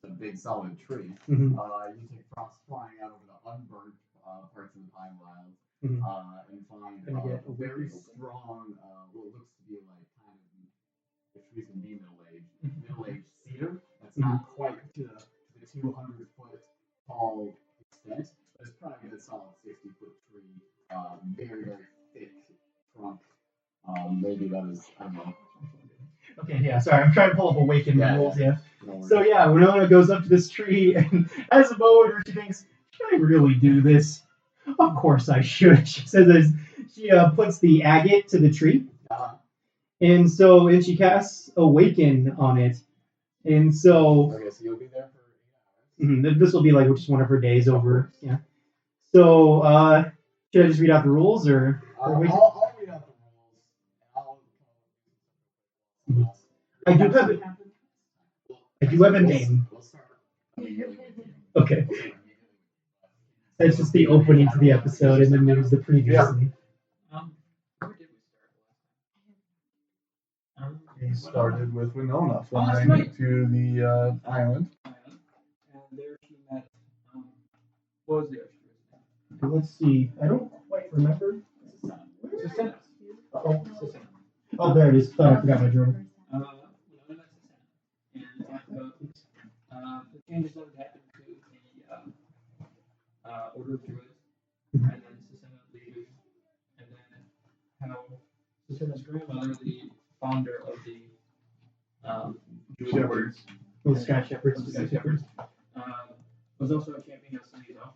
a big solid tree. Mm-hmm. You take frost flying out over the unburnt parts of the pine wilds, Mm-hmm. and find a very strong, what looks to be like kind of the trees can be middle-aged cedar. That's not quite to the 200-foot tall extent, but it's probably a good solid 60-foot tree. Very very thick trunk. Maybe that is, I don't know. Okay, yeah, sorry, I'm trying to pull up Awaken rules, yeah. No So yeah, Winona goes up to this tree and as a moment where she thinks, should I really do this? Of course I should. She says as she puts the agate to the tree. And she casts Awaken on it. And so okay, so you'll be there for 8 hours. This will be like just one of her days over. Yeah. So should I just read out the rules or I'll read out the rules. I do have a name. We'll start. Okay. That's just the opening to the episode, and then there's the previously. Where did we start? We started with Winona flying to the island. And there she met. What was the other? Let's see. I don't quite remember. Oh, there it is. Oh, I forgot my journal. Winona met Susanna and talked about the changes that had happened to the Order of Druids, and then Susanna leaving, and then how Susanna's grandmother, the founder of the Shepherds. The Sky Shepherds. Was also a champion of Xiloscient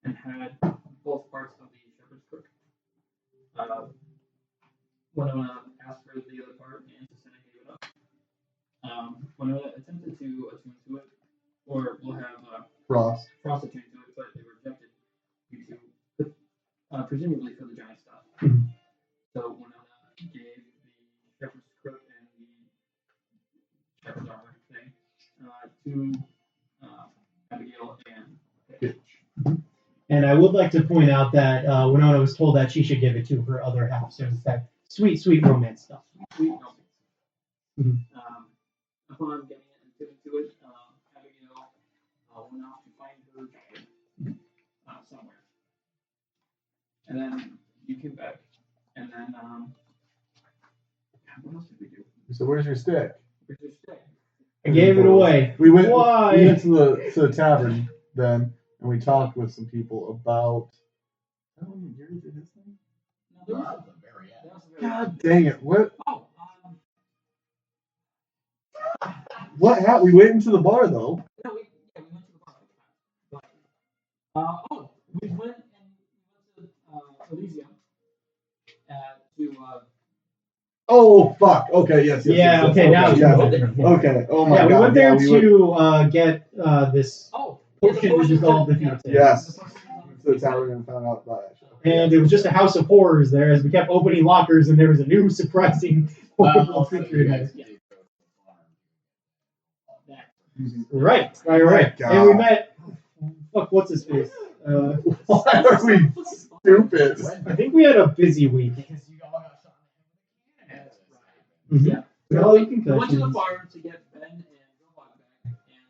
and had both parts of the Shepherd's Crook. Winona asked for the other part, and Susanna gave it up. Winona attempted to attune to it, or we'll have Frost attune to it, but they rejected due to, presumably for the giant stuff. So Winona gave the Shepherd's Crook and the Shepherd's Armor thing to Abigail and Pitch. And I would like to point out that Winona was told that she should give it to her other half, so it's that sweet, sweet romance stuff. Sweet romance. Upon getting into it, Abigail went off to find her dragon somewhere. And then you came back, and then what else did we do? So where's your stick? Where's your stick? I gave it away. We went Why? We went to the tavern then, and we talked with some people about. I don't even hear his name. No, that was the very end. God dang it! What? Oh, What happened? We went into the bar though. no, we went to the bar. We went to Elysium to. Oh fuck! Okay, yes. Yeah. Okay. Now. Okay. Oh my god. Yeah, we went there to get this potion to dissolve the future. Yes. To the tavern and found out about it. And it was just a house of horrors there, as we kept opening lockers, and there was a new surprising horrible creature in there. Right. And we met. Fuck, what's his face? Why are we stupid? I think we had a busy week. Because you all got shot in the head. Mm-hmm. Yeah. We all had We went to the concussions. farm to get Ben and Groeneweg back and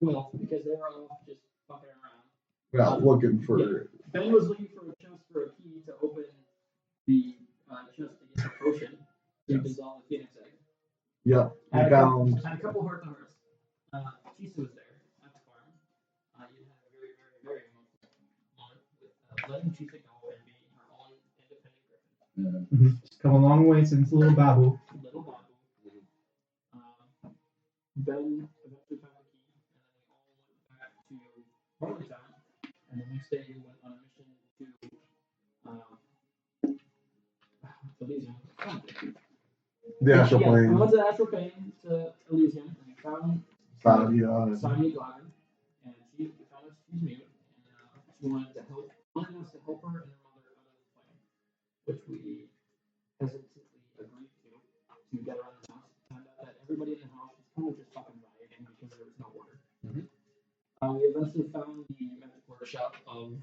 Will, because they were all just fucking around. Well, looking for. Yeah. Ben was looking for a chest for a key to open the chest to get the potion to dissolve the phoenix egg. Yep. We Had found. a couple heart to hearts. Chisa was there at the farm. You had a very, very, very emotional moment with letting Chisa go and being her own independent griffin. It's come a long way since Little Babu. Little Babu. Ben eventually found the key, and then they all went back to Barley, and the next day we went on a mission to Elysium. The astral We plane. went to the astral plane to Elysium, and we found Sadia. Sadia Glaven, and we found out she's mute, and she wanted us to help her and her mother out of the plane, which we hesitantly agreed to get her out of the house. Found out that everybody in the house was kind of just fucking rioting because there was no order. We eventually found the magic workshop of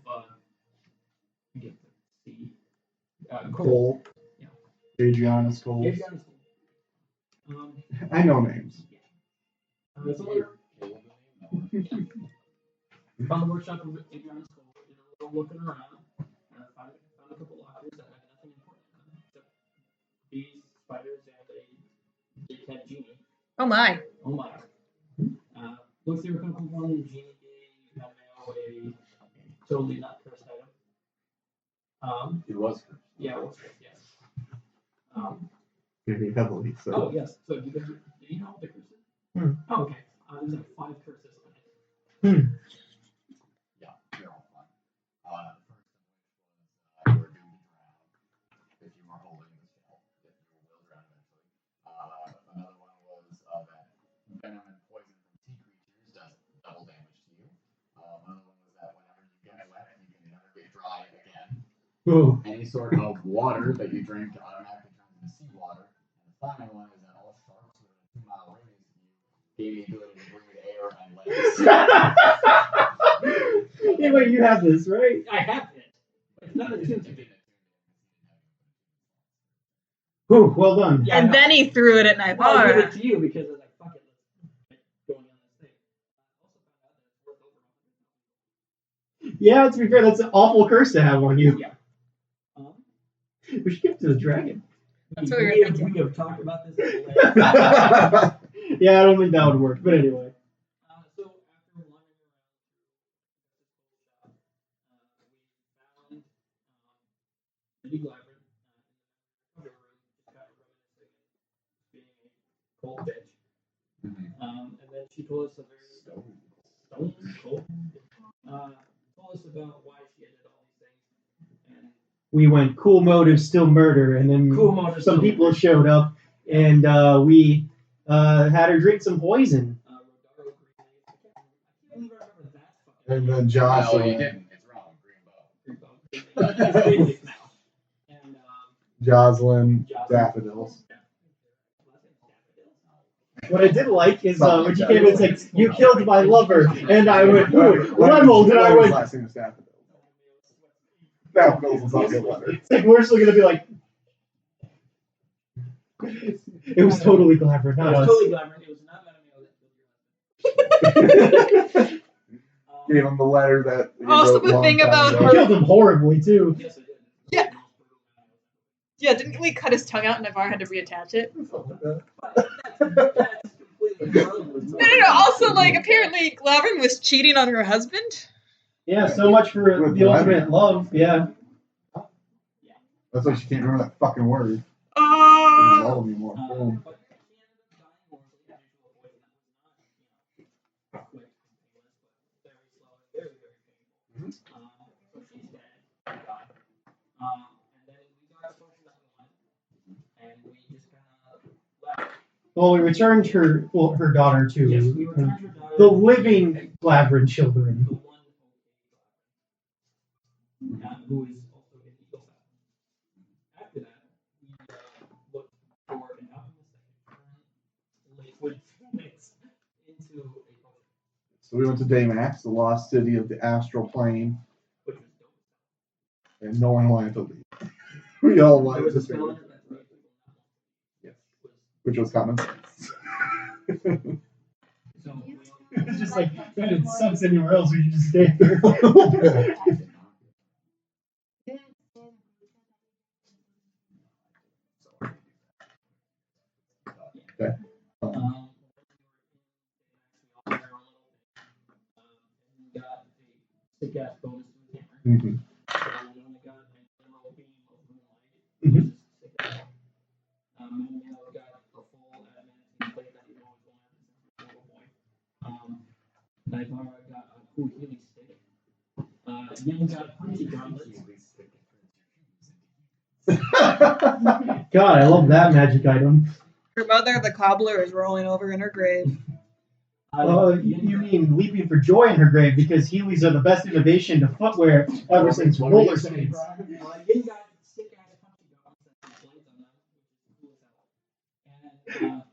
Cole. Yeah. Adriana's Cole. Adriana's Cole. I know names. It's over. Found the workshop of Adrian's school, did a little looking around, found a couple lockers that had nothing important in them, except bees, spiders, and a dickhead genie. Oh my. Oh my. Looked through a couple of them, genie gave Mattimeo a totally not cursed item. It was. Yeah, it was cursed, yes. Very heavily. So. Oh, yes. So, do you know the curses? Oh, okay. There's like 5 curses on it. Yeah, they're all fun. The first of which was you were doomed to drown if you were holding the shell, that you will drown eventually. Another one was that venom and poison from sea creatures does double damage to you. Another one was that whenever you get wet, you can never get dry again. Ooh. Any sort of water that you drink automatically turns into seawater. And the final one is that all sharks within a 2-mile radius of you gain the ability to breathe air and legs. Yeah, but you have this, right? I have it. It's not attuned to me. Ooh, well done. Yeah, And then he threw it at Well, I give Naivara. it to you because I was like, fuck it, let's get going on this thing. Also found out that it's worth over. Yeah, to be fair, that's an awful curse to have on you. Yeah. We should give it to the dragon. That's what we were thinking. We have talked about this. Yeah, I don't think that would work, but anyway. So after wandering around, we found Lady Glyvern in the room, just got reminiscing and being a cold bitch. And then she told us a very stone cold. Told us about why she did all these things. And We went cool motive, still murder, and then Cool motive, some still people murder. showed up, and we had her drink some poison. Rodaro Green. I can't believe I remember that fucking And name. then Josh. No, you didn't. It's wrong. Greenbow. Greenbow. It's basic now. And Jocelyn Daffodils. What I did like is when she came in and said, "You killed my lover," and I went, "Ooh, Leveled," and I went, Last name is Daffodils. Daffodils is not a good letter. it's like we're still gonna be like, it was totally Glavin, It not was us. totally Glyvern. It was not Mattimeo that killed your husband. Gave him the letter that. he Also, wrote the long thing time about ago. You killed him horribly too. Yes, I did. Yeah. Yeah, didn't we cut his tongue out and Naivara had to reattach it? That's completely irrelevant. No. Also, like, apparently Glavin was cheating on her husband. Yeah, so much for With the ultimate Leonard. love. Yeah. That's why she can't remember that fucking word. Doesn't Oh. love him anymore. Boom. But she ended up dying more than the usual poison that was not, quick and painless, but very slow and very, very painful. So she's dead, thank God. And then we got a potion that we wanted, and we just kind of left. Well, we returned her daughter to Yes, we returned her daughter. the living Glavin children. The one who is also in Eagle Fat. After that, we looked for an alchemist that could turn liquid mix into a potion, So we went to Daymax, the lost city of the astral plane, which was dope. and no one wanted to leave. We all There wanted was to a stay, spell in it that made people not want to Yes. leave. which was common. So It's just like, when it sucks anywhere else, we should just stay here. Okay. we all had our own little thing. And we got a sick ass bonus to the hammer. Mhm. Winona got an emerald beam of moonlight, which is sick as hell. Mattimeo got a full adamantine plate that he's always wanted since he was a little boy. Naivara got a cool healing stick. Yen got punchy gauntlets. God, I love that magic item. Her mother, the cobbler, is rolling over in her grave. You mean leaping for joy in her grave because Heelys are the best innovation to footwear ever since roller skates. Yen got sick ass punchy gauntlets and some blades on them, which is cool as hell.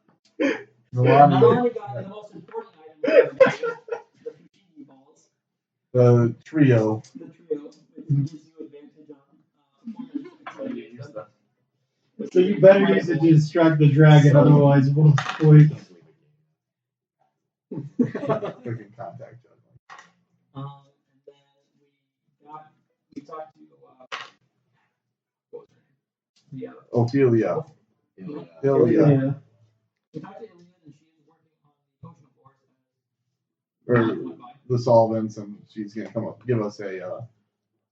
And Nalane got the most important item of the Fushigi balls, The trio. the trio, which gives you advantage on performance. So you better use it to distract the dragon, otherwise we'll wait. We can contact Juggling. And then we talked to what was her name? Yeah. Ophelia. Ilya. Ilya. Yeah. We talked to Ilya, and she is working on the potion floors. Or the solvents, and she's gonna come up give us a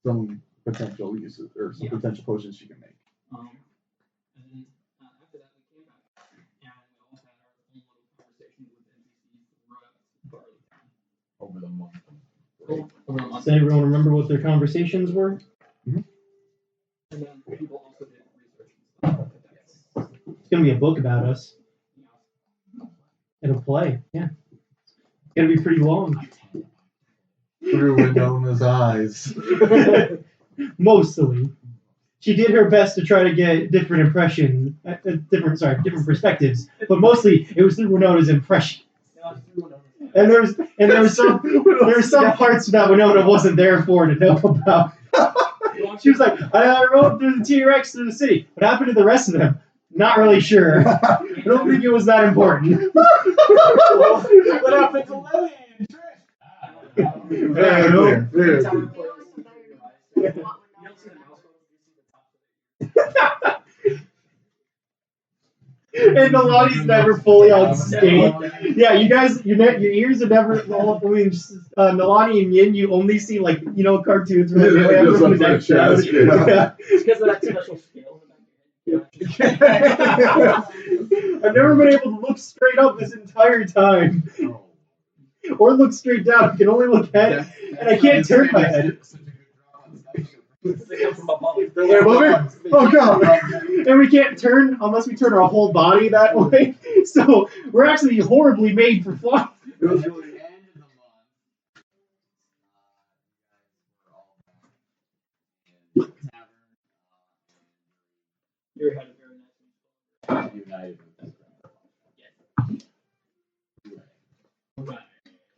some potential uses or some potential potions she can make. And then after that, we came back, and we all had our own little conversations with NPCs throughout Barley Town. Over the month. Over a month. Does everyone remember what their conversations were? And then people also did research and stuff. It's gonna be a book about us. It'll play. Yeah. It's gonna be pretty long. Through Winona's eyes. Mostly. She did her best to try to get different impressions, different perspectives, but mostly it was through Winona's impression. And there was some parts that Winona wasn't there for to know about. She was like, I rode through the T-Rex through the city. What happened to the rest of them? Not really sure. I don't think it was that important. What happened to Lily and Trish? Very clear. Very You clear. know, it's very good. And Nalane's never fully on stage. Yeah, you guys, your ears are never. I mean, Nalane and Yin, you only see cartoons where they have Just everyone's like neck down. chest, yeah. Yeah. It's because of that special scale. I've never been able to look straight up this entire time, or look straight down. I can only look at it, and I can't turn my head. They come from above. They're above it? Oh god! And we can't turn unless we turn our whole body that way. So we're actually horribly made for flying. It was really the end of the month. We were all back in the tavern. Your head is very nice. United. Right.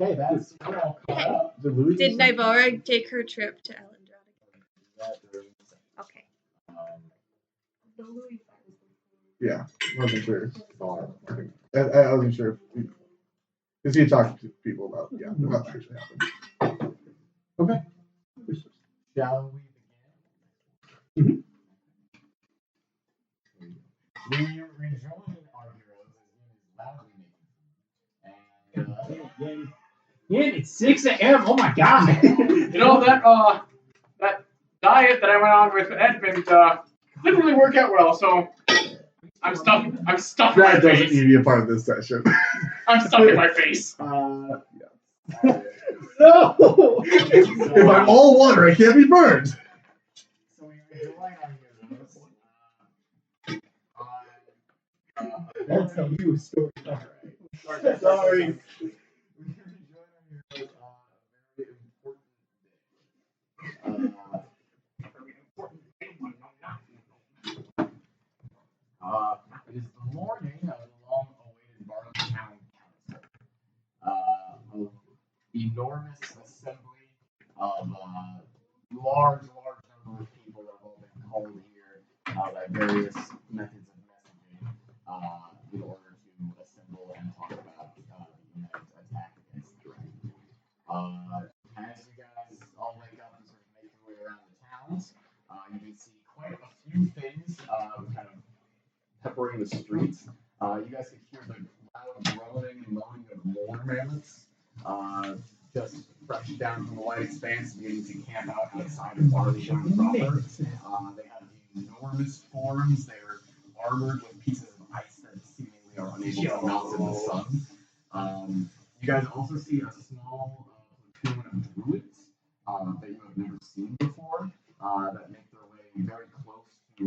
Okay, that's we're all caught up. Did Naivara take her trip to Elendrad? Okay. Yeah, wasn't sure. I wasn't sure because he talked to people about what actually happened. Okay. Shall we begin? We rejoin our heroes as Yin is loudly making food. Yeah, it's 6 a.m. Oh my god! You know that diet that I went on with Edmund didn't really work out well, so I'm stuffing my That doesn't face. need to be a part of this session. I'm stuffing my face. No! If I'm all water, I can't be burned. So we rejoin our heroes. I'll tell you a story. Sorry. We rejoin our heroes on a very important day. It is the morning of the long-awaited Barley-nakanu Council. An enormous assembly of large number of people that have all been called here by various methods of messaging in order to assemble and talk about the United's attack against Dragon. As you guys all wake up and sort of make your way around the towns, you can see quite a few things kind of peppering the streets. You guys can hear the loud groaning and moaning of more mammoths just fresh down from the wide expanse, beginning to camp out outside of Barley-nakanu proper. They have enormous forms. They're armored with pieces of ice that seemingly are unable to melt in the sun. You guys also see a small platoon of druids that you have never seen before that make their way very close to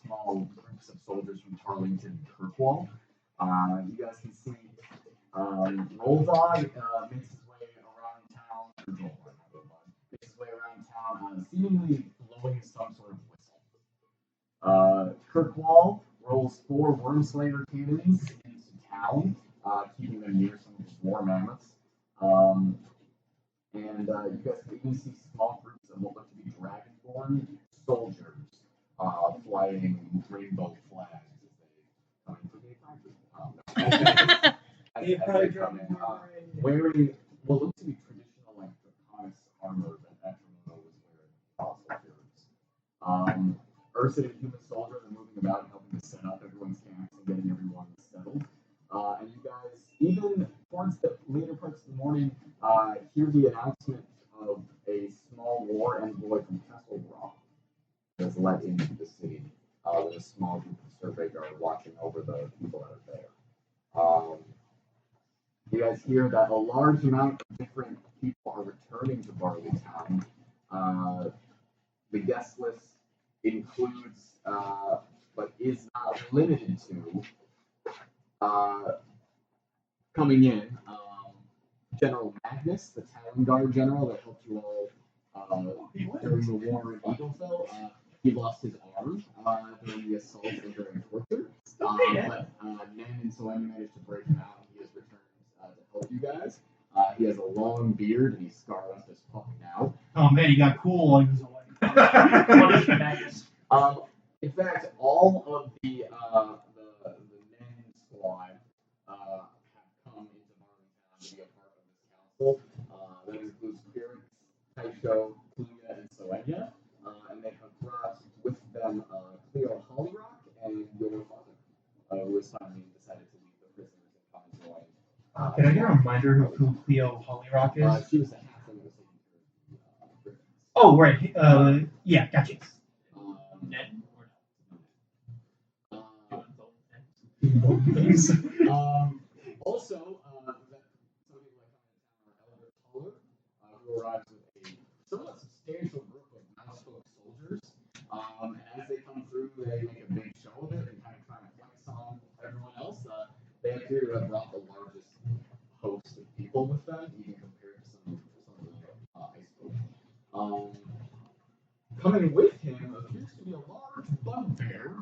small groups of soldiers from Tarlington and Kirkwall. You guys can see Rolldog makes his way around town, makes his way around town, seemingly blowing some sort of whistle. Kirkwall rolls 4 Wormslayer cannons into town, keeping them near some swarm mammoths. And you guys can even see small groups of what look to be dragonborn soldiers flying rainbow flags as they come into the as they come in, wearing what looks to be traditional like Draconis armor that Edmund was wearing also. Urson and human soldiers are moving about and helping to set up everyone's camps and getting everyone settled. And you guys, even towards the later parts of the morning, hear the announcement of a small war envoy from Castle Rock that is let into the city with a small group of survey guards watching over the people that are there. You guys hear that a large amount of different people are returning to Barley Town. The guest list includes, but is not limited to, coming in, General Magnus, the Talon Guard general that helped you all during the war in Eaglefell. He lost his arm during the assault and during torture. But Nen and Soen managed to break him out. He has returned to help you guys. He has a long beard and he's scarred up as fuck now. Oh man, he got cool while he was away. What is the Magnus? In fact, all of the Nen squad have come into Barley Town to be a part of this council. That includes Spirit, Taisho, Kluya, and Soenya. And they have brought with them Cleo Hollyrock and your mother, who has finally decided to leave the prisoners and come and join. Can I get a reminder of who Cleo Hollyrock is? She was a halfling that was taking care of the Oh, right. Yeah, gotcha. Ned also, somebody like Elder Taller, who arrives with a somewhat substantial group of mousefolk soldiers. And as they come through, they make a big show of it and kind of try to flex on everyone else. They appear to have brought the largest host of people with them, even compared to some of the ice folk. Coming with him appears to be a large bugbear,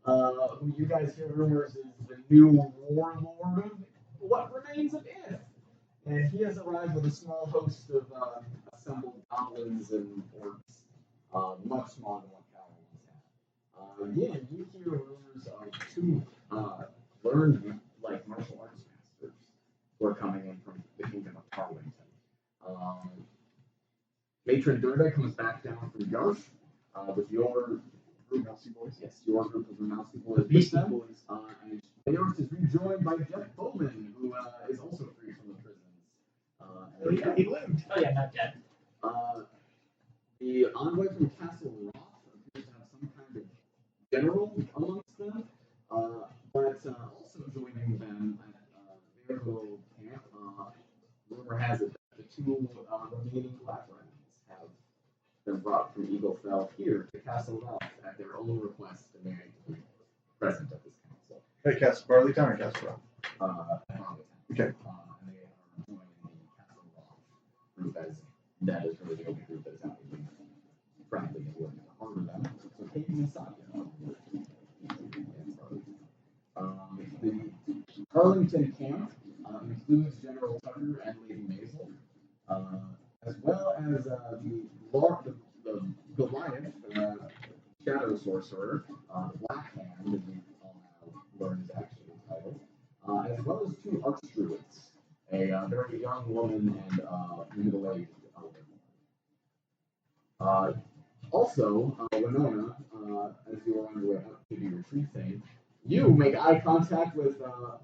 who you guys hear rumors is the new warlord of what remains of If. And he has arrived with a small host of assembled goblins and orcs, much smaller than what Cal once had. Again, you hear rumors of two learned martial arts masters who are coming in from the kingdom of Tarlington. Matron Durda comes back down from Yarf with your group. Mousy boys. Yes, your group of the Mousy boys. Beastie Boys. And Bayort is rejoined by Jeff Bowman, who is also free from the prisons. He lived. Oh yeah, not yet. The envoy from Castle Roth appears to have some kind of general amongst them, but also joining them at their little camp. Rumor has it that the two remaining collaborators have been brought from Eaglefell here to Castle Roth at their own request, demanding to be present at this council. Hey, Castle Barley Town or Castle Rock? And Okay. they are joining the Castle Roth group, as that is really the only group that is actively friendly and willing to harbor them. So Kate and Sasha. The Arlington camp includes General Tucker and Lady Maisel, as well as the Goliath, Shadow Sorcerer, Black Hand, as we all now learn his actual title, as well as two Archdruids, a very young woman and middle-aged elder. Also, Winona, as you are on your way up to the retreat thing, you make eye contact with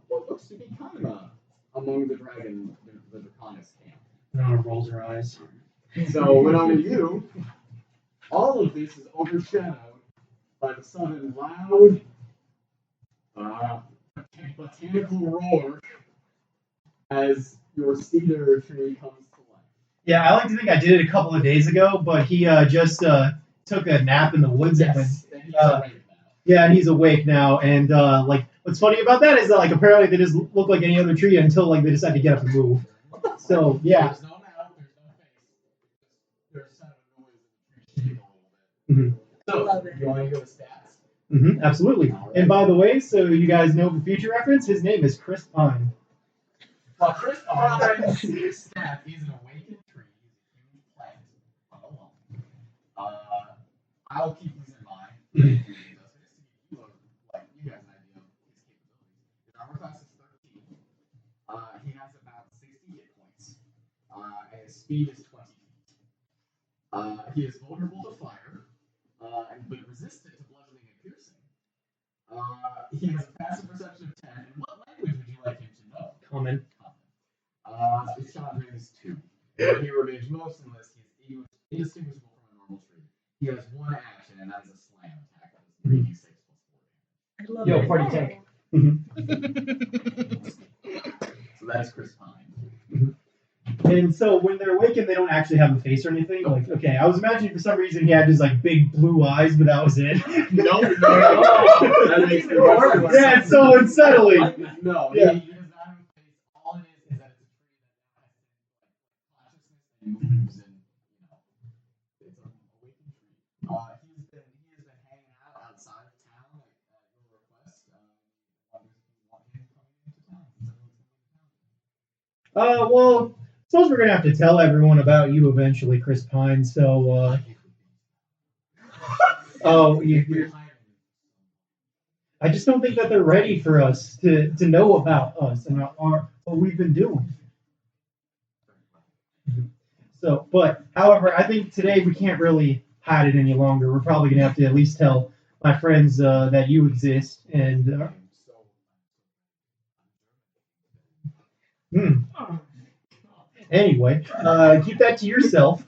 what looks to be Kaima among the Draconis camp. Winona rolls her eyes. So, Winona, you, all of this is overshadowed by the sudden loud, botanical roar as your cedar tree comes to life. Yeah, I like to think I did it a couple of days ago, but he just took a nap in the woods and went. And he's awake now. Yeah, and he's awake now. And what's funny about that is that apparently they just look like any other tree until they decide to get up and move. So yeah. There's no mouth, there's no face. There's sound of noise in the tree shaking a little bit. Mm-hmm. Love it. You want to hear the stats? Mm-hmm, absolutely. And by the way, so you guys know for future reference, his name is Chris Pine. Well, Chris Pine's staff is an awakened tree. He's a huge plant on the lawn. I'll keep these in mind. You guys an idea of his capabilities. His armor class is 13. speed is 20 feet. He is vulnerable to fire, but resistant to bludgeoning and piercing. He has a passive perception of 10. And what language would you like him to know? Common. His shot range is 2. When he remains motionless, he is indistinguishable from a normal tree. He has one action, and that is a slam attack. That is 3d6 plus 4 damage. I love Yo, it. party tank. So that is Chris Pine. And so when they're awakened, they don't actually have a face or anything. Like, okay, I was imagining for some reason he had just like big blue eyes, but that was it. No. That makes me worse. Yeah, it's so unsettling. No, Yeah. he does not have a face. All it is that it's a tree that has consciousness and moves, and it's an awakened tree. He has been hanging out outside of town at your request. Wonders if you want him coming into town. Well, suppose we're gonna have to tell everyone about you eventually, Chris Pine. So, I just don't think that they're ready for us to know about us and what we've been doing. So, but however, I think today we can't really hide it any longer. We're probably gonna have to at least tell my friends that you exist and. Anyway, keep that to yourself.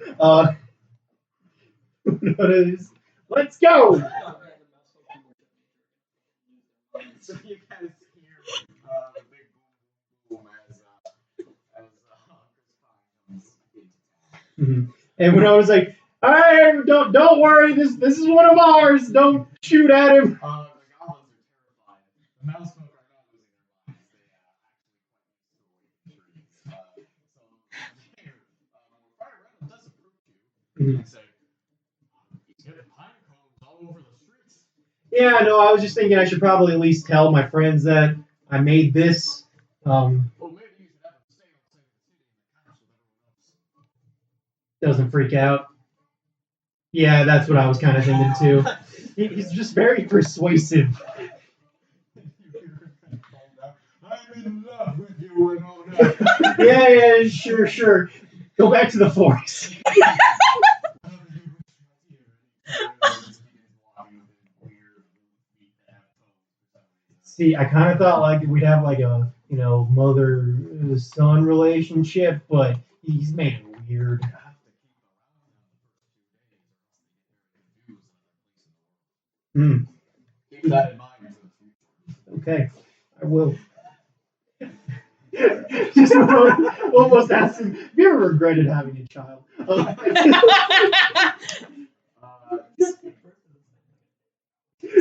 Let's go! So you guys hear the big boom as Chris Pine comes into town. And when I was like, "Hey, don't worry, this is one of ours. Don't shoot at him." The goblins are terrified. The mouse folk are not losing their minds. They actually quite used to trees. So Fire Red does approve you and say, "He's getting pine cones all over the streets." Yeah, no, I was just thinking I should probably at least tell my friends that I made this. Well, maybe you should have them stay on the city in the council with everyone else. Doesn't freak out. Yeah, that's what I was kind of thinking too. He's just very persuasive. I'm in love with you, Winona. Yeah, sure. Go back to the forest. See, I kind of thought like we'd have like a mother-son relationship, but he's made it weird. Keep that in mind. Okay, I will. Just almost asking, have you ever regretted having a child?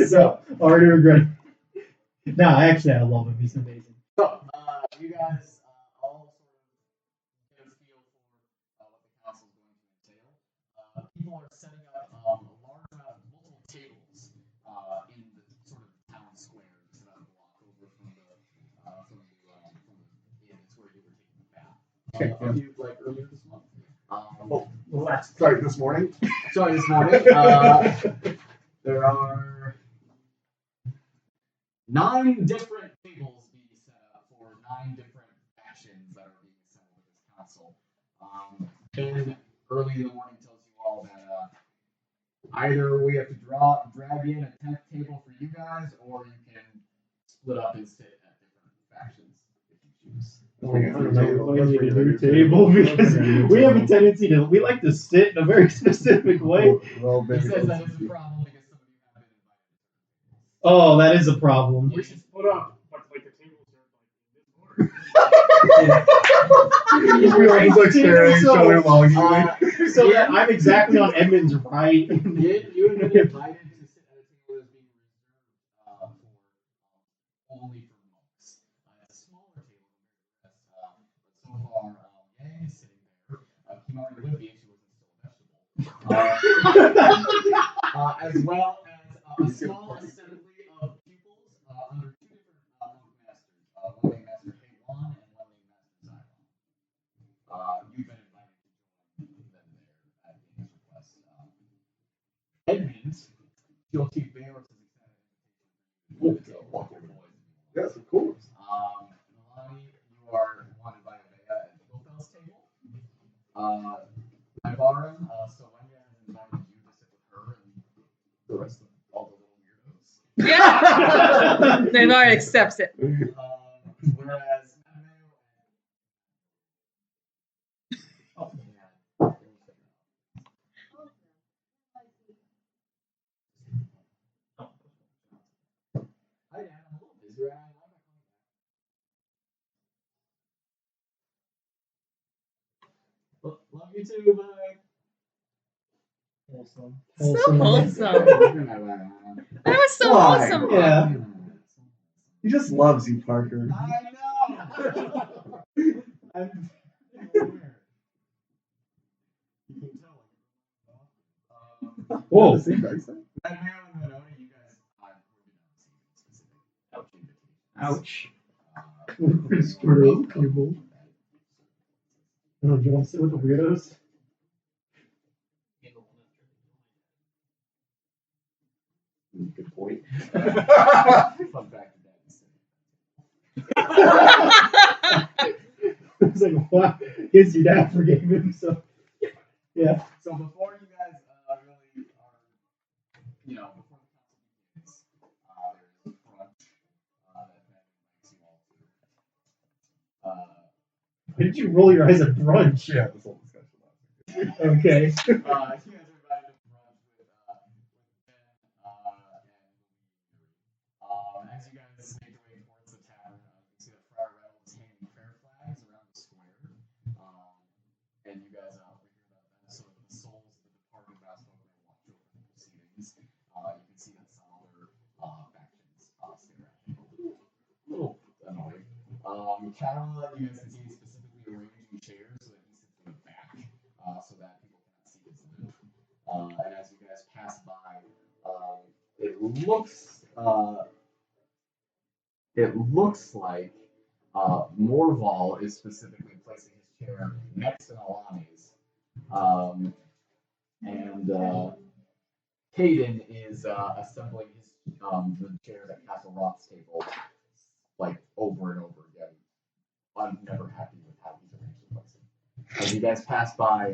So, already regret it. No, actually, I love him. He's amazing. So, you guys all sort of get a feel for what the council is going to entail. People are setting up a large amount of multiple tables in the sort of town square that's about a block over from the inn. It's where you were taking the bath. A few like earlier this month. Sorry, this morning. There are 9 different tables being set up for 9 different factions that are being assembled with this council. Ben early in the morning tells you all that either we have to drag in a 10th table for you guys, or you can split up and sit at different factions if you choose. I don't know. We need a new table because we have a tendency we like to sit in a very specific way. Well, He maybe says that is a problem because some of you have been invited. Oh, that is a problem. We should split up, but like the tables are like in this order. we're all like staring at each other longingly. So that I'm exactly on Edmund's right. You have been invited to sit at a table that's being reserved only for monks. It's a smaller table than the rest, but so far, Yang is sitting there. Kimari would be if she wasn't still a vegetable. As well as a small assembly of pupils under 2 different monk masters. One named Master Heiwan and one named Master Xiloscient. You've been invited to join them there at Yang's request. Edmund, you'll see Bjorklund is excited. Yes, of course. Nalane, you are wanted by Amyssia at Wilfel's table. Naivara, so Wendy has invited you to sit with her and the rest of all the little weirdos. Yeah. Naivara accepts it. Whereas Mattimeo oh yeah. Hi Dad, I'm a little busy right now. Love you too, bye. Wholesome. So wholesome. That was so Why? wholesome. Yeah. He just loves you, Parker. I know. I'm you can tell. Whoa. The same guy said. Mattimeo and Winona, you guys, we're specific. Ouch. We're People. Oh, do you want to sit with the weirdos? Good point. Fun fact of that. It's like, what? Guess your dad forgave him, so. Yeah. So before you guys really are, before the council begins, there's a brunch that invites you all to. Why did you roll your eyes at brunch? Yeah, this whole discussion. Okay. You guys are invited to brunch with Ben and as you guys make your way towards the tavern, you can see that Friar Rattle is hanging fair flags around the square, and you guys overhear about that. So the souls of the departed Vasco may watch over the proceedings. You can see that some other factions stay around. A little annoying. Cattle, you guys can see specifically arranging chairs so that he sits in the back, so that people cannot see his lip. And as you guys pass by, it looks like Morval is specifically placing his chair next to Nalane's, and Caden is assembling his the chairs at Castle Roth's table, like over and over again. I'm never happy with how he's arranged the place. As you guys pass by,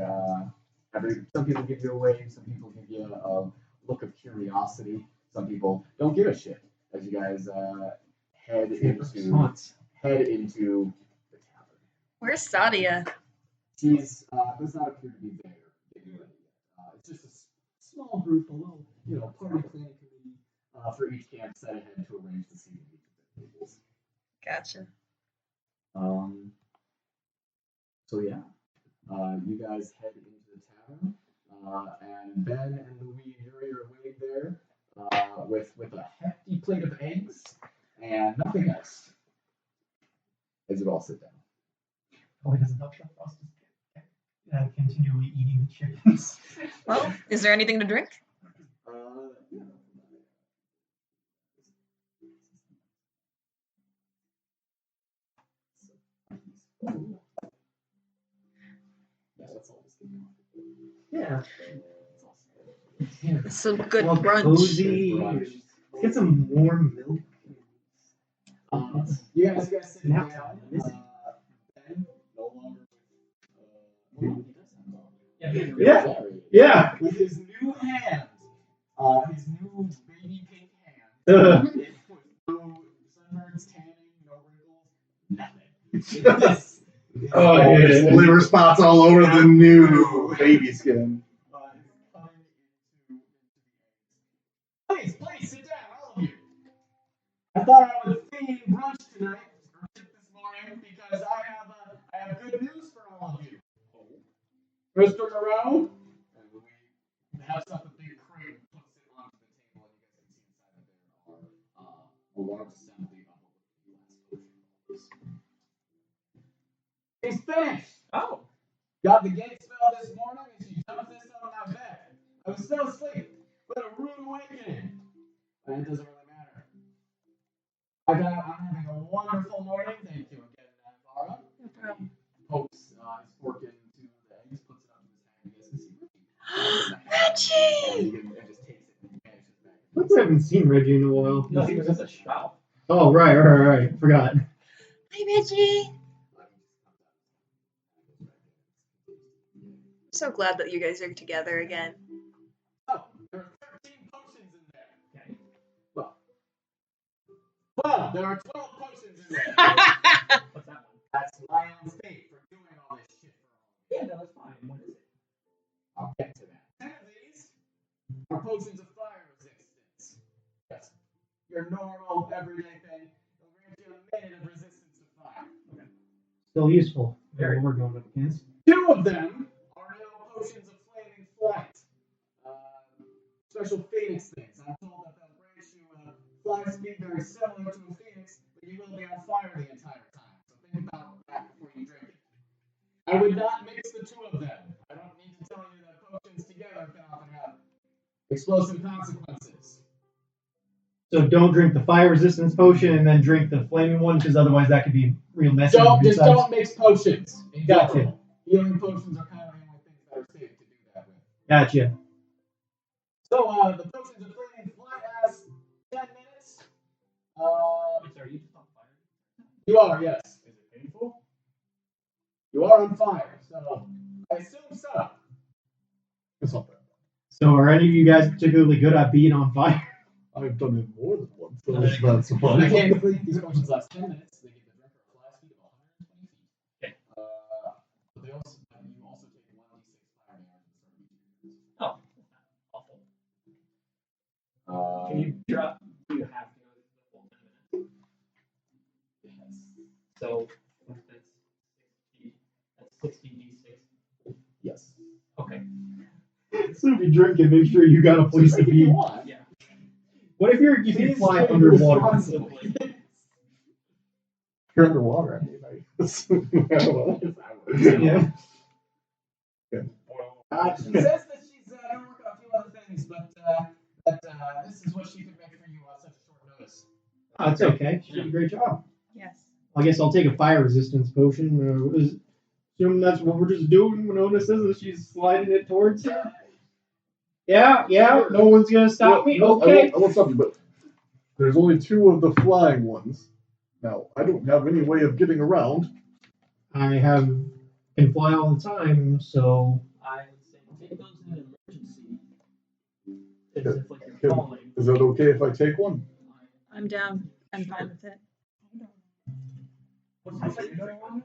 some people give you a wave, some people give you a look of curiosity, some people don't give a shit. As you guys head into the tavern. Where's Sadia? She's does not appear to be there. It's just a small group, a little, party planning committee for each camp set ahead to arrange the seating of each of their tables. Gotcha. So yeah, you guys head into the tavern, and Ben and Louis and Yuri are waiting there with a hefty plate of eggs and nothing else. As you all sit down. Probably doesn't help for us to continually eating the chickens. Well, is there anything to drink? Yeah. Some good Well, brunch. Cozy. Let's get some warm milk. You guys sit Nap down. time. Ben, no longer Yeah. with his new hand, his new baby pink hand. With no sunburns, tanning, no wrinkles, nothing. Oh, yeah. Liver spots all over the new baby skin. Please, sit down, all of you. I thought I would theme brunch tonight, or this morning, because I have good news for all of you. Mr. Moreau, and we have something big crate and puts it onto the table, and you guys can see inside of there are a large assembly of glass potion. He's finished. Oh. Got the gate spell this morning, and she dumped this on my bed. I was still asleep, but a rude awakening. And it doesn't really matter. I'm having a wonderful morning. Thank you again, Naivara. No problem. Pokes his fork into the eggs, puts it up to his hand. You guys can see Reggie! and just takes it and vanishes back. Looks like I haven't seen Reggie in a while. No, he was at the shop. Oh, right. Forgot. Hi, Reggie. so glad that you guys are together again. Oh, there are 13 potions in there. Okay. Well, there are 12 potions in there. What's that one? That's my own fate for doing all this shit for all. Yeah, no, that's fine. What is it? I'll get to that. 10 of these are potions of fire resistance. Yes. Your normal, everyday thing. It'll grant you a minute of resistance to fire. Okay. Still useful. Very we're going up against. 2 of them are now potions of flaming flight. Special phoenix things. I'm told that they'll grant you fly speed very similar to a phoenix, but you will be on fire the entire time. So think about that before you drink it. I would not mix the 2 of them. I don't need to tell you that potions together can often have explosive consequences. So don't drink the fire resistance potion and then drink the flaming one, because otherwise that could be real messy. Don't mix potions. Gotcha. Healing potions are kind of the only things that are safe to do that with. Gotcha. So the potions of flaming flight last 10 minutes. Are you just on fire? You are, yes. Is it painful? You are on fire, so I assume so. It's not bad. So are any of you guys particularly good at being on fire? I've done it more than once, so it's not so fun. Mechanically, these potions last 10 minutes. They give the drinker a fly speed of 120 feet. Okay. But you also take 1d6 fire damage at the start of each of your turns. Oh, awful. Can you drop? Do you have to go the full 10 minutes? Yes. So that's 60 d6. Yes. Okay. So if you drink it, make sure you got a place to be. Yeah. What if you fly underwater? You're underwater, I mean, Yeah. She says that she's going to work on a few other things, but that this is what she could make for you on such short notice. Oh, it's okay. She did a great job. Yes. I guess I'll take a fire resistance potion. Assume that's what we're just doing. Winona says that she's sliding it towards her. Yeah. No one's gonna stop me. Okay. I won't stop you, but there's only 2 of the flying ones. Now, I don't have any way of getting around. I can fly all the time, so I would say take those in an emergency. It's if like you're falling. Is that okay if I take one? I'm down. I'm fine with it. What's that you doing on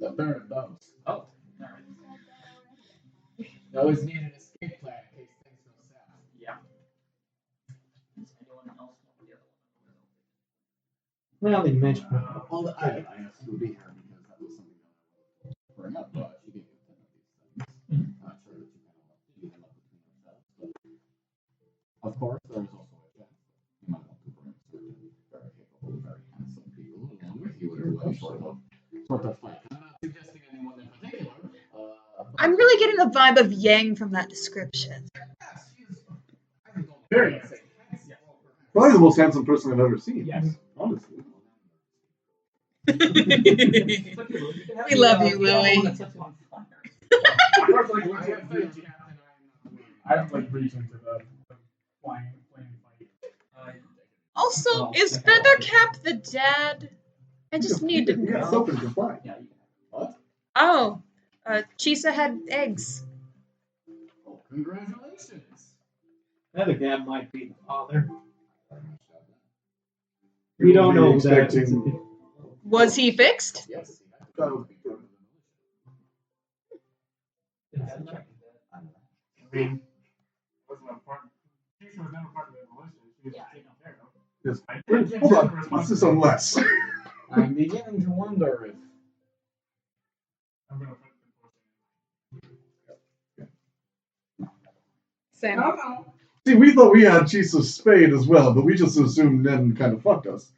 The third of those. Oh, all right. You always need an escape plan in case things go south. Yeah. Does anyone else want the other one? well, they mentioned. I asked you to be here because that was something that I wanted to bring up, but she gave you 10 of these things. Not sure that you kind of want to do them up between yourselves, but of course, there is also a chance that you might want to bring certain very capable, very handsome people along with you in a sort of fight. I'm not suggesting anyone in particular. I'm really getting a vibe of Yang from that description. Yes, she is. I don't know. Very handsome. Probably the most handsome person I've ever seen. Yes. Honestly. We love you, Louie. I don't like reaching to the flying fight. Also, is Feathercap the dad? I just need to You got know. something to fly. What? Oh, Chisa had eggs. Oh, congratulations. Feathercap might be the father. Very much doubt that. We don't know Expecting- Was he fixed? Yes, he had to go to be part of the militia. I mean, wasn't a part. She was never part of the militia. She was just taking care of. Yes. I Hold on. What's this unless? I'm beginning to wonder if I'm gonna put the Same. no. See, we thought we had Chisa's spade as well, but we just assumed Nen kind of fucked us.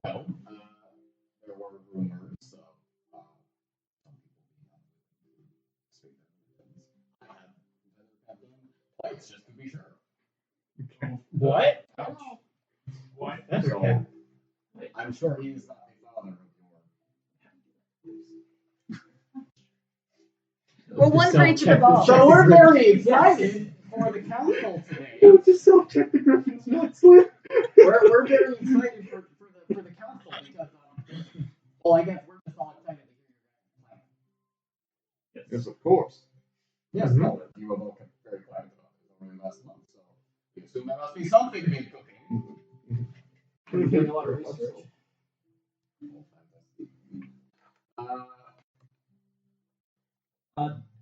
well, there were rumors of some people being on the I had them twice just to be sure. What? What? Feathercap. I'm sure he is not the father of your. Well, one for each of the balls. So we're very excited for the council today. Just self-check the Griffin's nuts, Lynn. We're very excited for the council because well, I guess we're just all excited to hear your guys' plan. Yes, of course. Yes, no, you were both very quiet about it only last month, so we assume there must be something to be cooking. We're doing a lot of research.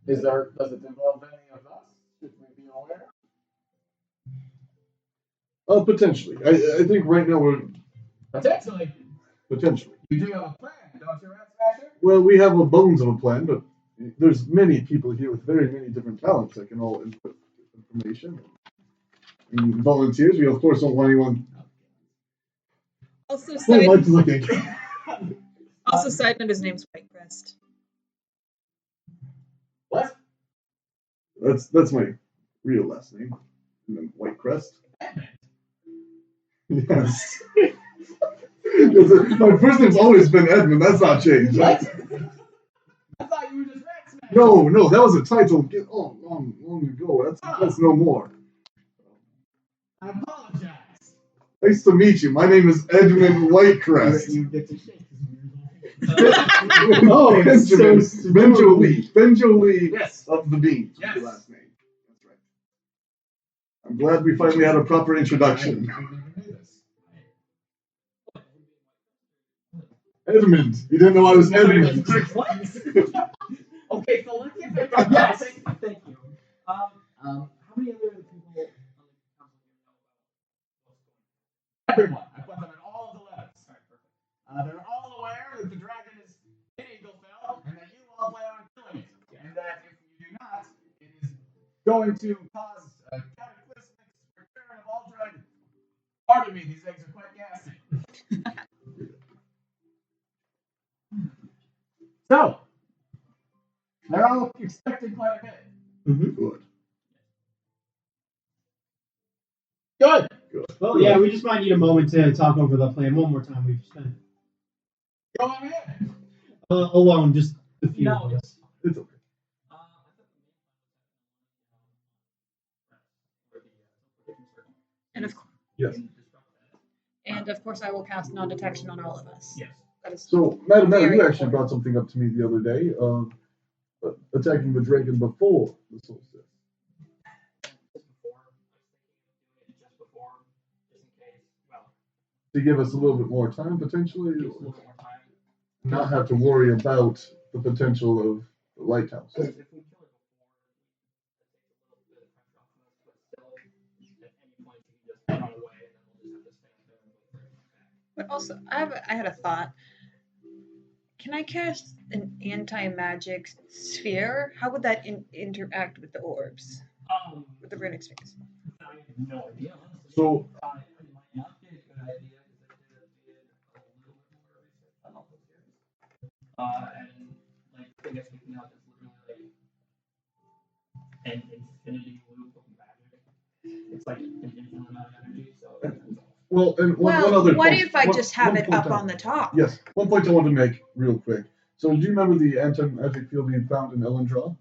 Does it involve any of us? Should we be aware? Potentially. I think right now we're Potentially. potentially. You do have a plan, don't you, Ratsmasher? Well, we have a bones of a plan, but there's many people here with very many different talents that can all input information. And volunteers, we of course don't want anyone. Also, Very much side, looking. also side note, his name's Whitecrest. What? That's my real last name. And then Whitecrest. Yes. My first name's always been Edmund. That's not changed. What? I thought you were just Ratsmasher. No, that was a title long ago. That's no more. I apologize. Nice to meet you. My name is Edmund Whitecrest. You get to shake Oh, it's so Benjo-Lee Yes. of the Beans. Yes. The last name. That's right. I'm glad we finally had a proper introduction. Edmund. You didn't know I was Edmund. Okay, so let's get back on Yes. Thank you. How many other people on the council know about what's going on? Everyone. I put them in all of the letters. Alright, perfect. They're all aware that the dragon is in Eaglefell and that you all plan on killing it. And that if you do not, it is going to cause a cataclysmic return of all dragons. Pardon me, these eggs are quite gassy. So, they're all expecting quite a bit. Good. Good. Well, yeah, we just might need a moment to talk over the plan one more time. We've spent Go ahead. alone, just the few No. of us. It's okay. And of, Yes. and of course, I will cast non-detection on all of us. Yes. That is So, Mattimeo, Very you actually important. brought something up to me the other day. Attacking the dragon before the solstice. To give us a little bit more time, potentially. Not have to worry about the potential of the lighthouse. If we kill it before, it takes a little bit of pressure off of us, but still, at any point, you can just run away, and then we'll just have to stand there and wait for it to come back. But also, I had a thought. Can I cast an anti-magic sphere? How would that interact with the orbs? With the runic spheres? I have no idea. Honestly. So, It might not be a good idea because I did a little bit more research on all those areas. And like the biggest thing out is literally like an infinity loop of magic. It's like an infinite amount of energy. So. well, and one Well, other what point, if I one- just have one it point up I- on the top? Yes, one point I want to make real quick. So, do you remember the anti-magic field we found in Ellendraw?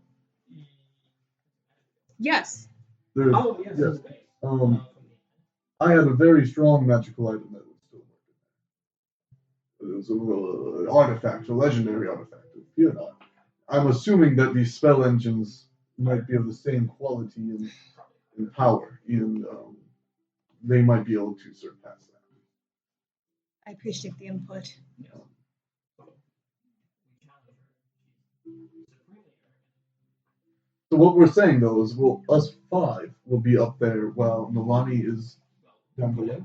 Yes. There's, Oh yes. yes. Space. I had a very strong magical item that would still work. It was a little artifact, a legendary artifact. Fear not. I'm assuming that these spell engines might be of the same quality and power, and they might be able to surpass that. I appreciate the input. So what we're saying though is, us five will be up there while Nalane is down below.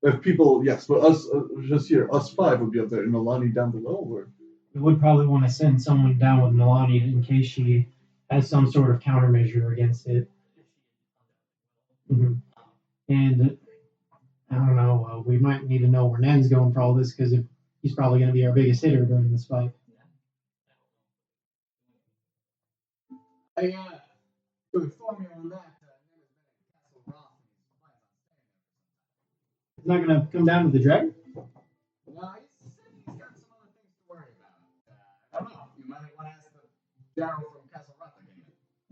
If people, yes, but us just here, us five would be up there, and Nalane down below. Or We would probably want to send someone down with Nalane in case she has some sort of countermeasure against it. And I don't know, we might need to know where Nen's going for all this because he's probably going to be our biggest hitter during this fight. To inform you on that, Castle Roth He's not going to come down to the dragon? No, he said he's got some other things to worry about. I don't know. You might want to ask the general from Castle Roth again.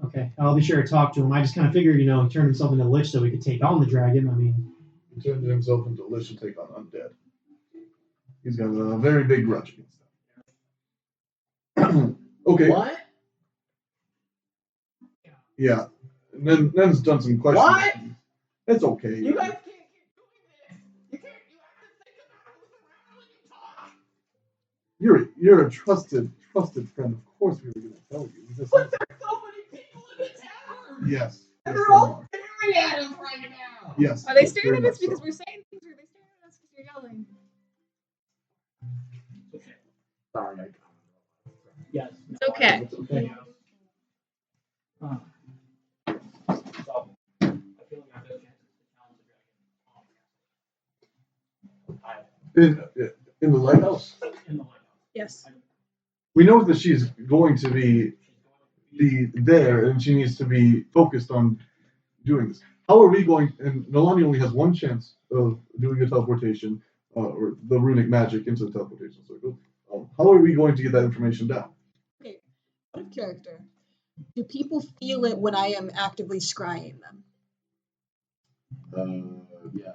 Okay, I'll be sure to talk to him. I just kind of figured, he turned himself into a lich so we could take on the dragon. I mean, he turned himself into a lich to take on undead. He's got a very big grudge against them. Okay. What? Yeah. Nen's done some questions. What? It's okay. You guys can't keep doing this. You can't. You have to think about who's around when you talk. You're a trusted friend. Of course we were going to tell you. We just- But there's so many people in the tavern. Yes. And Yes, they're there all are. staring at us right now. Yes. Are they yes, staring very at us much because so. we're saying things, or are they staring at us because you're yelling? Okay. Sorry, I. Yes. It's okay. It's okay. So, I feel like I have no chances to challenge the dragon. In the lighthouse. In the lighthouse. Yes. We know that she's going to be there, and she needs to be focused on doing this. How are we going? And Nalane only has one chance of doing a teleportation, or the runic magic into the teleportation circle. How are we going to get that information down? Okay. Out of character. Do people feel it when I am actively scrying them? Yeah.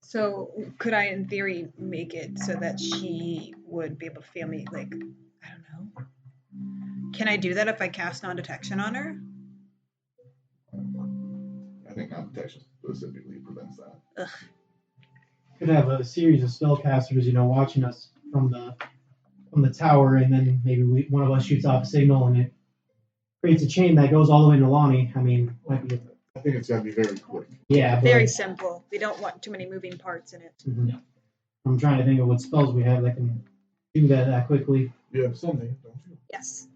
So could I, in theory, make it so that she would be able to feel me? Like, I don't know. Can I do that if I cast non-detection on her? I think non-detection specifically prevents that. Ugh. Could have a series of spellcasters, watching us from the tower, and then maybe one of us shoots off a signal, and it creates a chain that goes all the way to Nalane. I mean, might be. I think it's got to be very quick. Yeah, but Very simple. We don't want too many moving parts in it. Mhm. I'm trying to think of what spells we have that can do that quickly. You have sending, don't you? Yes.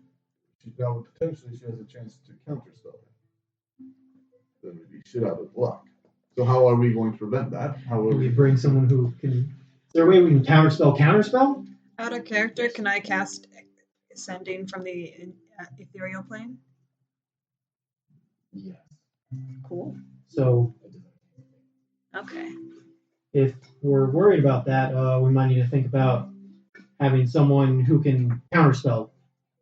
Now potentially she has a chance to counterspell it. That would be shit out of luck. So how are we going to prevent that? How are Can we we? bring someone who can? Is there a way we can counterspell? Out of character, can I cast Ascending from the ethereal plane? Yes. Cool. So Okay. if we're worried about that, we might need to think about having someone who can counterspell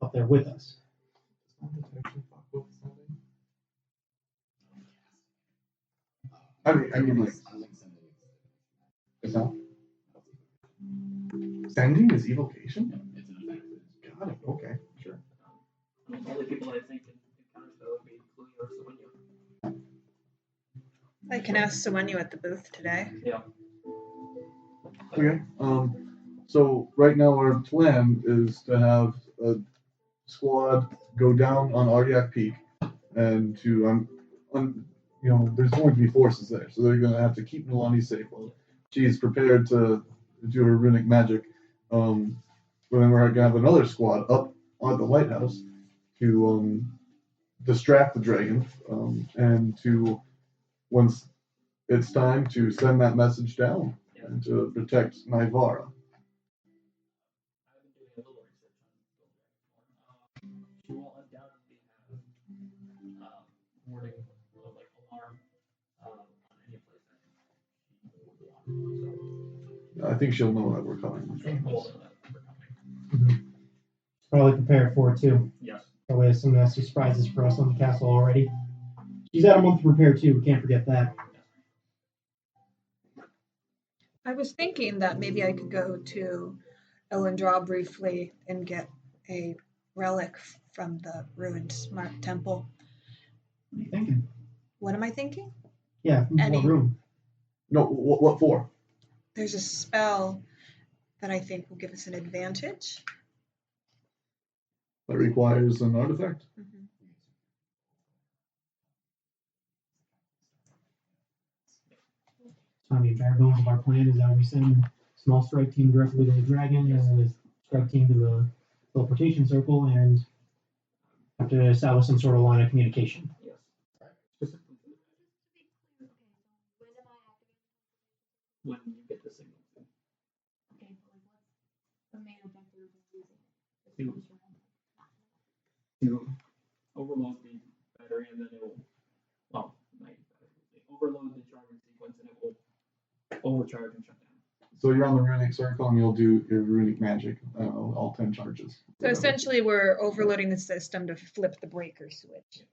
up there with us. I mean, like, it's not. Sending is evocation? It's an effect. Got it. Okay, sure. The only people I think can counterspell would be Chloe or Sonia. I can ask Sowenyu at the booth today. Yeah. Okay. So right now our plan is to have a squad go down on Ardiak Peak, and to there's going to be forces there, so they're going to have to keep Nalane safe while she's prepared to do her runic magic. But then we're going to have another squad up on the lighthouse to distract the dragon, and to, once it's time, to send that message down and to protect Naivara. I've been doing a little research on She will undoubtedly have warning, like alarm, on any place that she would want. I think she'll know that we're coming. So we'll know that we're coming. Probably prepare for it too. Yes. Probably has some nasty surprises for us on the castle already. She's had a month to prepare too. We can't forget that. I was thinking that maybe I could go to Elendra briefly and get a relic from the ruined smart temple. What are you thinking? What am I thinking? Yeah, Any- more room. No, what for? There's a spell that I think will give us an advantage. That requires an artifact. Mm-hmm. I mean, bare bones of our plan is that we send a small strike team directly to the dragon, and a strike team to the teleportation circle, and have to establish some sort of line of communication. Yes. When you get the signal. Okay, but like what's the main objective of using it? To overload the battery, and then it will, overload the charging sequence, and it will overcharge and shut down. So you're on the runic circle, and you'll do your runic magic, all 10 charges. So essentially, we're overloading the system to flip the breaker switch.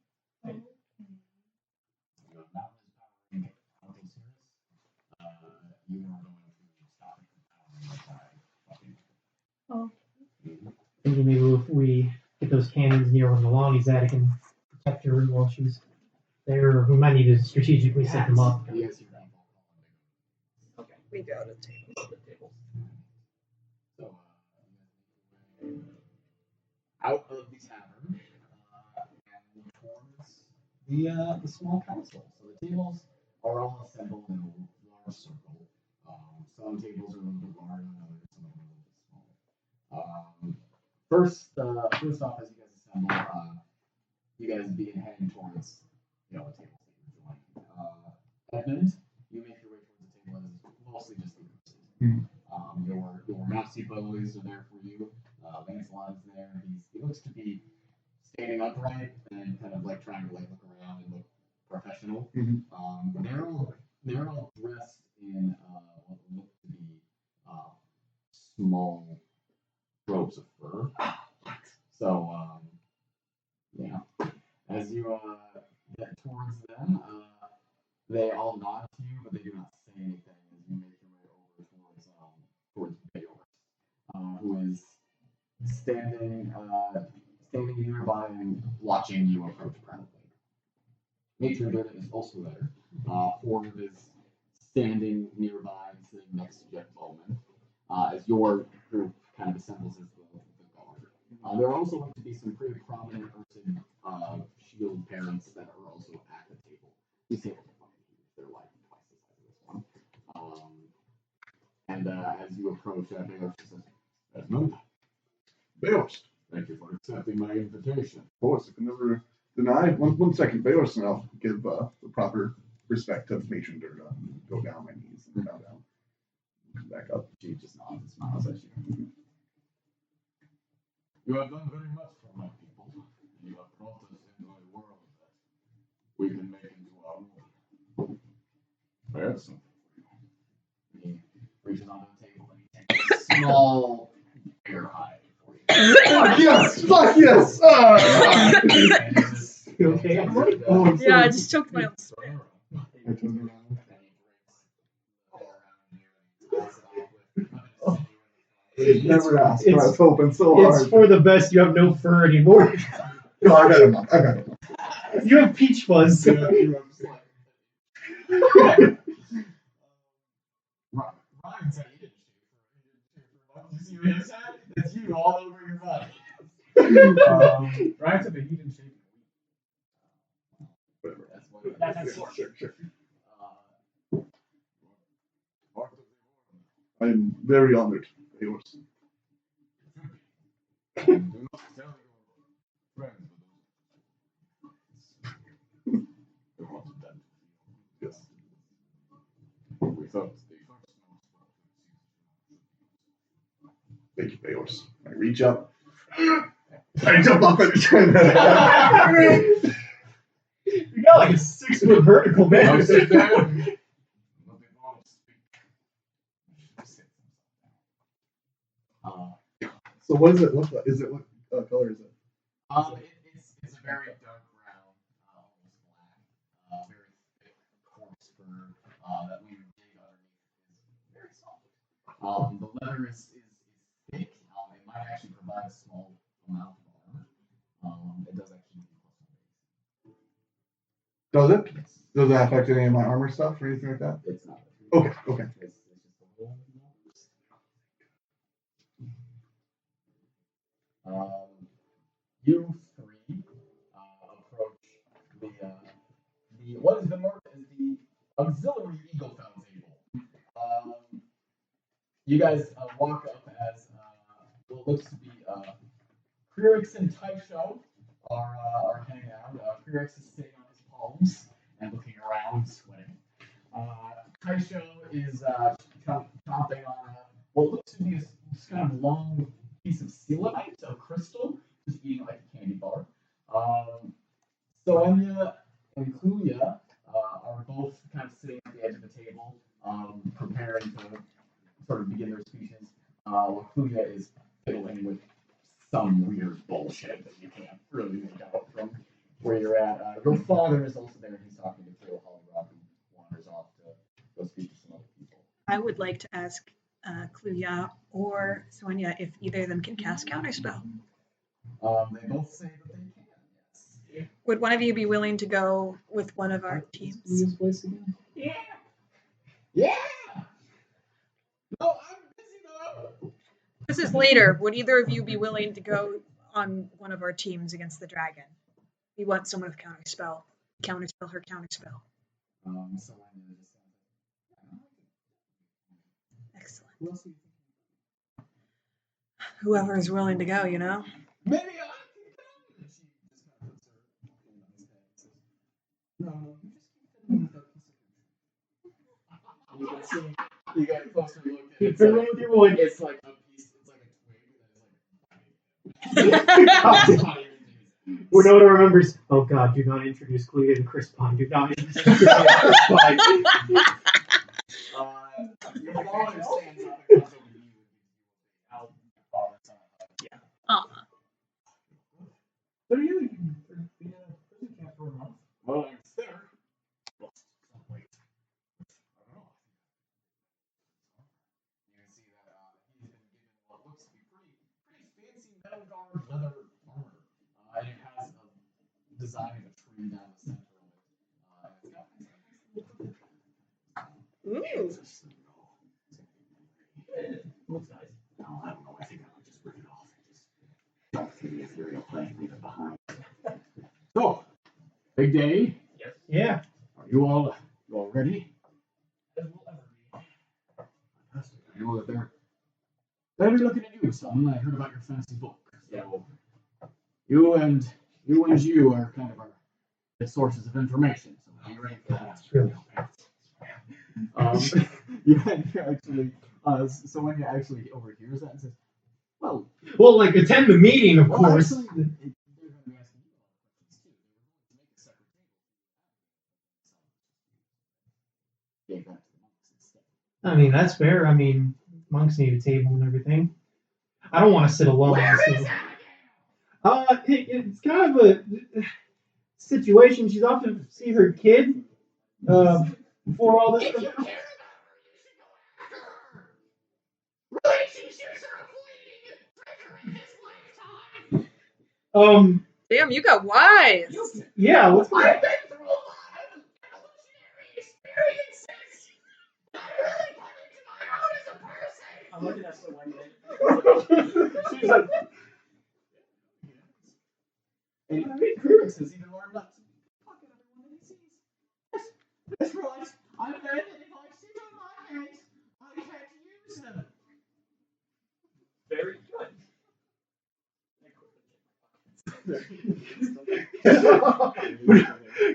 Oh, thinking maybe if we get those cannons near where Nalane's at, it can protect her while she's there. Or we might need to strategically set them up. Yes, Okay. We go to the table. The tables. So, out of the tavern and towards the small council. So the tables are all assembled in a large circle. Some tables are a little bit larger than others, some of them are a little bit smaller. First off, as you guys assemble, you guys begin heading towards the tables that you're joining. Edmund, you make your way towards the table, and it's mostly just the horses. Your mousy boys are there for you. Lancelot is there. He looks to be standing upright and kind of like trying to like look around and look professional. They're all dressed in what look to be small robes of fur. So yeah, as you get towards them, they all nod to you, but they do not say anything as you make your way over towards Bjorklund, who is standing nearby and watching you approach proudly. Mattimeo is also there. Ford is standing nearby, sitting next to Jeff Bowman, as your group kind of assembles as the guard. There are also going to be some pretty prominent Urson shield parents that are also at the table. These tables are fucking huge. They're like twice the size of this one. And as you approach, Beos says, Edmund, Beos. thank you for accepting my invitation. Of course, I can never deny. One second, Beos, and I'll give the proper respect to Matron to go down my knees and bow down. Come back up. She just nods and smiles at you. You have done very much for my people. You have brought us into a world that we can make into our own. I have something for you. He reaches onto the table and he takes a small bear hide for you. Fuck yes! Fuck yes! You okay? Oh, Yeah, I just choked my own spit. I turned around. Never asked, but I was hoping so hard. It's for the best. You have no fur anymore. No, I got enough. I got enough. You have peach fuzz. Ryan said he didn't shave for months. You see what his hat? It's you all over your body. Ryan said that he didn't shave for a week. That's what That's Sure. I'm very honored. Yours. Do not tell your friends they wanted them to feel. Yes. We thought the first Thank you, Beos. I reach up. I jump up and turn that. You got like a 6-foot vertical, man. sit down. So what does it look like? Is it what color is it? It's a very dark brown, almost black, very thick corpse fur. That when you dig underneath is very soft. The leather is thick. It might actually provide a small amount of armor. It does actually give you Does it? Does that affect any of my armor stuff or anything like that? It's not. Okay. It's just a whole. You three approach the what has been marked as the auxiliary eagle found table. You guys walk up as what looks to be Krierix and Taisho are hanging out. Krierix is sitting on his palms and looking around, sweating. Taisho is chomping on what looks to be this kind of long piece of selenite, a crystal, just eating like a candy bar. Sonia and Kluya are both kind of sitting at the edge of the table, preparing to sort of begin their speeches. While Kluya is fiddling with some weird bullshit that you can't really make out from where you're at. Your father is also there, and he's talking to Kale Hollyrock, who wanders off to go speak to some other people. I would like to ask Kluya or Sonia if either of them can cast Counterspell. They both say that they can, yes. Would one of you be willing to go with one of our teams? This place again? Yeah! Yeah! No, I'm busy though! This is later. Would either of you be willing to go on one of our teams against the dragon? We want someone with Counterspell. Counterspell her Counterspell. So I just Excellent. who else do you think? Whoever is willing to go, you know? Maybe I can come! And she just kind of puts her hand on his head and says, no, you just keep fiddling with that piece of you can see, you got a closer look and Keep fiddling with your wood. it's like a piece, it's like a twig that is like Winona remembers, oh god, do not introduce Clea to Chris Pine. Do not introduce Clea to Chris Pine. Your father stands up and comes over to you and out your father's son. Yeah. What are you? You've been in a prison camp for a month. Well, I'm there. Well, wait. I don't know. You can see that he's been given what looks to be pretty fancy metal guard leather armor. And it has a design of a tree down the center of it. It's got Looks nice. No, I don't know. I think I would just rip it off and just dump the ethereal plane, leave it behind. So, big day. Yes. Yeah. Are you all ready? As will ever be. Fantastic. I know that they'll be looking at you, son. I heard about your fancy book. So, you and you are kind of our sources of information. So, are you ready for that? It's really You actually, so when you actually overhears that and says, well, like attend the meeting, of course. Actually, they're going to be asking you a lot of questions too. They were going to make a separate table. Gave that to the monks instead. I mean, that's fair. I mean, monks need a table and everything. I don't want to sit alone. It's kind of a situation. She's off to see her kid before all this stuff. Damn, you got wise. Yeah, what's I've been through a lot of evolutionary experiences. I really come into my own as a person. I'm looking at the one day. She's like, and Krieger says even more nuts. Fuck everyone that he sees. That's right. I'm dead, and if I sit on my hands, I can't use them. Very good.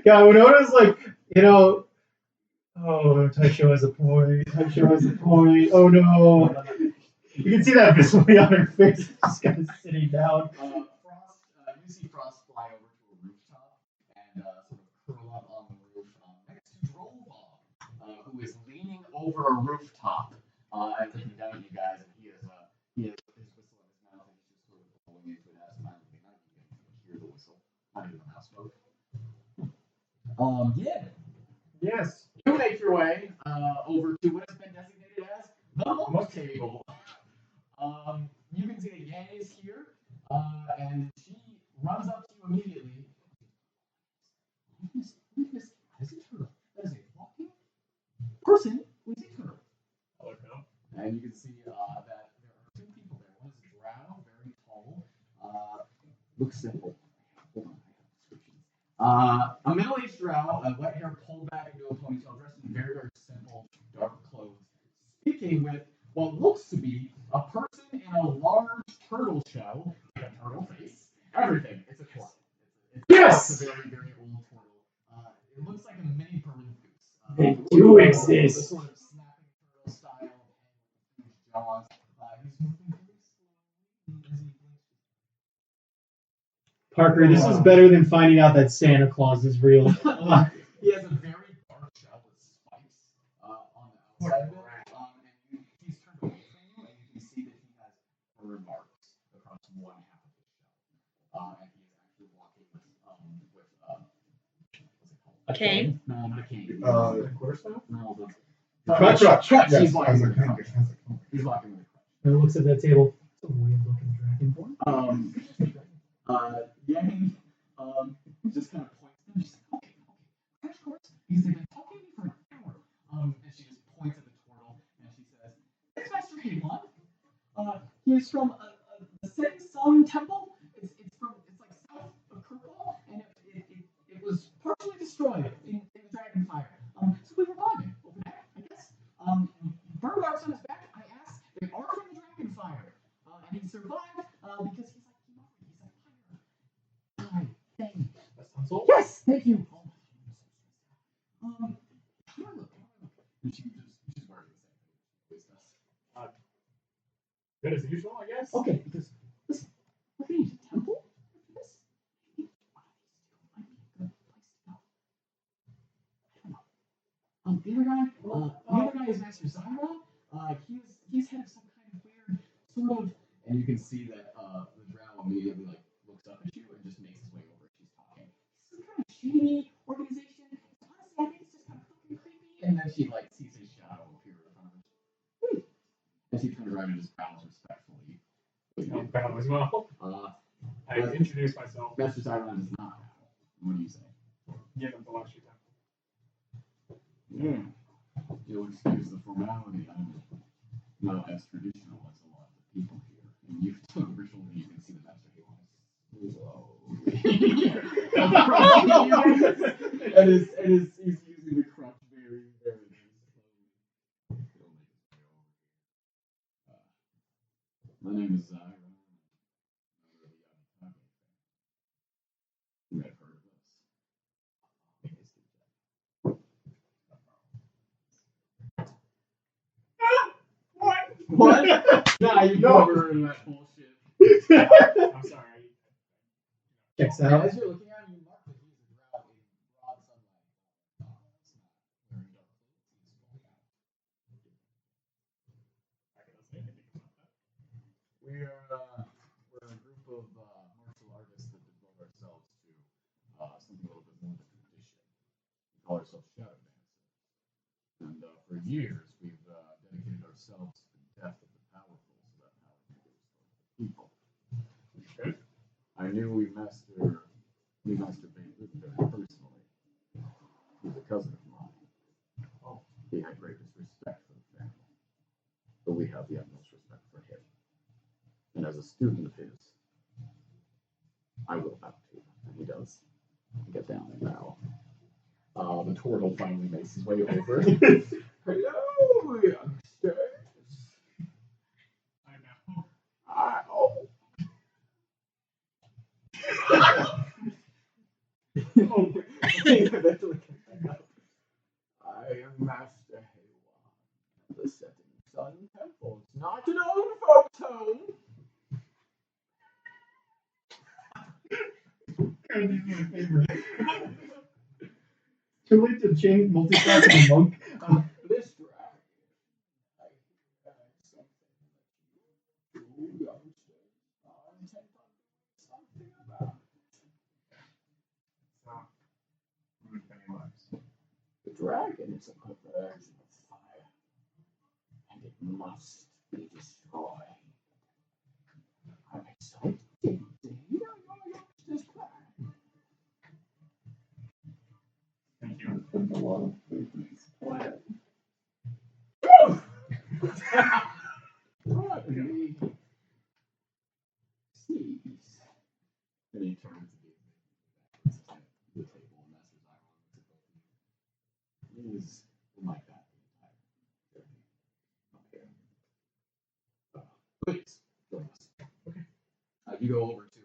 Yeah, Winona's like, oh, Taisho has a point. Oh no. You can see that visibly on her face, just kind of sitting down. You see Frost fly over to a rooftop and sort of curl up on the roof next to Rollball, who is leaning over a rooftop and looking down at you guys, and he has his whistle in his mouth, and he's just sort of blowing into it as time of the night. You can hear the whistle. Not even the mouse smoke. Yeah. Yes. You make your way over to what has been designated as the monk table. You can see that Yan is here, and she runs up to you immediately. That is a turtle. That is a walking person with a turtle. And you can see that there are two people there. One is a drow, very tall, looks simple. Hold on, I have descriptions. A middle-aged drow, wet hair pulled back into a ponytail, dressed in very, very simple, dark clothes, speaking with what looks to be a person in a large turtle shell, a turtle face, everything. It's a turtle. It's a very, very old turtle. It looks like a mini Peruvian. They do exist. The sort of snapping turtle style and huge jaws. He's moving very slowly as he blinks. Parker, this is better than finding out that Santa Claus is real. He has a very dark shell with spikes on the outside of it. And he's turned away from you, and you can see that he has burn marks across one half of his shell. And he is actually walking with what's it called? A cane? No, not a cane. Quarterstaff? No, Crutch. Crutch. Yes, He's walking as a with a cane. crutch. He's walking with a crutch. And looks at that table. It's a weird looking dragon form. Yang just kind of points to him. She's like, okay, crash course. He's been talking to me for an hour. And she just points at the turtle and she says, "It's Master Haymon. He's from the Setting Sun Temple. It's like south of Kirkwall, and it was partially destroyed in the dragon fire. So we were vibing over there, I guess. Burn marks on his back. I asked. They are from the dragon fire, and he survived because he's like fire. Thing. That sounds old. Yes, thank you. Come on, look. And she's wearing the same thing. Good as usual, I guess. Okay, because listen, we're going to temple after this. Maybe one of these two might be a good place to go. I don't know. The other guy is Master Zyra. He's head of some kind of weird sort of, and you can see that the drow immediately like looks up at you and just makes his way over. She's talking. It's some kind of shady organization. Honestly, I think it's just kind of fucking creepy. And then she like sees his shadow appear in front of her. And she turns around and just bows respectfully. I'll bow as well. I introduce myself. Master Zyron does not bow. What do you say? Give him the luxury time. You'll excuse the formality. I'm not as traditional as a lot of the people here. And you took ritual, and you can see the Master Haymon slowly. He's using the crutch very, very, very slowly. He'll make his way over here. My name is Zyra. You may have heard of us. What? Nah, you've never heard of that bullshit. I'm sorry. Checks As out. you're looking at him, you mark that he's a drow in broad sunlight. It's not wearing dark clothes. He's fully out. I cannot say anything about that. We're a group of martial artists that devote ourselves to something a little bit more than tradition. We call ourselves shadow dancers. And for years, we've dedicated ourselves to the death of the powerful so that power can be restored to the people. Okay. I knew we Master Valu very personally. He's a cousin of mine. He had greatest respect for the family, but we have the utmost respect for him. And as a student of his, I will bow to him. And he does. Get down and bow. The turtle finally makes his way over. Hello, youngsters. I know. I am Master Haymon, the Setting Sun Temple. It's not an old folks' home. Too late to change multi-class to a monk. This dragon, I have something that you youngsters are intent on doing something about. The dragon is a perversion of fire, and it must be destroyed. I'm excited to hear your youngsters' plan. Thank you. A lot of things planned. What me? Sneeze. And he turns to the table, and Master Zyron looks at both of you. Is like that the entire journey up here. Please join us. Okay. You go over to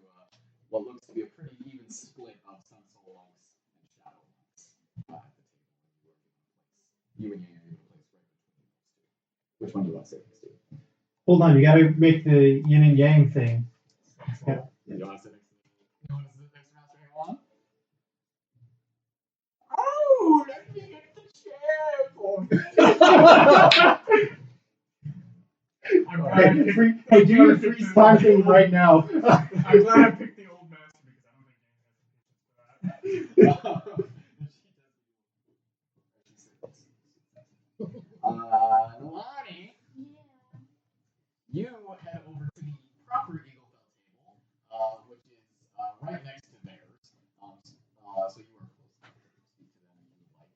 what looks to be a pretty even split of Sun Soul Lunks and Shadow Lunks at the table. You and Yang are given a place right between those two. Which one do you want to sit next to? Hold on, you gotta make the yin and yang thing. Yeah. You want to sit next to Master Haymon? Oh, let me get the chair for you. Hey, do your freeze time thing right now. I'm glad I picked the old master because I don't think James has patience for that. Nalane, Yeah. you head over to the proper Eagle Bell table, which is right next to theirs. So you are close enough to speak to them if you would like.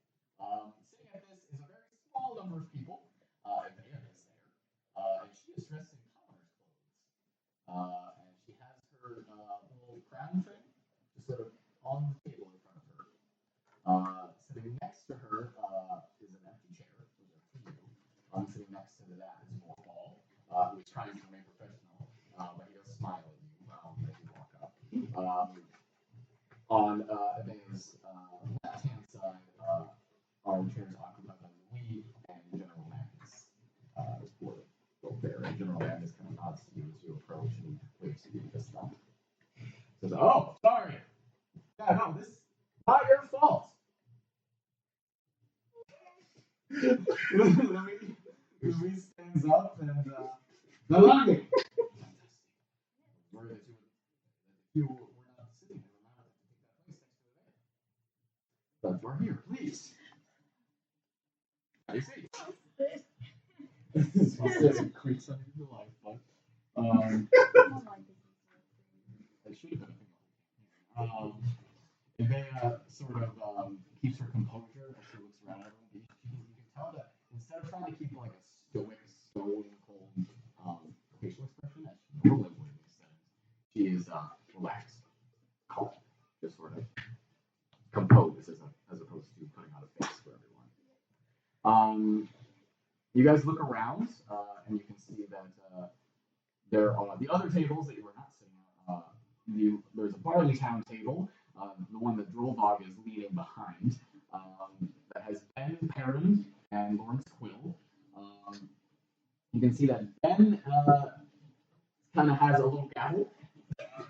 Sitting at this is a very small number of people. Evea is there, and she is dressed in commoner's clothes. And she has her little crown thing just sort of on the table in front of her. Sitting next to her is an empty chair. Those are for you. Sitting next to that is Morval, who is trying to remain professional, but he does smile at you as you walk up. On Evea's left-hand side are chairs occupied by Louis and General Magnus. Both there. And General Magnus kind of nods to you as you approach and waves to you with this thumb. Says, "Oh, sorry. Yeah, no, this is not your fault." Louis stands up and Nalane. Worried that you were not sitting there, we're not to take that place next to the man. But we're here, please. Have a seat. This is a quick sign of your life, but it should have been a thing. Evea sort of keeps her composure as she looks around everyone. You can tell that instead of trying to keep like a stoic, stone cold facial expression as she normally would in these settings, she is relaxed, calm, just sort of composed as opposed to putting on a face for everyone. You guys look around and you can see that there are the other tables that you are not sitting at. There's a Barley-town table. The one that Groeneweg is leading behind, that has Ben Perrin and Lawrence Quill. You can see that Ben kind of has a little gavel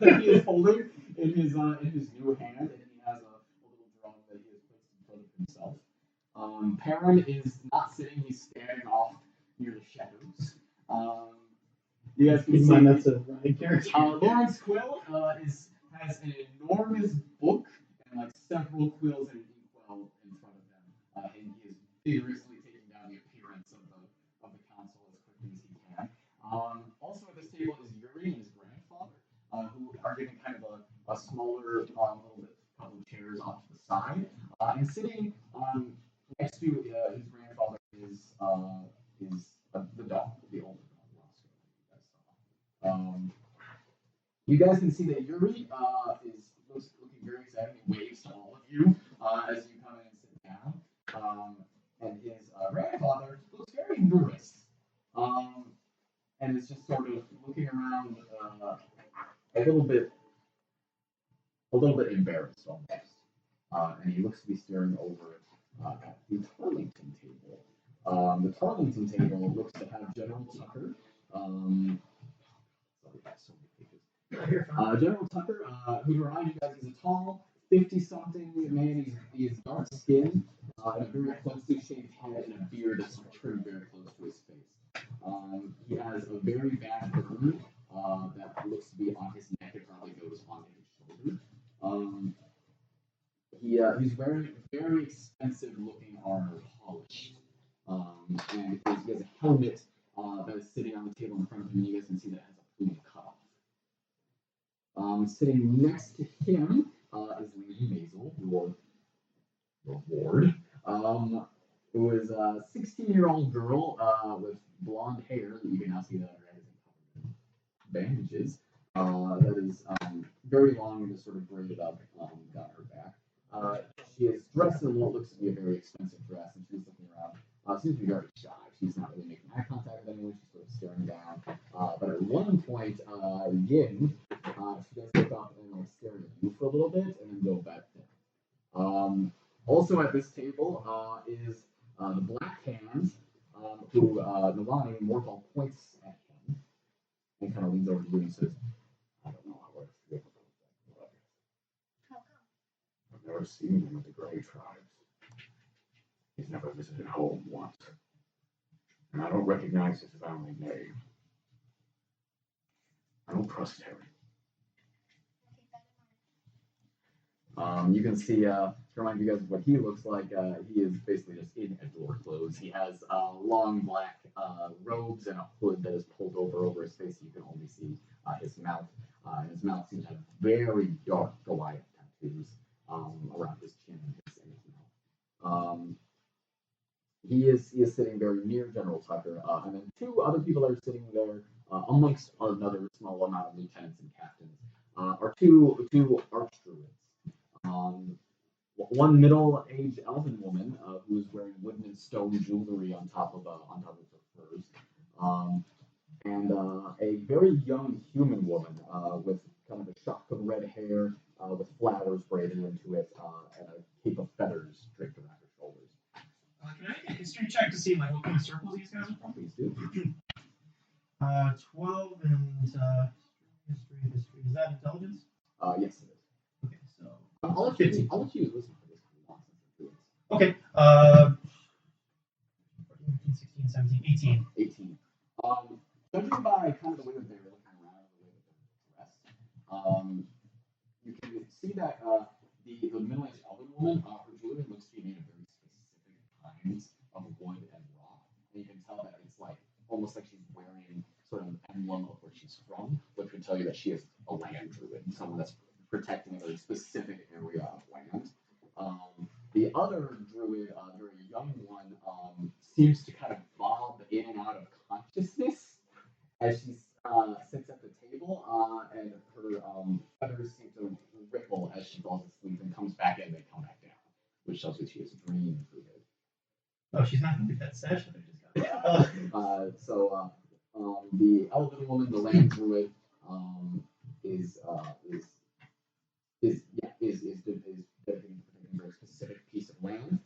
that he is holding in his new hand, and he has a little drum that he has placed in front of himself. Perrin is not sitting; he's standing off near the shadows. You guys can see that's a running character. Lawrence Quill has an enormous book and like several quills and an inkwell in front of him, and he is vigorously taking down the appearance of the council as quickly as he can. Also at this table is Yuri and his grandfather, who are giving kind of a smaller little bit couple of chairs off to the side, and sitting next to his grandfather is the dog, the older dog, Roscoe, that you guys saw. You guys can see that Yuri is looking very excited. He waves to all of you as you come in and sit down. And his grandfather looks very nervous and is just sort of looking around a little bit embarrassed almost. And he looks to be staring over at the Tarlington table. The Tarlington table looks to have General Tucker. General Tucker, who to remind you guys is a tall, 50-something man. He is dark skinned, and a very closely shaved head and a beard that's trimmed very close to his face. He has a very bad burn that looks to be on his neck and probably goes onto his shoulder. He's wearing very expensive looking armor, polished, and he has a helmet that is sitting on the table in front of him. You guys can see that it has a plume cut off. Sitting next to him is Lady Maisel, your ward, who is a 16-year-old girl with blonde hair that you can now see that her head isn't covered in bandages. That is very long and just sort of braided up down her back. She is dressed in what looks to be a very expensive dress, and she's looking around. Seems to be very shy. She's not really making eye contact with anyone. She's sort of staring down. But at one point, Yin, she does look up and like stare at you for a little bit, and then go back down. Also at this table is the Black Hand, who Nalane Mortal points at him and kind of leans over to you and says, "I don't know how it works. How come? I've never seen him with the Grey Tribes. He's never visited home once. And I don't recognize his family name. I don't trust him." You can see to remind you guys of what he looks like, he is basically just in Edward clothes. He has long black robes and a hood that is pulled over his face. So you can only see his mouth. And his mouth seems to have very dark Goliath tattoos around his chin and his mouth. He is sitting very near General Tucker, and then two other people are sitting there amongst another small amount of lieutenants and captains. Are two archdruids. One middle-aged elven woman who's wearing wooden and stone jewelry on top of her furs, and a very young human woman with kind of a shock of red hair with flowers braided into it and a cape of feathers draped around her shoulders. Can I make a history check to see like what kind of circles these guys are from? Please do. 12 and history. Is that intelligence? Yes, it is. Okay, so I'll let you use wisdom for this. Okay. 16, 17, 18. 18. Judging by kind of the way that they're looking around, the way that they're dressed, you can see that the middle-aged elven woman, her jewelry looks to be made of very specific kinds of wood and rock. And you can tell that it's like almost like she's wearing sort of an emblem of where she's from, which would tell you that she is a land druid, someone that's protecting a very specific area of land. The other druid, very young one, seems to kind of bob in and out of consciousness as she sits at the table, and her feathers seem to ripple as she falls asleep and comes back in and they come back down, which tells you she is a dream druid. Oh, she's not going to get that sash that I just got. So the elven woman, the land druid, is dedicated to a very specific piece of land,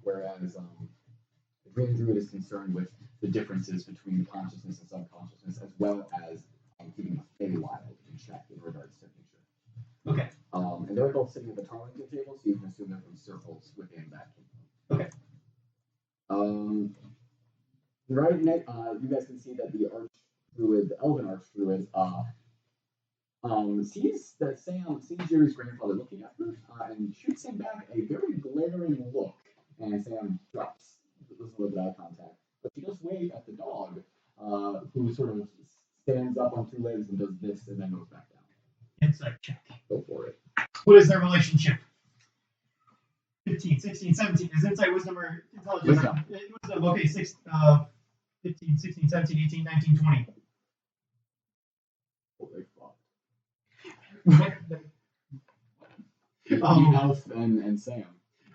whereas the dream druid is concerned with the differences between consciousness and subconsciousness, as well as keeping the Feywild in check in regards to nature. Okay. And they're both sitting at the Tarlington table, so you can assume they're from circles within that kingdom. Okay. Right next, you guys can see that the archdruid, the elven archdruid, sees that Sam sees Jerry's grandfather looking at her, and shoots him back a very glaring look. And Sam drops, doesn't look at eye contact, but she does wave at the dog, who sort of stands up on two legs and does this, and then goes back down. Insight check. Go for it. What is their relationship? 15, 16, 17. Is insight, wisdom, or intelligence? Wisdom. Wisdom. Okay, 15, 16, 17, 18, 19, 20. Holy fuck. Oh. Elf and Sam.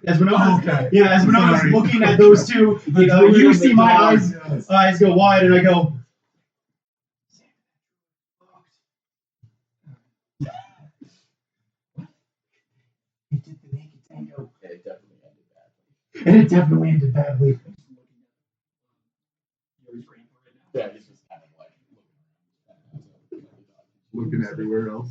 As Winona, Okay. yeah, as Winona's Sorry. looking at those two, you see my eyes go wide, and I go. He did the naked tango. It definitely ended badly. And it definitely ended badly. Yeah, he's just kind of like Looking everywhere else.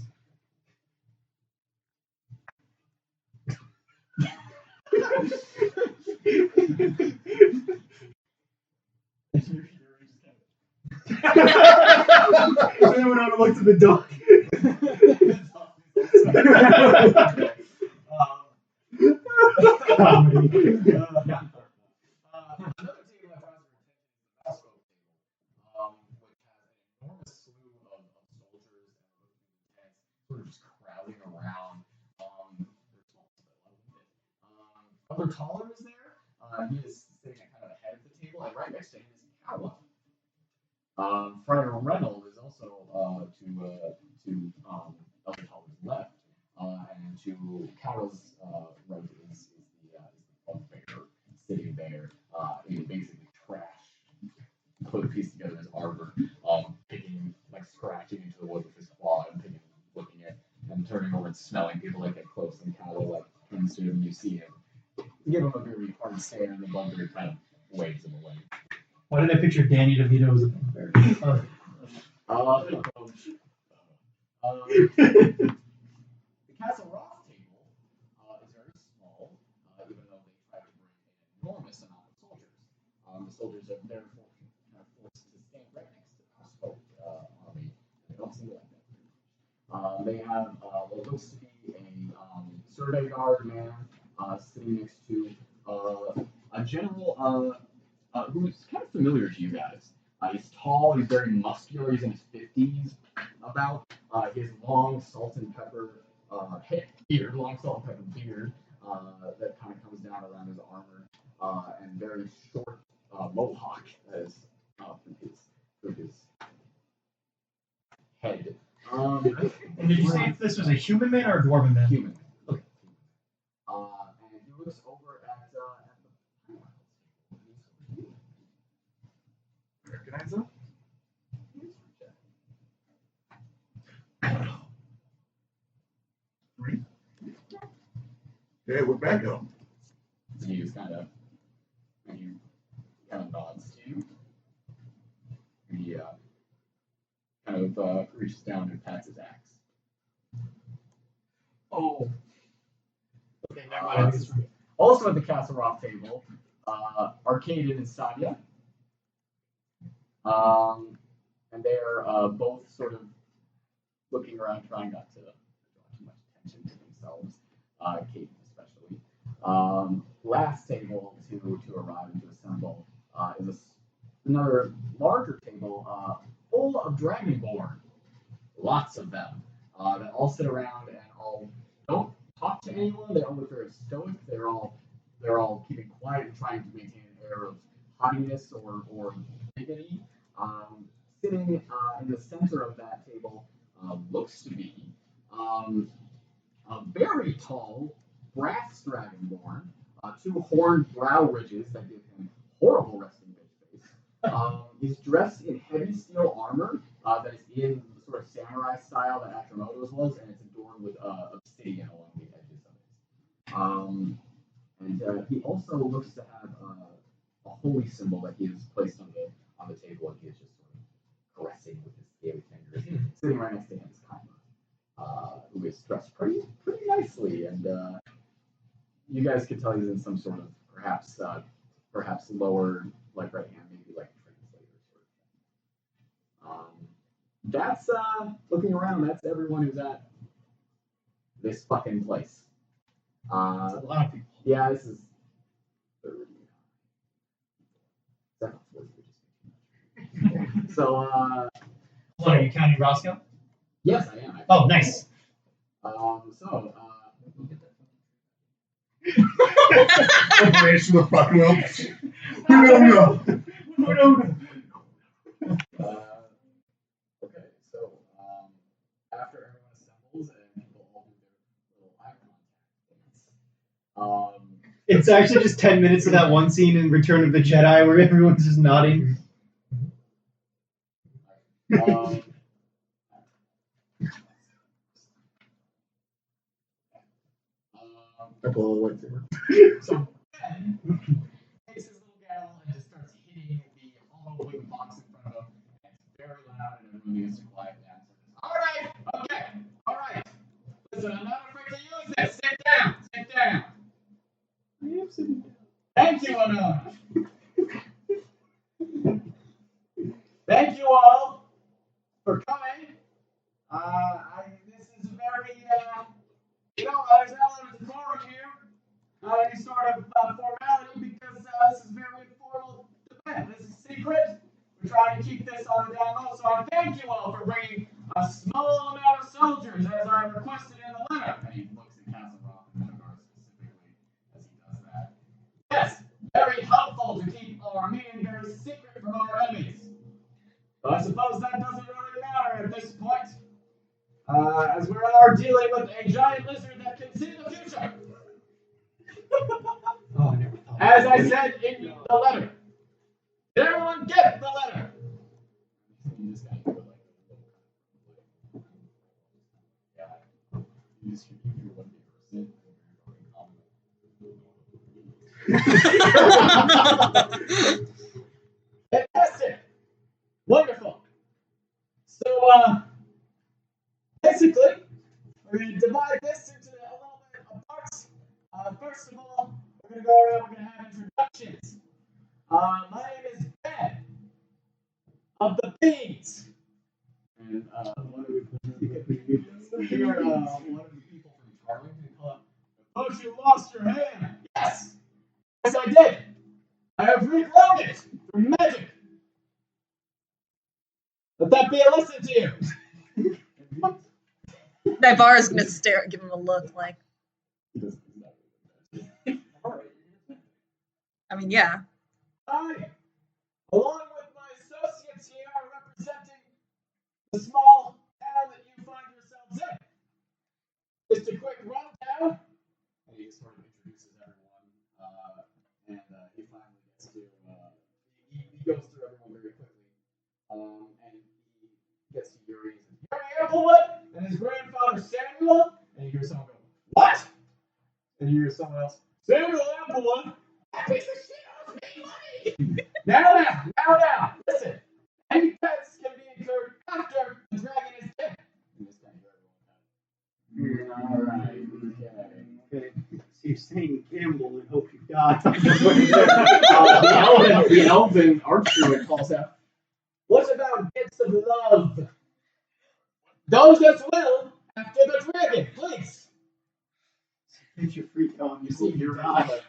And then Winona looked at the dog. Comedy. Another table that draws your attention is the Vosburg table, which has an enormous slew of soldiers and lieutenants sort of just crowding around. They're small, so they love it. Brother Taller is there. He is sitting at kind of the head of the table, and right next to him is Kaleb. Friar Reynolds is also to Elder Taller's left, and to Kaleb's right is the bugbear sitting there in basically trash. Put a piece together as arbor, picking, like scratching into the wood with his claw and picking, looking at and turning over and smelling people like get close, and Kaleb like turns to him and you see him. You give him a very hard stare, and the bugbear kind of waves him away. Why did I picture Danny DeVito as a bugbear? The Castle Rock table is very small, even though they try to bring an enormous amount of soldiers. The soldiers are therefore forced to stand right next to the Vosburg army. They don't seem to like that very much. They have what looks to be a survey guard man sitting next to a general who's kind of familiar to you guys. He's tall, he's very muscular, he's in his 50s about. He has long salt and pepper beard, long salt and pepper beard that kind of comes down around his armor, and very short mohawk as through his head. And did you say if this was a human man or a dwarven man? Human. Okay. And he looks over at the. Recognize them? Three. Okay, we're back up. He kind of nods to you. He kind of reaches down and pats his axe. Oh. Okay, never mind. Also at the Castle Rock table, Arcade and Sadia. And they're both sort of looking around, trying not to draw too much attention to themselves, Kate especially. Last table to arrive and to assemble is another larger table full of Dragonborn. Lots of them. That all sit around and all don't talk to anyone. They all look very stoic. They're all keeping quiet and trying to maintain an air of haughtiness or dignity. Sitting in the center of that table looks to be a very tall brass dragonborn, two horned brow ridges that give him horrible resting bitch face. He's dressed in heavy steel armor that is in the sort of samurai style that Atramoto's was, and it's adorned with obsidian along the edges of it. And he also looks to have a holy symbol that he has placed on the table, and he is just sort of caressing with his scaly fingers. Sitting right next to him is Kaima, who is dressed pretty nicely, and you guys could tell he's in some sort of perhaps lower like right hand, maybe like translator sort of thing. That's looking around. That's everyone who's at this fucking place. A lot of people. Yeah, this is. So, What, are you counting Roscoe? yes, I am. Oh, nice. Race the fuck up. Winona. Okay, so after everyone assembles and people all do their little eye contact things, It's actually just 10 minutes of that one scene in Return of the Jedi where everyone's just nodding. I pull a lightsaber. So Ben takes his little gavel and just starts hitting the hollow wooden box in front of him. And it's very loud, and everyone begins to quiet down. All right, okay, all right. Listen, I'm not afraid to use this. Sit down, sit down. I am sitting down. Thank you, Winona. Thank you all for coming. This is very, there's not a lot of decorum here. Not any sort of formality because this is very informal event. This is secret. We're trying to keep this on the down low. So I thank you all for bringing a small amount of soldiers as I requested in the letter. And he looks at Castle Rock and Menagar specifically as he does that. Yes, very helpful to keep our meeting very secret from our enemies. But I suppose that doesn't really matter at this point, as we are dealing with a giant lizard that can see the future. Oh, I never thought. As I said in the letter. Did everyone get the letter? You just gotta do it like yeah. You just hear one Fantastic. Wonderful. So basically we're gonna divide this into a little bit of parts. First of all, we're gonna go around, we're gonna have introductions. My name is Ben of the Beans. And one of the people from Charlington Thought you lost your hand. Yes! Yes, I did! I have regrown it through magic! Let that be a lesson to you! Naivara's gonna stare, give him a look like. I mean, yeah. I, along with my associates here, are representing the small town that you find yourselves in. Just a quick rundown. And he sort of introduces everyone, and he finally gets to, he goes through everyone very quickly. And he gets to Yuri. Yuri Applewood and his grandfather Samuel. And you hear someone go, what? And you hear someone else, Samuel Applewood? That piece of shit owes me money! Now, listen. Any pets can be incurred after the dragon is dead. Alright, okay. So you're saying gamble and hope you die. The elven archer calls out, what about gifts of love? Those that will after the dragon, please. Get your freak on. You see, you're die.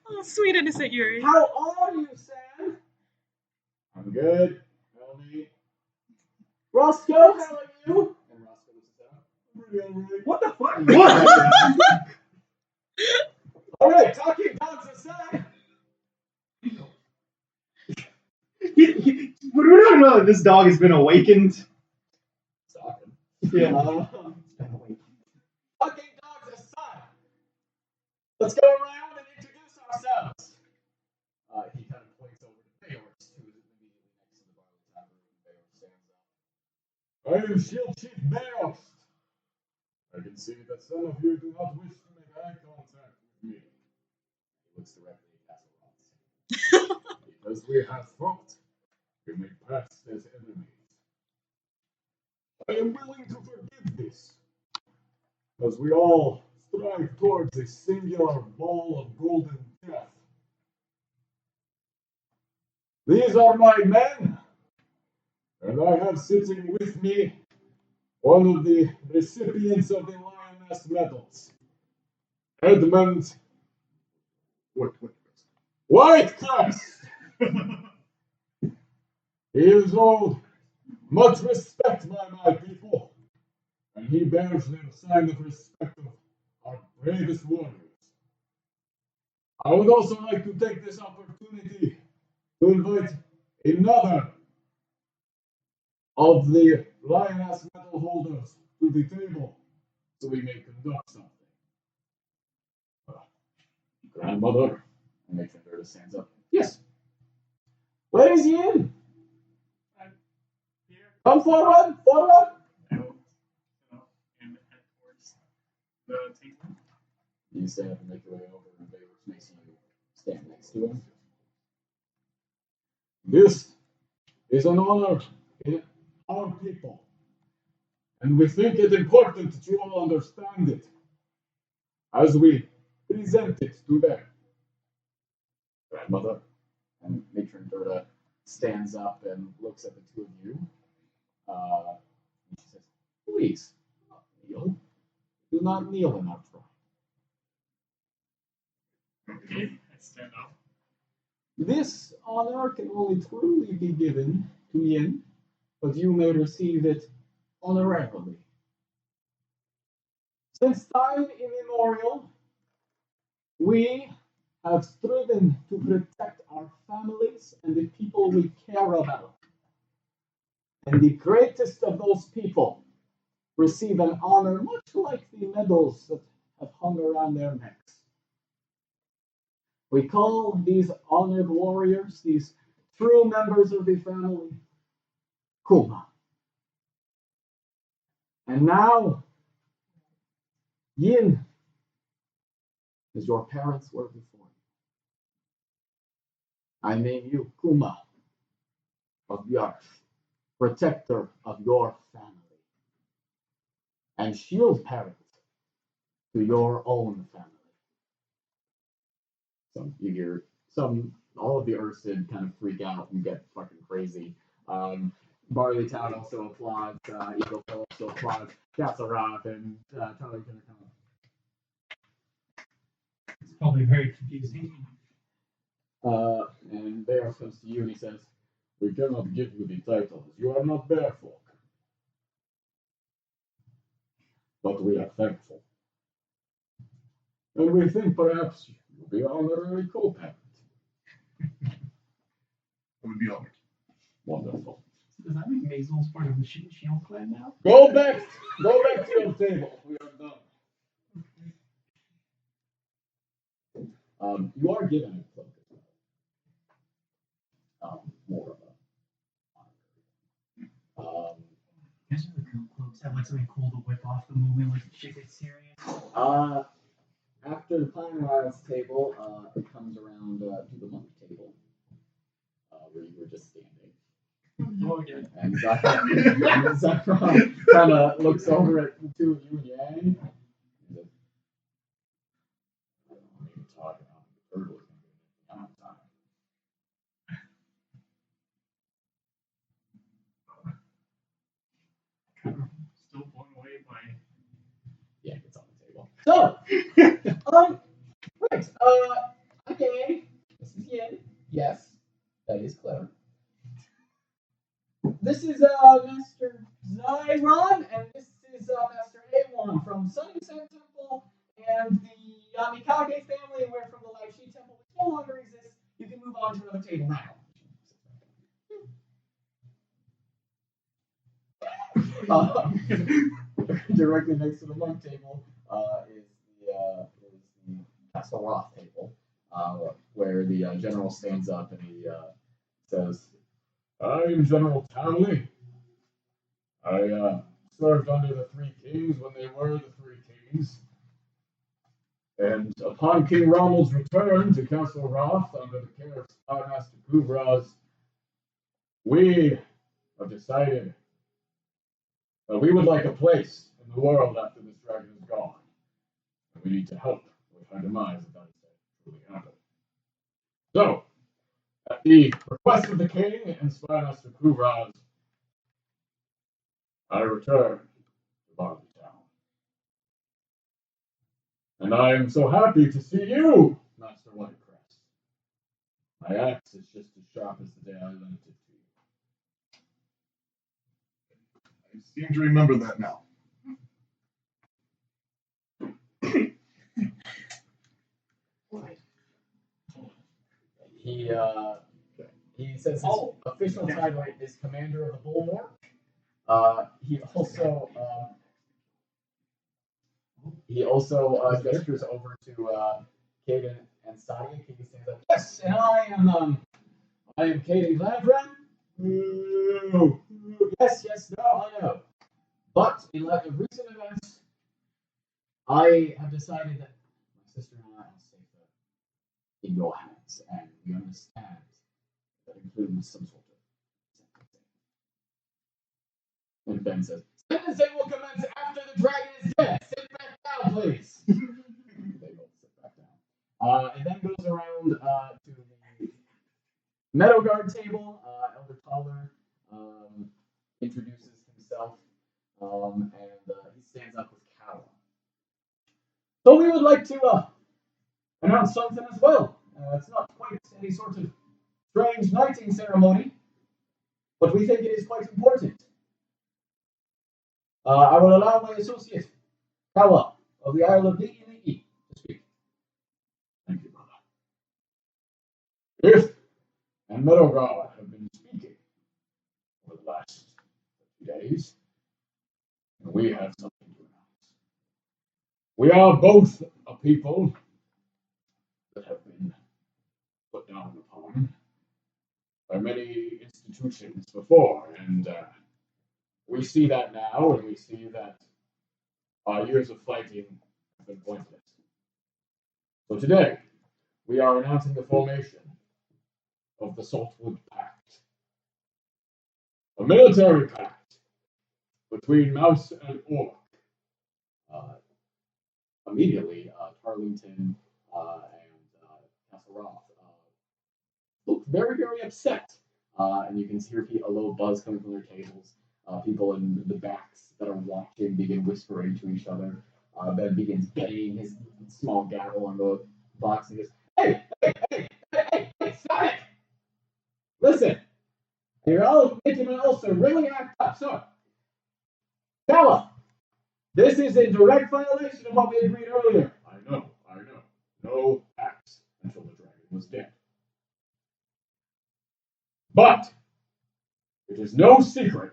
Oh, sweet innocent Yuri. How are you, Sam? I'm good. Tell me. Roscoe, how are you? And Roscoe looks down. What the fuck? What? Alright, talking dogs aside. We don't know if this dog has been awakened. Talking. Yeah. Talking dogs aside. Let's go around and introduce ourselves. He kind of points over to Bjorklund, who is immediately next to the Barley tavern, and Bjorklund stands up. I am Shield Chief Bjorklund. I can see that some of you do not wish to make eye contact with me. He looks directly at Castle Ross. Because we have fought, we may pass as enemies. I am willing to forgive this, because we all strive towards a singular ball of golden death. These are my men, and I have sitting with me one of the recipients of the Lioness medals, Edmund Whitecrest. He is old, much respect by my people, and he bears the sign of respect of our bravest warriors. I would also like to take this opportunity to invite another of the Lioness medal holders to the table so we may conduct something. Grandmother, and Matron Gerda stands up. Yes. Where is he in? Here. Come forward. And head towards the table. You stand up and make your way over, and Baylor makes you stand next to him. This is an honor in our people, and we think it important that you all understand it as we present it to them. Grandmother, and Matron Gerda stands up and looks at the two of you. And she says, please, do not kneel. Do not kneel in our tribe. Okay, I stand up. This honor can only truly be given to Yin, but you may receive it honorarily. Since time immemorial, we have striven to protect our families and the people we care about. And the greatest of those people receive an honor much like the medals that have hung around their necks. We call these honored warriors, these true members of the family, Kuma. And now, Yin, as your parents were before you, I name you Kuma of Bjork, protector of your family, and shield parent to your own family. So you hear all of the Ursid kind of freak out and get fucking crazy. Barley Town also applauds. Eagle also applauds. Kassaroth and Charlie Kindercon. It's probably very confusing. And Bear comes to you and he says, "We cannot give you the titles. You are not Bear folk. But we are thankful. And we think perhaps you'll be honorary co-parent." I would be honored. Wonderful. Does that make Mazel's part of the Shield clan now? Go back to your table. We are done. You are given a cloak as well. More of a. Guess the cool cloaks have like something cool to whip off the movement, like shit gets serious. After the Pine Wilds table, it comes around to the monk table, where you were just standing. Oh, yeah. And Zachron kind of looks over at the two of you and Yang. I don't want to talk about the third was going to be anything time. Still blown away by. Yeah, it's on the table. So, right. Okay. This is Yin. Yes, that is clever. This is Master Zyron, and this is Master Awan from Sunnyside Temple and the Yamikage family, and we're from the Lai Shi Temple, which no longer exists. You can move on to another table now. Directly next to the monk table is the Castle Roth table, where the general stands up and he says, "I am General Townley. I served under the Three Kings when they were the Three Kings. And upon King Ronald's return to Castle Roth under the care of Spymaster Kuvraz, we have decided that we would like a place in the world after this dragon is gone. And we need to help with her demise if that is to truly happen. So, at the request of the king and Spymaster Kuvraz, I return to Barley Town. And I am so happy to see you, Master Whitecrest. My axe is just as sharp as the day I lent it to you." I seem to remember that now. He says his official title is Commander of the Bulwark. He also gestures over to Caden and Sadia. Caden stands up. "Yes, and I am Caden Lavran. Yes, no, I know. But in light of recent events, I have decided that my sister and I are safer in your hands, and we understand that includes some sort of sentencing." And Ben says, "Sentencing will commence after the dragon is dead. Sit back down, please." They both sit back down. And then goes around to the Meadow Guard table. Elder Taller introduces himself, and he stands up with Kala. "So we would like to announce something as well. It's not quite any sort of strange knighting ceremony, but we think it is quite important. I will allow my associate, Kawa, of the Isle of Leiden, to speak." "Thank you, brother. If and Meadowguard have been speaking over the last few days, and we have something to announce. We are both a people that have been put down upon by many institutions before, and we see that now, and we see that our years of fighting have been pointless. So today, we are announcing the formation of the Saltwood Pact, a military pact between Mouse and Orc." Immediately, Tarlington and Castle Roth look very, very upset and you can hear a low buzz coming from their tables. People in the backs that are watching begin whispering to each other. Ben begins banging his small gavel on the box and goes, hey, stop it! Listen, you're all making my ulcer really act up, so Bella, this is in direct violation of what we agreed earlier. I know. No acts until the dragon was dead. But it is no secret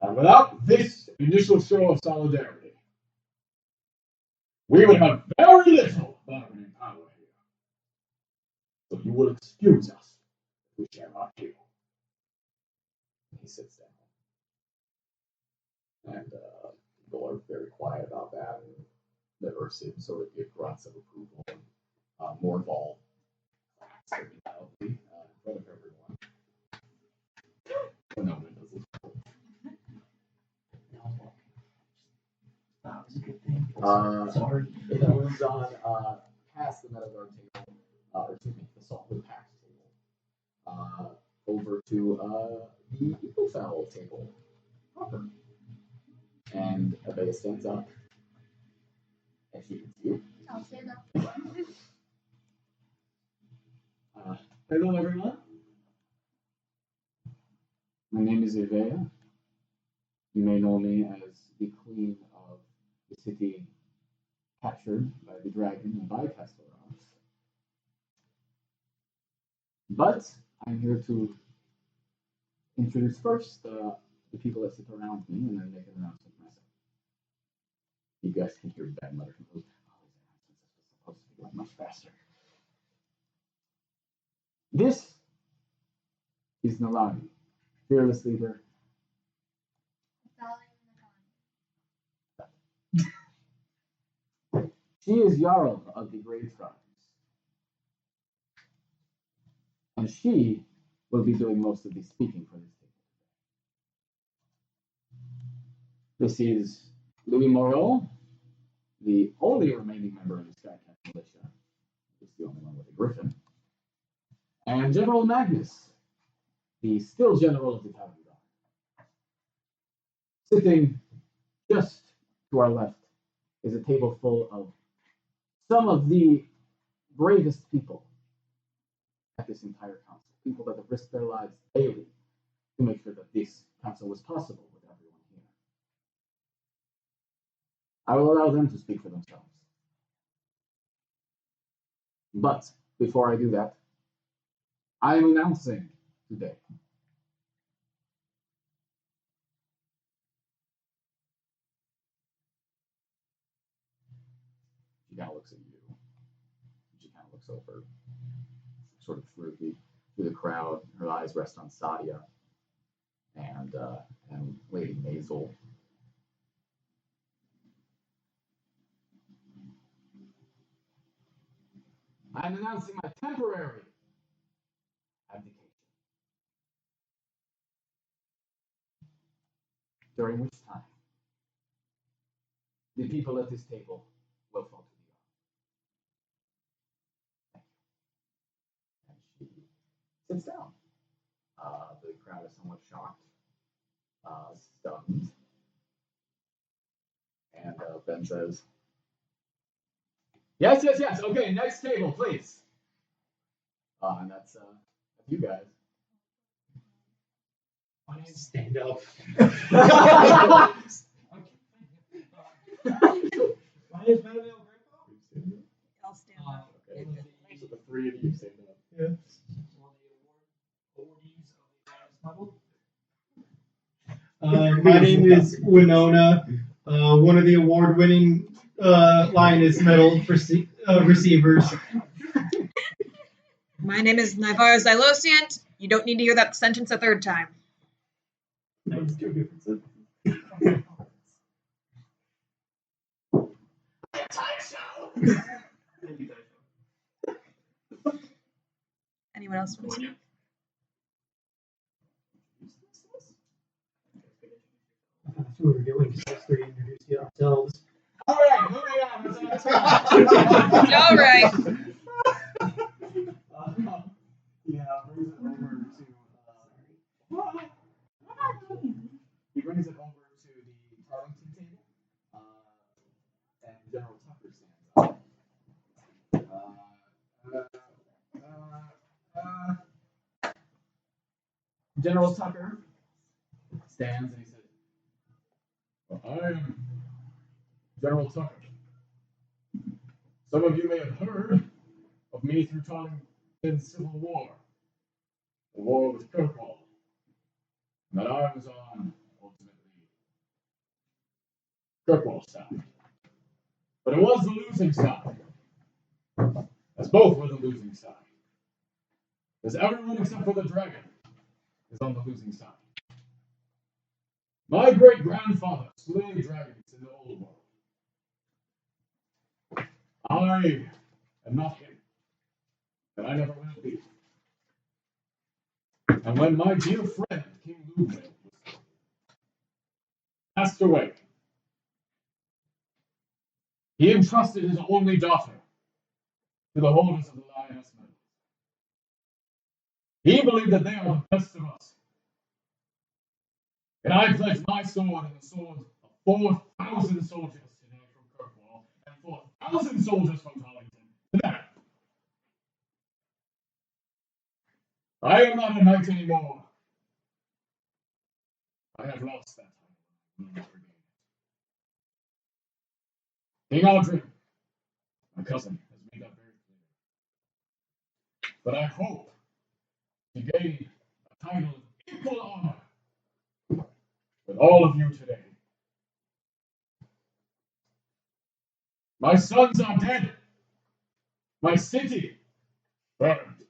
that without this initial show of solidarity, we would have very little bargaining power here. So you will excuse us if we share our deal. He sits down. And people are very quiet about that. And the Ursid sort of give grunts of approval. And Morval claps very loudly in front of everyone. Winona does it. That was a good thing. Sorry. It moves on past the Meadowguard table, or excuse me, the Saltwood Pact table, over to the Eaglefell table proper. And Abea stands up, and she hits you. I'll stand up. Hello, everyone. My name is Abea. You may know me as the Queen of the city captured by the dragon and by Castellarons. But I'm here to introduce first the people that sit around me and then make an announcement myself. You guys can hear Ben mutter from those. Oh, these announcements are supposed to be going much faster. This is Nalane, fearless leader. She is Jarl of the Grey Tribes. And she will be doing most of the speaking for this table. This is Louis Moreau, the only remaining member of the Skycap militia. He's the only one with a griffin. And General Magnus, the still general of the Cavalry Guard. Sitting just to our left is a table full of some of the bravest people at this entire council. People that have risked their lives daily to make sure that this council was possible with everyone here. I will allow them to speak for themselves. But before I do that, I am announcing today she kind of looks at you. She kind of looks over, sort of through the crowd. Her eyes rest on Sadia and Lady Maisel. I'm announcing my temporary abdication. During which time the people at this table will fall to the earth. Thank you. And she sits down. The crowd is somewhat shocked, stunned. And Ben says, yes. Okay, next table, please. And that's you guys. Why don't you stand up? My name is Mattimeo Graypaw. I'll stand up. Okay. So the three of you stand up. Yeah. One of the awardees of the medal. My name is Winona, one of the award-winning Lioness Medal receivers. My name is Naivara Xiloscient. You don't need to hear that sentence a third time. That was two differences. Anyone else want to speak? That's what we were doing, because let's introduce you ourselves. All right, moving on. All right. Yeah, brings it over to He brings it over to the Tarlington table, and General Tucker stands up. General Tucker stands and he says, well, I am General Tucker. Some of you may have heard of me through Tarlington's Civil War, the war with Graypaw, that I was on, ultimately, Graypaw's side. But it was the losing side. As both were the losing side. As everyone except for the dragon is on the losing side. My great-grandfather slayed dragons in the old world. I am not him, and I never will be. And when my dear friend, King Ludwig, passed away, he entrusted his only daughter to the holders of the Lioness Medal. He believed that they are the best of us. And I pledge my sword and the swords of 4,000 soldiers today from Kirkwall and 4,000 soldiers from Tarlington to that. I am not a knight anymore. I have lost that title. I will not regain it. King Aldrin, my cousin, has made that very clear. But I hope to gain a title of equal honor with all of you today. My sons are dead. My city burned.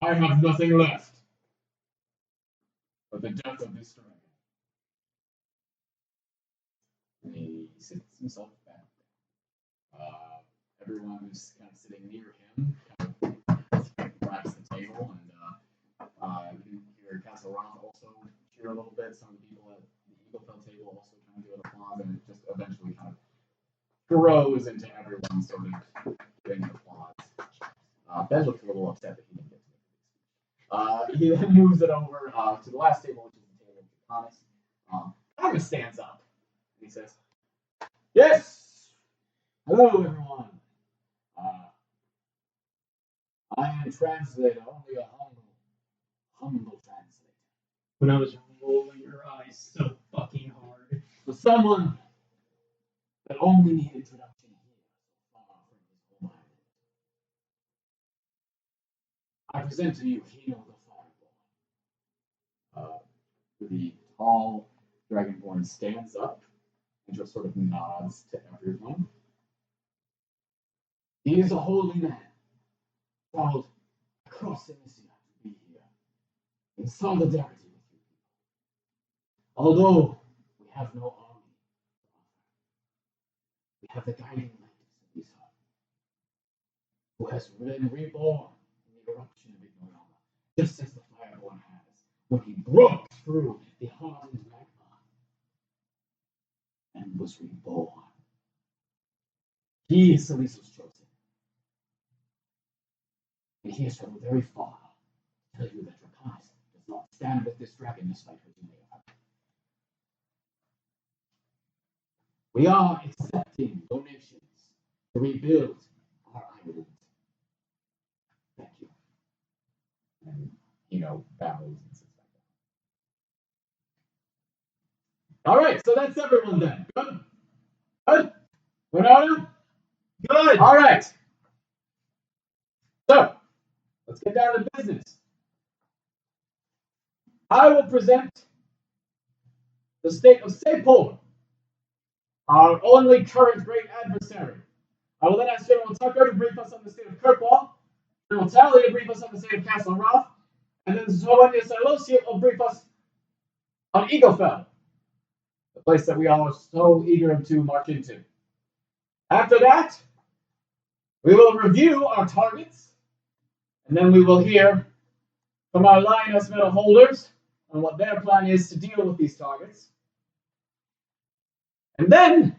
I have nothing left but the death of this dragon. And he sits himself back. Everyone who's kind of sitting near him kind of grabs the table, and you can hear Castle Roth also cheer a little bit. Some of the people at the Eaglefell table also kind of do an applause, and it just eventually kind of grows into everyone sort of giving applause. Ben looks a little upset that he didn't get to. He then moves it over to the last table, which is the table of Thomas. Thomas stands up. He says, yes! Hello, everyone. I am translator, only a humble translator. When I was rolling your eyes so fucking hard. For someone that only needs introduction here, far from his home island. I present to you Hino the Fireborn. The tall dragonborn stands up and just sort of nods to everyone. He is a holy man, called across Amyssia to be here, in solidarity with you. Although we have no army, we have the guiding light of Xiloscient, who has been reborn in the eruption of Winona, just as the Fireborn has, when he broke through the hardened magma and was reborn. He is Xiloscient's chosen. And he has traveled very far to tell you that Draconis does not stand with this dragon despite what you may have heard. We are accepting donations to rebuild our island. Thank you. And, bows and sits back down. All right, so that's everyone then. Good? Good? Winona? Good. All right. So, let's get down to business. I will present the state of Sepul, our only current great adversary. I will then ask General Tucker to brief us on the state of Kirkwall, General Tally to brief us on the state of Castle Roth, and then Xiloscient will brief us on Eaglefell, the place that we all are so eager to march into. After that, we will review our targets, and then we will hear from our Lioness Medal holders on what their plan is to deal with these targets. And then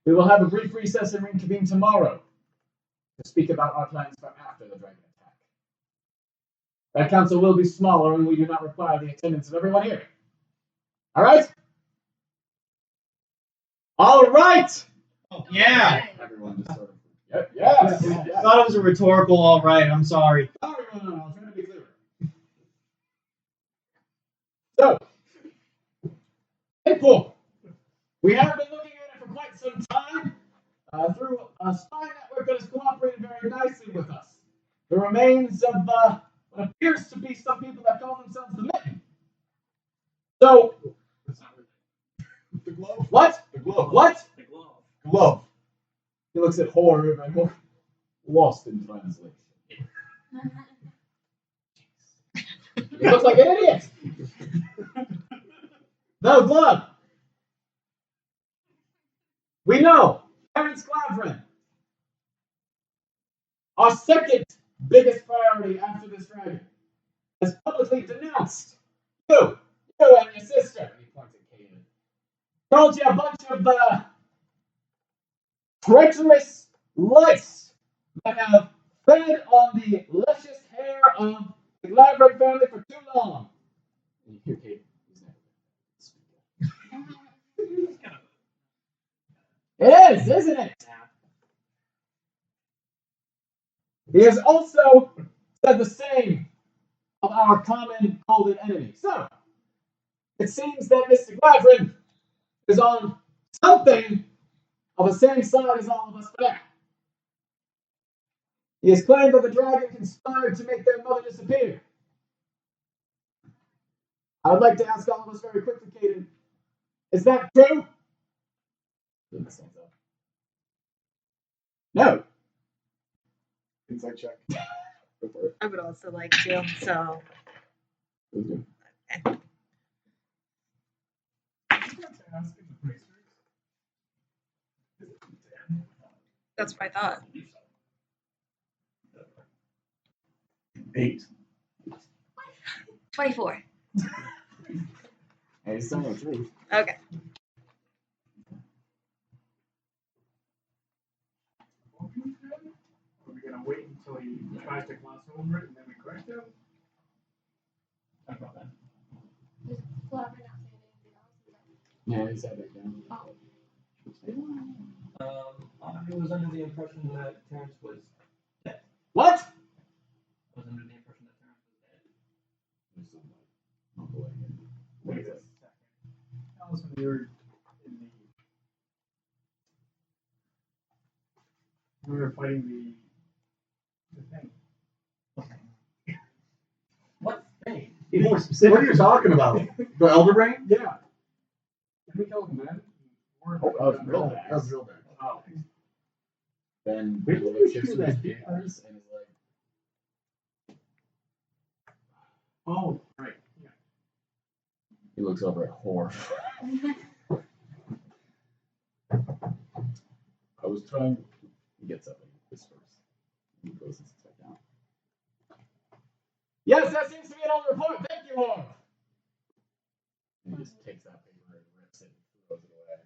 we will have a brief recess and reconvene tomorrow to speak about our plans for after the dragon attack. That council will be smaller, and we do not require the attendance of everyone here. All right? All right! Oh, yeah. Everyone just sort of, yep, yes. I thought it was a rhetorical all right. I'm sorry. No, I'm trying to be clear. So, April, we have been looking at it for quite some time through a spy network that has cooperated very nicely with us. The remains of what appears to be some people that call themselves the Mitten. So, That's not really. The glove? what? The glove. What? The glove. Glove. He looks at horror and I'm lost in translation. He looks like an idiot. No glove. We know. Terence Glavrin. Our second biggest priority after this dragon has publicly denounced you and your sister. He points at Kaleb. Called you a bunch of treacherous lice that have fed on the luscious hair of the Glavrin family for too long. And you hear Kaleb. It is, isn't it? He has also said the same of our common golden enemy. So, it seems that Mr. Glavrin is on something of the same side as all of us today. He has claimed that the dragon conspired to make their mother disappear. I would like to ask all of us very quickly, Caden, is that true? No. Insight check. Go for it. I would also like to, so. That's what I thought. 8. 24. Hey, he's telling the truth. Okay. Are we gonna wait until he tries to gloss over it and then we correct him? Talk about that. Just flat not saying anything else. Yeah, he said it down. I was under the impression that Terence was dead. What? I was under the impression that Terence was dead. Wait a second. Allison, you're in the. We were fighting the thing. What thing? Be more specific. What are you talking about? The Elder Brain? Yeah. Did we kill him then? Oh, that was real bad. That was real bad. Oh. Then Where he did looks you at do his that? papers and is like, Oh, right. Yeah. he looks over at horror. I was trying. He gets up and whispers. He goes and sits back down. Yes, that seems to be an old report. Thank you, Horn. And he just takes that paper and rips it and throws it away.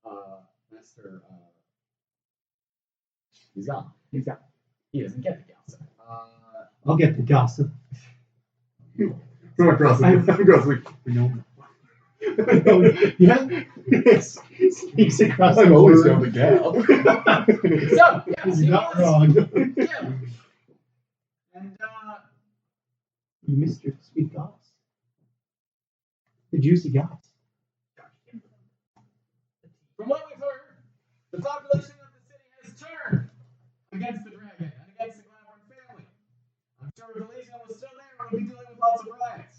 Sorry. Master. He's gone. He's gone. He doesn't get the gossip. I'll get the gossip. Go across the Winona. Yeah. Sneaks across the I'm always board. going to gab. So, yes, You're he not was wrong. killed. And You missed your sweet goss. The juicy goss. from what we've heard, the population of the city has turned against the dragon and against the Glamorn family. I'm sure if Oleson was still there, we would be dealing with lots of riots.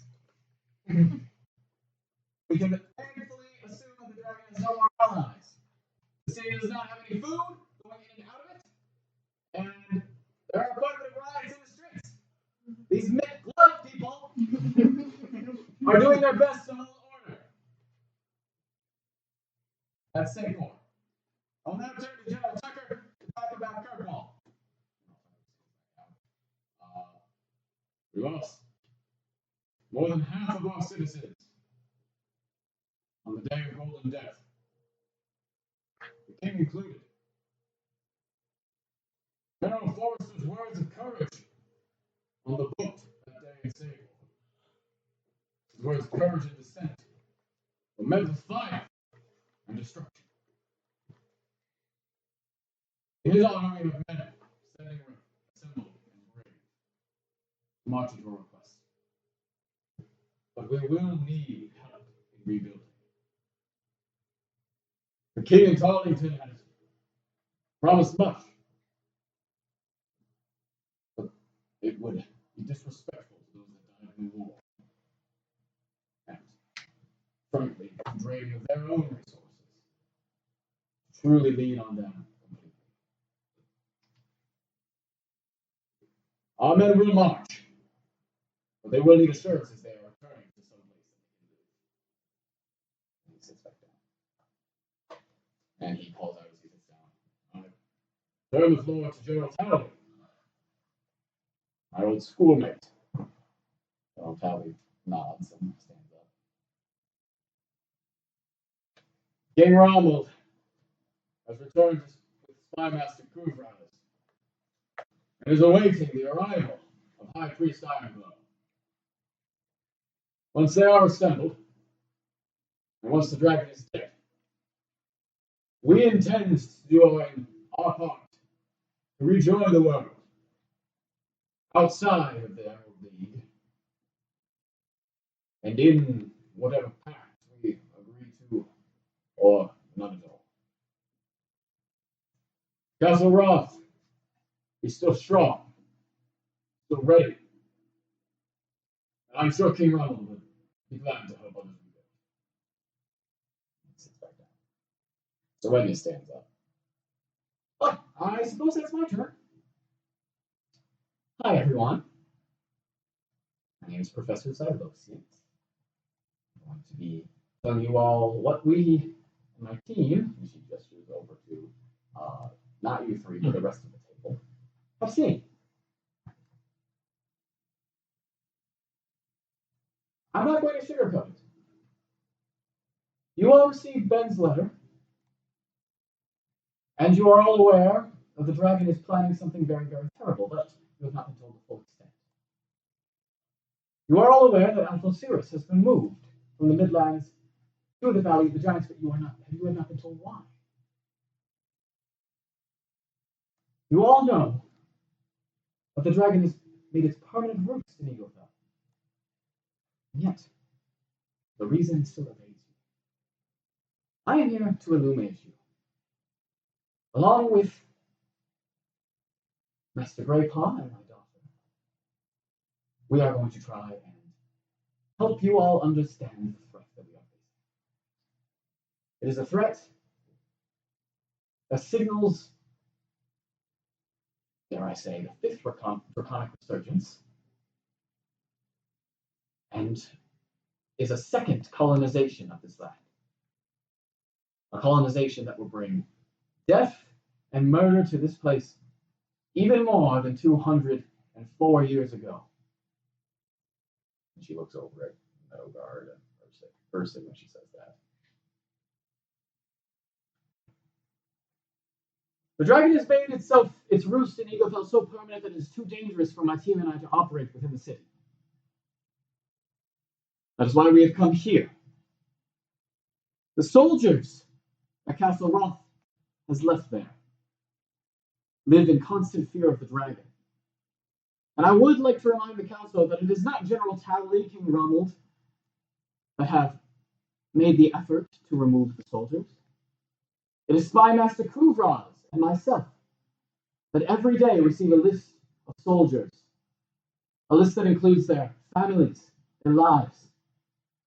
We can thankfully assume that the dragon has no more allies. The city does not have any food going in and out of it, and there are quite a bit of riots in the streets. These glove people are doing their best to hold order. That's Seymour. I'll now turn to General Tucker to talk about Kirkwall. We lost more than half of our citizens on the day of golden death. The king included. General Forrester's words of courage for his courage and descent, but met with fire and destruction. In his army of men, assembled and brave, to march at your request. But we will need help in rebuilding. The king in Tarleton has promised much, but it would be disrespectful to those that died in the war, and frankly, draining of their own resources. Truly lean on them completely. Our men will march, but they will need a service as they are returning to some place that they can live. And he sits back down. And he calls out as he sits down. I turn the floor to General Talley, my old schoolmate. General Talley nods and stands up. King Ronald has returned with Spymaster Kuvraz and is awaiting the arrival of High Priest Ironglow. Once they are assembled, and once the dragon is dead, we intend to join our part to rejoin the world outside of the Emerald League and in whatever pact we agree to, or none at all. Castle Roth is still strong, still ready. And I'm sure King Ronald would be glad to help others rebuild. He sits back down. So Wendy stands up. Oh, I suppose that's my turn. Hi, everyone. My name is Professor Xiloscient. I'm going to be telling you all what we, and my team, and she gestures over to not you three, but the rest of the table, have seen. I'm not going to sugarcoat it. You all received Ben's letter, and you are all aware that the dragon is planning something very, very terrible, but you have not been told the full extent. You are all aware that Athlosirus has been moved from the Midlands to the Valley of the Giants, but you have not been told why. You all know that the dragon has made its permanent roots in Eaglefell. And yet, the reason still evades you. I am here to illuminate you, along with Master Graypaw and my daughter. We are going to try and help you all understand the threat that we are facing. It is a threat that signals, dare I say, the fifth draconic resurgence, and is a second colonization of this land. A colonization that will bring death and murder to this place even more than 204 years ago. And she looks over at Meadowguard and Ursig when she says that. The dragon has made its roost in Eaglefell so permanent that it is too dangerous for my team and I to operate within the city. That is why we have come here. The soldiers that Castle Roth has left there live in constant fear of the dragon. And I would like to remind the council that it is not General Talley, King Ronald, that have made the effort to remove the soldiers. It is Spymaster Kuvraz and myself that every day receive a list of soldiers, a list that includes their families, their lives,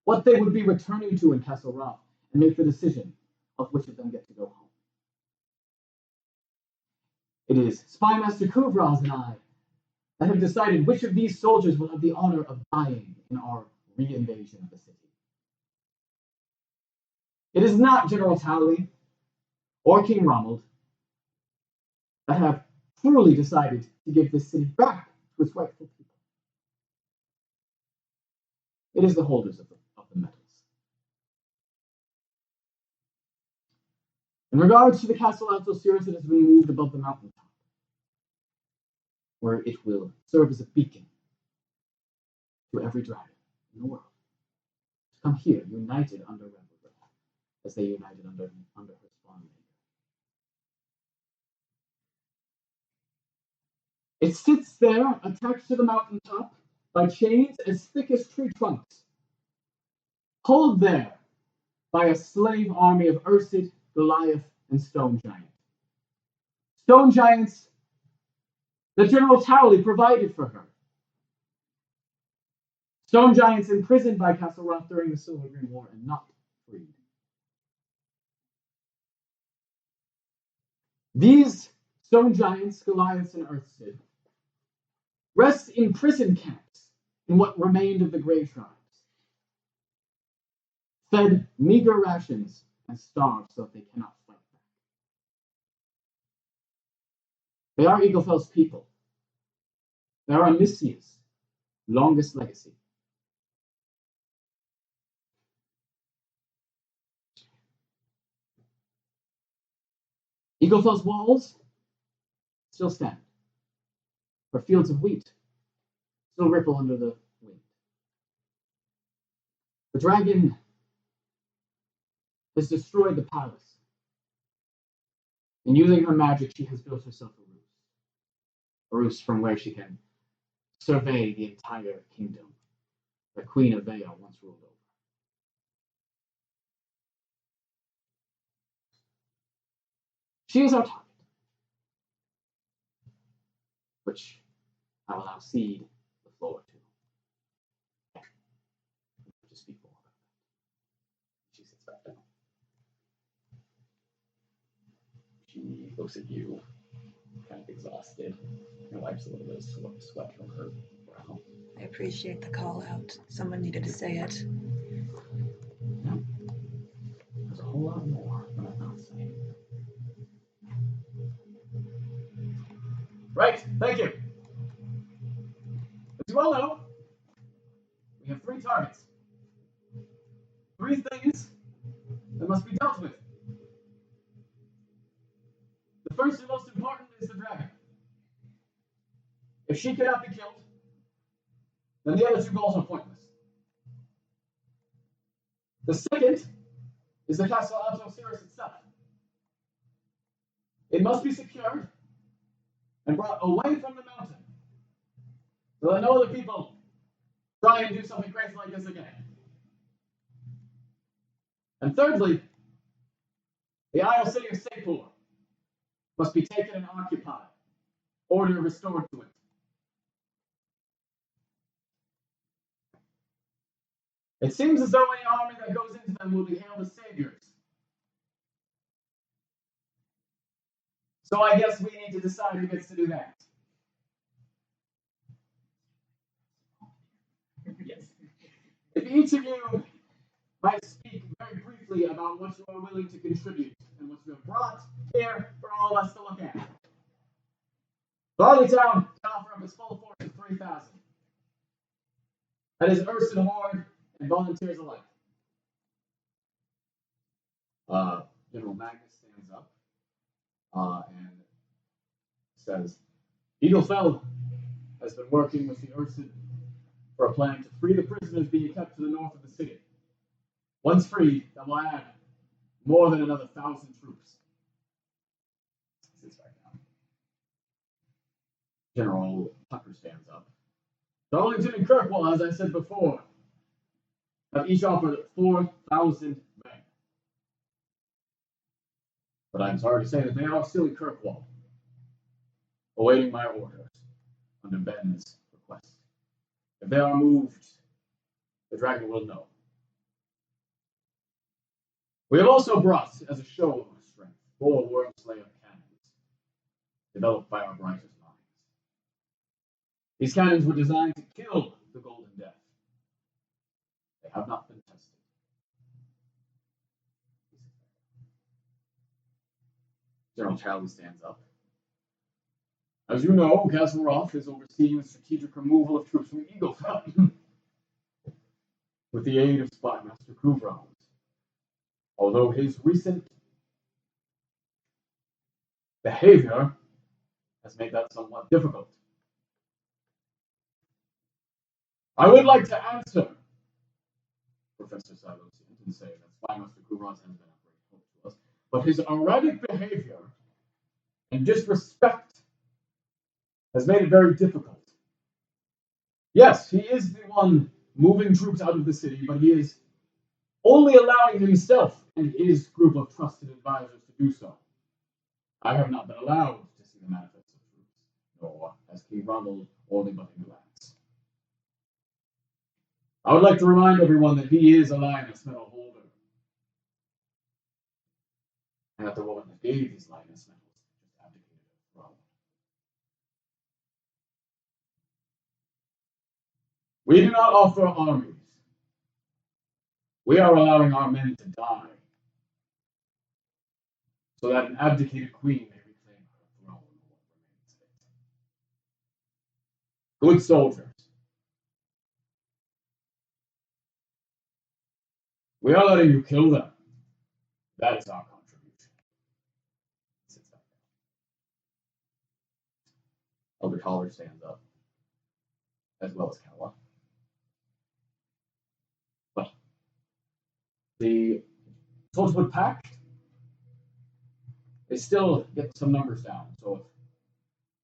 what they would be returning to in Castle Roth, and make the decision of which of them get to go home. It is Spymaster Kuvraz and I that have decided which of these soldiers will have the honor of dying in our re-invasion of the city. It is not General Talley or King Ronald that have truly decided to give this city back to its rightful people. It is the holders of the metals. In regards to the Castle Athlosirus, it has been moved above the mountaintop, where it will serve as a beacon to every dragon in the world. come here, united under Rebel, as they united under her spawn maker. It sits there, attached to the mountaintop, by chains as thick as tree trunks, pulled there by a slave army of Ursid, Goliath, and Stone Giant. Stone Giants that General Towley provided for her. Stone Giants imprisoned by Castle Roth during the Silver Green War and not freed. These Stone Giants, Goliaths, and Ursid rest in prison camps in what remained of the Grey Tribes, fed meager rations and starved so that they cannot fight back. They are Eaglefell's people. They are Amyssia's longest legacy. Eaglefell's walls still stand. Her fields of wheat still ripple under the wind. The dragon has destroyed the palace. And using her magic, she has built herself a roost. A roost from where she can survey the entire kingdom that Queen of Vale once ruled over. She is our target, which I will now cede the floor to. Just speak more about that. She sits back down. She looks at you, kind of exhausted, and wipes a little bit of sweat from her brow. I appreciate the call out. Someone needed to say it. Yeah. There's a whole lot more that I'm not saying. Right, thank you. As you all know, we have 3 targets. 3 things that must be dealt with. The first and most important is the dragon. If she cannot be killed, then the other 2 goals are pointless. The second is the Castle Osiris itself. It must be secured and brought away from the mountain so that no other people try and do something crazy like this again. And thirdly, the Isle City of Sapor must be taken and occupied, order restored to it. It seems as though any army that goes into them will be hailed as saviors. So I guess we need to decide who gets to do that. Yes. If each of you might speak very briefly about what you are willing to contribute and what you have brought here for all of us to look at. Barley Town can offer up its full force of 3,000. That is Ursid Horde and volunteers alike. General Magnus stands up and says, Eaglefell has been working with the Ursid for a plan to free the prisoners being kept to the north of the city. Once freed, that will add more than another 1,000 troops. Sits back down. General Tucker stands up. Darlington and Kirkwall, as I said before, have each offered 4,000 men. But I'm sorry to say that they are still in Kirkwall, awaiting my orders under Ben's request. If they are moved, the dragon will know. We have also brought, as a show of our strength, 4 Wormslayer cannons, developed by our brightest minds. These cannons were designed to kill the Golden Death. They have not been tested. General Charlie stands up. As you know, Castle Roth is overseeing the strategic removal of troops from Eaglefell with the aid of Spymaster Kuvron. Although his recent behavior has made that somewhat difficult. I would like to answer for Professor Xiloscient and say that Spymaster Guraz has been of great help to us, but his erratic behavior and disrespect has made it very difficult. Yes, he is the one moving troops out of the city, but he is only allowing himself and his group of trusted advisors to do so. I have not been allowed to see the manifest of troops, nor has King Ronald only but in glance. I would like to remind everyone that he is a lioness medal holder, and that the woman that gave these lioness medals just abdicated her throne. We do not offer armies. We are allowing our men to die, so that an abdicated queen may reclaim her throne and what remains of it. Good soldiers, we are letting you kill them. That is our contribution. Sits back down. Elder Collar stands up, as well as Kawa. But the Saltwood Pact, they still get some numbers down, so if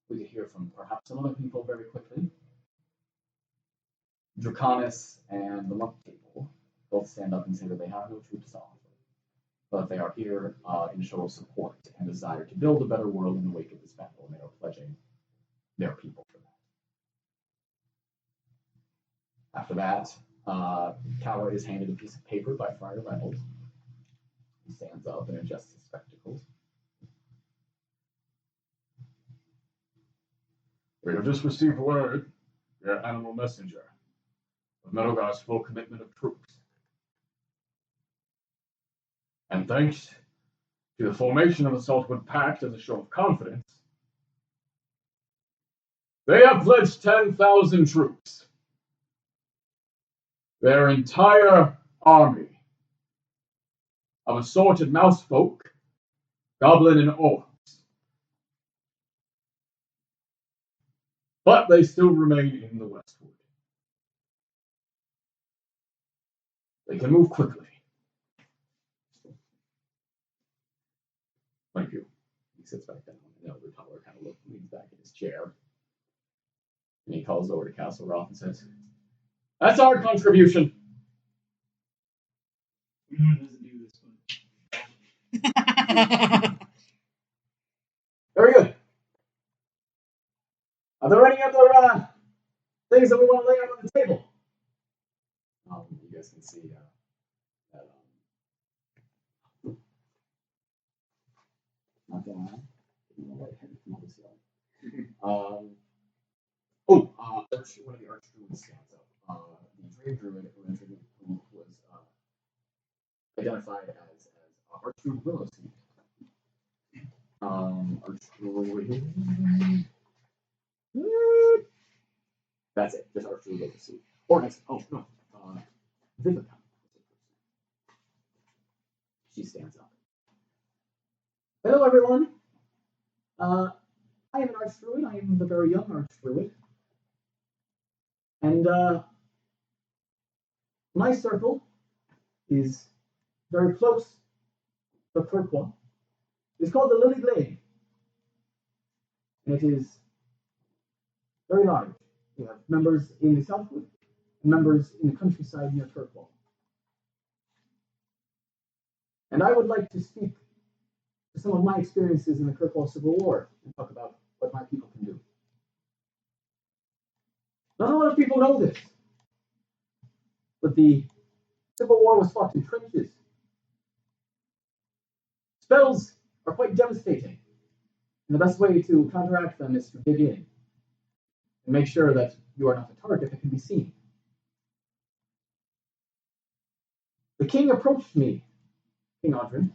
we could hear from perhaps some other people very quickly. Draconis and the Monk Table both stand up and say that they have no troops to offer, but they are here in show of support and desire to build a better world in the wake of this battle, and they are pledging their people for that. After that, Kawa is handed a piece of paper by Friar Reynolds. He stands up and adjusts his spectacles. We have just received word, your animal messenger, of Meadowgar's full commitment of troops. And thanks to the formation of the Saltwood Pact as a show of confidence, they have pledged 10,000 troops. Their entire army of assorted mouse folk, goblin and orcs. But they still remain in the Westwood. They can move quickly. Thank you. He sits back down. The Elder Collar kind of leans back in his chair. And he calls over to Castle Roth and says, "That's our contribution." Winona doesn't do this one. Very good. Are there any other things that we want to lay out on the table? You guys can see that. Not gonna lie. One of the archdruids stands up. The Dream Druid who was identified as Archdruid Willowseed. Archdruid. That's it. Just Archdruid Willowseed. Or next. Oh no. Viveka. She stands up. Hello, everyone. I am an Archdruid. I am the very young Archdruid. And my circle is very close to Kirkwall. It's called the Lily Glade. And it is very large. We have members in the Southwood and members in the countryside near Kirkwall. And I would like to speak to some of my experiences in the Kirkwall Civil War and talk about what my people can do. Not a lot of people know this, but the Civil War was fought in trenches. Spells are quite devastating, and the best way to counteract them is to dig in and make sure that you are not a target that can be seen. The king approached me, King Audrin,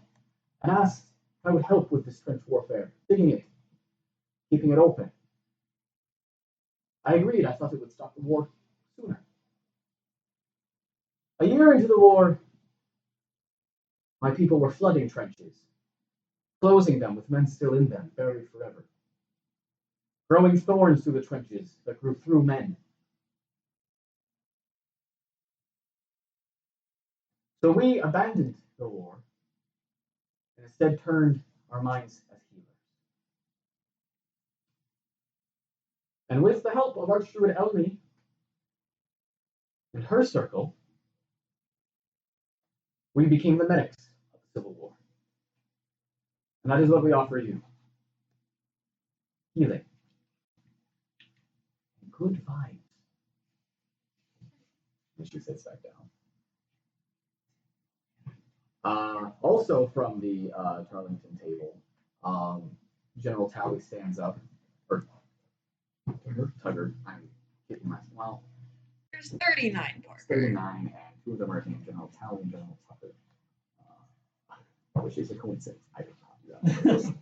and asked if I would help with this trench warfare, digging it, keeping it open. I agreed. I thought it would stop the war sooner. A year into the war, my people were flooding trenches, closing them with men still in them, buried forever, growing thorns through the trenches that grew through men. So we abandoned the war and instead turned our minds as healers. And with the help of Archdruid Elmi and her circle, we became the medics of the Civil War. And that is what we offer you. Healing. Good vibes. And she sits back down. Also from the Tarlington table, General Tally stands up. Or Tugger. I'm kidding myself. Well, There's 39 parts. 39, and two of them are named General Tally and General Tucker. Which is a coincidence. I did not do that.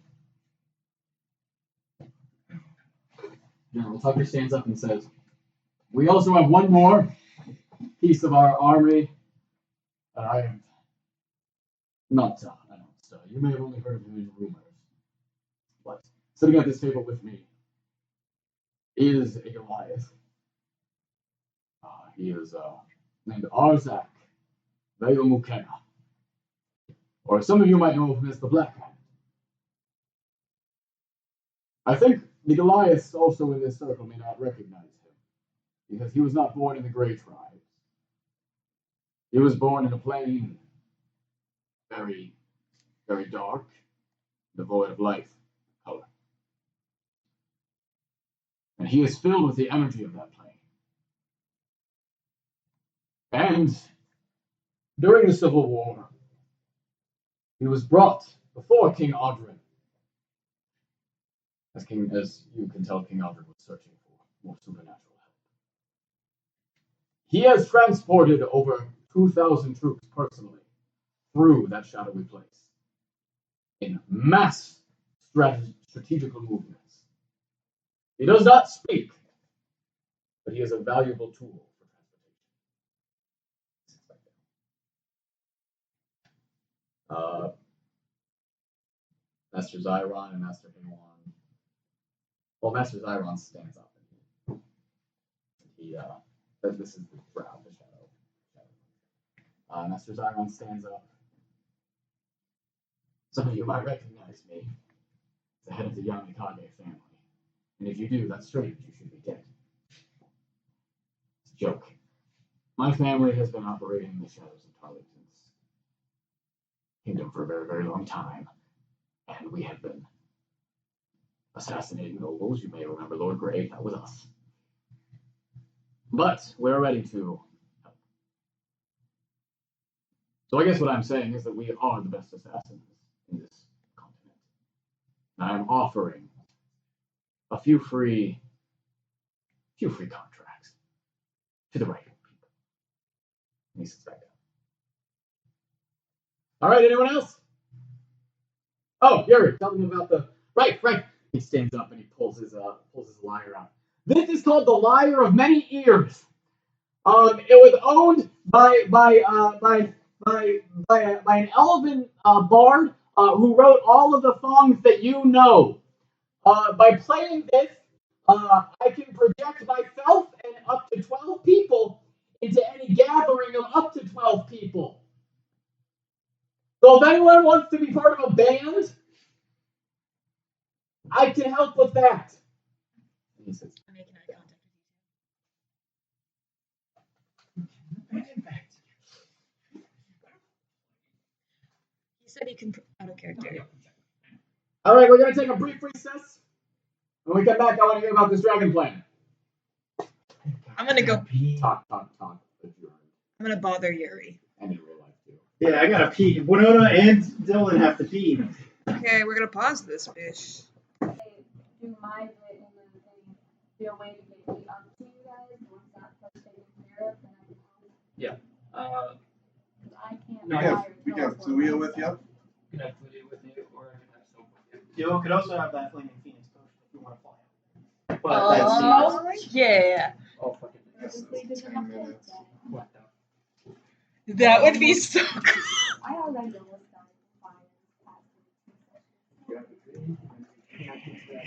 General Tucker stands up and says, "We also have one more piece of our army that I have not announced. You may have only heard of him in rumors, but sitting at this table with me is a Goliath. He is named Arzak Valu-nakanu, or some of you might know him as the Black Hand. I think the Goliaths also in this circle may not recognize him, because he was not born in the Grey Tribes. He was born in a plain, very, very dark, devoid of life, color. And he is filled with the energy of that plane. And during the Civil War, he was brought before King Audrin. As you can tell, King Audrin was searching for more supernatural help. He has transported over 2,000 troops personally through that shadowy place in mass strategical movements. He does not speak, but he is a valuable tool for transportation. Master Zyron and Master Haywan. Well, Master Zyron stands up. And he this is the brow, the shadow. Master Zyron stands up. Some of you might recognize me as the head of the Unedited family. And if you do, that's strange. You should be dead. It's a joke. My family has been operating in the shadows of Tarlington's kingdom for a very, very long time. And we have been assassinating nobles. You may remember Lord Grey. That was us. But we're ready to help. So I guess what I'm saying is that we are the best assassins in this continent. And I'm offering a few free contracts to the right people. And he sits back down. All right, anyone else? Oh, Yuri, tell them about the right. He stands up and he pulls his lyre out. This is called the Lyre of Many Ears. It was owned by an elven bard who wrote all of the songs that you know. By playing this, I can project myself and up to 12 people into any gathering of up to 12 people. So if anyone wants to be part of a band, I can help with that. He says, I'm making eye contact. He said he can out of character. All right, we're going to take a brief recess. When we come back, I want to hear about this dragon plan. I'm going to go. Talk. I'm going to bother Yuri. And in real life, too. Yeah, I gotta pee. Winona and Dylan have to pee. Okay, we're going to pause this fish. Do my bit and then be a way to get me up to you guys once that part's taken care of, then I can help. Yeah. I can't. We can have Fluia with you. You can have Fluia with you, or I can have soap with you. You could also have that flaming phoenix potion if you want to fly. Oh, yeah. Oh, fucking. Yes, that's 10 minutes. What the? That would be so cool. I already know what's done.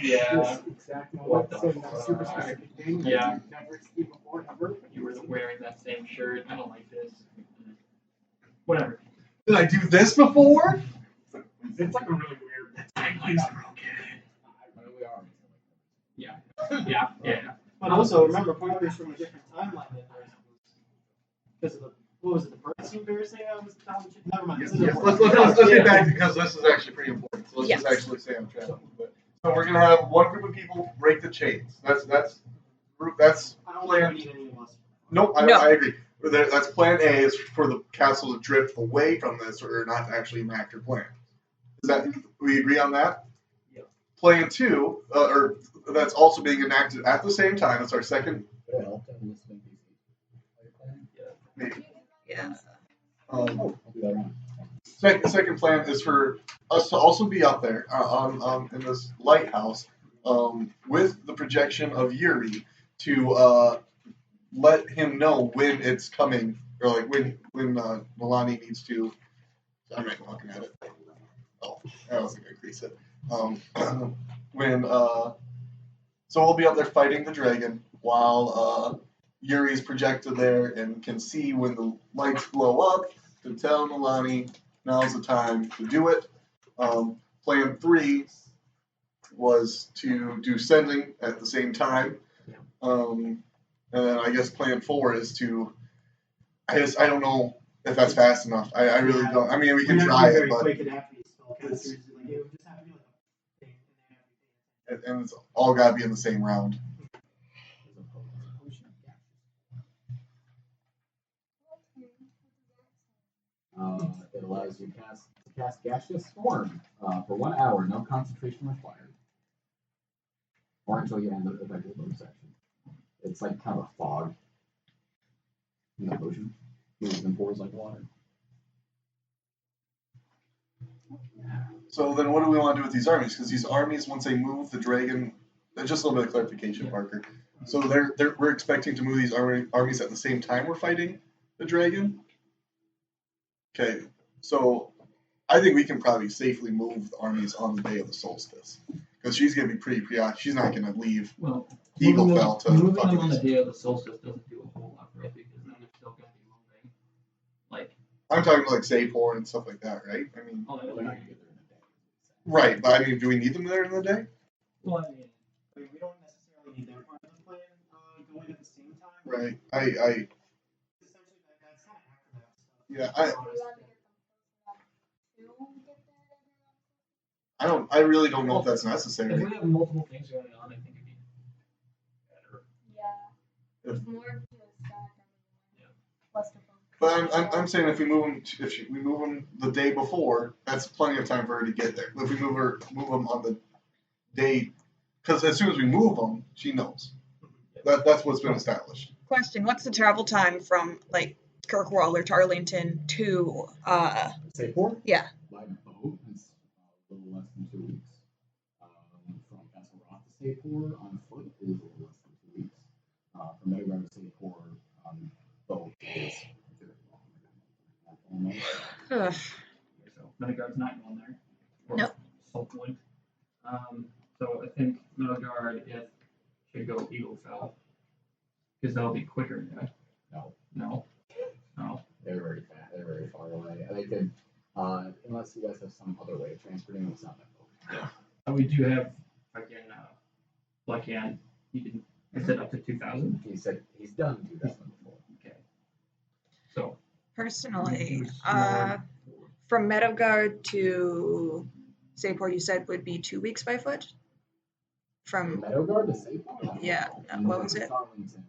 Yeah. Exactly. What the Super fuck? specific thing. Yeah. Never seen before, ever. You were wearing that same shirt. I don't like this. Whatever. Did I do this before? It's like a really weird. The timelines are broken. Yeah. But also, remember, Parker's from a different timeline than the rest of us. Because of the, what was it, the bird scene we were saying? Never mind. Yes, This is let's get back to, because this is actually pretty important. So let's just actually say I'm traveling. But so we're gonna have one group of people break the chains. That's I don't think we need any of us. nope. No. I agree. That's plan A is for the castle to drift away from this, or not to actually enact your plan. Is that we agree on that? Yeah. Plan 2, or that's also being enacted at the same time. It's our second. Maybe. Yeah. Second plan is for us to also be up there in this lighthouse with the projection of Yuri to let him know when it's coming, or like when Nalane needs to. I'm not looking at it. Oh, I wasn't gonna increase it. So we'll be up there fighting the dragon while Yuri's projected there and can see when the lights blow up to tell Nalane now's the time to do it. Plan 3 was to do sending at the same time. And then I guess plan 4 is to. I don't know if that's fast enough. I really don't. I mean, we can try it, but. And it's all got to be in the same round. It allows you to cast Gaseous Storm for 1 hour, no concentration required. Or until you end the effective move section. It's like kind of a fog. No motion. Moves and pours like water. So then what do we want to do with these armies? Because these armies, once they move the dragon, just a little bit of clarification, Parker. So we're expecting to move these armies at the same time we're fighting the dragon? Okay, so I think we can probably safely move the armies on the day of the solstice. Because she's going to be pretty preoccupied. She's not going to leave Eaglefell to moving fucking... them on the day of the solstice doesn't do a whole lot for us because then they're still going to be moving. Like, I'm talking about like Sapor and stuff like that, right? I mean, right, but I mean, do we need them there in the day? Well, I mean, we don't necessarily need their part of the plan going at the same time. Right. Essentially, that's kind of aftermath stuff. Yeah, I really don't know if that's if necessary. we have multiple things going on, I think it'd be better. Yeah. It's more to a stack Yeah. less to But I'm saying if we move them the day before, that's plenty of time for her to get there. If we move them on the day, because as soon as we move them, she knows. That's what's been established. Question: what's the travel time from like Kirkwall or Tarlington to Sapor? Yeah. By boat, it's a little less than 2 weeks. From Castle Rock to Sapor on foot is a little less than 2 weeks. From Meadowground to Sapor on boat is Ugh. So Meadowguard's not going there. Or Nope. Hopefully. So I think Meadowguard should go Eaglefell. Because that'll be quicker, yeah. No. They're very fast. They're very far away. They could, unless you guys have some other way of transporting them, it's not that boat. And we do have fucking Blackhand. I said up to 2,000. He said he's done 2,000 before. Okay. So Personally, from Meadowguard to Sapor, you said would be 2 weeks by foot. From Meadowguard to Sapor? Yeah. What was it? Darlington,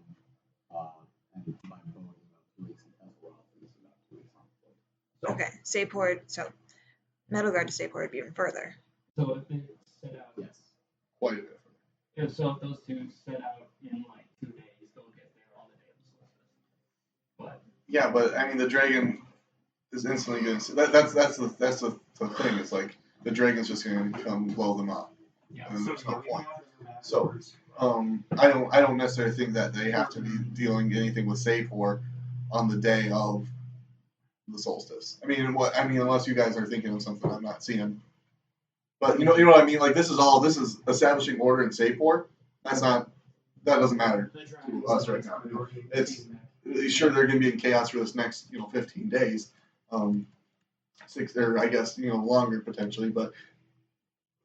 and by boat about 2 weeks, and Castle Rock is about 2 weeks on foot. Okay, Sapor. So Meadowguard to Sapor would be even further. if they set out, Yes. Quite a bit. if those two set out in like 2 days, they'll get there on the day of the solstice. But Yeah, but I mean, the dragon is instantly going to. That's the thing. It's like the dragon's just going to come blow them up. yeah, And there's no point. So, I don't necessarily think that they have to be dealing anything with Sapor on the day of the solstice. I mean, unless you guys are thinking of something I'm not seeing. But you know what I mean. Like this is establishing order in Sapor. That doesn't matter to us right now. It's sure they're going to be in chaos for this next 15 days. 6 or I guess longer potentially, but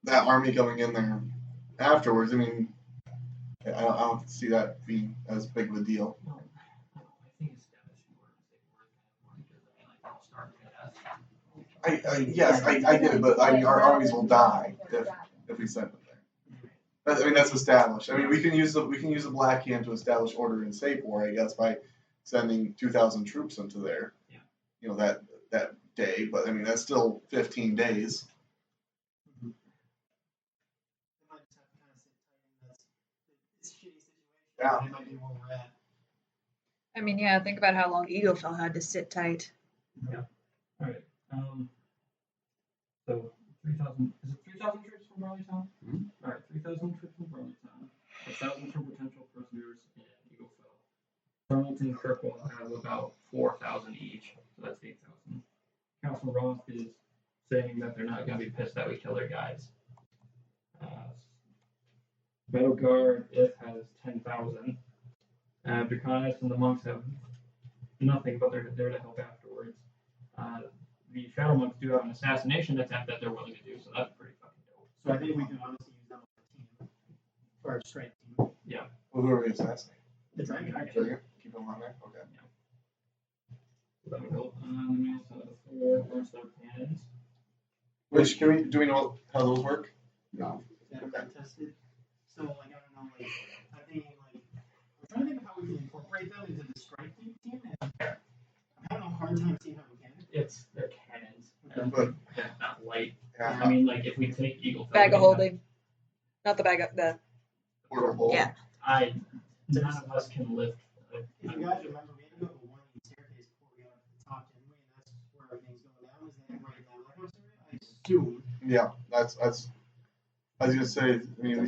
that army coming in there afterwards, I mean, I don't see that being as big of a deal. No, I think establishing orders they work Yes, I get it, but I mean, our armies will die if we send them there. I mean, that's established. I mean, we can use the Black Hand to establish order in Sapor, I guess, by sending 2,000 troops into there. Yeah. That day, but I mean, that's still 15 days. Yeah. I mean, yeah, think about how long Eaglefell had to sit tight. Yeah. All right. So 3,000. Is it 3,000 troops from Barleytown? Mm-hmm. All right, 3,000 troops from Barleytown. 1,000 from potential prisoners in Eaglefell. Burlington and Kirkwall have about 4,000 each, so that's 8,000. Council Roth is saying that they're not going to be pissed that we kill their guys. Metal Guard, it has 10,000. Draconis and the monks have nothing, but they're there to help afterwards. The Shadow Monks do have an assassination attempt that they're willing to do, so that's pretty fucking dope. So I think we can honestly use them as a team. For our strength team. Yeah. Well, who are we assassinating? The Dragon. Keep them on there? Okay. Yeah. So that would help. We also have 4 Northstar cannons. Which, do we know how those work? No. That are tested. So, like, I don't know, like, I'm thinking, like, I'm trying to think of how we can incorporate them into the strike team, and I'm having a hard time seeing how we can. They're cannons. But They're not light. yeah, I mean, like, if we take Eaglefell. Bag of holding. Not the bag of the. portable. Yeah. None of us can lift. If you guys remember, we had to go up a winding staircase before we got up to the top, didn't we? And that's where everything's going down. Is that right now? Like, I assume. Yeah, that's. I was gonna say. I mean,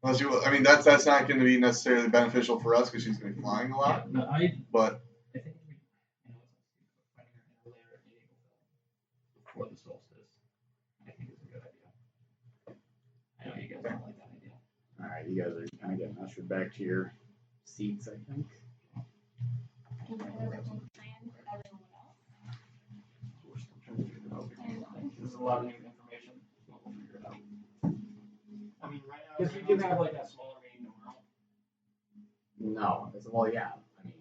unless you, I mean, that's not going to be necessarily beneficial for us because she's going to be flying a lot. Yeah, no, but I think we, fighting our inner layer in Eaglefell before the solstice, I think is a good idea. I know you guys don't like that idea. All right, you guys are kind of getting ushered back to your seats, I think. Is everything planned for everyone else? We're still trying to figure it out. There's a lot of new information. But we'll figure it out. I mean, right now. Because we do have like that smaller meeting tomorrow. No, well, yeah. I mean,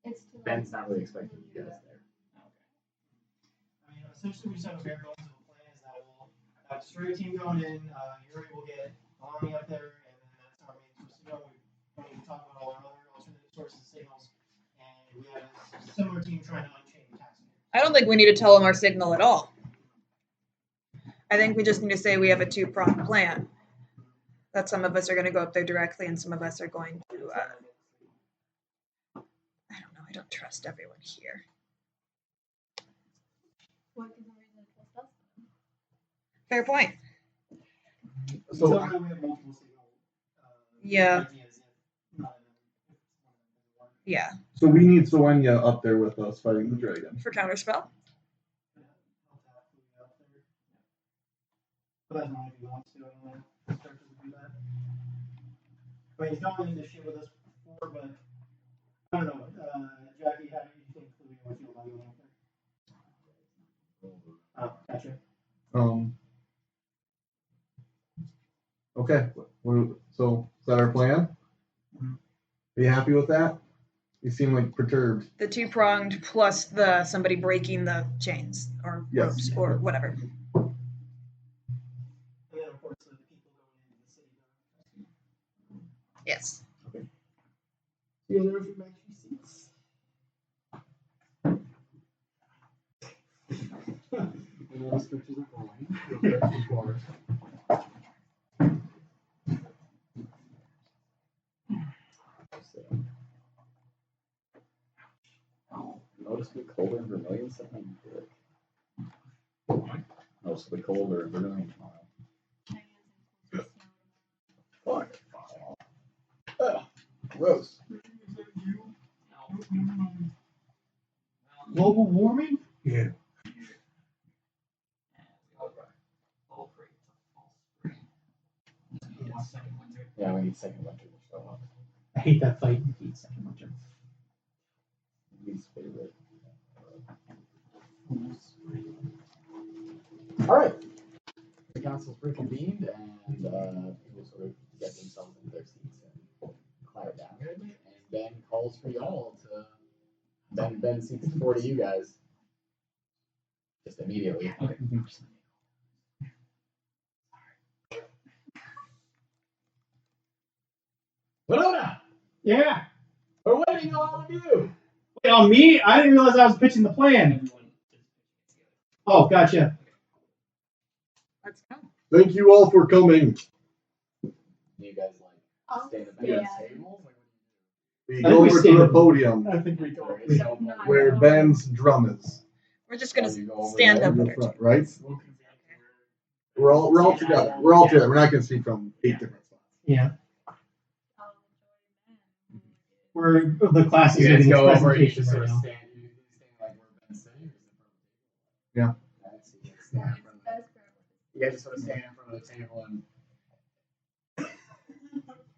It's to Ben's not really expecting you guys there. I mean, essentially, we just have a bare bones of a plan is that we'll have a straight team going in, Yuri will get Alani up there, and then that's our main source. We don't even talk about all our other alternate sources of signals, and we have a similar team trying to unchain Casimir. I don't think we need to tell them our signal at all. I think we just need to say we have a 2-pronged plan. That some of us are going to go up there directly, and some of us are going to. I don't know. I don't trust everyone here. What is the reason to trust us? Fair point. So So we have multiple signal. Yeah. Ideas, if none of them work. Yeah. So we need Soenya up there with us fighting the dragon. For counterspell. But that's not if he wants to. I don't know. Start to do that. I mean, he's gone into shit with us before, but I don't know. Jacky, how do you think Louis would feel about going up there? Oh, gotcha. Okay. So is that our plan? Are you happy with that? You seem like perturbed. The 2-pronged plus the somebody breaking the chains or Yes. ropes or whatever. And then, of course, the people going into the city. Yes. The other few back to seats. And those pictures are going. Noticeably colder in Vermilion something good. Noticeably colder in Vermilion tomorrow. Fuck. Gross. Global warming? Yeah. Yeah, we need second winter to show up. I hate that fight. I hate second winter. Least favorite. All right. The council's reconvened, and people sort of get themselves into their seats and quiet down a little bit, and Ben calls for y'all to. Ben seats the floor to you guys. Just immediately. Okay. Winona! Yeah. We're waiting on all of you! Wait, on me? I didn't realize I was pitching the plan. Everyone is pitching it together. Oh, gotcha. Let's go. Thank you all for coming. You guys stand at the Yeah. tables? We I go think we over to stand the up. podium I think we go. There is no Not where yet. Ben's drum is. We're just gonna Oh, you go over stand there? up In at the our front, right? We'll convene here. We're all together. We're all together. We're not going to speak from 8 different spots. Yeah. I'll enjoy We're the class is You guys giving its go over and you presentation just sort right of now. stand, you stand like where Ben's sitting, or is it from the table? Yeah. Alright, so you guys stand in front of the, you guys just sort of stand in front of the table and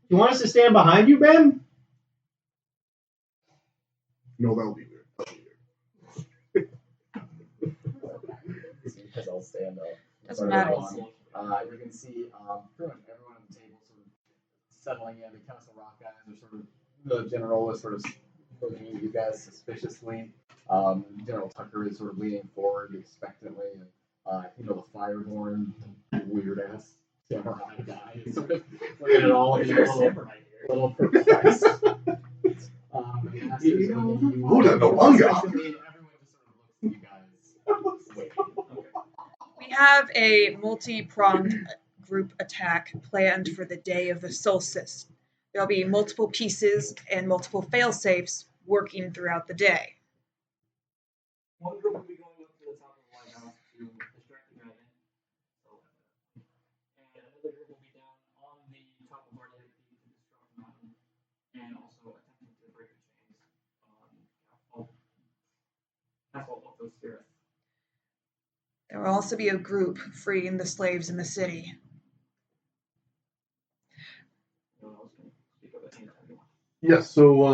You want us to stand behind you, Ben? No, that'll be weird. That'll be because I'll stand up. Doesn't matter. You can see pretty much everyone at the table sort of settling in. The Castle Rock guys are sort of, the general is sort of looking at you guys suspiciously. General Tucker is sort of leaning forward expectantly. And, the Fireborn, weird ass samurai guy is sort of looking at all of you a little perplexed. And Master is looking at you all Buddha no longer. suspiciously, and everyone just sort of looks at you guys waiting. We have a multi-pronged group attack planned for the day of the solstice. There'll be multiple pieces and multiple fail-safes working throughout the day. One group will be going up to the top of the lighthouse to distract the dragon. And another group will be down on the top of Barley to disrupt the mountain. And also attempting to break the chains on Castle of those spirits. There will also be a group freeing the slaves in the city. No one else can speak of it anytime you want. Yes, so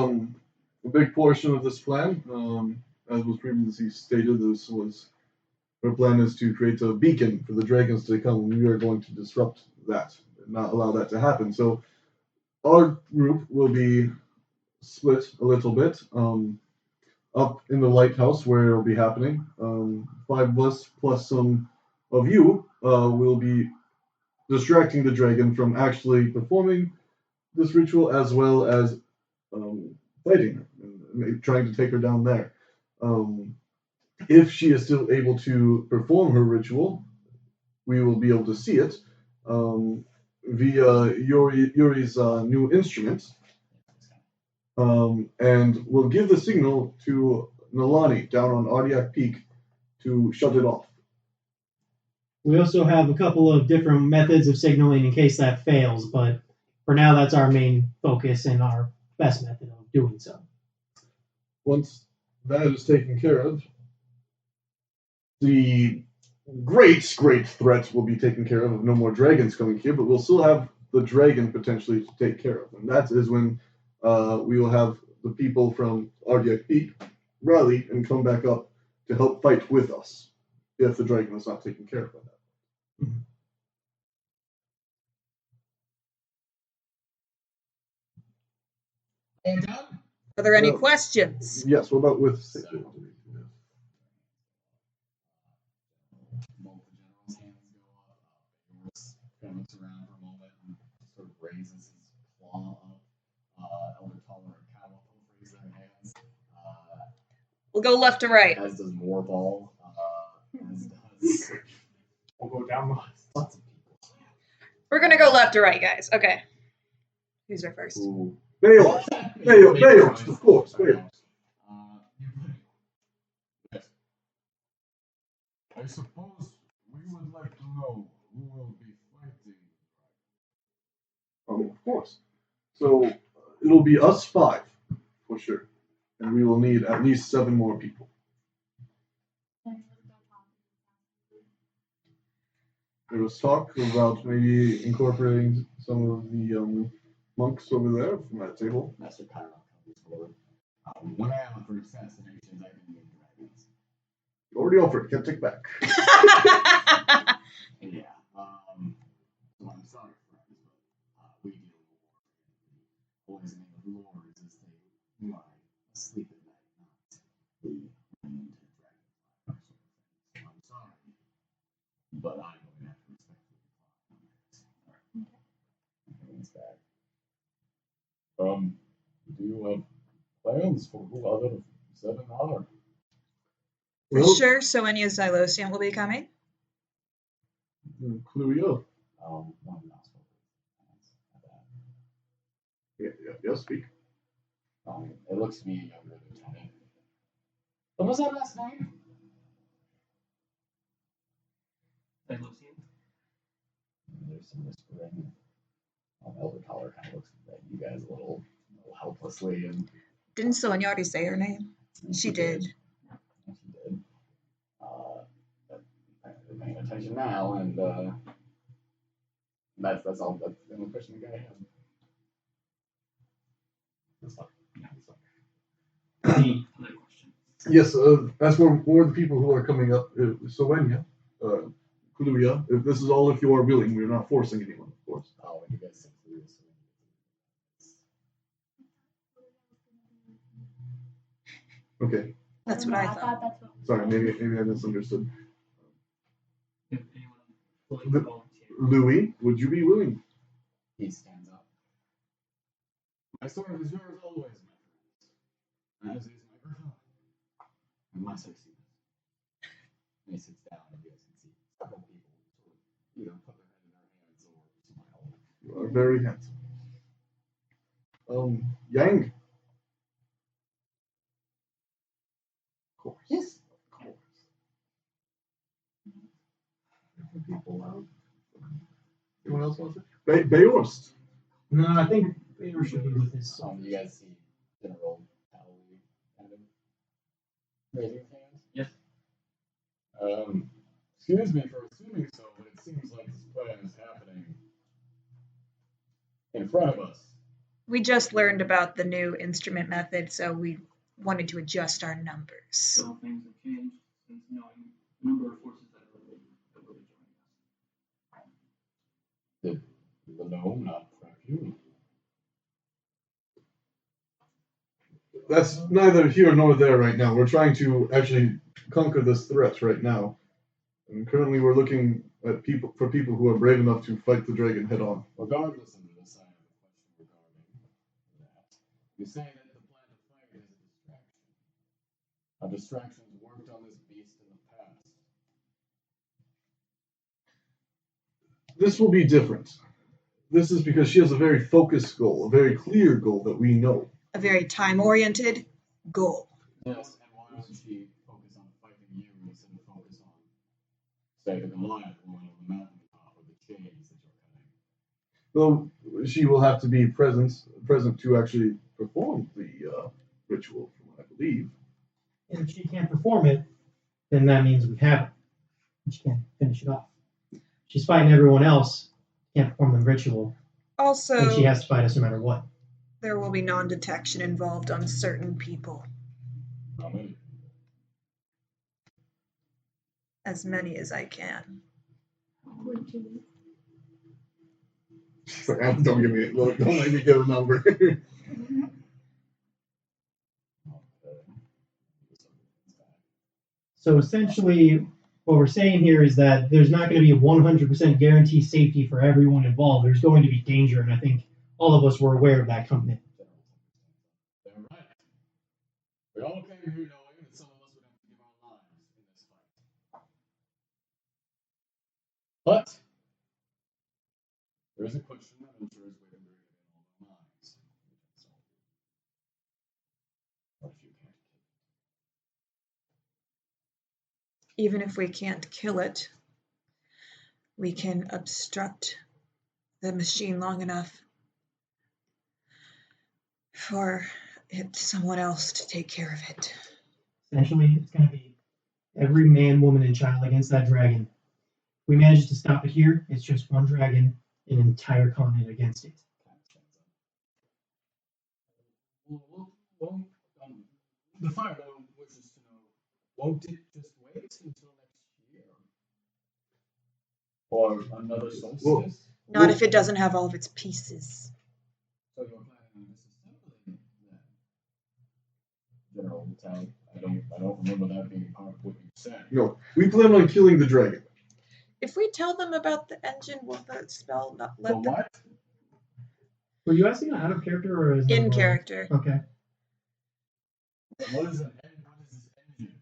a big portion of this plan, as was previously stated, our plan is to create a beacon for the dragons to come. We are going to disrupt that and not allow that to happen. So our group will be split a little bit. Up in the lighthouse where it will be happening. 5 of us plus some of you will be distracting the dragon from actually performing this ritual, as well as fighting her and trying to take her down there. If she is still able to perform her ritual, we will be able to see it via Yuri's new instrument. And we'll give the signal to Nalane down on Ardiak Peak to shut it off. We also have a couple of different methods of signaling in case that fails, but for now that's our main focus and our best method of doing so. Once that is taken care of, the great threat will be taken care of no more dragons coming here, but we'll still have the dragon potentially to take care of. And that is when we will have the people from Ardiak Peak rally and come back up to help fight with us if the dragon is not taken care of by that. Mm-hmm. And done? Are there any Well, questions? Yes, what about with Both the general's hands go up. Yours kind of looks around for a moment and sort of raises his claw up. Elder Tolerant kind of both raise their hands. We'll go left to right. As does Moorball. As does. We'll go down the Lots of people. We're gonna go left to right, guys. Okay. Who's there first? Ooh. Baylor, of course, Baylor. Yes. I suppose we would like to know who will be fighting. Of course. So it'll be us 5 for sure, and we will need at least 7 more people. There was talk about maybe incorporating some of the monks over there from that table. Master Chiron comes forward. When I am for assassinations, I can need dragons. Already offered. Can't take back. Yeah. So I'm sorry, friends, but we deal with war. Always in the lords as they lie asleep at night, not the into dragonfly. So I'm sorry, but I'm going to have to respectfully decline. Everyone's back. Do you have plans for who other 7 are? Well, Sure, so any Xiloscient will be coming? Clue. One of not spoken. Yeah, speak. It looks to be a younger lieutenant. What was that last name? Xiloscient. There's some whispering. Elder Collar kind of looks at you guys a little helplessly, and Didn't Sonia already say her name? She did. She did. They're paying attention now, and that's all. That's the only question the guy had. That's fine. Any other questions? Yes, as for more of the people who are coming up, Sowenia, Cluia, if this is all if you are willing, we're not forcing anyone, of course. Oh, and you guys said this. Okay, That's what I thought thought. that's what. sorry, maybe I misunderstood. If anyone willing to volunteer. Louis, would you be willing? He stands up. My sword is yours always, my friends. As is my griffin. And my sexiness. And he sits down, and you guys can see several people sort of either put their head in their hands or smile. You are very handsome. Yang. Of course. Yes. Of course. People. Anyone else wants it? Beorst. No, I think Baylor should be with his. You guys see General Tally kind of raising his hand? Yes. Excuse me for assuming so, but it seems like this plan is happening in front of us. We just learned about the new instrument method, so we wanted to adjust our numbers. So things have changed since knowing the number of forces that will be joining us. Did the gnome not prep you? That's neither here nor there right now. We're trying to actually conquer this threat right now. And currently we're looking at people who are brave enough to fight the dragon head on. Regardless of this, I have a question regarding that. You say that the plan to fight is a distraction. Have distractions worked on this beast in the past? This will be different. This is because she has a very focused goal, a very clear goal that we know. A very time-oriented goal. Yes, and why doesn't she focus on fighting you instead of focus on, say, the Goliath one on the mountaintop or the chains that you're cutting? Well, she will have to be present to actually perform the ritual, from what I believe. And if she can't perform it, then that means we have it. She can't finish it off. She's fighting everyone else, can't perform the ritual, and Also, she has to fight us no matter what. there will be non-detection involved on certain people. How many? As many as I can. Would you? She's like, don't give me don't let me get a number. So essentially, what we're saying here is that there's not going to be a 100% guarantee safety for everyone involved. There's going to be danger, and I think all of us were aware of that coming in. They're right. We all came here knowing that some of us would have to give our lives in this fight. But there is a question that I'm sure is waiting in all our minds. What if you can't kill it? Even if we can't kill it, we can obstruct the machine long enough for someone else to take care of it. Essentially, it's going to be every man, woman, and child against that dragon. If we manage to stop it here, it's just one dragon, an entire continent against it. Well, the fire wishes to know, won't it just wait? wait until next year. Or another solstice. Not if it doesn't have all of its pieces. So you're planning on disassembling then? General Tally, I don't remember that being part of what you said. No, we plan on killing the dragon. If we tell them about the engine, will the spell not let The them? what? Were you asking out of character or is In character. Okay. What is this engine?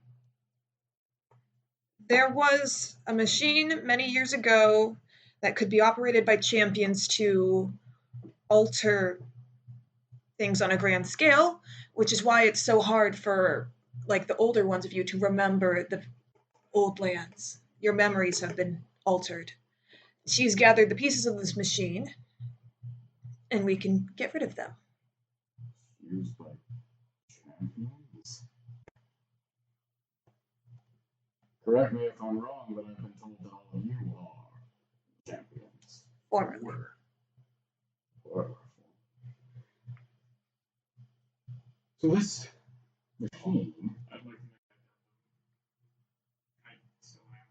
There was a machine many years ago that could be operated by champions to alter things on a grand scale, which is why it's so hard for like the older ones of you to remember the old lands. Your memories have been altered. She's gathered the pieces of this machine, and we can get rid of them. Used by champions? Correct me if I'm wrong, but I've been told that all of you are champions. Formerly. Or. So this machine. I'd like to make that.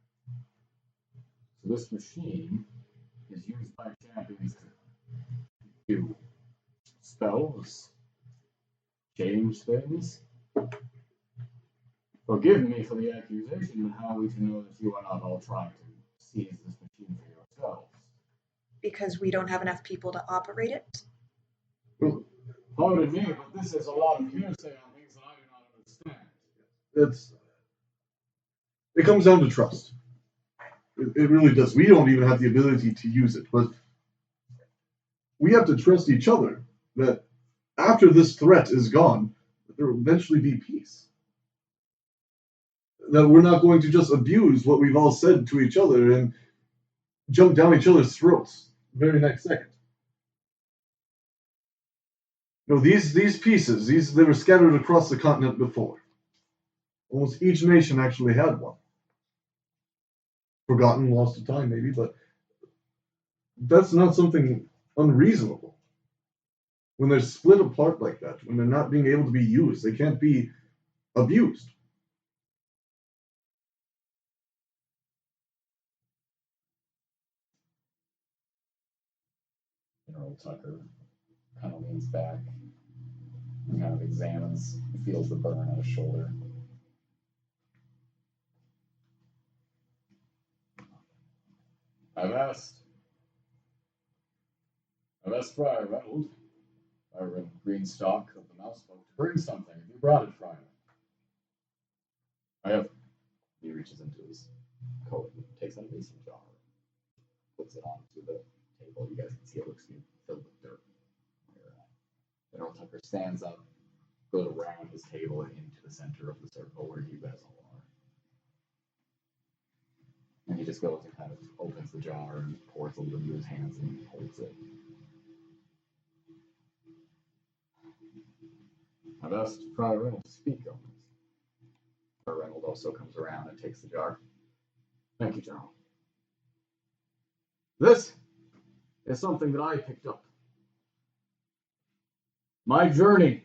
So this machine is used by champions to do spells, change things. Forgive me for the accusation, but how are we to know that you are not all trying to seize this machine for yourselves? Because we don't have enough people to operate it. Pardon me, but this is a lot of hearsay on things that I do not understand. It comes down to trust. It really does. We don't even have the ability to use it, but we have to trust each other that after this threat is gone, there will eventually be peace. That we're not going to just abuse what we've all said to each other and jump down each other's throats the very next second. No, these pieces, they were scattered across the continent before. Almost each nation actually had one. Forgotten, lost to time maybe, but that's not something unreasonable. When they're split apart like that, when they're not being able to be used, they can't be abused. General Tucker kind of leans back, kind of examines, feels the burn on his shoulder. I've asked Friar Reynolds, Friar Greenstock of the Mouse Folk, to bring something. Have you brought it, Friar? I have. He reaches into his coat and takes out a mason jar, puts it onto the table. You guys can see it looks filled with dirt. General Tucker stands up, goes around his table and into the center of the circle where you guys all are. And he just goes and kind of opens the jar and pours a little into his hands and holds it. I've asked Friar Reynolds to speak on this. Friar Reynolds also comes around and takes the jar. Thank you, General. This is something that I picked up. My journey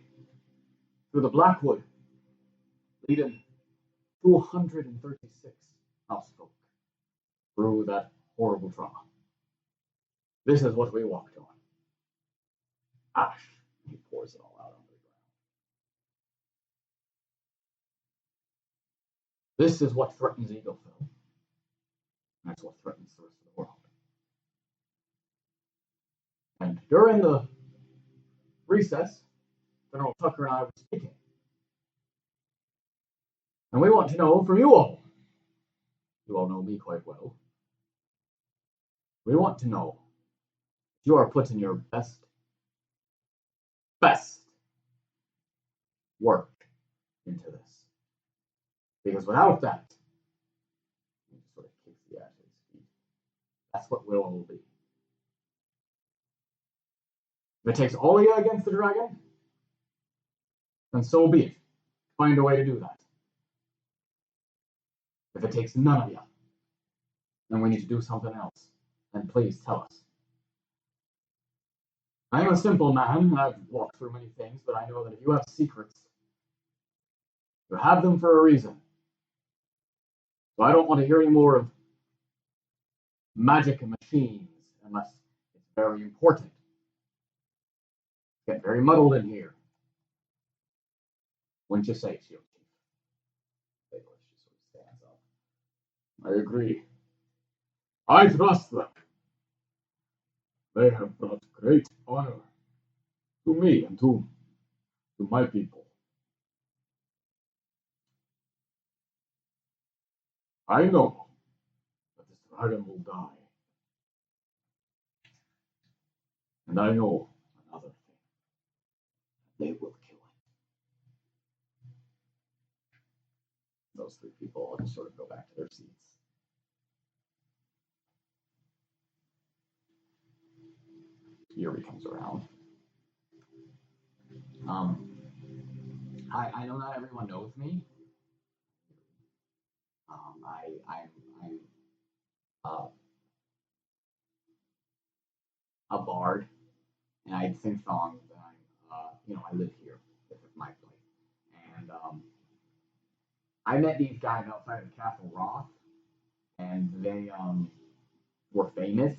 through the Blackwood, Leiden, 236 housefolk through that horrible trauma. This is what we walked on. Ash. He pours it all out onto the ground. This is what threatens Eagleville. That's what threatens the rest of the world. And during the recess, General Tucker and I were speaking. And we want to know from you all know me quite well. We want to know if you are putting your best work into this. Because without that, he just sort of kicks the ass at his feet. That's what will be. If it takes all of you against the dragon, then so be it. Find a way to do that. If it takes none of you, then we need to do something else. Then please tell us. I am a simple man, and I've walked through many things, but I know that if you have secrets, you have them for a reason. So I don't want to hear any more of magic and machines unless it's very important. Get very muddled in here. Wouldn't you say, Shield Chief? Nicholas just sort of stands up. I agree. I trust them. They have brought great honor to me and to my people. I know that this dragon will die. And I know another thing. They will kill it. Those three people all just sort of go back to their seats. Yuri comes around. I know not everyone knows me. I'm a bard, and I sing songs, and I live here. This is my place. And I met these guys outside of Castle Roth, and they were famous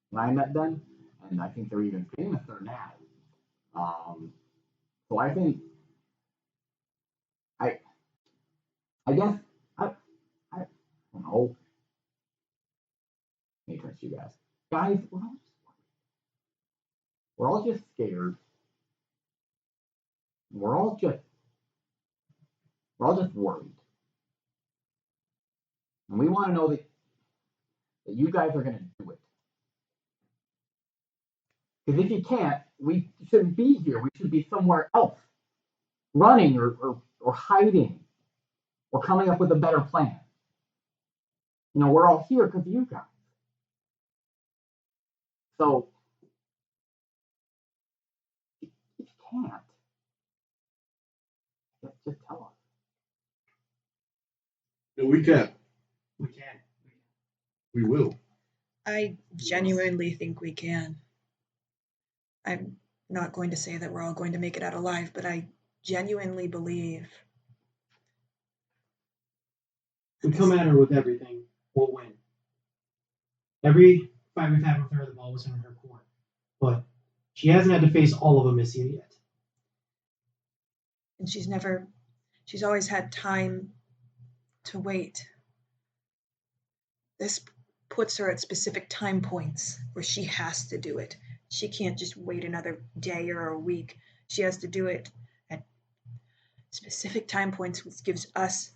when I met them, and I think they're even famouser now. So I think I guess I don't know. Let me trust you guys. Guys, we're all just scared. We're all just worried. And we want to know that you guys are going to do it. Because if you can't, we shouldn't be here. We should be somewhere else. Running or hiding. Or coming up with a better plan. We're all here because of you guys. So, if you can't, just tell us. No, we can't. We can. We will. I genuinely think we can. I'm not going to say that we're all going to make it out alive, but I genuinely believe. We come at her with everything. We'll win. Every fight we've had with her, the ball was in her court. But she hasn't had to face all of Amyssia yet. And she's always had time to wait. This puts her at specific time points where she has to do it. She can't just wait another day or a week. She has to do it at specific time points, which gives us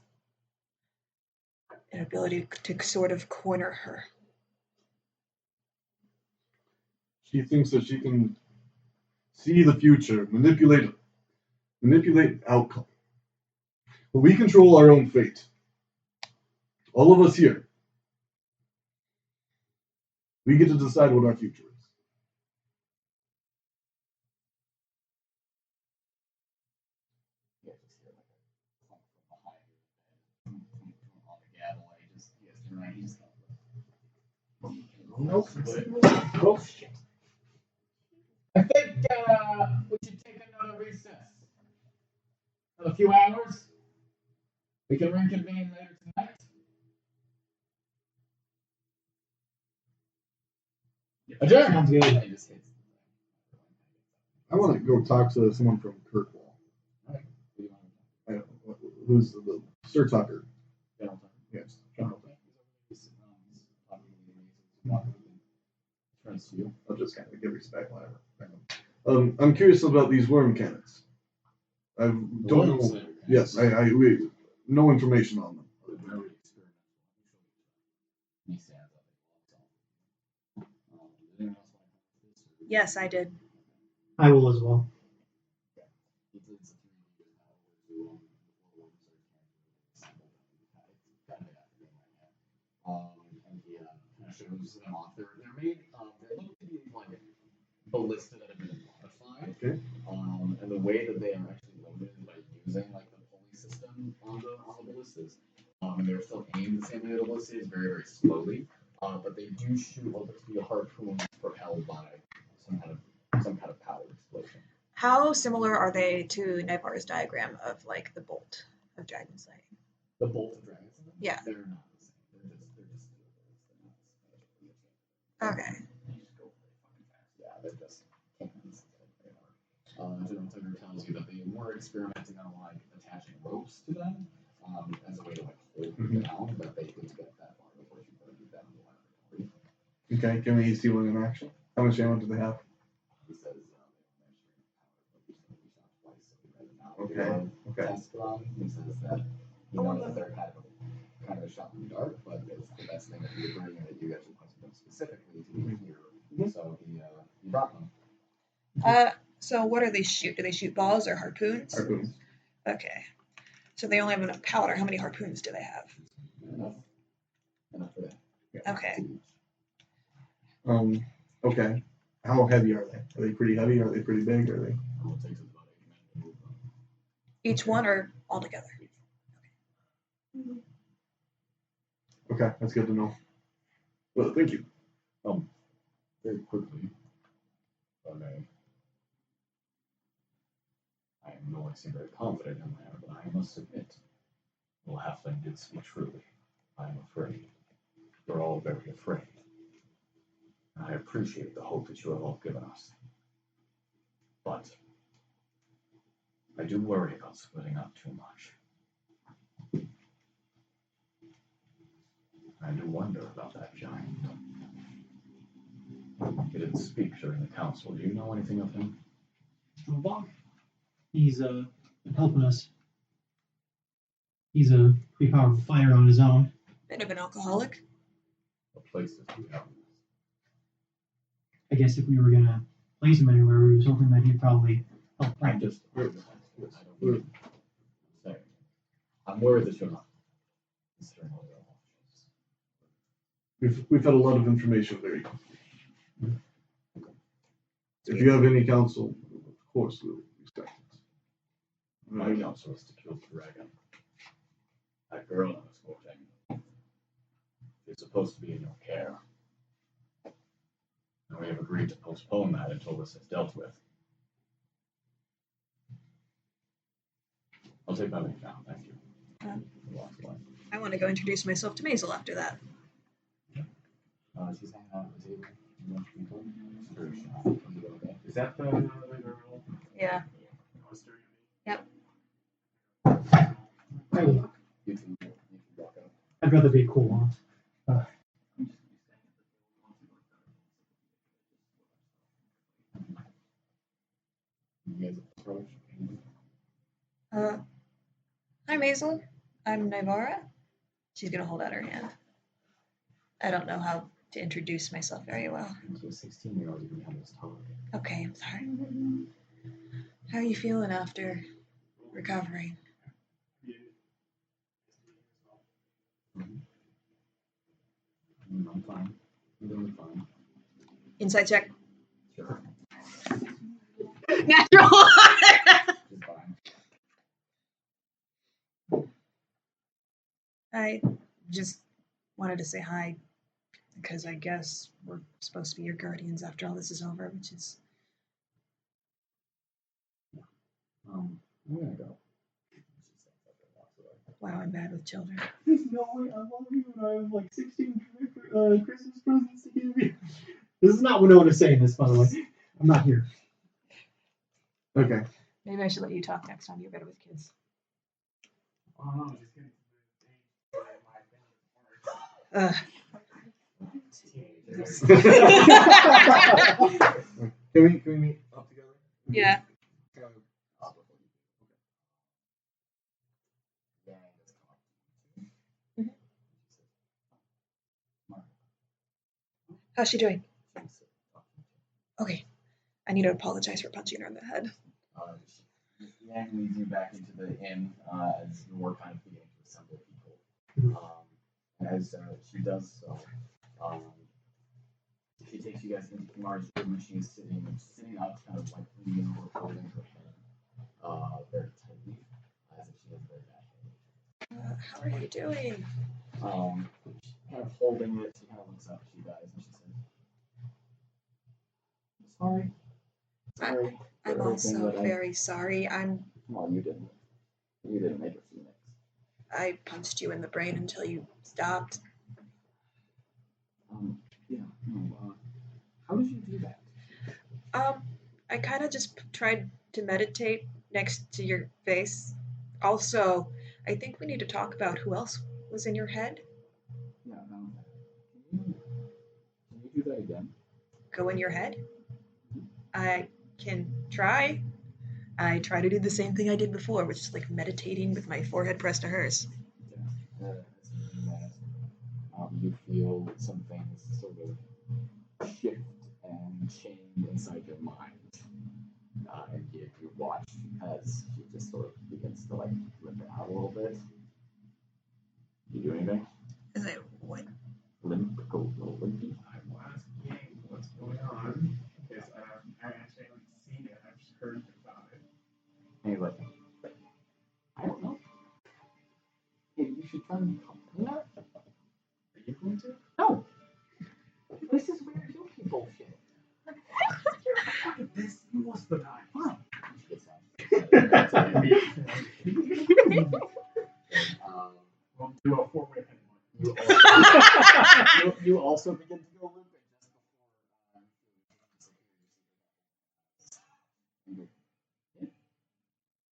an ability to sort of corner her. She thinks that she can see the future, manipulate outcome. But we control our own fate. All of us here. We get to decide what our future is. Oh, shit. I think we should take another recess. In a few hours. We can reconvene later tonight. Adjourn. Sounds good. I want to go talk to someone from Kirkwall. Who's the Sir Tucker? Yes, General Tucker. I'll just kind of give respect, whatever. I'm curious about these worm cannons. I don't know. Yes, we no information on them. Yes, I did. I will as well. And he shows them off. They're made. They look to be like ballista that have been modified. Okay. And the way that they are actually loaded is by using like the pulley system on the ballistas. And they're still aimed the same way the ballista is, very very slowly. But they do shoot what looks to be a harpoon propelled by some kind of powder explosion. How similar are they to Naivara's diagram of like the bolt of dragon slaying? The bolt of dragon slaying? Yeah. They're not the same. They're just Okay. Yeah, they're just cannons. General Tucker tells you that they were experimenting on like attaching ropes to them as a way to like hold them down, but they couldn't get that far before she put them down the laboratory. Okay, can we see one in action? How much ammo do they have? He says Okay. Test run. He says that he knows that they're kind of a shot in the dark, but it's the best thing that you could bring and that you guys requested them specifically to be here. So he brought them. So what do they shoot? Do they shoot balls or harpoons? Harpoons. Okay. So they only have enough powder. How many harpoons do they have? Enough for that. Yeah. Okay. Okay. How heavy are they? Are they pretty heavy? Are they pretty big? Are they? It takes about 8 men to move them. Each one or all together? Okay, that's good to know. Well, thank you. Very quickly, if I may. I know I seem very confident in there, but I must admit, the halfling did speak truly. I am afraid. We're all very afraid. And I appreciate the hope that you have all given us. But I do worry about splitting up too much. I do wonder about that giant. He didn't speak during the council. Do you know anything of him? He's been helping us. He's a pretty powerful fighter on his own. Bit of an alcoholic. What place does he have? I guess if we were gonna place him anywhere, we was hoping that he'd probably help I'm practice. just I'm worried that you're not considering all your options. We've had a lot of information very quickly. If you have any counsel, of course we'll respect it. My counsel is to kill the dragon. That girl I was quoting. She's supposed to be in your care. And we have agreed to postpone that until this is dealt with. I'll take that into account, thank you. I want to go introduce myself to Maisel after that. She's hanging out at the table. You want to be told? Very shy. Is that the girl? Yeah. Yep. You can walk out. I'd rather be cool. You guys approach. Hi Maisel. I'm Naivara. She's gonna hold out her hand. I don't know how to introduce myself very well. To a 16-year-old, you can have this talk. Okay, I'm sorry. How are you feeling after recovering? I'm fine. I'm doing fine. Insight check. Sure. Natural. She's fine. I just wanted to say hi because I guess we're supposed to be your guardians after all this is over, which is. I'm gonna go. Wow, I'm bad with children. There's no way I love you and I have like 16 Christmas presents to give you. This is not Winona saying this, by the way. I'm not here. Okay. Maybe I should let you talk next time. You're better with kids. Oh no, just getting to the Can we meet up together? Yeah. How's she doing? Okay. I need to apologize for punching her in the head. Yang leads you back into the inn as you're kind of beginning to assemble people. As she does so, she takes you guys into Kamar's room and she is sitting up, kind of like leaning over, holding her head very tightly, as if she has very bad headache. How are you doing? Kind of holding it, she kind of looks up at you guys and she says, "Sorry. Sorry." I'm also very sorry. Well, you didn't make a Phoenix. I punched you in the brain until you stopped. Yeah, no, how did you do that? I kind of just tried to meditate next to your face. Also, I think we need to talk about who else was in your head. Yeah, can you do that again? Go in your head? I can try. I try to do the same thing I did before, which is like meditating with my forehead pressed to hers. Yeah, you feel some things sort of shift and change inside your mind. And you watch as she just sort of begins to like limp out a little bit. You do anything? Is it what? Limp, go a little limpy. I'm asking what's going on because I actually haven't seen it. I've just heard about it. And he's like, I don't know. Hey, you should try and help me out. Are you going to? No. This is where you keep bullshit. This was the time. Fine. We'll do a 4-way You also begin to go limping just before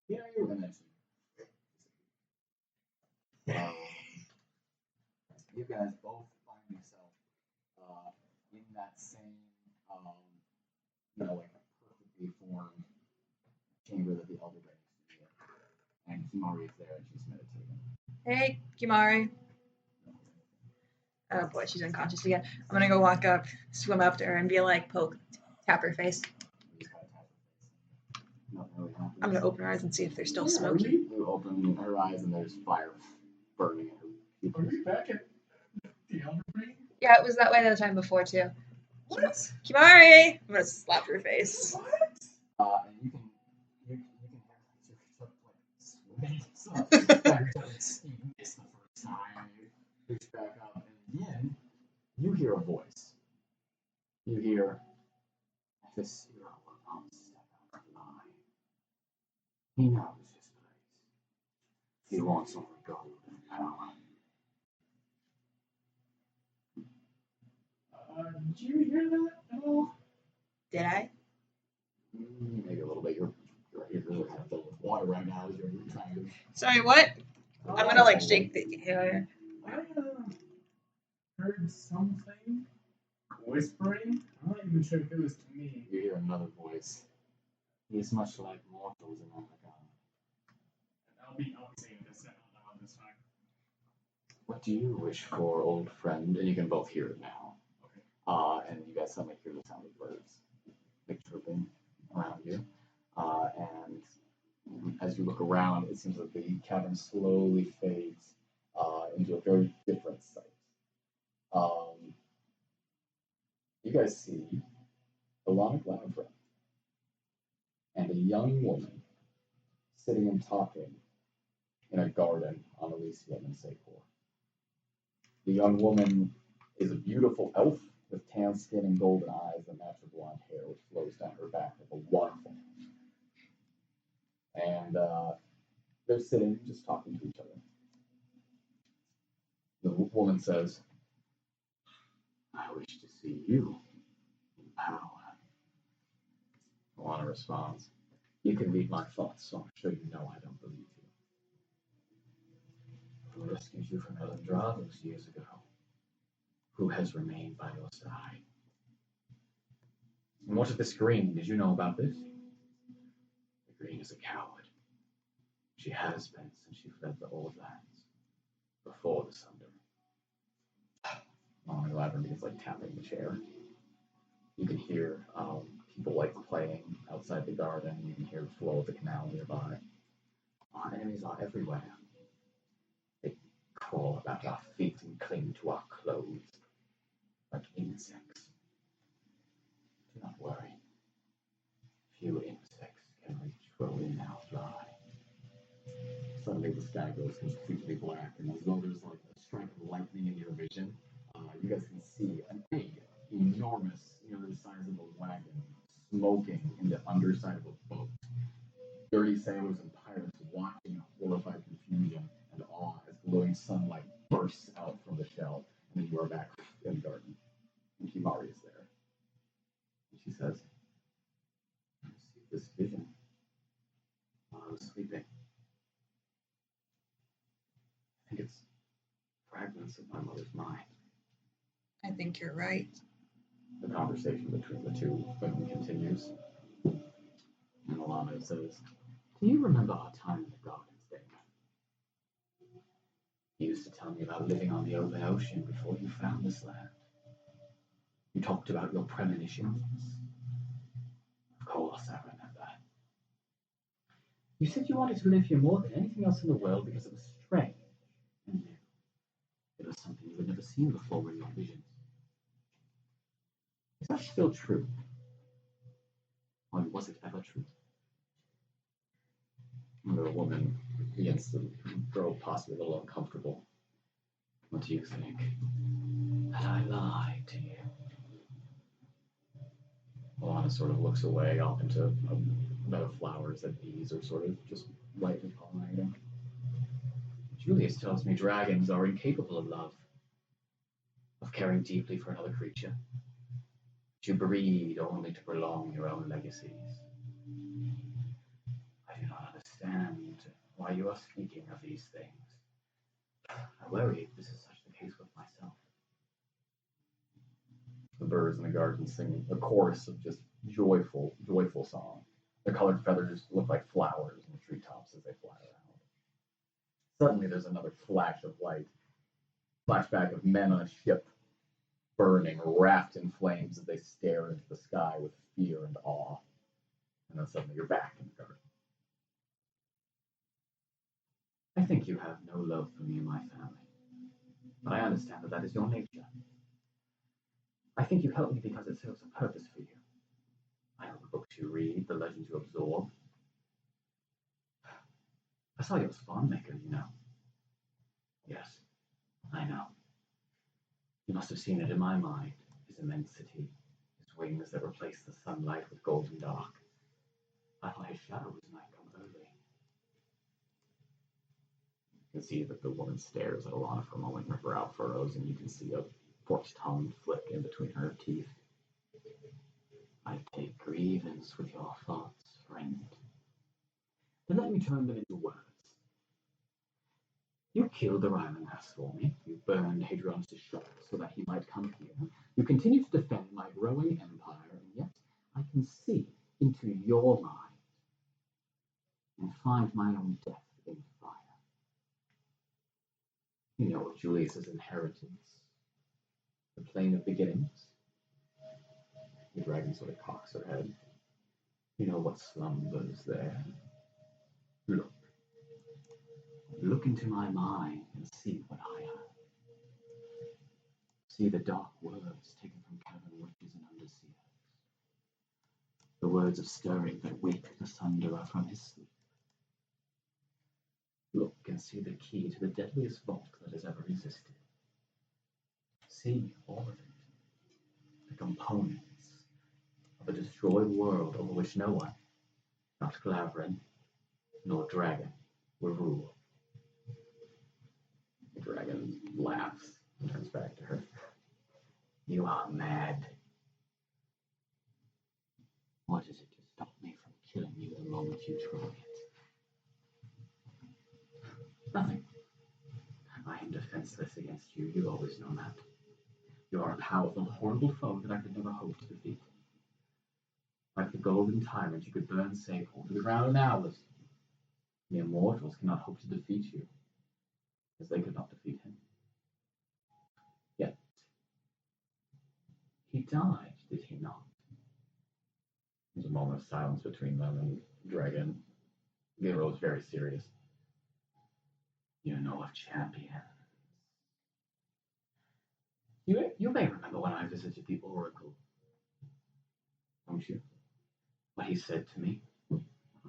yeah, you and then you guys both find yourself in that same like a perfectly formed chamber that the elder brings to you. And Kimari is there and she's meditating. Hey, Kimari. Oh boy, she's unconscious again. I'm gonna go walk up, swim up to her, and be like, tap her face. I'm gonna open her eyes and see if they're still smoky. You open her eyes and there's fire burning in her. Are we back at the elder brain? Yeah, it was that way the time before too. What? Kimari! I'm gonna slap her face. What? And you can hear like swimming. You miss the first time. You push back up, and then you hear a voice. You hear this hero will not step out of line. He knows his place. He wants only gold and power. Did you hear that at all? Did I? Maybe a little bit. You're really kind of filled with water right now as you're trying to. Sorry, what? I'm gonna like shake the hair. I heard something whispering. I'm not even sure if it was to me. You hear another voice. He is much like mortals in Omicron. I'll be saying this out loud this time. What do you wish for, old friend? And you can both hear it now. Okay. And you guys suddenly hear the sound of birds, like chirping around you. And as you look around, it seems like the cavern slowly fades into a very different sight. You guys see a Lonic labyrinth and a young woman sitting and talking in a garden on Elysium in Sapor. The young woman is a beautiful elf with tan skin and golden eyes that match her blonde hair, which flows down her back like a waterfall. And they're sitting, just talking to each other. The woman says, I wish to see you in power. Alana responds, you can read my thoughts, so I'm sure you know I don't believe you. Who rescued you from Elandrados years ago? Who has remained by your side? And what of this Green? Did you know about this? The Green is a coward. She has been since she fled the old lands, before the Sunder. Ladder begins like tapping the chair. You can hear people like playing outside the garden. You can hear the flow of the canal nearby. Our enemies are everywhere. They crawl about our feet and cling to our clothes like insects. Do not worry. Few insects can reach where we now fly. Suddenly the sky goes completely black, and as though there's like a strike of lightning in your vision, you guys can see an egg, enormous, the size of a wagon, smoking in the underside of a boat. Dirty sailors and pirates watching in horrified confusion and awe as glowing sunlight bursts out from the shell, and then you are back in the garden. And Himari is there. And she says, I received this vision while I was sleeping. I think it's fragments of my mother's mind. I think you're right. The conversation between the two women continues. And Nalane says, do you remember our time in the gardens, Dame? You used to tell me about living on the open ocean before you found this land. You talked about your premonitions. Of course, I remember. You said you wanted to live here more than anything else in the world because it was strange and new. It was something you had never seen before in your visions. Is that still true? Or was it ever true? And the woman begins to grow possibly a little uncomfortable. What do you think? That I lied to you? Alana sort of looks away off into a bed of flowers that bees are sort of just lightly pollinating. Julius tells me dragons are incapable of love, of caring deeply for another creature. You breed only to prolong your own legacies. I do not understand why you are speaking of these things. I worry if this is such the case with myself. The birds in the garden sing a chorus of just joyful song. The colored feathers look like flowers in the treetops as they fly around. Suddenly there's another flash of light. Flashback of men on a ship burning, wrapped in flames as they stare into the sky with fear and awe. And then suddenly you're back in the garden. I think you have no love for me and my family. But I understand that is your nature. I think you help me because it serves a purpose for you. I know the books you read, the legends you absorb. I saw your spawn maker, you know. Yes, I know. You must have seen it in my mind, his immensity, his wings that replace the sunlight with golden dark. I thought his shadow was night come early. You can see that the woman stares at Alana for a moment, her brow furrows, and you can see a forked tongue flick in between her teeth. I take grievance with your thoughts, friend. Then let me turn them into words. You killed the Ryder for me. You burned Hadrian's shop so that he might come here. You continue to defend my growing empire, and yet I can see into your mind and find my own death in fire. You know of Julius's inheritance, the plane of beginnings. The dragon sort of cocks her head. You know what slumbers there. Look. Look into my mind and see what I have. See the dark words taken from cavern witches and underseers. The words of stirring that wake the thunderer from his sleep. Look and see the key to the deadliest vault that has ever existed. See all of it. The components of a destroyed world over which no one, not Glavrin, nor dragon, will rule. The dragon laughs and turns back to her. You are mad. What is it to stop me from killing you the moment you try it? Nothing. I am defenseless against you. You've always known that. You are a powerful, horrible foe that I could never hope to defeat. Like the golden tyrant you could burn safe to the ground in hours. The immortals cannot hope to defeat you, as they could not defeat him. Yet, he died, did he not? There's a moment of silence between them, and Dragon grows very serious. You know of champions. You may remember when I visited the Oracle, don't you? What he said to me. I'm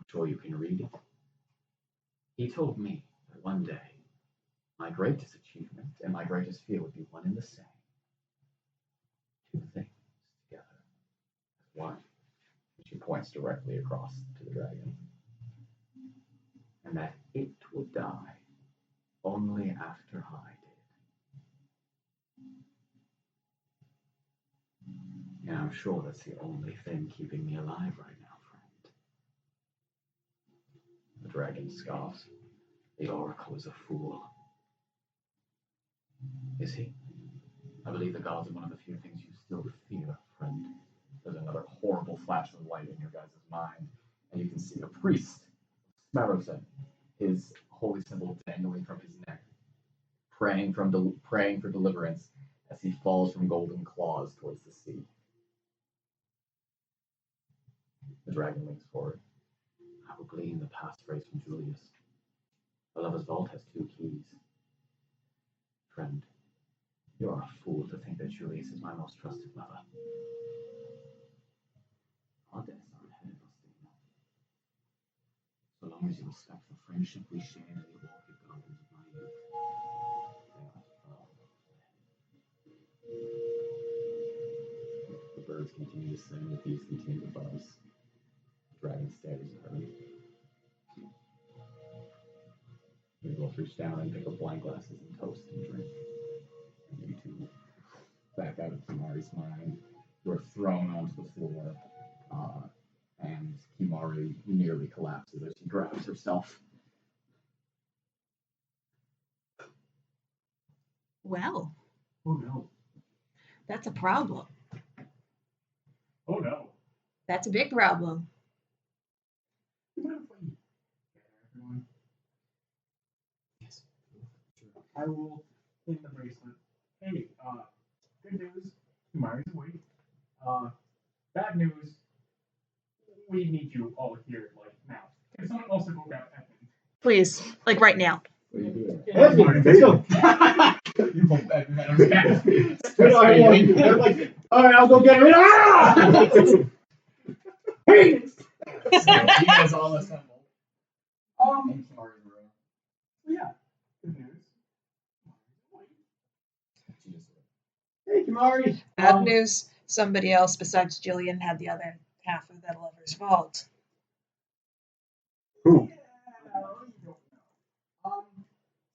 sure you can read it. He told me that one day my greatest achievement and my greatest fear would be one and the same. Two things together as one. She points directly across to the dragon. And that it would die only after I did. Yeah, I'm sure that's the only thing keeping me alive right now, friend. The dragon scoffs. The oracle is a fool. Is he? I believe the gods are one of the few things you still fear, friend. There's another horrible flash of light in your guys' mind, and you can see a priest, Smarrowson, his holy symbol dangling from his neck, praying for deliverance as he falls from golden claws towards the sea. The dragon leans forward. I will glean the passphrase from Julius. The lover's vault has 2 keys. Friend, you are a fool to think that Julius is my most trusted lover. Our deaths are ahead of us, Dana. So long as you respect the friendship we shared in the orchid gardens of my youth, they are firm. The birds continue to sing, the bees continue to buzz. The dragon stares at her. You both reach down and pick up wine glasses and toast and drink. And you two, back out of Kimari's mind, you are thrown onto the floor, and Kimari nearly collapses as she grabs herself. Well, Oh no. that's a problem. Oh no. That's a big problem. What if we gather everyone? Yes. I will clean the bracelet. Hey, good news. Tomorrow's awake. Bad news. We need you all here, like, now. Can someone also go grab Edmund? Please, like right now. What are you doing? Edmund, let's go. You hope Edmund understands. I'm like, all right, I'll go get her. Ah! Hey! So you guys all assemble in Kimari's room. Yeah. Good news. She just Hey, Kimari. Bad news. Somebody else besides Jillian had the other half of that lover's vault. Who?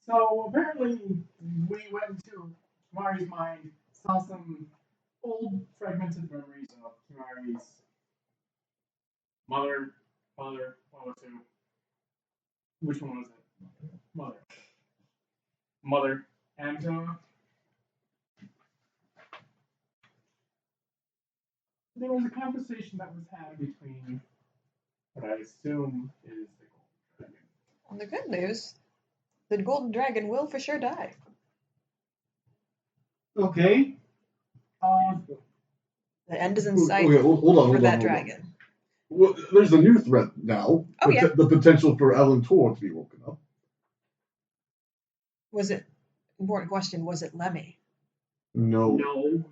So apparently we went into Kimari's mind, saw some old fragmented memories of Kimari's mother, father, one or two. Which one was it? Mother. And there was a conversation that was had between what I assume is the Golden Dragon. And the good news, the golden dragon will for sure die. Okay. The end is in sight Okay, hold on. for that dragon. Well, there's a new threat now. Oh, yeah. The potential for Ellen Tor to be woken up. Was it, important question, was it Lemmy? No. No.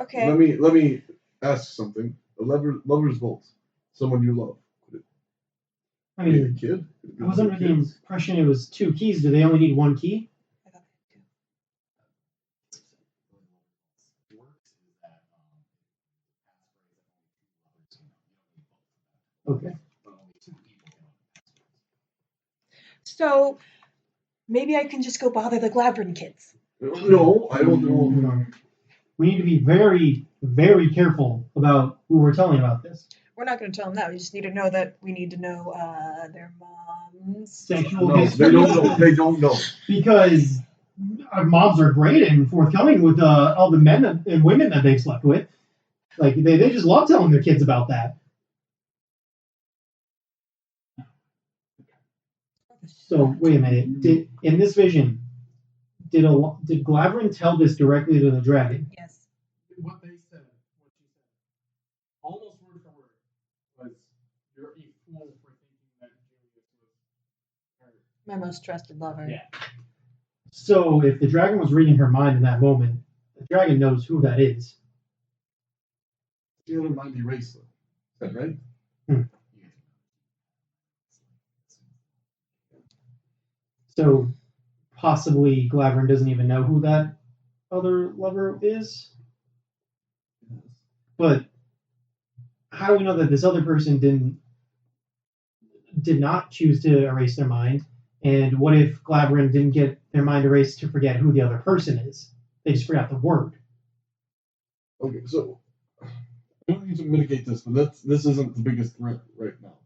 Okay. Let me ask something. A lover's vault. Someone you love. Could it I be a mean, kid? Could it be I was one under of the your kids? impression it was 2 keys. Do they only need 1 key? I thought works is that passphrase that only 2 lovers can know. You don't need both of them. Okay. But only 2 people can open passphrase. So maybe I can just go bother the Glavrin kids. No, I don't know. We need to be very, very careful about who we're telling about this. We're not going to tell them that. We just need to know that we need to know their moms. Sexual No, history. they don't know. They don't know. Because our moms are great and forthcoming with all the men and women that they've slept with. Like, they just love telling their kids about that. So, wait a minute. In this vision, did Glavrin tell this directly to the dragon? Yes. What they said, what she said, almost word for word, was you're a fool for thinking that Julius was her. My most trusted lover. Yeah. So, if the dragon was reading her mind in that moment, the dragon knows who that is. The other might be Racer. Is that right? So, possibly Glavrin doesn't even know who that other lover is. But how do we know that this other person did not choose to erase their mind And what if Glaverin didn't get their mind erased to forget who the other person is? They just forgot the word. Okay, so I don't need to mitigate this, but this isn't the biggest threat right now.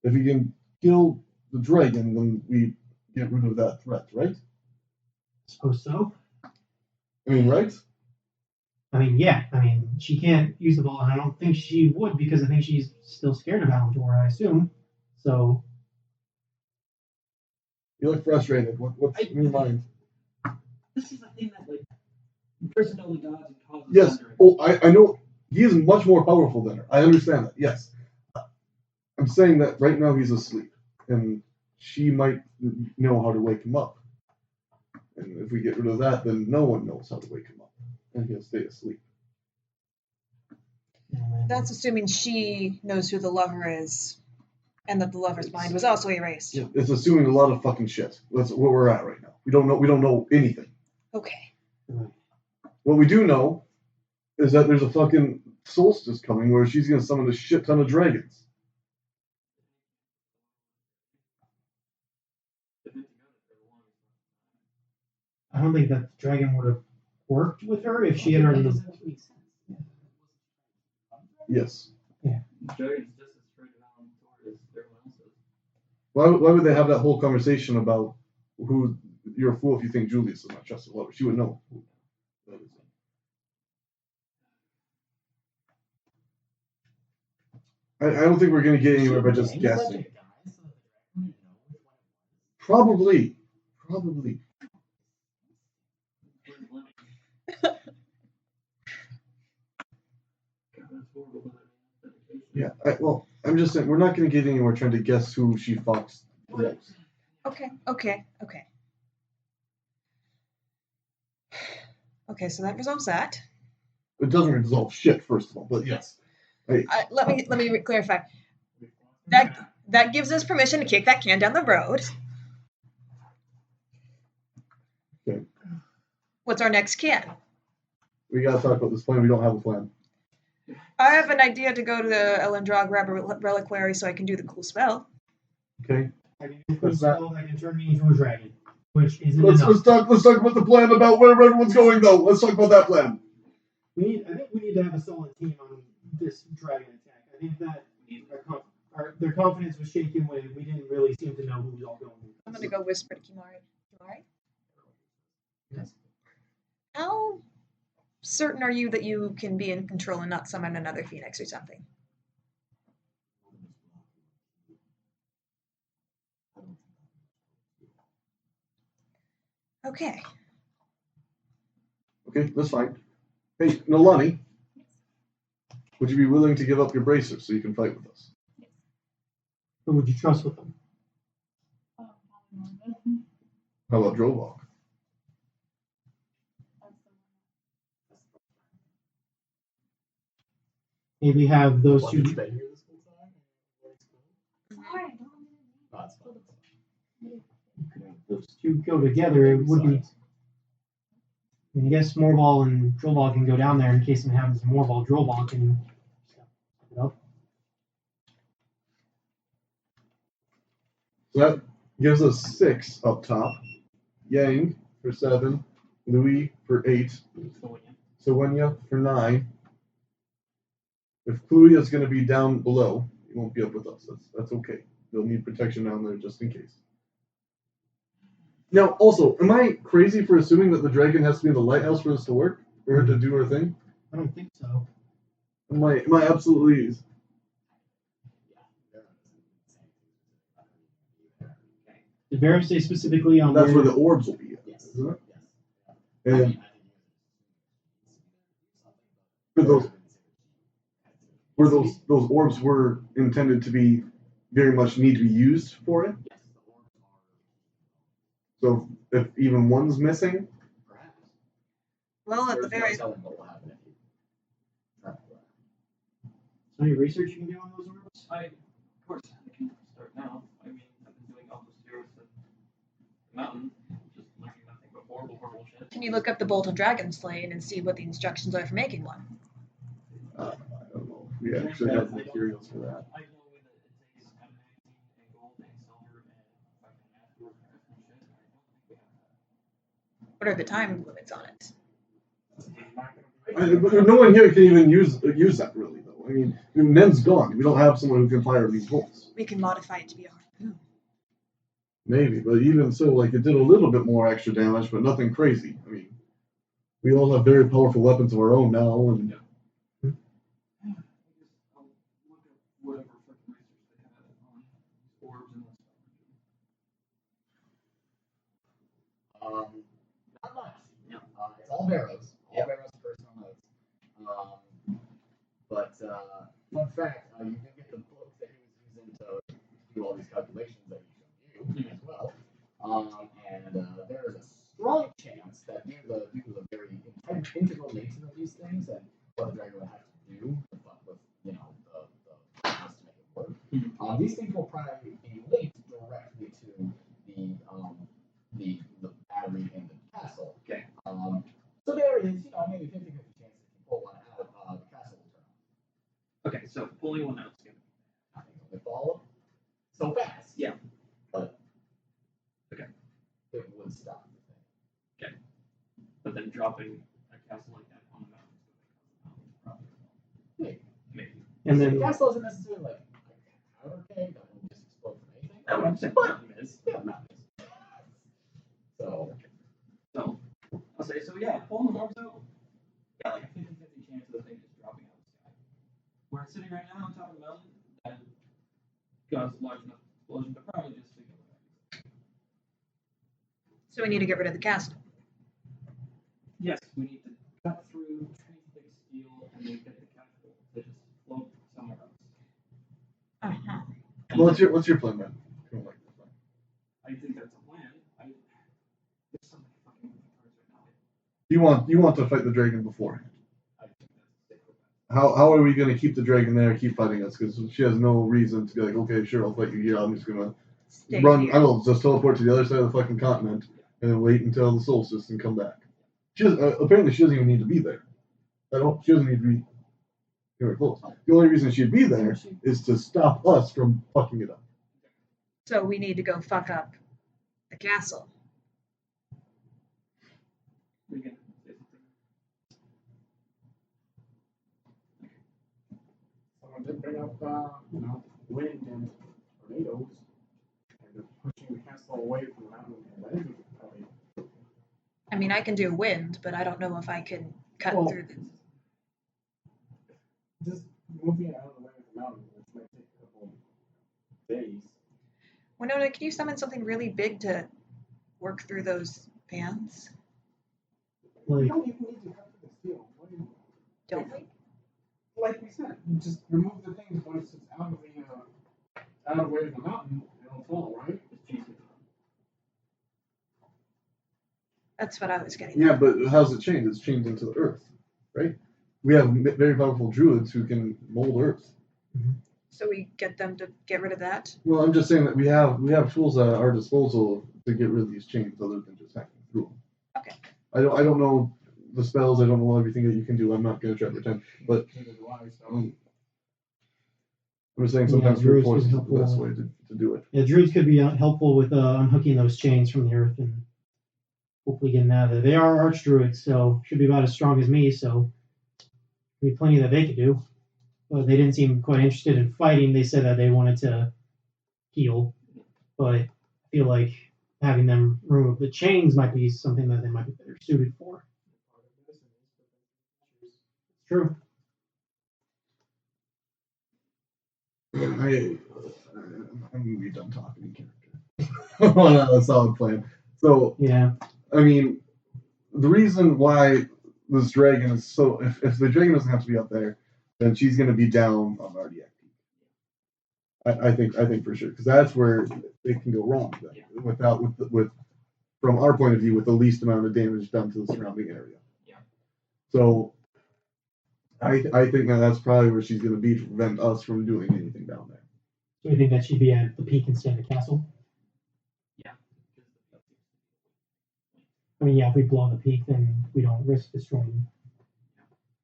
If we can kill the dragon, then we get rid of that threat, right? Suppose so. I mean, right? I mean, yeah. I mean, she can't use the ball, and I don't think she would because I think she's still scared of Valentor, I assume. So. You look frustrated. What's in your mind? This is the thing that, like, person know the gods and causes Yes. thunder. Oh, I know he is much more powerful than her. I understand that. Yes. I'm saying that right now he's asleep, and she might know how to wake him up. And if we get rid of that, then no one knows how to wake him up, and he'll stay asleep. That's assuming she knows who the lover is, and that the lover's mind was also erased. Yeah, it's assuming a lot of fucking shit. That's where we're at right now. We don't know anything. Okay. What we do know is that there's a fucking solstice coming where she's gonna summon a shit ton of dragons. I don't think that the dragon would have worked with her if she had already. Yes. Yeah. Dragon's just as straight around as everyone else is. Why would they have that whole conversation about who you're a fool if you think Julius is not trusted lover? She would know. I don't think we're going to get anywhere by just guessing. Probably. Yeah, I'm just saying, we're not going to get anywhere trying to guess who she fucks. Okay. Okay, so that resolves that. It doesn't resolve shit, first of all, but yes. Let me clarify. That gives us permission to kick that can down the road. Okay. What's our next can? We got to talk about this plan. We don't have a plan. I have an idea to go to the Elendra, grab a reliquary so I can do the cool spell. Okay. I can do a spell that can turn me into a dragon, which isn't Let's enough. talk about the plan about where everyone's going, though. Let's talk about that plan. I think we need to have a solid team on this dragon attack. I think that their confidence was shaken when we didn't really seem to know who was all going. I'm going to go whisper to Kimari. Kimari? Yes. How certain are you that you can be in control and not summon another phoenix or something? Okay. Okay, that's fine. Hey, Nalane, would you be willing to give up your bracers so you can fight with us? Who would you trust with them? How about Drovok? Maybe have those two. Those two go together. It would be. I guess Morball and Drillball can go down there in case something happens to Morball. Drillball can. So that gives us 6 up top. Yang for 7. Louis for 8. Sowenya for 9. If Cluia's going to be down below, he won't be up with us. That's okay. They'll need protection down there just in case. Now, also, am I crazy for assuming that the dragon has to be in the lighthouse for this to work? For her to do her thing? I don't think so. Am I absolutely... Did Varys say specifically on That's where the orbs will be. Yes. Isn't it? And for those orbs were intended to be very much need to be used for it. So if even one's missing, Well, at the very... So any research you can do on those orbs? Of course, I can start now. I mean, I've been doing all the stairs and the mountain, just learning nothing but horrible shit. Can you look up the Bolt of Dragon Slaying and see what the instructions are for making one? I don't know. We actually have materials for that. I know that it takes adamantine and gold and silver and fucking What are the time limits on it? But no one here can even use that really though. I mean, Nen's gone. We don't have someone who can fire these bolts. We can modify it to be a harpoon. Maybe, but even so, like it did a little bit more extra damage, but nothing crazy. I mean, we all have very powerful weapons of our own now, and Not much. Yeah. It's all barrows. All barrows and personal notes. But fun fact, you can get the book that he was using to do all these calculations that he showed you as well. And there is a strong chance that due to the very integral nature of these things and what the dragon would have to do with the house to make it work, these things will probably be linked directly to the battery in the castle. Okay. So there is, maybe 50-50 chance if you pull one out, the castle will turn on. Okay, so pulling one out is going to be. I think it'll follow so fast. Yeah. But okay, it would stop the thing. Okay. But then dropping a castle like that on the mountain is probably. Maybe. And then the castle isn't necessarily like a powder keg that will just explode from anything. That would say mountain is. Yeah, mountain is. So I'll say, so yeah, pulling the orbs out, yeah, like a 50-50 chance of the thing just dropping out of the sky. Where it's sitting right now on top of the mountain, that causes large enough explosion, but probably just to get it. So we need to get rid of the castle. Yes, we need to cut through tree thick steel and then get the castle to just float somewhere else. Uh-huh. well, what's your plan, man? I think that's a plan. There's so many fucking cards right now. You want to fight the dragon beforehand. I think that's a safer bet. How are we going to keep the dragon there, keep fighting us? Because she has no reason to be like, okay, sure, I'll fight you here. I'm just going to run. Here. I will just teleport to the other side of the fucking continent and then wait until the solstice and come back. She doesn't, apparently, she doesn't even need to be there. She doesn't need to be anywhere close. The only reason she'd be there is to stop us from fucking it up. So we need to go fuck up the castle. We can say something. Someone did bring up, wind and tornadoes, and they're pushing the castle away from the mountain, and that isn't probably. I mean, I can do wind, but I don't know if I can cut through the... Just moving it out of the way of the mountain, which might take a couple days. Winona, can you summon something really big to work through those fans? We like don't even need to cut through the steel. What do you, Don't we? like we said, you just remove the things once it's out of the way of the mountain, it'll fall, right? That's what I was getting. Yeah, but how's it changed? It's changed into the earth, right? We have very powerful druids who can mold earth. So we get them to get rid of that? Well, I'm just saying that we have tools at our disposal to get rid of these chains other than just hacking through them. Okay. I don't know the spells. I don't know everything that you can do. I'm not going to try to pretend, but Neither do I, so. I'm just saying sometimes brute druids force is can the help best with- way to do it. Yeah, druids could be helpful with unhooking those chains from the earth and hopefully getting out of there. They are arch druids, so should be about as strong as me, so be plenty that they could do. But they didn't seem quite interested in fighting. They said that they wanted to heal, but I feel like having them remove the chains might be something that they might be better suited for. It's true. I'm going to be done talking in character. On a solid plan. So, Yeah. I mean, the reason why this dragon is so... If the dragon doesn't have to be up there, then she's going to be down on Ardiac Peak. I think for sure. Because that's where it can go wrong. Then, from our point of view, with the least amount of damage done to the surrounding area. Yeah. So, I think that's probably where she's going to be to prevent us from doing anything down there. So we think that she'd be at the peak instead of the castle? Yeah. I mean, yeah, if we blow the peak, then we don't risk destroying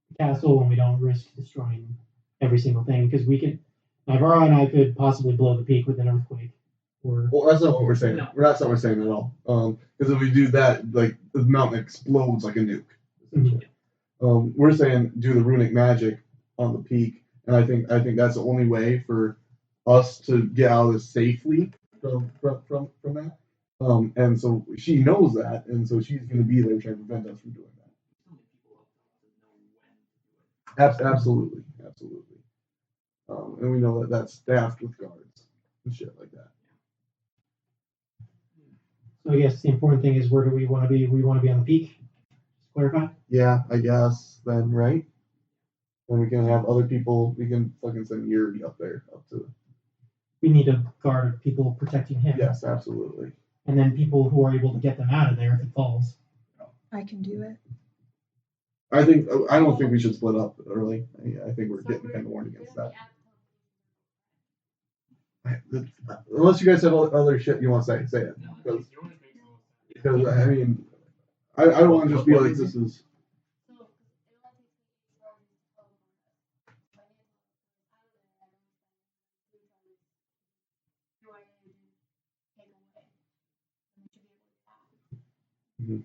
the castle, and we don't risk destroying every single thing, because we can... Naivara and I could possibly blow the peak with an earthquake, Or Well, that's not what we're saying. No. That's not what we're saying at all. Because if we do that, like the mountain explodes like a nuke. essentially. We're saying do the runic magic on the peak, and I think that's the only way for us to get out of this safely from that. And so she knows that, and so she's going to be there trying to prevent us from doing that. Absolutely. And we know that that's staffed with guards and shit like that. so I guess the important thing is where do we want to be? We want to be on the peak. Just clarify. Yeah, I guess then, right? Then we can have other people. We can fucking send Yuri up there, up to. We need a guard of people protecting him. Yes, absolutely. And then people who are able to get them out of there if it falls. I can do it. I don't think we should split up early. I think we're getting kind of warned against that. Unless you guys have other shit you want to say it. Because I mean, I don't want to just be like this is. Mhm.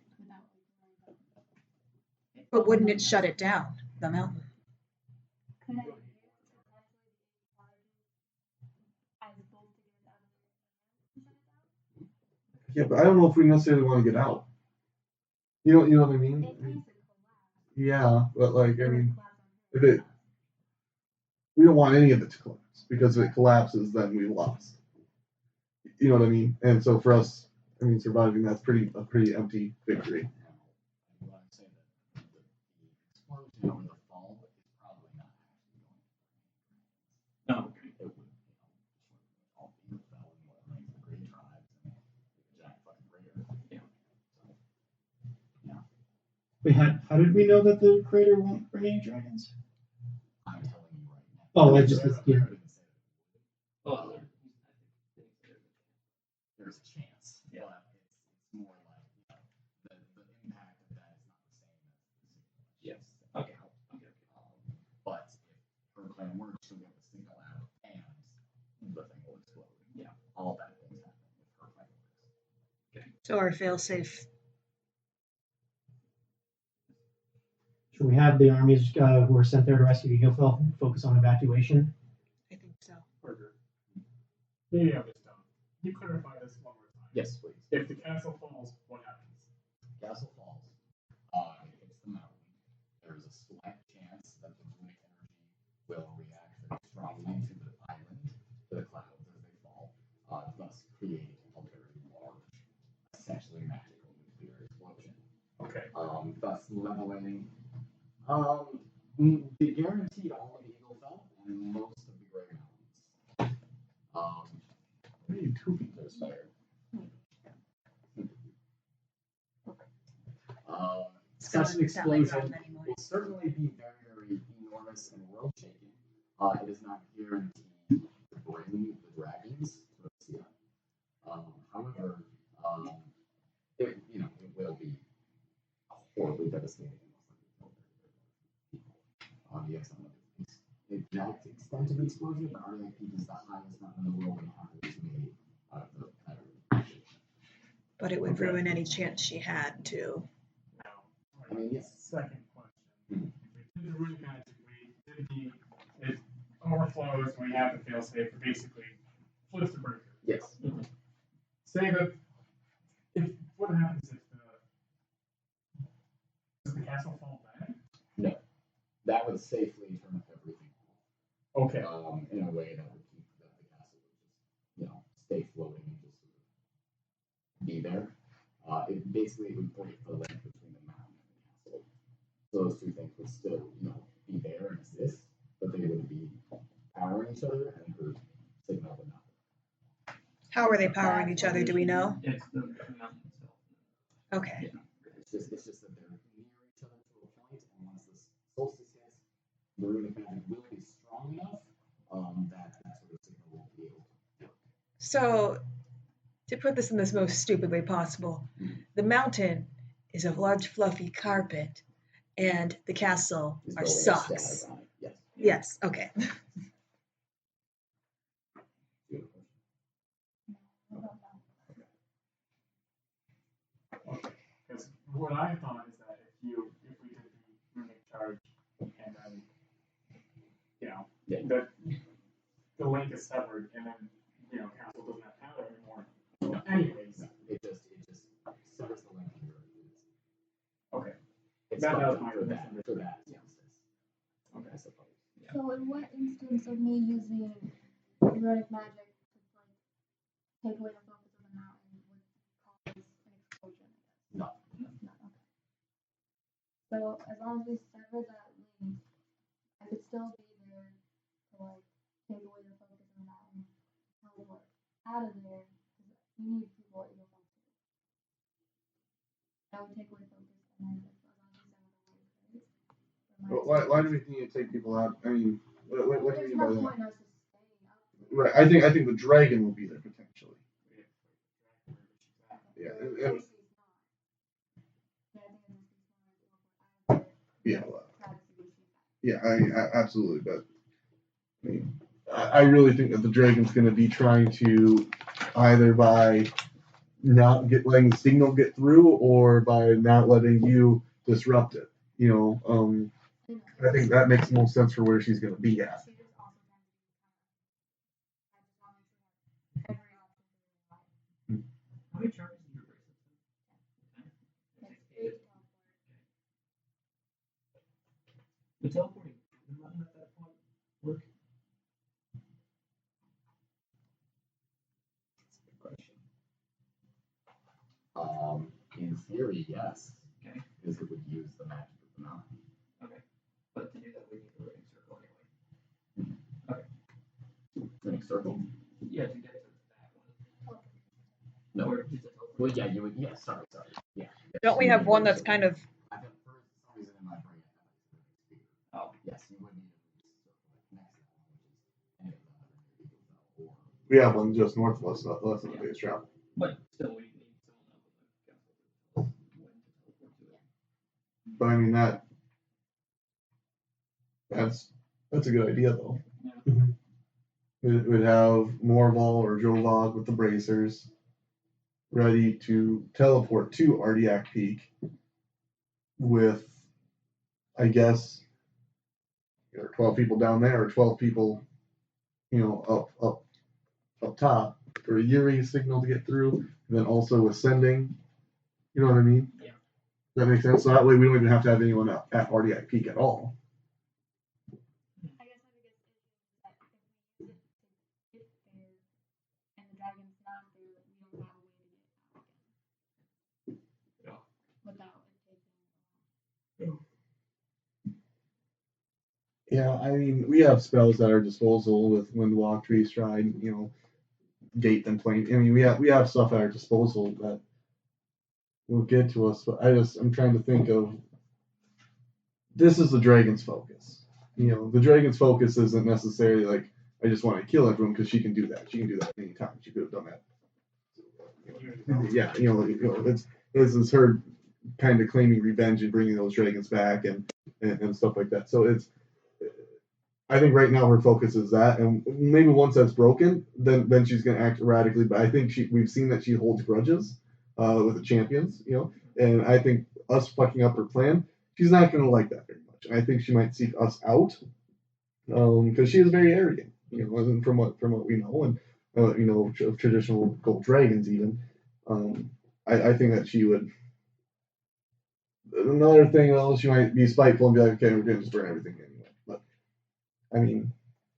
But wouldn't it shut it down, the mountain? Yeah, but I don't know if we necessarily want to get out. You know what I mean? Yeah, but like I mean, we don't want any of it to collapse because if it collapses, then we lost. You know what I mean? And so for us, I mean, surviving that's a pretty empty victory. What I'm saying that the explosion or the fall is probably not actually going to. No. It would, all be the fell and what remains of the great tribes and the giant fucking crater. Yeah. So, yeah. Wait, how did we know that the crater won't bring any dragons? I'm telling you right now. Oh, I just yeah. Oh, there's a chance, Yeah. but it's more like the impact of that is not the same as the signal. Yes. Okay. But if her plan works, she'll get the signal out and the thing will explode. Yeah. All bad things happen if her plan works. Okay. So our failsafe. Should we have the armies who are sent there to rescue Gilfel focus on evacuation? I think so. Maybe I'm just dumb. Can you clarify this one more time? Yes, please. If the castle falls, what happens? Castle falls. It hits the mountain. There's a slight chance that the runic energy will react very strongly to the island, to the clouds as they fall, thus creating a very large, essentially magical nuclear explosion. Okay. Thus leveling. They guaranteed all of Eaglefell and most of the Grey Mountains. What are you two feet there, Spire? Such an Sound like explosion that anymore. will certainly be very, very enormous and world shaking. It is not guaranteed to bring the dragons to Amyssia. However, it will be horribly devastating. The exact extent of the explosion, the Cardiac Peak is the highest mountain in the world and half is made out of the powder. But it would ruin any chance she had to. I mean, yes. Second question. If we did the runic magic, it overflows when we have the failsafe, it basically flips the breaker. Yes. Say that what happens if does the castle fall back? No. That would safely turn everything off. Okay. In a way that would keep the castle would just, stay floating and just sort of be there. It basically would break the link between the mountain and the castle. So those two things would still, be there and exist, but they wouldn't be powering each other and her signal would not. How are they powering each other? Do we know? it's the mountain itself. Okay. It's just that they're near each other to a point, and once the solstice hits, the runic magic will be strong enough that sort of signal will be able to work. So, to put this in the most stupid way possible, the mountain is a large fluffy carpet, and the castle Is are building a socks. static on it. Yes. Yes. Okay. what I thought is that if we did the runic charge, and then the link is severed, and then Castle doesn't have power anymore. Anyways, it just severs the link here. Okay. It's That was fine my for that understanding. instance. Okay. I suppose. Yeah. So in what instance of me using erotic magic to take away the focus of the mountain would cause an explosion? No. No. Okay. So as long as we sever that link, I could still be there to take away the focus of the mountain, teleport out of there, because you need people at your focus. That would take away focus, and then as long as we sever the link, right? Why do we need to take people out? I mean, what do you There's mean by no that? point in us just staying up there. Right. I think the dragon will be there potentially. Yeah. Yeah. Absolutely. But I mean, I really think that the dragon's going to be trying to either by not letting the signal get through or by not letting you disrupt it. I think that makes most sense for where she's going to be at. How many charges do your bracelets? The teleporting button at that point work? That's a good question. In theory, yes. Okay. Because it would use the magic of the mountain. Okay. But to do that, we need the running circle anyway. Okay. Running circle? Yeah, to get to that one. No. Or just a teleport. Well, yeah, you would. Yeah, sorry. Yeah. Don't we have one that's kind of? I think for some reason in my brain, I have yes, you would need a circle that connects that one, which is any of the other or. We have one just north of us, less than a day's travel. But still, we need someone up with the castle when to teleport to it. But I mean that's a good idea though. Yeah. We'd have Morval or Jovog with the bracers ready to teleport to Ardiac Peak with, I guess, there are 12 people down there or 12 people, up top for a Yuri signal to get through, and then also ascending. You know what I mean? Yeah. That makes sense. So that way we don't even have to have anyone up at Ardiac Peak at all. I guess my biggest issue is that if we use it to get there and the dragon's not there, we don't have a way to get out again. Yeah. Without it taking Yeah, I mean, we have spells at our disposal with Windwalk, Tree Stride, Gate and Plane. I mean, we have stuff at our disposal that will get to us, but I'm trying to think of, this is the dragon's focus. The dragon's focus isn't necessarily like, I just want to kill everyone, because she can do that. She can do that anytime. She could have done that. Yeah, this is her kind of claiming revenge and bringing those dragons back and stuff like that. So I think right now her focus is that, and maybe once that's broken, then she's going to act erratically. But I think we've seen that she holds grudges with the champions, and I think us fucking up her plan, she's not going to like that very much. And I think she might seek us out because she is very arrogant, from what we know, and of traditional gold dragons even. I think that she would. Another thing, though, she might be spiteful and be like, okay, we're going to just burn everything anyway. But I mean,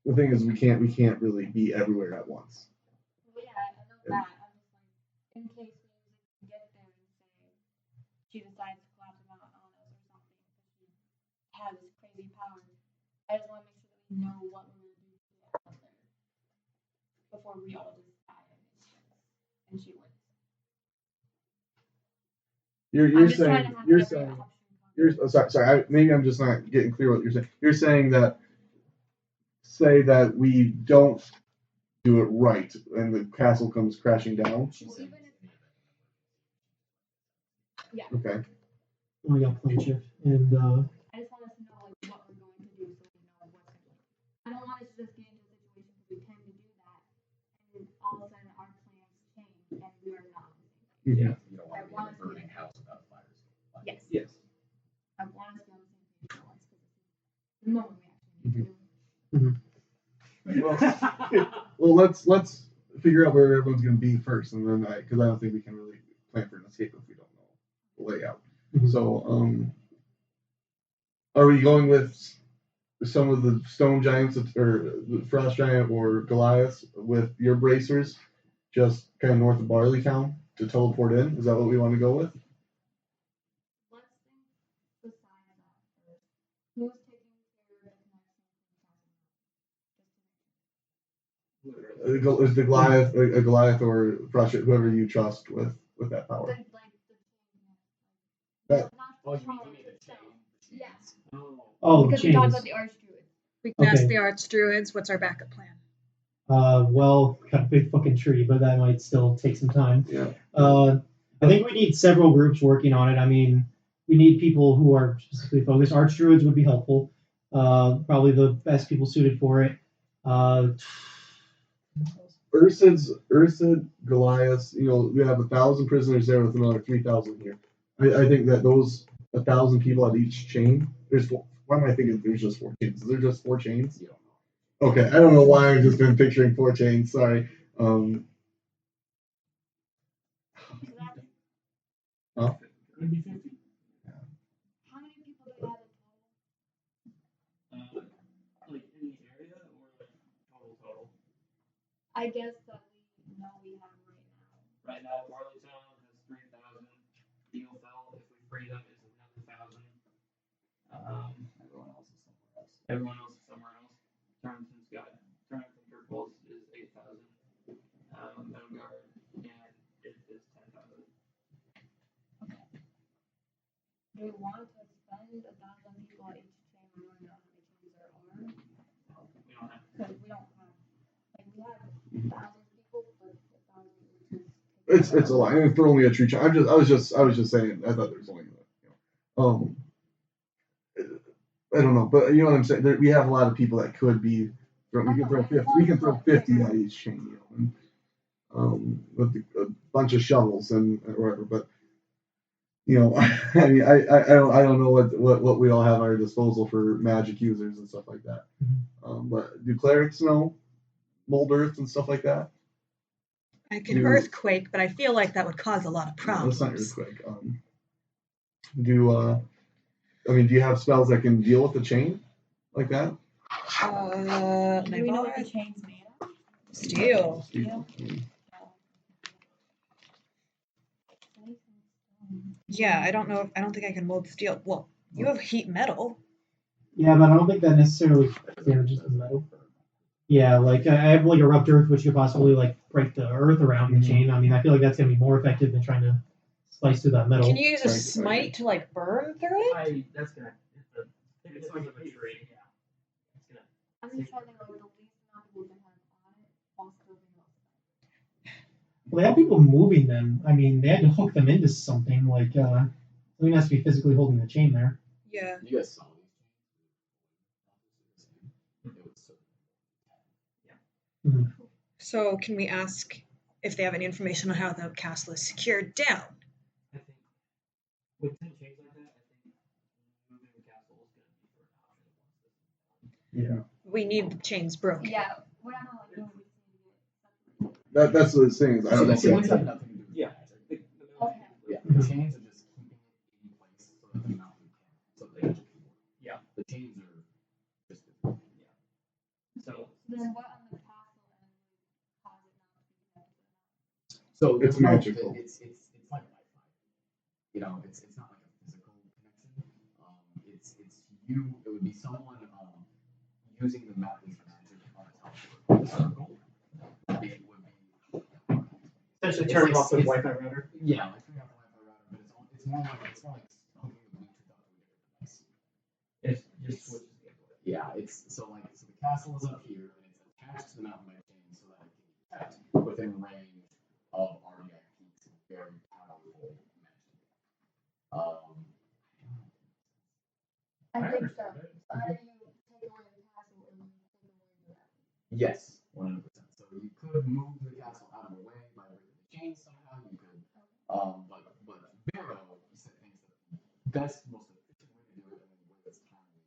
the thing is, we can't really be everywhere at once. Well, yeah, I know that. I'm just like, in case we use it to get there and say she decides to collapse a mountain on us or something because she has this crazy power, I just want to make sure that we know what we're going to do to get out there before we all just die and she wins. Sorry. Maybe I'm just not getting clear what you're saying. You're saying that, say that we don't do it right and the castle comes crashing down. Yeah. Okay. We got plane shift and I just want us to know what we're going to do so we know what's going to do. I don't want us to just get into a situation because we tend to do that and all of a sudden our plans change and we are not. Yeah. You don't want to be in a burning house without a fire. well, let's figure out where everyone's going to be first, and then because I don't think we can really plan for an escape if we don't know the layout. Mhm. So, are we going with some of the stone giants or the frost giant or Goliath with your bracers, just kind of north of Barley Town to teleport in? Is that what we want to go with? Let's think besides that first. Who's taking care of the connection Is the Goliath a Goliath or Frost, whoever you trust with that power? the chain? That- Oh, you mean the chain? Yes. Oh, Because we talked chains. about the archdruids. We can ask Okay. the Archdruids. What's our backup plan? Well, got a big fucking tree, but that might still take some time. Yeah. I think we need several groups working on it. I mean, we need people who are specifically focused. Archdruids would be helpful. Probably the best people suited for it. Ursid, Goliath, we have 1,000 prisoners there with another 3,000 here. I think that those 1,000 people at each chain, why am I thinking there's just 4 chains? Is there just 4 chains? You don't know. Okay, I don't know why I've just been picturing 4 chains, sorry. Huh? It'd be 50. How many people do we have in total? Like in the area or like total? I guess that we know we have right now. Right now, Barley Town has 3,000. Eagle Fell, if we free them, is another 1,000. Everyone else is somewhere else. Everyone else is somewhere else. Turlington Kirkballs is 8,000. Metal Guard, and it is 10,000. Do we want to spend 1,000 people at each chain? We don't know how many chains there are. We don't have. Because we don't have, like, we have 1,000 people, but 1,000 It's a lot, and for only a tree chain. I was just saying. I thought there was only, I don't know, but you know what I'm saying. We have a lot of people that could be. We can throw 50. We can throw 50 at each chain, with a bunch of shovels and whatever. But I mean, I don't know what we all have at our disposal for magic users and stuff like that. But do clerics know mold earth and stuff like that? I can earthquake, but I feel like that would cause a lot of problems. That's not earthquake. Do you have spells that can deal with the chain like that? Do we know what the Naivara? chain's made of? Steel. Steel? Yeah, I don't know. I don't think I can mold steel. Well, you have heat metal. Yeah, but I don't think that necessarily damages the metal. Yeah, like I have like erupt earth, which could possibly like break the earth around the chain. I mean, I feel like that's gonna be more effective than trying to slice through that metal. Can you use a smite to like burn through it? That's gonna. It's like a tree. Yeah. It's gonna. I'm just trying to think of the least amount of people we can have on it while still being able to. Well, they have people moving them. I mean, they had to hook them into something. Like, something has to be physically holding the chain there. Yeah. You guys saw these. So can we ask if they have any information on how the castle is secured down? I think with 10 chains like that, I think moving the castle is going to be for an option. Yeah. We need the chains broken. Yeah, we're not gonna like do That's what it's saying. I don't know. The chains have nothing to do with Yeah. magic. Okay. Yeah, the chains are just keeping it in place so that the mountain can, so they can work. Yeah. The chains are just So then what on the castle end would cause it not to be connected? So It's magical. It's like Wi-Fi. It's not like a physical connection. It's you. It would be someone using the map as magic on a teleport circle. It would be Essentially turning off the Wi-Fi router. Yeah, like turning off the Wi-Fi router, but it's more like hooking the Bluetooth up to a different device. it just switches the input. Yeah, so the castle is up here and it's attached to the mountain by chain so that it can be kept within range of Artiac Peak's very powerful magic. I think so. Either you take away the castle or you take away the router. Yes, 100%. So you could move the castle out of the way by breaking the chain somehow. You could, but Vero said things that the best, most efficient way to do it, and the way that's timely,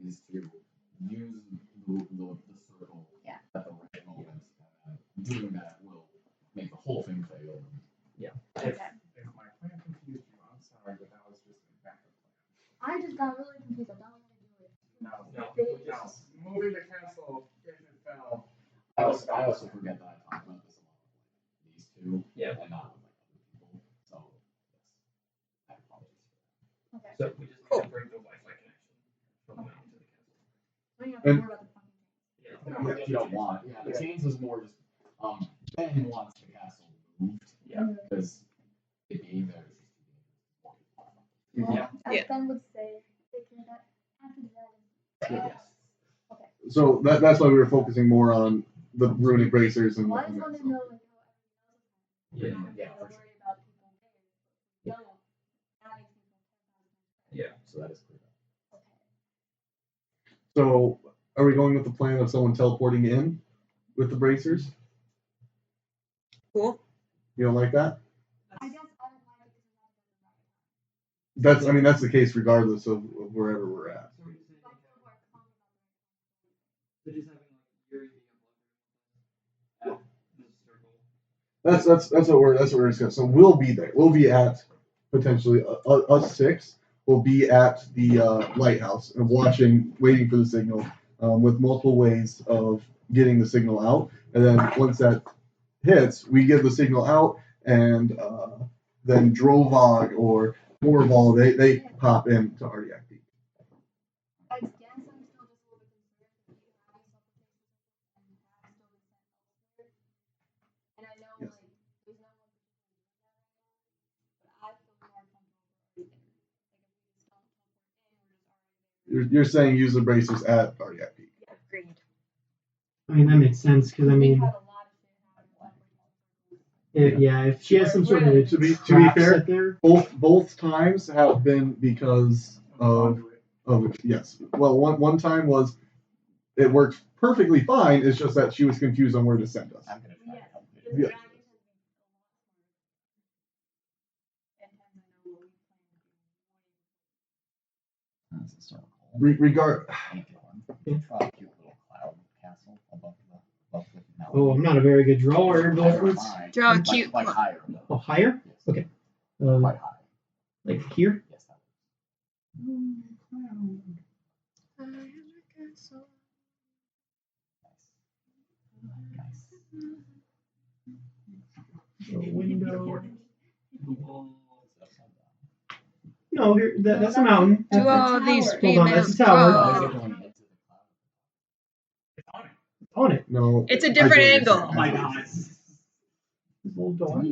is to use the circle Yeah. at the right moment. whole thing failed. If my plan confused you, I'm sorry, but that was just a backup plan. I just got really confused. I don't want to do it. No. Moving the castle, if it fell. I also forget that I talked about this a lot with these two, and not with other people. So yes, I apologize. Okay. So we just need to break the Wi-Fi connection from the mountain to the castle. I don't have to worry about the fucking thing. You don't want. Yeah, the chains is more just. Ben wants the castle moved. Yeah. Because it being there is just more people. Well, Yeah. as Ben would say, take care of that after the dragon. Yes. Okay. So that's why we were focusing more on the runic bracers and. Well, I just want to know like how everything else is. Yeah, I for don't sure. worry about people there. Don't. That makes me feel 10,000 times Yeah. So that is clear. better. Okay. So are we going with the plan of someone teleporting in with the bracers? Cool. You don't like that? I guess I don't like it because it's not the right time. That's the case regardless of wherever we're at. So we're just saying, But people are calling about so just having like Yuri being a at the circle. That's what we're discussing. So we'll be there. We'll be at potentially us six. We'll be at the lighthouse and waiting for the signal, with multiple ways of getting the signal out. And then once that hits, we give the signal out, and then Drovog or Morval, they pop into Ardiac Peak. I guess I'm still just a little bit concerned that you have these supplications and have still been sent elsewhere. And I know Yes. like there's no one particularly doing that right now, but I feel more comfortable already there. Like if we just don't teleport in, we're just already there. You're saying use the bracers at Ardiac Peak. Agreed. I mean, that makes sense because I We've mean, had a lot of shit happen with if she has some sort of To be trap fair, set there, both times have been because of yes. Well, one time was it worked perfectly fine. It's just that she was confused on where to send us. I'm gonna try to Yes, help the you. Yeah. dragon has been a lot smarter. And hence I know what we plan to do way That's a circle. Regard. Thank you. You can try a cute little cloud castle above the Nalane. oh, I'm not a very good drawer, but let's Draw a Like- cute like cloud. higher. Though. oh higher, Yes. Okay. Quite high. like here. Yes, that was nice. So window. Google. No, here that's a mountain. Do That's all a these tower. Hold on, that's a females tower. draw? It's on it. On it. No. It's a different I angle. Oh my god. This little door.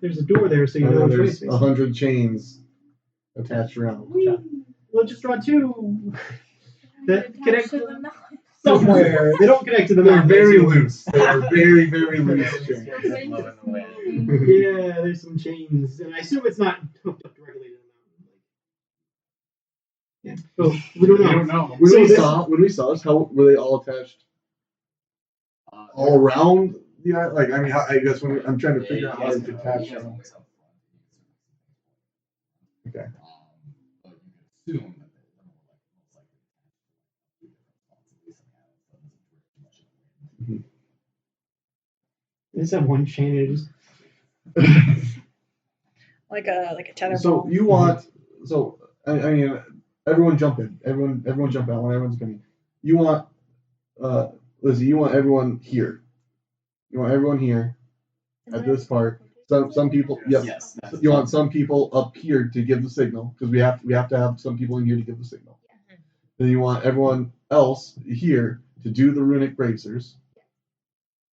There's a door there, so you And know then which way there's it's 100 chains attached around. We'll just draw two. That Attached connect to the mountain. somewhere. They don't connect to the They're mountain. very loose. They are very, very loose chains. Yeah, there's some chains, and I assume it's not hooked up directly to the mountain. Yeah. Oh, we don't I know. don't know. When we saw this, how were they all attached all around the island? Like, I mean, I guess I'm trying to figure out how it's attached. Okay. Okay. But you could assume that they're more like most likely They just have one chain. It just Like a tether So ball. you want I mean everyone jump in. Everyone jump out when everyone's opinion. You want Lizzie, you want everyone here. You want everyone here at this part. Some people yep. Yes. You want some people up here to give the signal because we have to have some people in here to give the signal. Then you want everyone else here to do the runic bracers.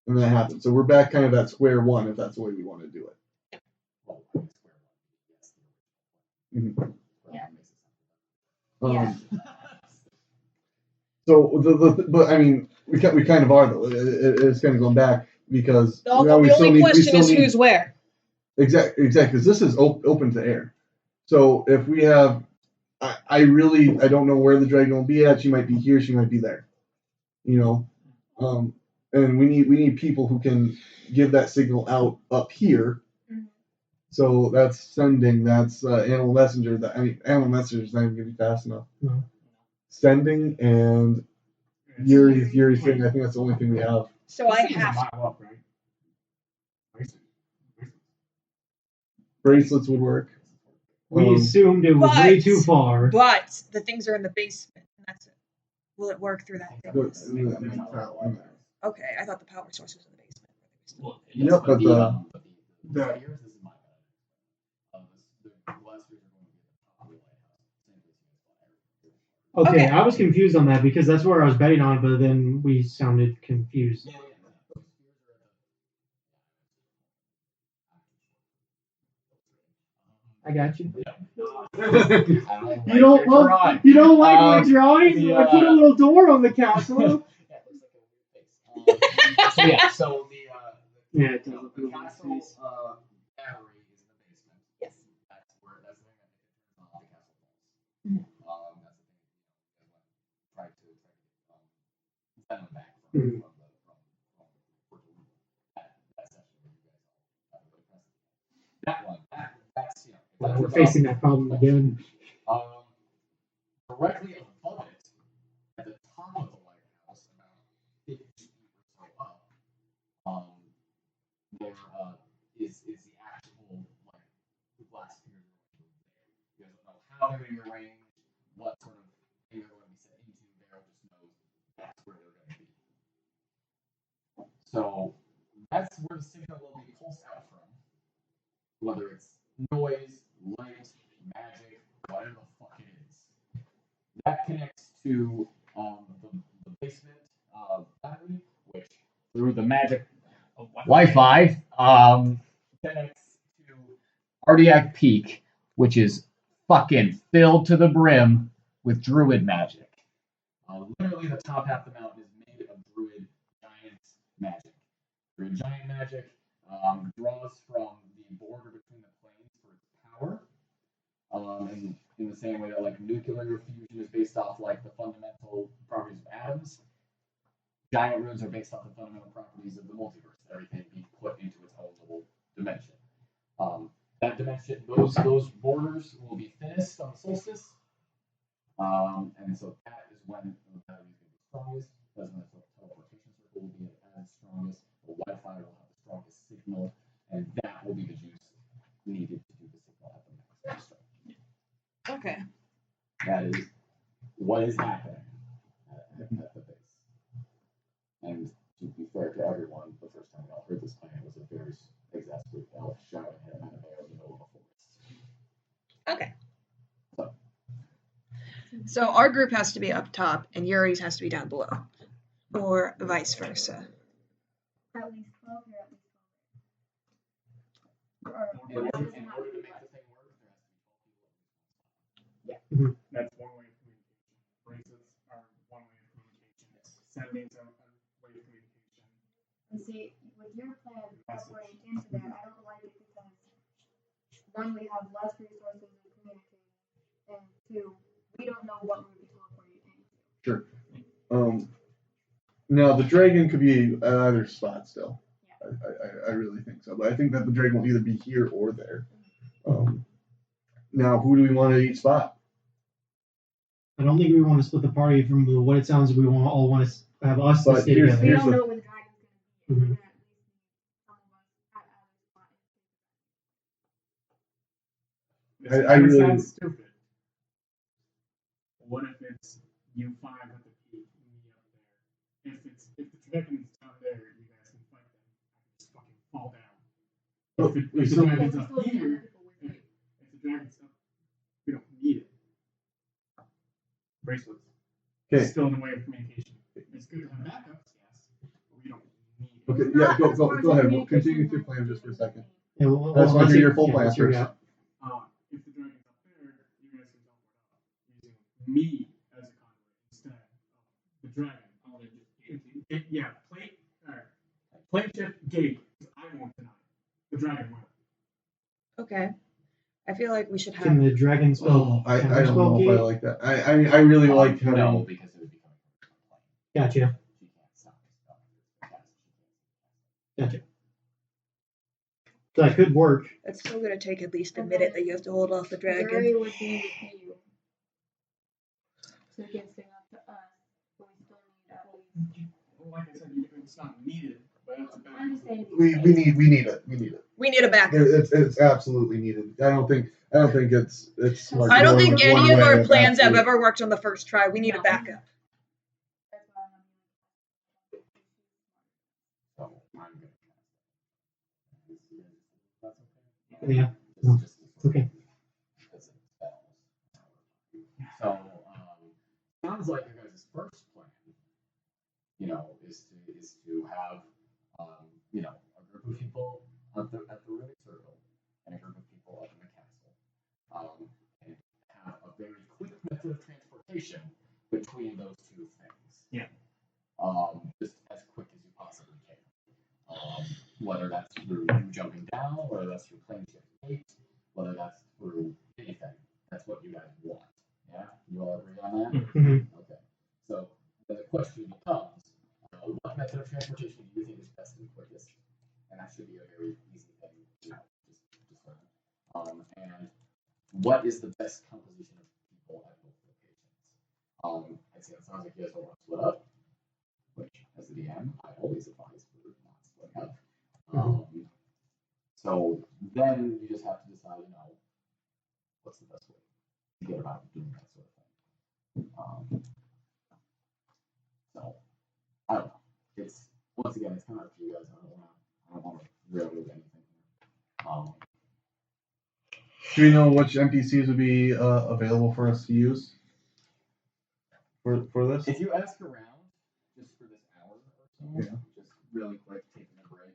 And that happens. So we're back kind of at square one if that's the way we want to do it. Mhm. Yeah. So but I mean we kind of are though. It's kind of going back because The now we still only need question is who's where. exactly because this is open to air. So if we have I don't know where the dragon will be at. She might be here. She might be there. You know, and we need people who can give that signal out up here. So that's sending. That's animal messenger. Animal messenger is not even gonna be fast enough. No. Sending and Yuri's thing. I think that's the only thing we have. So I This thing's a have mile up, right? Bracelets would work. We assumed it was way too far. But the things are in the basement. And that's it. Will it work through that? Okay, I thought the power source was in the basement. Well, Yep, but the spheres, this is my bad. The glass spheres are going to be at the top of the lighthouse. Okay, Okay. I was confused on that because that's where I was betting on, but then we sounded confused. I got you. You don't like my drawing? I put a little door on the castle. So yeah, so the Yeah, it does the look a little castle nice. battery is in the basement. Yes. That's the thing that turns on the castle walls. That's the thing. Try to send them back from Puerto Rico. That's actually where you guys all have a good present. That one, that's Well, we're facing that problem again. Directly above it, at the top of the lighthouse, about 50 feet or so up, there is the actual glass sphere. You guys don't know how they're going to be arranged, what sort of thing they're going to be set into. Daryl just knows that's where they're going to be. So that's where the signal will be pulsed out from. Whether it's noise, light, magic, whatever the fuck it is. That connects to the basement battery, which through the magic Wi-Fi connects to Cardiac Peak, which is fucking filled to the brim with druid magic. Literally, the top half of the mountain is made of druid giant magic. Druid giant magic draws from the border between the planes for its power. And in the same way that nuclear fusion is based off the fundamental properties of atoms, giant runes are based off the fundamental properties of the multiverse. Everything being put into its own little dimension. That dimension, those borders will be thinnest on the solstice, and so that is when the battery is going to be strongest. That's when the teleportation circle will be at its strongest. The Wi-Fi will have the strongest signal, and that will be the juice needed to do the signal at the max. Okay. That is what is happening at the base. And to be fair to everyone, the first time y'all heard this plan was a very exasperated elf shouting at Mattimeo in the middle of a forest. Okay. So our group has to be up top, and Yuri's has to be down below, or vice versa. At least 12 or at least 12. In order to make the thing work, there has to be 12 people. Yeah. That's one way of communication. Bracelets are one way of communication. Sending's a way of communication. And see, with your plan incorporating into that, I don't like it because one, we have less resources to communicate, and two, we don't know what we'll be teleporting into. Sure. Now the dragon could be at either spot still. I really think so, but I think that the dragon will either be here or there. Now, who do we want at each spot? I don't think we want to split the party from what it sounds like we all want to have us to stay together. We don't know where the dragon's going to be. I really sounds stupid. What if it's you five at the peak, me up there? If the dragon's down there, you guys can fight them. I can just fucking fall down. If the dragon's up here, if the dragon's up, we don't need it. Bracelets. Okay. Still in the way of communication. It's good to have backups, yes, but we don't need it. Okay, yeah, go ahead. We'll continue with your plan just for a second. Yeah, Let's want to hear your full plan first. If the dragon's up there, you guys can teleport up using me as a conduit instead of the dragon. Plane shift gate. I won't deny it. The dragon will. Okay. I feel like we should have. Can the dragon spell? I don't know if I like that. I really like having. No, because it would be coming from the plane. Gotcha. She can't stop the spell. Gotcha. So that could work. It's still going to take at least a minute that you have to hold off the dragon. Yuri would be with you. So it gets thing up to us, but we still need at least. Like I said, it's not needed, I'm just saying. We need it. We need it. We need a backup. It's absolutely needed. I don't think it's smart. I to don't go think in one any of way our and plans have absolutely- ever worked on the first try. We need a backup. That's why So I'm gonna cast it. Yeah. No, it's okay. So, sounds like your guys' first plan, is to have, a group of people at the Ruined Turtle and a group of people up in the castle, and have a very quick method of transportation between those two things. Yeah. Just as quick as you possibly can. Whether that's through you jumping down, whether that's through plane shift 8, whether that's through anything. That's what you guys want. Yeah? You all agree on that? Mhm. Okay. So then the question becomes, what method of transportation do you think is best and quickest? And that should be a very easy thing, just learn. And what is the best composition of people at both locations? I see it sounds like you guys don't want to split up, which as the DM, I always advise for not splitting up. So then you just have to decide, what's the best way to get about doing that sort of thing. So I don't know. It's once again, it's kind of up to you guys. I don't want to railroad anything. Do we know which NPCs would be available for us to use for this? If you ask around, just for this hour or so, Yeah. just really quick, taking a break.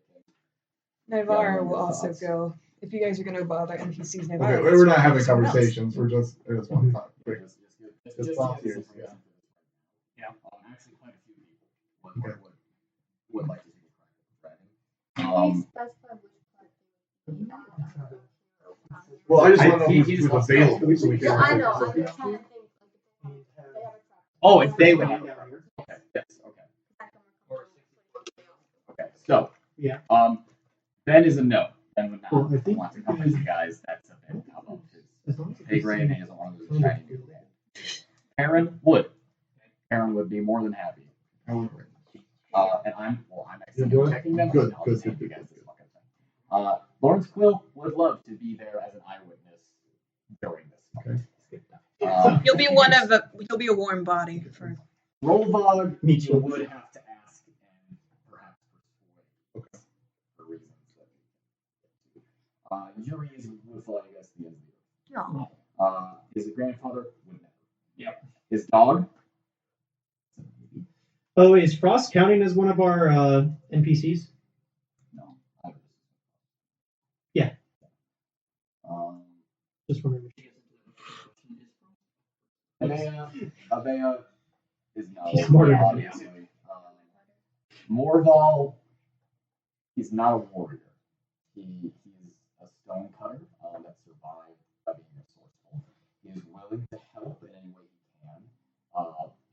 Naivara will also go. If you guys are going to bother NPCs, Naivara. Okay, we're not having conversations. I just want to talk. Quick. Just volunteers, yeah. Yeah. Actually, quite a few people would like to see the dragon. Can you specify which part? Well, I just want to know He who's just wants to available. know. So we can Yeah, I know. I'm just trying to think. Like, if they have a Oh, if they would have Okay. Yes. Okay. track. Okay. So. Yeah. Ben is a no. Ben would not Well, I think want to come with you guys. That's a bit above his pay grade, and he doesn't want to lose a shiny new man. Aaron would. Aaron would be more than happy. And I'm actually doing it? checking them. Good, I'll good, just good, hand you good, guys good. this fucking thing. Lawrence Quill would love to be there as an eyewitness during this. Okay. He'll be a warm body for. Rolvog, Me you too. would have to ask and perhaps persuade for reasons that Yuri would follow you guys to the end of the year. No. His grandfather would never. Yep. His dog. By the way, is Frost counting as one of our NPCs? No. Yeah. Just wondering. Abea is not. He's smarter than me. Obviously. Morval, he's not a warrior. He's a stone cutter that survived by being resourceful. He is willing to help in any way he can,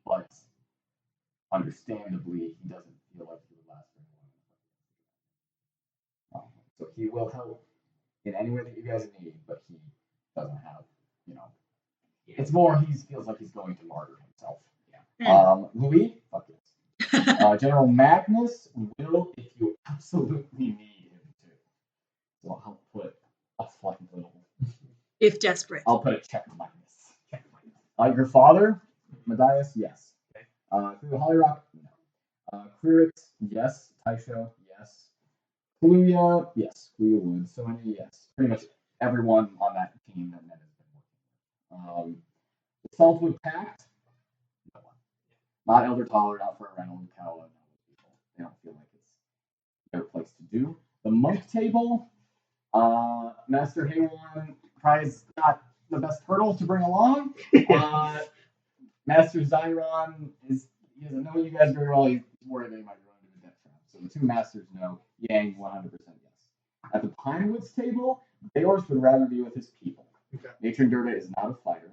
but understandably, he doesn't feel like he would last very long. So he will help in any way that you guys need, but he doesn't have, it's more he feels like he's going to martyr himself. Yeah. Louis, fuck yes. General Magnus will, if you absolutely need him to. So I'll put a fucking little. If desperate. I'll put a check minus. Your father, Matthias, yes. Through the Holly Rock, no. Clerics, yes. Taisha, yes. Kluya, yes. Kluya would. So many, yes. Pretty much everyone on that team that Ned has been working with. The Saltwood Pact, no one. Not Elder Taller, not for Reynolds, Cow, no people. They don't feel like it's their place to do. The Monk Table, Master Haywan tries not the best turtle to bring along. Master Zyron he doesn't know you guys very well. He's worried they might run into a death trap. So the two masters know. Yang 100% yes. At the Pinewoods table, Bayor's would rather be with his people. Okay. Nature and Dirta is not a fighter.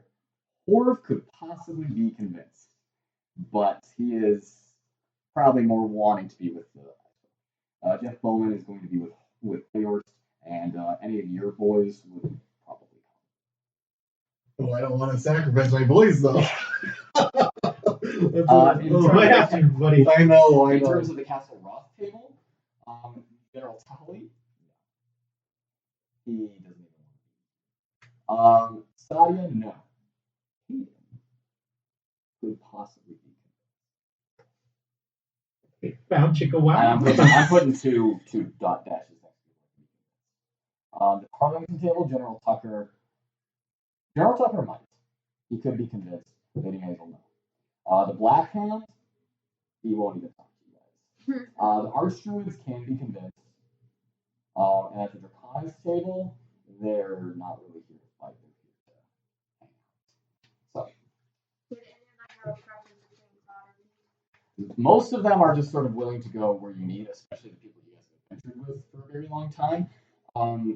Orv could possibly be convinced, but he is probably more wanting to be with the. Jeff Bowman is going to be with Bayor's, and any of your boys would probably come. Oh, I don't want to sacrifice my boys though. Might have to, buddy. I know. In terms of the Castle Roth table, General Tully? No. He doesn't even want to be. Sadia? No. He could possibly be. Found chicka wow. I'm putting two dot dashes next to it. The Parliament table, General Tucker. General Tucker might. He could be convinced. Lady Maisel, no. The Black Hand, he won't even talk to you guys. The Archdruids can be convinced. And at the Draconics table, they're not really here to fight. They're here to hang out. So. Most of them are just sort of willing to go where you need, especially the people you guys have adventured with for a very long time.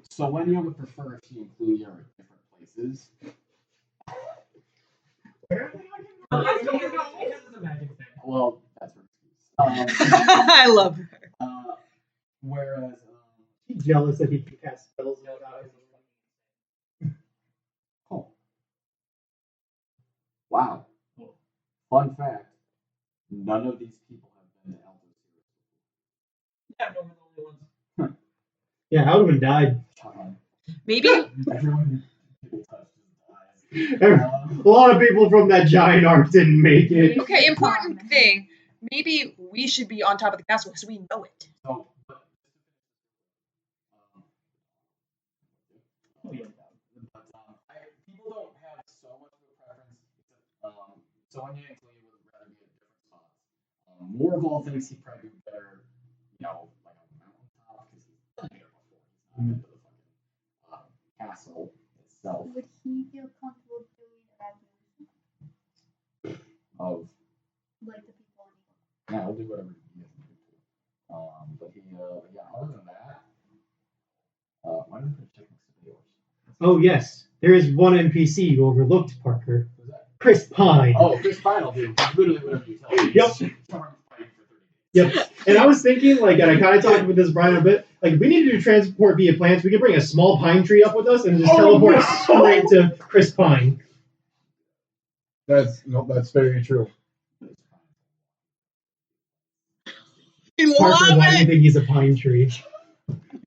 So when you would prefer if she and Cluey are at different places. Well, that's her excuse. I love her. Whereas, She's jealous that he can cast spells without it. Oh. Wow. Fun fact. None of these people have been to Elder Yeah, no, we're the only ones. Yeah, Alderman died. Maybe. Everyone who touched his eyes. A lot of people from that giant arc didn't make it. Okay, important thing. Maybe we should be on top of the castle so we know it. So, people don't have so much of a preference. Sonya and Clea would rather be at different spots. Morval thinks he probably do better, like on the mountaintop because he's been there before. He's not been to the fucking castle itself. Would he feel comfortable doing that Of like the people on Eagle? yeah, he'll do whatever he has to do. But he, other than that, why did I check next to yours? Oh, yes. There is one NPC you overlooked, Parker. Who's that? Chris Pine. Oh, Chris Pine will do literally whatever you tell him. Yep. Yep. And I was thinking, and I kind of talked with this Brian a bit, if we needed to transport via plants, we could bring a small pine tree up with us and just teleport straight to Chris Pine. That's very true. Parker, why do you think he's a pine tree?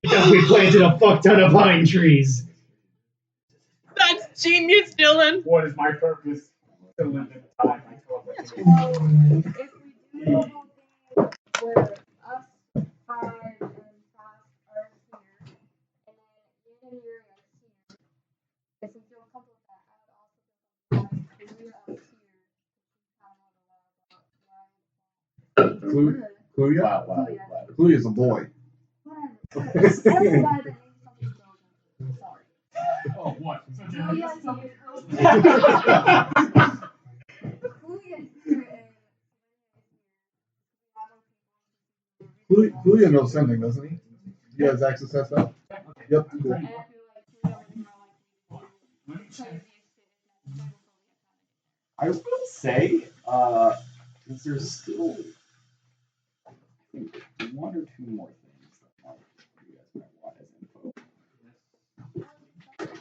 Because we planted a fuck ton of pine trees. That's genius, Dylan. What is my purpose? To live in the time I teleport to you. If we do the whole thing where us 5 and Frost are here, and then you're here, if we feel comfortable with that, I would also feel comfortable with Cluey up here. Cluey? Wow. Cluey is a boy. Whatever. I don't know why the name something goes. Sorry. Oh, what? Oh, yeah, something. Cluey knows sending, doesn't he? He has access to that stuff? Yep, cool. I will say, there's still, I think, 1 or 2 more things that you guys might want as info.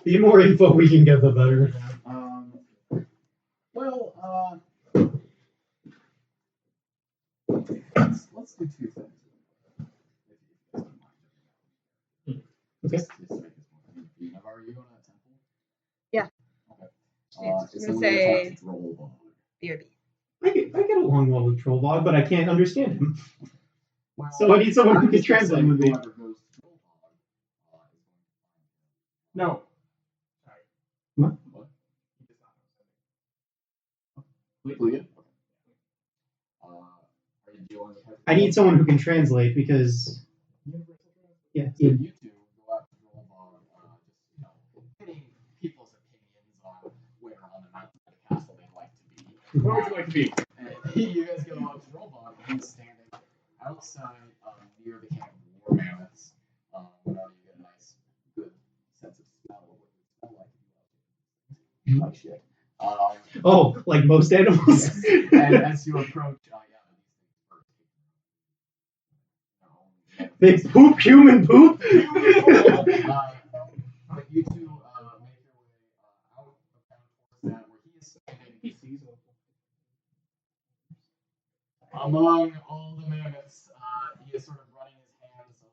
The more info we can get, the better. Let's do 2 things. Okay. Naivara, are you going to that temple? Yeah. Okay. I'm It's gonna a say Trollbog. BRB. I get along well with Trollbog, but I can't understand him. Well, So I need someone who can translate with me. whoever goes to Trollbog is going to find No. Sorry. What? What? He does not know something. Leah? Okay. Do you want to I need someone who can translate because, yeah. So you two go out to Rollbog, just, getting people's opinions on where on the mountain of the castle they'd like to be. Where would you like to be? And you guys go out to Rollbog, and he's standing outside near the camp of war mammoths. Whenever you get a nice, good sense of smell of what it would smell like. Like shit. Oh, like most animals. And as you approach, They poop human poop. but you two make your way out of town towards that, where he is standing. He sees them. Among all the mammoths, he is sort of running his hands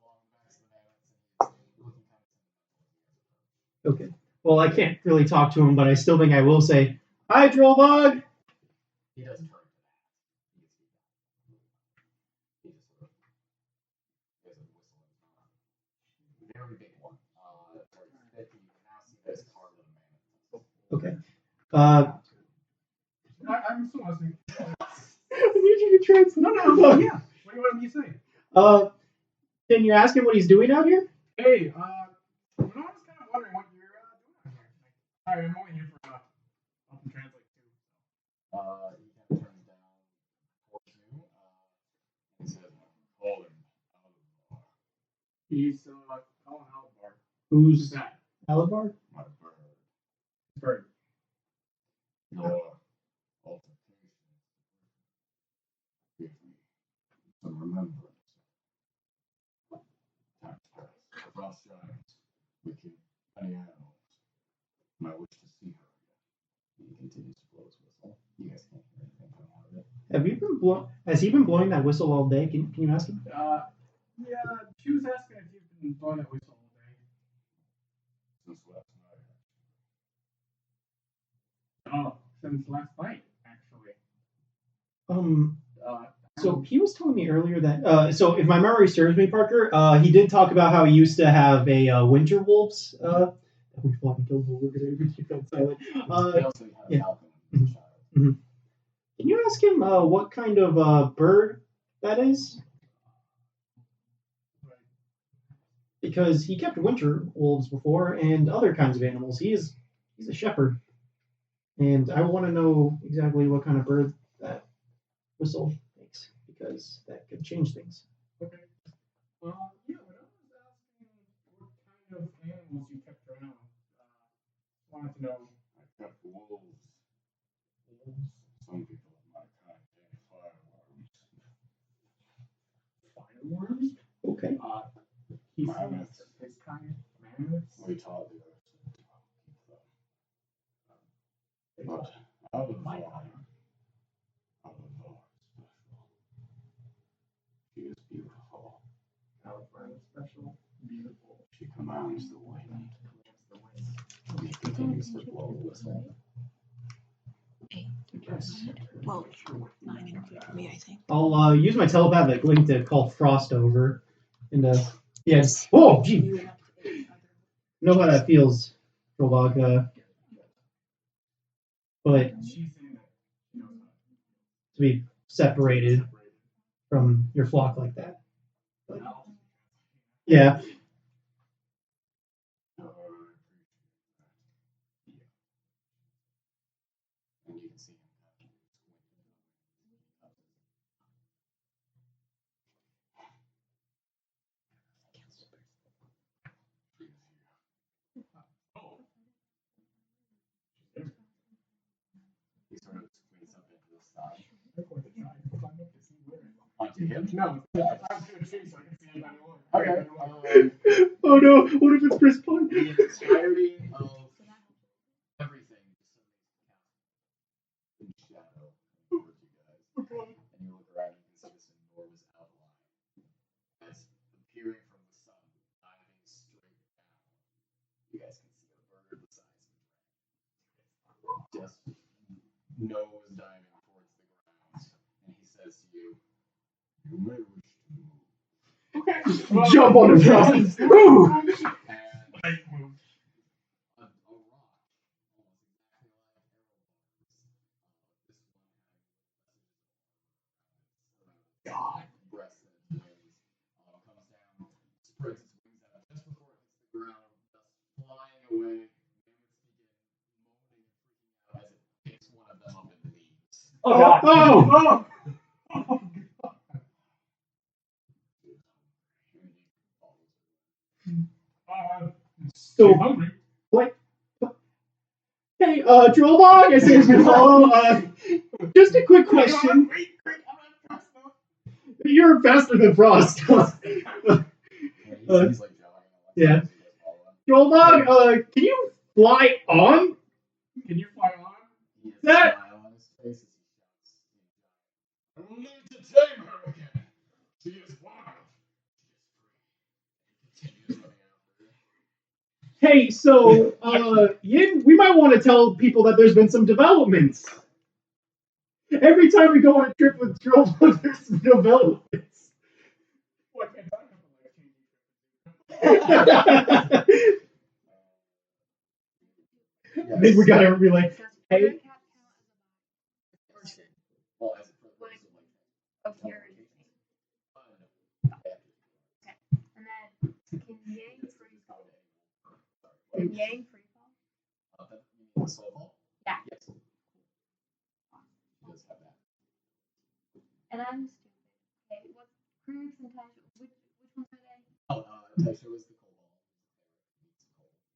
Well, I can't really talk to him, but I still think I will say, "Hi, Drollbog." He doesn't turn to that. He just sort of gives a whistle in his mouth. Very big one. Very thick. You can now see that it's carved in a mammoth. Okay. I'm still listening. I need you to translate. No, yeah. What are you saying? Can you ask him what he's doing out here? Hey, I was kind of wondering what you're doing out here. Sorry, I'm only here for help and translate too. He kind of turns down towards you. He says, "Call him Alvar." He's calling Alvar. Who's that? Alvar? My bird. Bird. Your altercation. Give me some remembrance. Times pass. The frost shines. We kill many animals. And I wish to see her again. He continues to blow his whistle. You guys can't hear anything coming out of it. Has he been blowing that whistle all day? Can you ask him? Yeah, she was asking if you've been blowing that whistle all day. Since last night. Oh, since last night, actually. So he was telling me earlier that. So if my memory serves me, Parker, he did talk about how he used to have a winter wolves. We fucking killed the we're gonna keep that silent. Yeah. Mm-hmm. Can you ask him what kind of bird that is? Because he kept winter wolves before and other kinds of animals. He's a shepherd, and I want to know exactly what kind of bird that whistle makes because that could change things. Okay. Yeah, when I was asking what kind of animals you kept around, wanted to know. I kept wolves. Some people of my kind say fireworms. Fireworms? Okay. He Mammoths. said his kind, mammoths. We taught the others to keep them. But Alvar is special. She is beautiful. Alvar is special, beautiful. She commands the wind. He continues to blow the whistle. Well, not anything for me, I think. I'll use my telepathic link to call Frost over, and yes. Oh, gee. Know how that feels, Drollbog. But to be separated from your flock like that. But, yeah. And you can see him. He sort of squints up into the sky. Onto him? No, I'm going to see so I can see him down the line. Okay. Oh no! What if it's Chris Pine? The entirety of everything in shadow towards you guys. Okay. And you look around and you can see this enormous outline that's appearing from the sun, diving straight down. You guys can see a bird the size of a dragon. Just nose diving towards the ground. And he says to you, "You may wish to move." Okay. Jump on the Frost! Move! And I move. a rock, almost exactly like God, breasts and wings, comes down, spreads its wings out just before it hits the ground, thus flying away. Mammoths begin moaning and freaking out as it picks one of them up and leaves. Oh, God. Oh! So, hungry. what? Hey, Drollbog, I say it's been follow. Just a quick question. Wait, I'm not fast enough. You're faster than Frost. He's like jogging. Yeah. Drollbog, can you fly on? Can you fly on? He has That- a smile on his face as he shouts. I will need to tame her again. She is wild. She is free. He continues running after her. Hey, so, Yin, we might want to tell people that there's been some developments. Every time we go on a trip with Drill, there's some developments. Well, I can't talk about life-changing. I think we gotta be like, hey. Well, as it Of your and then can Yang free fall? Can Yang free fall? Yeah. Yes. He does have that. And I'm stupid. Okay, what Kriegs and Taisha? Which ones are they? Oh, Taisha was the cobalt.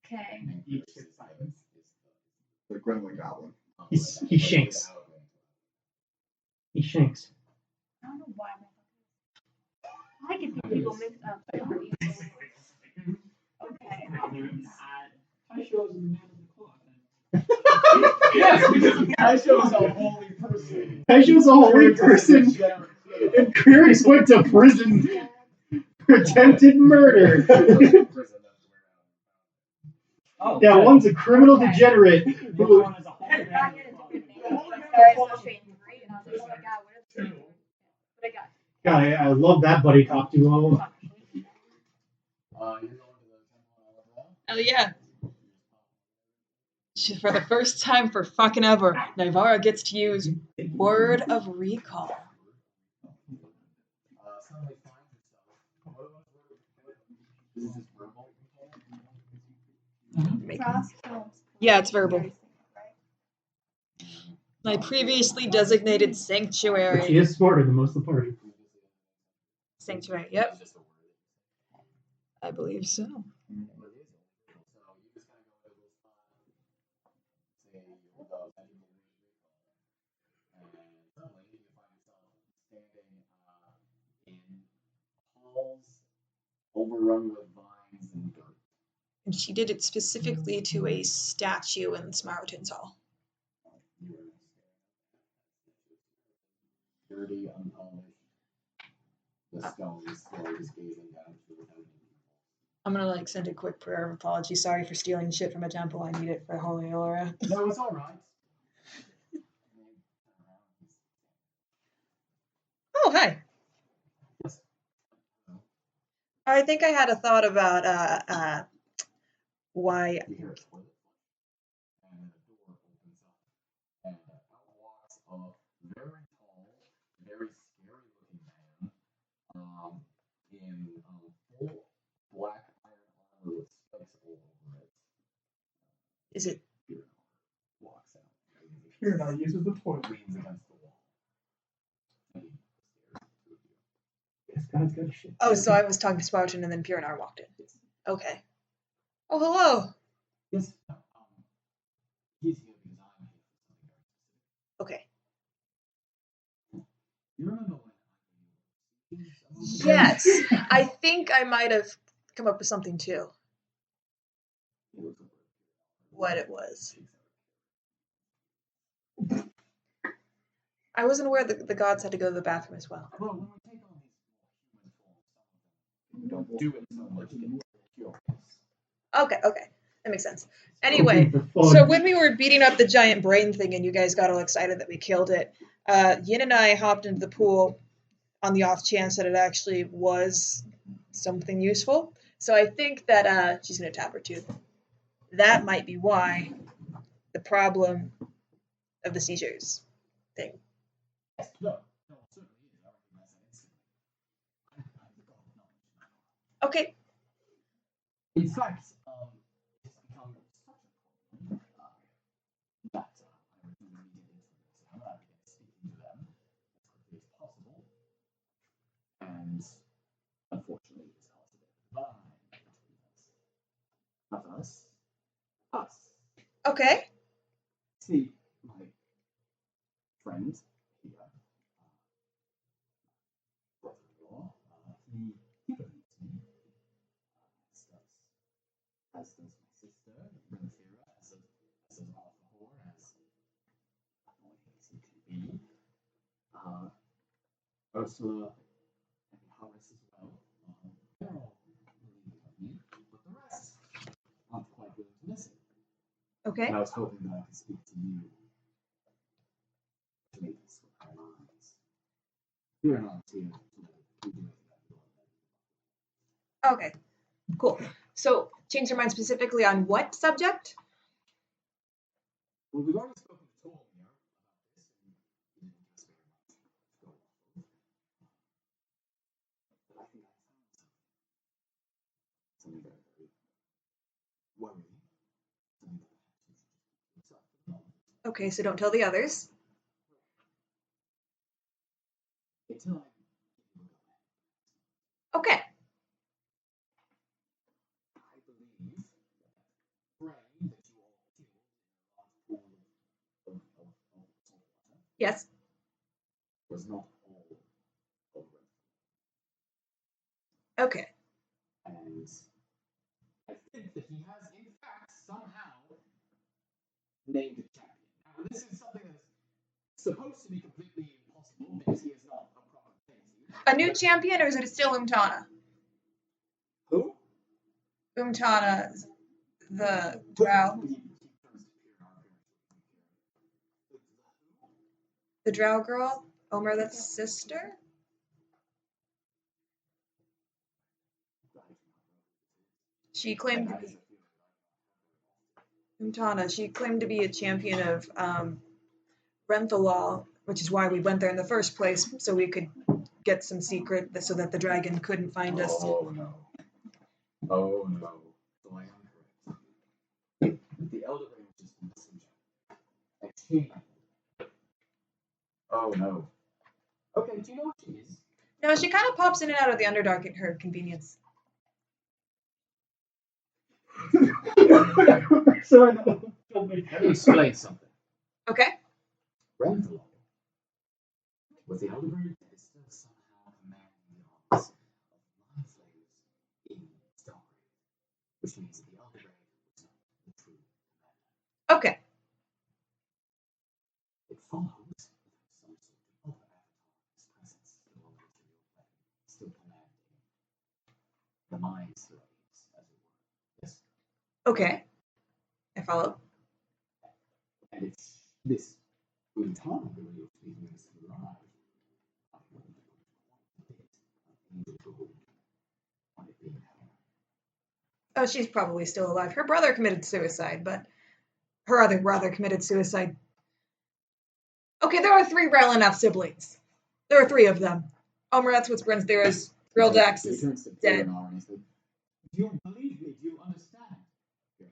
Okay. And Each Chris is is The Gremlin Goblin. He shanks. He shanks. I don't know why I get these people mixed up. Okay. Taisha was the man of the cloth. Yes, because Taisha was a holy person. Taisha was a holy person, and Kriegs went to prison for attempted murder. Oh, Yeah, good. one's a criminal degenerate. The Who, other one is a holy And man I of get the a cloth. different name. Sorry, it's not straight and free. And I was like, oh my god, what is this? What I got? God, I love that buddy cop duo. You're going to the temple. Oh yeah. For the first time for fucking ever, Naivara gets to use Word of Recall. Suddenly finds herself. Is this verbal? Frost counts. Yeah, it's verbal. My previously designated But she sanctuary. is smarter than most of the party. Sanctuary, yep. I believe so. Overrun with vines and dirt. And she did it specifically to a statue in Smartins Hall. Dirty, unpolished. The stone is slowly just gazing down through without any. I'm gonna send a quick prayer of apology. Sorry for stealing shit from a temple. I need it for Holy Aura. No, it's alright. Oh, hi. Yes. I think I had a thought about why. You hear a toilet flush, and the door opens up, and out walks a very tall, very scary looking man, in full black iron armor with spikes all over it. Is it? Walks out. Here now uses the toilet. Leans against the wall. And he stares to you. This guy's got shit. Oh, so I was talking to Spartan and then Purinar walked in. Okay. Oh, hello. Yes. He's here because I'm here for something very specific. Okay. You remember when Yes, I think I might have come up with something too. What it was. I wasn't aware that the gods had to go to the bathroom as well. Well, when we take on these more human forms, some of them don't do it so much, get curious. Okay. That makes sense. Anyway, so when we were beating up the giant brain thing and you guys got all excited that we killed it, Yin and I hopped into the pool on the off chance that it actually was something useful. So I think that she's going to tap her tooth. That might be why the problem of the seizures thing. Yes, no, certainly is. I recognize that instantly. I'm the god of knowledge. Okay. In fact, it's become such a problem that I was doing an immediate exam and I began speaking to them as quickly as possible. And unfortunately, it was caused a bit of a divide between us. Not us. Us. Okay. See, my friend here, brother-in-law, he believes me, as does my sister, Renethera, as does Arthur, as annoying as he can be. Ursula and Horace as well. They're all believing of me, but the rest aren't quite Okay. And I was hoping that I could speak to you to make this with our minds. Fear not, here to do it. Okay. Cool. So, change your mind specifically on what subject? Well, we've already spoken to Tolmir about this, and he didn't give us very much to go off of. But I think I found something very, very worrying. Something that perhaps you should just keep to yourself for the moment. Okay, so don't tell the others. Until I give you a go ahead. Okay. I believe that prey that you all killed in a large pool of salt water Yes. was not all of Red. Okay. And I think that he has, in fact, somehow named a champion. Now, this is something that's supposed to be completely impossible because he is not a proper deity. A new champion, or is it still Umtana? Who? Umtana, the drow. The drow girl? Omer, that's sister? She claimed to be Umtana. She claimed to be a champion of Renthalal, which is why we went there in the first place, so we could get some secret so that the dragon couldn't find us. Oh no. Oh no. So I am correct. The elder was just a messenger. A king. Oh no. Okay, do you know what she is? No, she kind of pops in and out of the Underdark at her convenience. Sorry, no. Don't make Let me explain something. Okay. Renthal was the elder that is still somehow commanding the arms of my slaves in Stargrave, which means that the elder was not the true commander. Okay. It follows that some sort of other avatar's presence still on the material plane, still commanding the mind slaves, as it were. Yes? Okay. I follow. And it's this Winona who you're speaking is alive. I wonder quite a bit of angel gold on it being her. Oh, she's probably still alive. Her brother committed suicide, but her other brother committed suicide. Okay, there are 3 Relanath siblings. There are 3 of them. Omeretz, which runs there is Grildax He is turns to dead. Bjornar and he says, "Do you believe me? Do you understand?" Bjornar.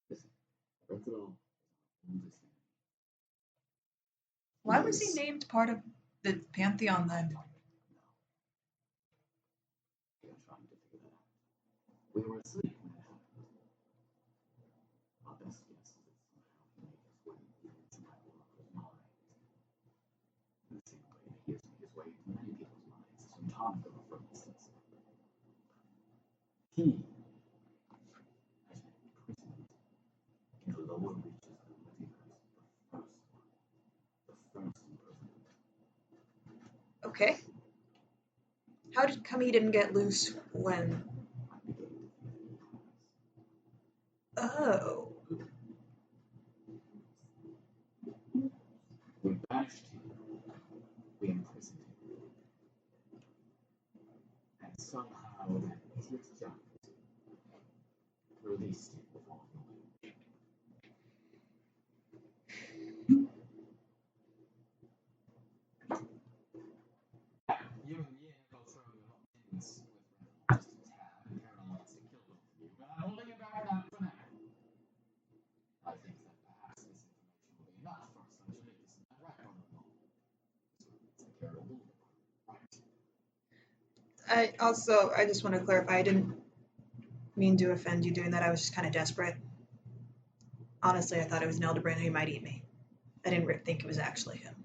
Listen, Renthal oldest enemy. Why was he named part of the Pantheon then? No. We are trying to figure that out. We were asleep when it happened. Our best guess is that somehow he made his way into my oracle's mind. In the same way that he has made his way into many people's minds, some time ago, for instance. He has been imprisoned in the lower reaches of the multiverse, the first imprisonment. Okay. How come he didn't get loose when... Oh. We banished him. We imprisoned him. And somehow that idiot giant released him before knowing. You and Yin go through your things with just a tad, and Carol wants to kill both of you, but I'm holding it back now for now. I think that perhaps this information will be enough for us to make this in that right, brother-in-law. So Carol will right. I just want to clarify, I didn't mean to offend you doing that. I was just kind of desperate. Honestly, I thought it was an Elderbrand who might eat me. I didn't think it was actually him.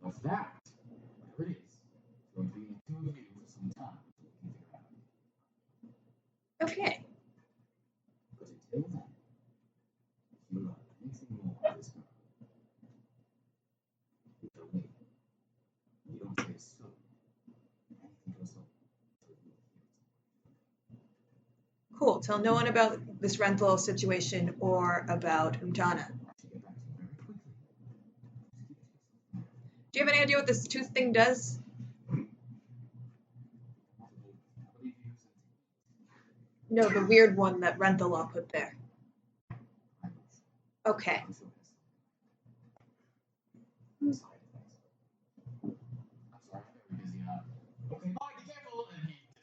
With that, whatever it is, it's going to be the 2 of you for some time until we can figure out. Okay. But until then, if you learn anything more of this girl, you tell me. We'll tell no one about this rental situation or about Umtana. Do you have any idea what this tooth thing does? No, the weird one that Renthalaw put there. Okay.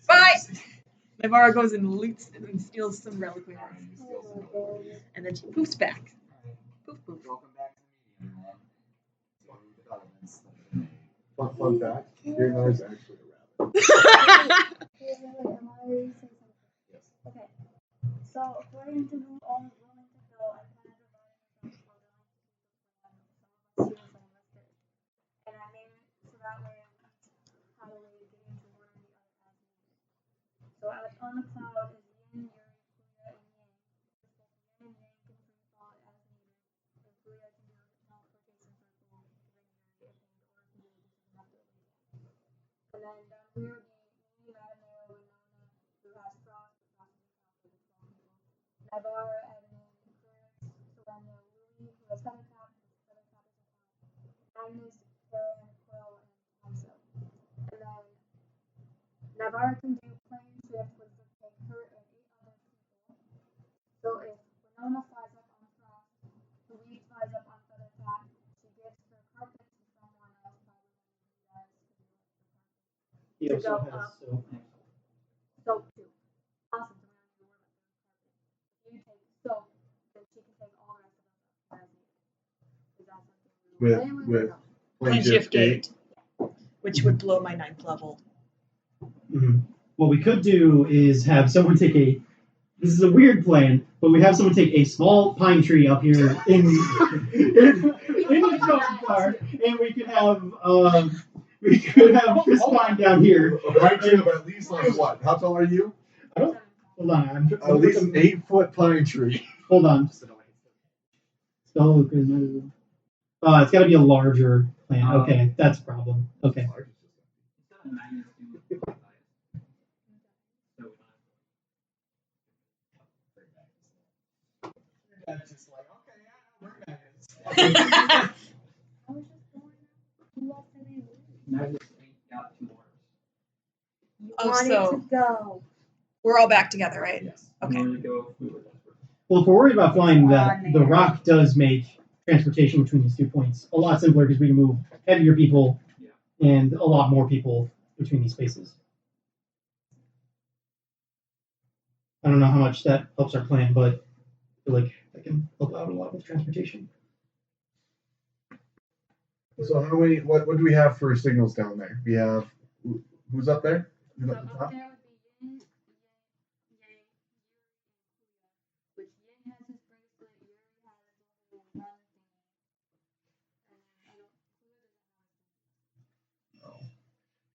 Bye! Naivara goes and loots and steals some reliquaries. And then she poofs back. Poof, poof. Welcome back to the meeting, everyone. Fun fact, your nose actually a rabbit. Wait, am I saying something? Yes. Okay. So according to who owns willing to go, I kind of divided myself for the and I made it so that way I had a way to get into one or the other as needed. So on the cloud is Yin, Yuri, Kuya, and Yang. Yin and Yang can free fall as needed. And Kuya can do a teleportation circle, giving Yuri a thing, or Kuya just doesn't have to wait. And then down here would be me, Mattimeo, Winona, who has Frost, but Frost doesn't count for the 12 people. Naivara, Edmund, Chris, Selena, Louie, who has Feathercap, but Feathercap doesn't count. Agnes, Karen, Quill, and Hanso. And then Naivara can do planes, drift, which would take her and 8 other people. So if Winona flies up on Frost, Louie flies up on Feathercap, she gives her carpet to someone else, probably one of you guys, He to also go has up. soap. Soap too. Awesome. So we don't need to worry about the carpet. If you take soap, then she can take all the rest of us up as needed. Is that something we're With- playing with? with- or no? Planeshift Gate, which would blow my 9th level. Mhm. What we could do is have someone take a. This is a weird plan, but we have someone take a small pine tree up here in the jump car, and we could have Chris Pine down here. A pine tree of at least like what? How tall are you? I don't. Hold on. At least an 8-foot pine tree. Hold on. Spell it's got to be a larger plant. Okay, that's a problem. Okay. That's just like, okay, yeah, we're magnets. I was just going. Who else did they lose? Magnus ain't got 2 arms. You Oh, wanted so- to go. We're all back together, right? Yes. I'm Okay. going to go fluid. Well, if we're worried about flying, On the there. rock does make transportation between these 2 points a lot simpler because we can move heavier people and a lot more people between these spaces. I don't know how much that helps our plan, but I feel like I can help out a lot with transportation. So how many? What do we have for signals down there? We have who's up there? Who's So up the up top? there would be Yin, Yang, Yuri, and Kuya. Which Yin has his bracelet, Yuri has the whole run thing. And then I don't. Kuya doesn't have his.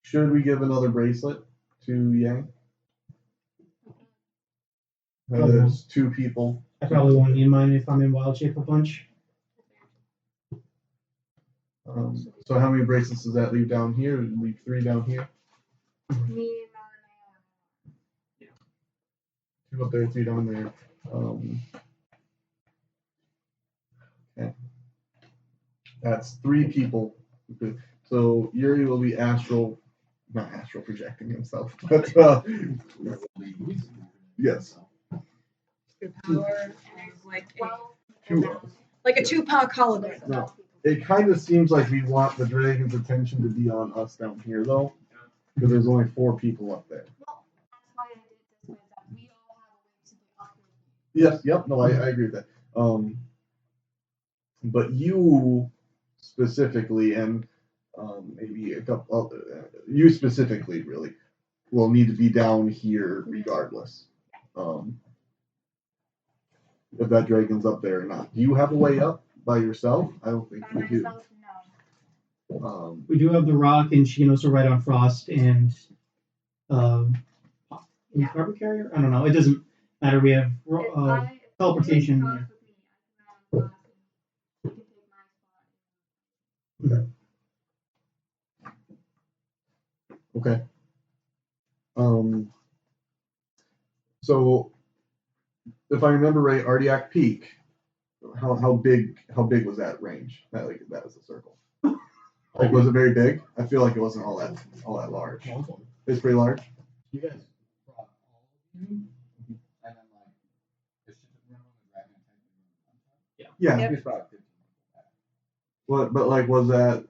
Should we give another bracelet to Yang? There's 2 people. I probably won't need mine if I'm in wild shape a bunch. So how many bracelets does that leave down here? Does it leave 3 down here? Me and Mattimeo. 2 up there, 3 down there. Okay. That's 3 people. Okay. So Yuri will be not astral projecting himself, but yes. Power and Like a 2-pound hologram. No. It kind of seems like we want the dragon's attention to be on us down here, though, because there's only 4 people up there. Well, that's why I did this way, that we all have a way to get up here. Yes, yep, no, I agree with that. But you specifically, and maybe a couple, you specifically, really, will need to be down here regardless. If that dragon's up there or not. Do you have a way up by yourself? I don't think By you do. myself, no. We do have the rock, and she can also ride on Frost and Yeah. carpet carrier. I don't know. It doesn't matter. We have If teleportation. Kuya cross with me, I can ride on Frost and he can take my spot. Okay. So if I remember right, Ardiac Peak. How big was that range? That was a circle. Like, was it very big? I feel like it wasn't all that large. It's pretty large. You guys brought all of you, and then like it's just a room on the dragon type. Yeah. Yep. He's about 15. But like, was that?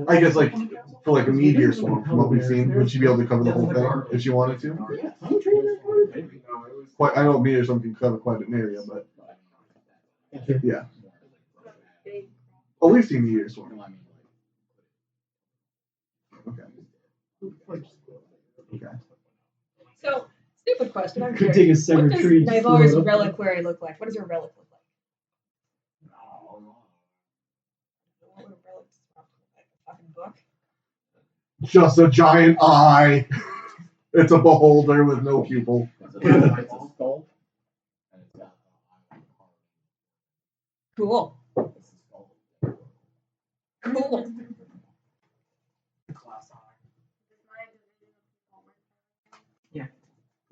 I guess like for like a meteor swarm, from what we've seen, would she be able to cover the whole thing if she wanted to? Quite. I know meteor swarm can cover quite an area, but yeah. Oh, we've seen meteor swarm. Okay. So, stupid question. I'm Could curious. take a What severed does tree. Naivara's reliquary look like? What does her relic look like? What would a relic look like? A fucking book? Just a giant eye. It's a beholder with no pupil. Cool. Cool.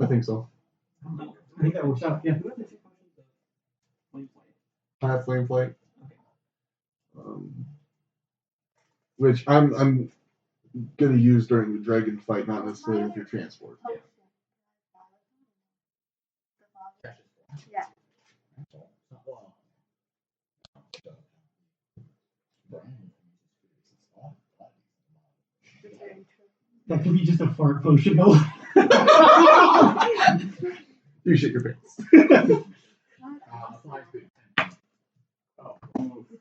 I think so. I think that works out. Yeah. I have flame flight. Which I'm gonna use during the dragon fight, not necessarily with your transport. Yeah. That could be just a fart potion though. You shit your pants.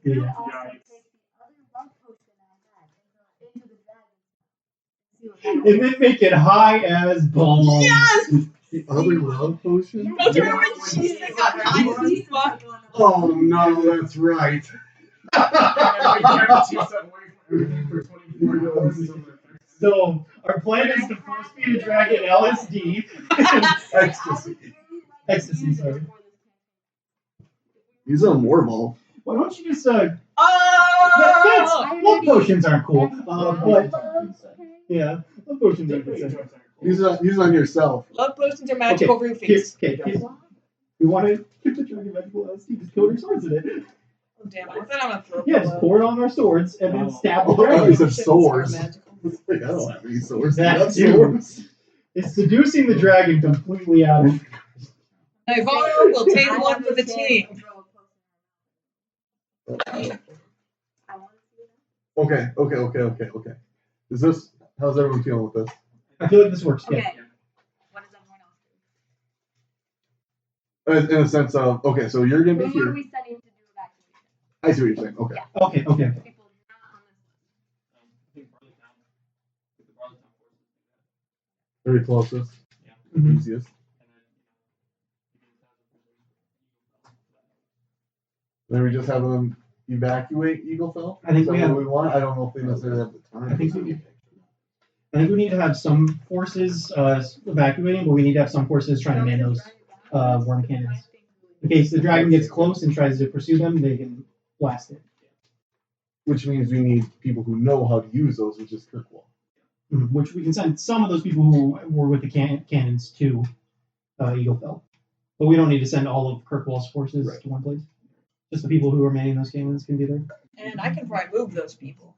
Yeah. And then make it high as balls. Yes! The other love potion? Don't you remember when she got icy fuck? Oh no, that's right. So our plan is to force feed a dragon LSD. Ecstasy, sorry. He's a Morball. Why don't you just Oh! love potions aren't cool. But yeah, love potions aren't good. Use it on yourself. Love potions are magical roofies. Here's we want to keep the dragon magical LSD, just coat our swords in it. Oh, damn, I thought I'm gonna throw Yeah, just pour it on our swords and then stab the Oh, dragon. you said swords. I Magical. don't have any swords. That That's too. swords. It's seducing the dragon completely out of. Naivara will take one for the team. Okay. Is this? How's everyone feeling with this? I feel like this works. Yeah. Okay. What does everyone else do? In a sense of so you're gonna be Who are here. we setting to do evacuation? I see what you're saying. Okay. Yeah. Okay. People not on this list. Very closest. Mhm. Easiest. Then we just have them evacuate Eaglefell? I think Is that we have- what we want? I don't know if they necessarily have the time. I think we need to have some forces evacuating, but we need to have some forces trying to man those worm cannons. In case the dragon gets close and tries to pursue them, they can blast it. Which means we need people who know how to use those, which is Kirkwall. Which we can send some of those people who were with the cannons to Eaglefell. But we don't need to send all of Kirkwall's forces to one place. Just the people who are manning those cannons can be there. And I can probably move those people.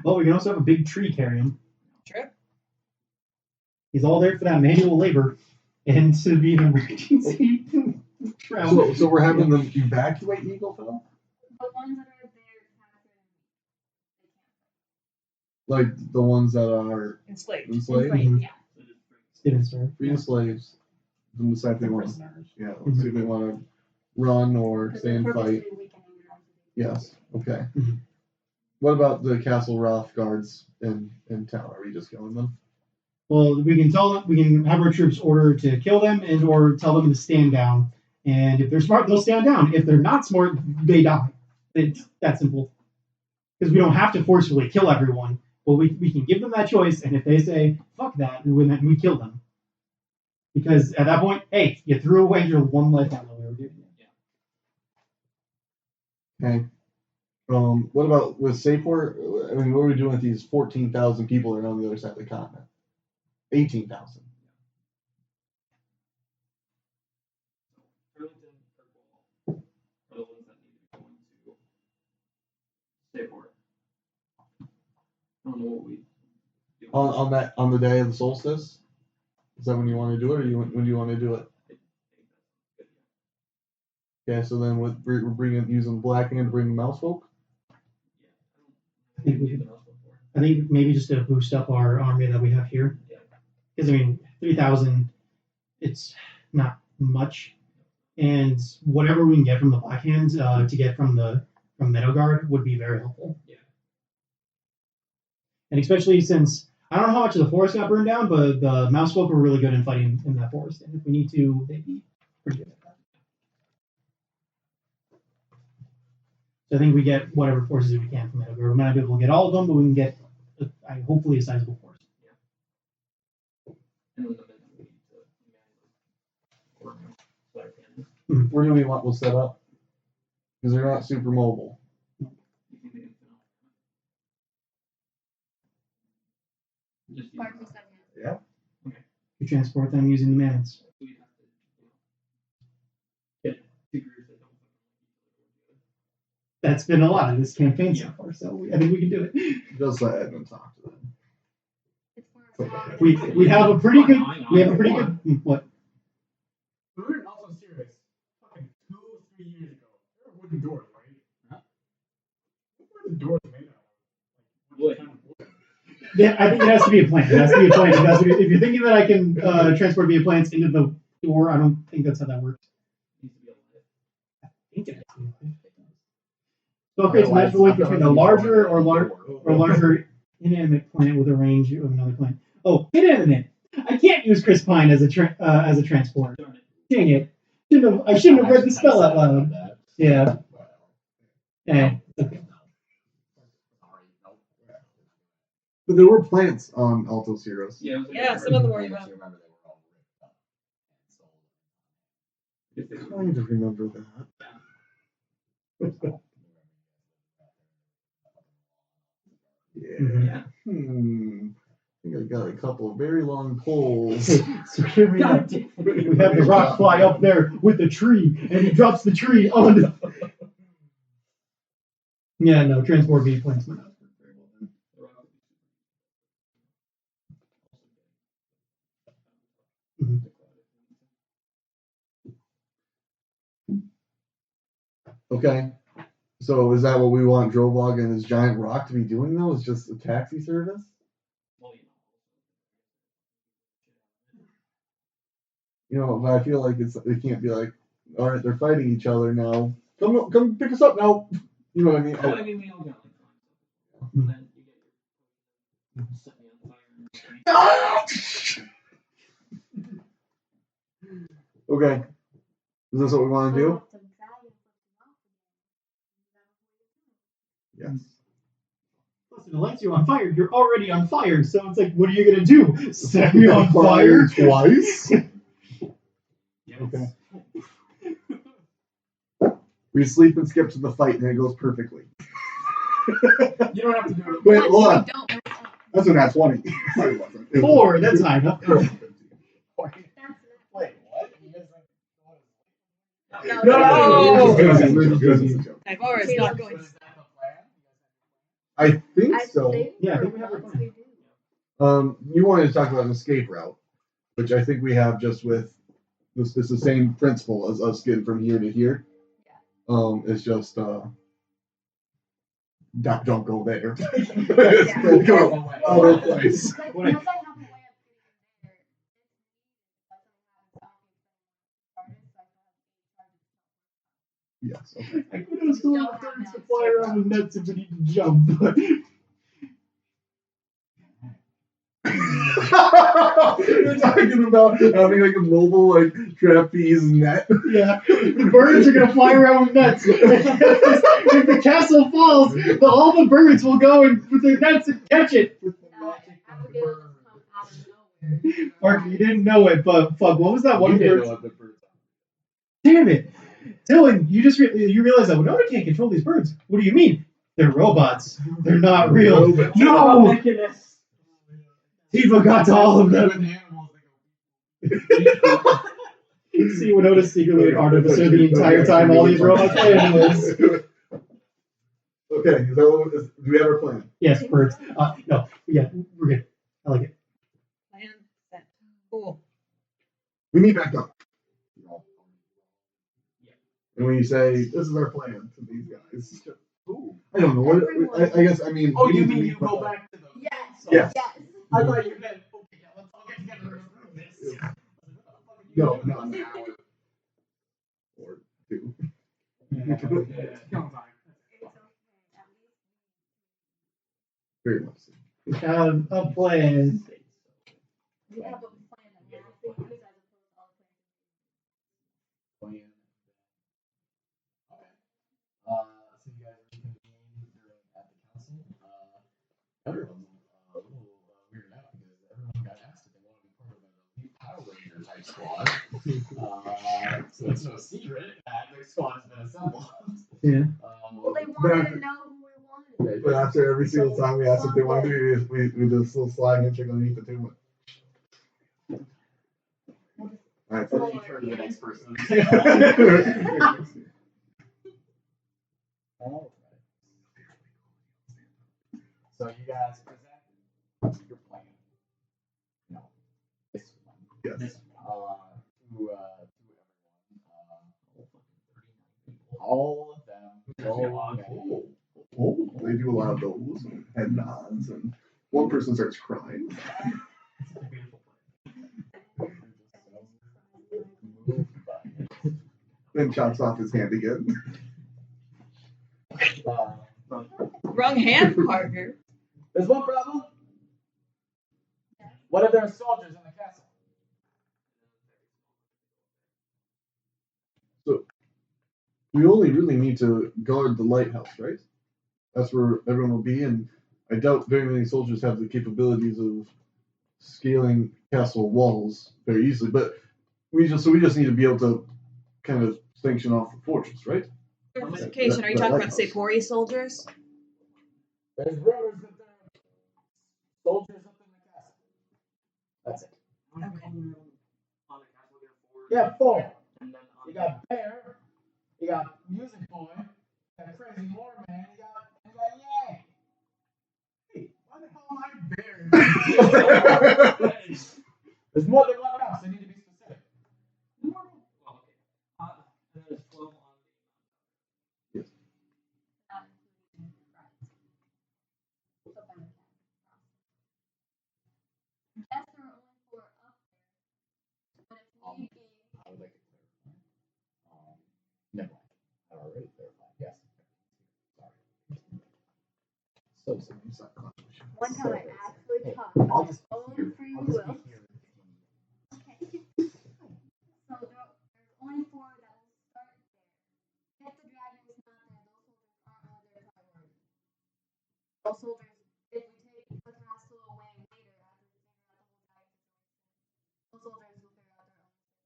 Well, we can also have a big tree carry him. True. He's all there for that manual labor and to be an emergency travel. So we're having them evacuate Eaglefell? The ones that are there Like the ones that are Enslaved. enslaved? yeah. Students, sorry. Free the slaves. Then decide if they want Prisoners. Yeah, let's see if they want to run or Because stay they're and fight. purposely weakening them. Yes. Okay. Mhm. What about the Castle Roth guards in town? Are we just killing them? Well, we can tell them, we can have our troops order to kill them and or tell them to stand down. And if they're smart, they'll stand down. If they're not smart, they die. It's that simple. Because we don't have to forcefully kill everyone. But we can give them that choice, and if they say, fuck that, then we kill them. Because at that point, hey, you threw away your one life ammo we were giving you. Okay. What about with Sapor? I mean, what are we doing with these 14,000 people that are on the other side of the continent? 18,000. on the day of the solstice? Is that when you want to do it, or when do you want to do it? Okay, so then we're using Black Hand to bring the mouse folk? I think maybe just to boost up our army that we have here. Because, 3,000, it's not much. And whatever we can get from the Black Hands to get from Meadowguard would be very helpful. Yeah. And especially since, I don't know how much of the forest got burned down, but the mouse folk were really good in fighting in that forest. And if we need to, they'd be pretty good at that. So I think we get whatever forces we can from Meadowguard. We might not be able to get all of them, but we can get hopefully a sizable force. And with the minute we need to Where do we want we'll set up? Because they're not super mobile. Yeah. Okay. You transport them using the mans. We have to get two groups that don't. That's been a lot of this campaign so far, so I think we can do it. Just let Edmund talk to them. We have a pretty good. What? We were also serious. Fucking 2-3 years ago, there were wooden doors, right? Huh? What were the doors made out of? Wood. Yeah, I think it has to be a plant. It has to be a plant. If you're thinking that I can transport via plants into the door, I don't think that's how that works. I think it has to be a plant. So it creates a magical link between a larger or larger inanimate plant with a range of another plant. Oh, inanimate! I can't use Chris Pine as a transport. Dang it! I shouldn't have read the spell out loud. Yeah. Okay. But there were plants on Altos Heroes. Yeah, some of them were. I kind of remember that. Yeah. I think I got a couple of very long poles. So here we have the rock fly up there with the tree, and he drops the tree onto. Yeah, no, transport via plants might not work very well then. Okay. So is that what we want Drovog and his giant rock to be doing though? Is just a taxi service? But I feel like it can't be like, all right, they're fighting each other now. Come pick us up now. You know what I mean? We all got and then you get your set me on fire. Okay. Is this what we want to do? Yes. Plus, if it lights you on fire, you're already on fire. So it's like, what are you gonna do? Set me on fire twice? Yes. Okay. We sleep and skip to the fight, and it goes perfectly. You don't have to do it. Wait, hold on. That's an at 20. 4. That's high enough. Wait, what? No! No! Naivara is not going to. I think so. Yeah, I think we have a plan. You wanted to talk about an escape route, which I think we have just with this. It's the same principle as us getting from here to here. It's just don't go there. Go other place. Yes. Okay. I could have still turns to fly around with nuts if we need to jump. You're talking about having like a mobile like trapeze net. Yeah, the birds are gonna fly around with nets. If the castle falls, all the birds will go and with their nets and catch it. Mark, you didn't know it, but fuck, what was that one bird? Damn it, Dylan! You just you realize that Winona can't control these birds. What do you mean? They're robots. They're not real. No. He forgot all of them. You see Winona's secretly an artificer the entire time all these robots play anyways. Okay, do we have our plan? Yes, birds. No, yeah, we're good. I like it. Plan set. Cool. We meet back up. Yeah. And when you say, this is our plan to these guys. Ooh. I don't know. What, I guess, I mean. Oh, we you need to mean meet you go up. back to the Yes. Yes. Yes. I thought you meant, okay, yeah, let's all get together and approve this. No, not an hour. Or two. Yeah. Very much so. We have a plan. We have a plan that we actually use as opposed to all the Plan. Okay. So you guys reconvene at the council. Everyone's a little weirded out because everyone got asked if they want to be part of an elite Power Ranger type squad. So it's no secret that their squad has been assembled. Yeah. Well, they wanted to know who we wanted. But after every single time we asked if they want to do it, we do this little slide handshake underneath the table. Alright, So you turn to the next person. Alright. So you guys present your plan. No, this one. Yes. This one. To everyone. All of them. Oh, they do a lot of those head nods, and one person starts crying. It's a beautiful plan. Then chops off his hand again. Wrong hand, partner. There's one problem. What if there are soldiers in the castle? So, we only really need to guard the lighthouse, right? That's where everyone will be, and I doubt very many soldiers have the capabilities of scaling castle walls very easily. But we just need to be able to kind of sanction off the fortress, right? Clarification, are you talking about Sepori soldiers? There's rumors that there are soldiers up in the castle. That's it. On the castle, we have 4. You got 4. And then on You got Bear. You got Music Boy. You got Crazy Moorman. You got Yang. Hey, why the hell am I Bear? There's more than one mouse. I need to be specific. Well, okay. And then there's 12 on the. Yes. Not including rights. So then yes, there are only 4 up there. But if need be, I would like to clarify. Never mind. I already clarified. Yes. Sorry. So you suck. one time I actually Hey, talked I'll about just own be here. free I'll just will. be here. Okay. So there's only 4 that will start there. If the dragon is not there, those soldiers aren't on their priority. Those soldiers, if we take the castle away later after we figure out the whole dragon situation, those soldiers will figure out their own shit.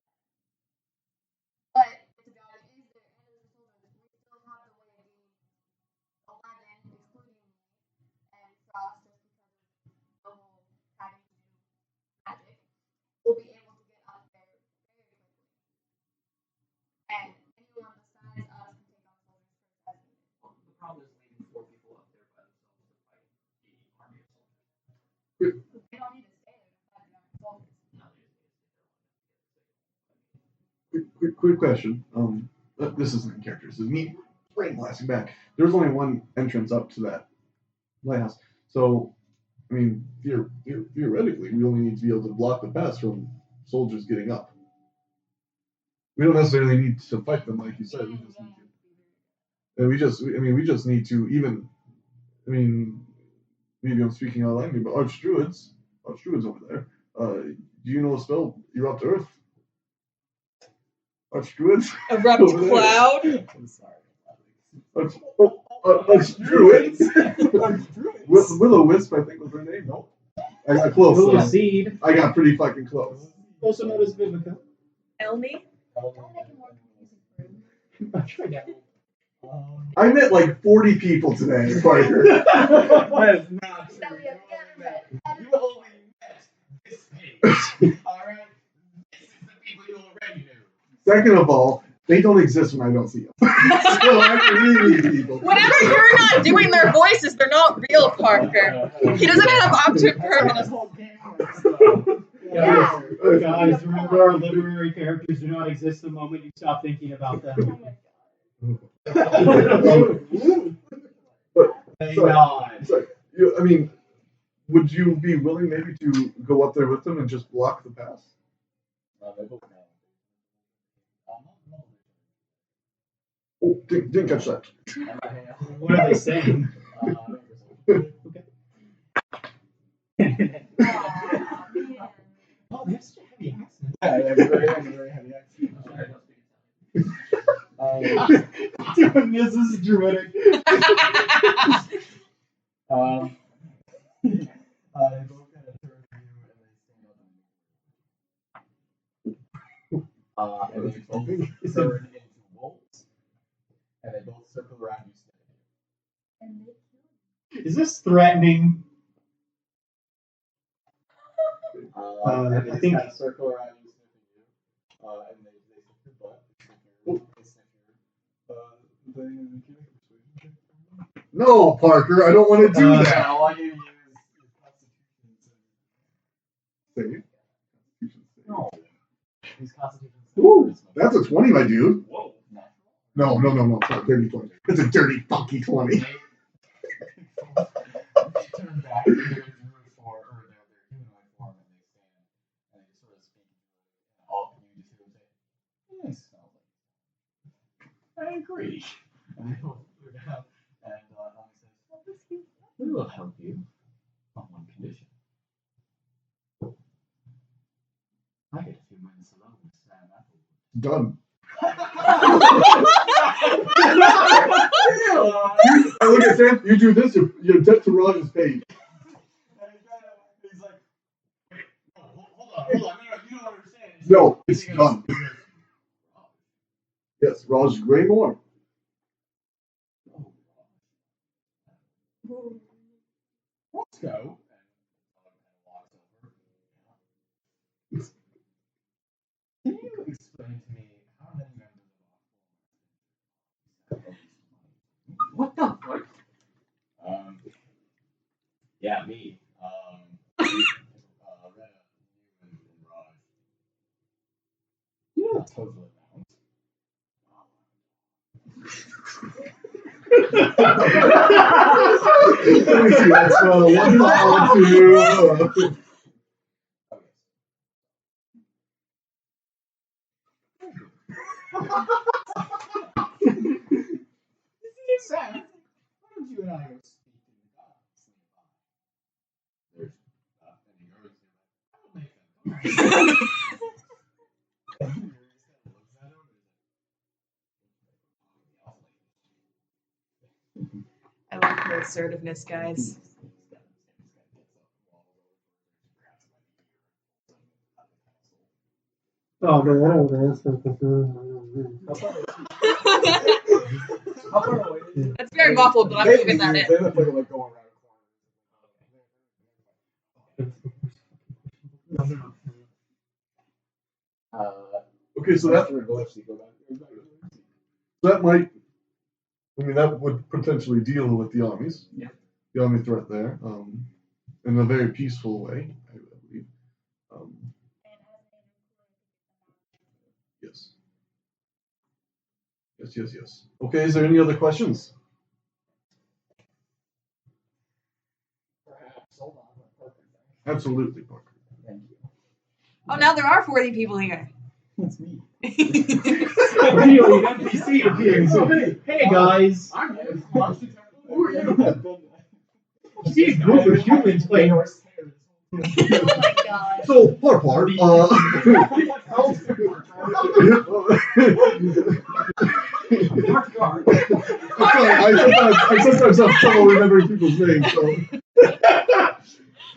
But if the dragon is there and there's soldiers, we still have the way of being 11, excluding me, and Frost just because of the whole having to do magic, we'll be able to get up there very quickly. And anyone besides us can take on soldiers first as needed. Well, the problem is leaving 4 people up there by themselves to fight the army of soldiers. They don't need to stay there to fight the army of soldiers. No, they just need to stay there long enough to get the signal. Quick question. This isn't in character. This is me brain blasting back. There's only one entrance up to that lighthouse. So, I mean, theoretically, we only need to be able to block the pass from soldiers getting up. We don't necessarily need to fight them, like you said. We just need to. And we just need to even. I mean, maybe I'm speaking out of language, but Archdruids over there. Do you know a spell? Erupt Earth. Archdruids. Erupt cloud. I'm sorry. Archdruids. Will-O-Wisp, I think was her name. Nope. I got close. Willow though. seed. I got pretty fucking close. Also known as Vivica. Elmi. Don't make it more confusing for him. I tried that. I met like 40 people today, Parker. That is not true. That we have ever met. You only met this page. Alright? This is the people you already knew. Second of all, they don't exist when I don't see them. So I really need people. Whenever you're not doing their voices. They're not real, Parker. He doesn't have optic purpose. Yeah. Guys, remember our literary characters do not exist the moment you stop thinking about them. But Hang sorry, on. sorry. I mean, would you be willing maybe to go up there with them and just block the pass? They both know. Oh, didn't catch that. What are they saying? Oh, they have such a heavy accent. Yeah, very heavy accent. Doing this is druidic. They both kind of turn to you and they stand up. And they both turn into wolves, and they both circle around you, standing. Is this threatening? And they I just think- kind of circle around you, sniffing you, and they sniff your butt, they sniff your thing, and you can make a persuasion check. No, Parker, I don't want to do that. All I need to use is Constitution. Save. No. Use Constitution. Ooh, that's a 20, my dude. Whoa. No, it's not a dirty 20. It's a dirty, funky 20. Turn back to their druid form, or their humanoid form, and they stand, and they sort of speak. All you just hear them say, "Yes, I agree." And they both look down, and Tommy says, "We will help you on one condition. I get a few minutes alone with Sam Applewood." Done. I look at Sam, you do this, your debt to Raj is paid. And he's like, hold on, you don't understand. No, it's done. Yes, Raj Graymore. Let's go. And walks over. Can you explain to me how many members of our form? What the fuck? Yeah, me. Retta, and Raj. You know the total amount. Let me see, that's 1, 2. Sam, why don't you and I go speak to the gods? There's any nerves here. I'll make them. I like the assertiveness, guys. Oh, no, that's How far away is it? That's very muffled, but I'm giving that They in. look like going around a corner. Okay, so that might, that would potentially deal with the armies. Yeah. The army threat there, in a very peaceful way, I believe. Yes. Yes. Okay, is there any other questions? Perhaps. Hold on. Absolutely, Parker. Thank you. Oh, now there are 40 people here. It's me. Really, NPC appears. Hey guys, I'm here. Who are you? you see a group of humans playing. Oh my god. So, Parpar, I sometimes have trouble remembering people's names, so.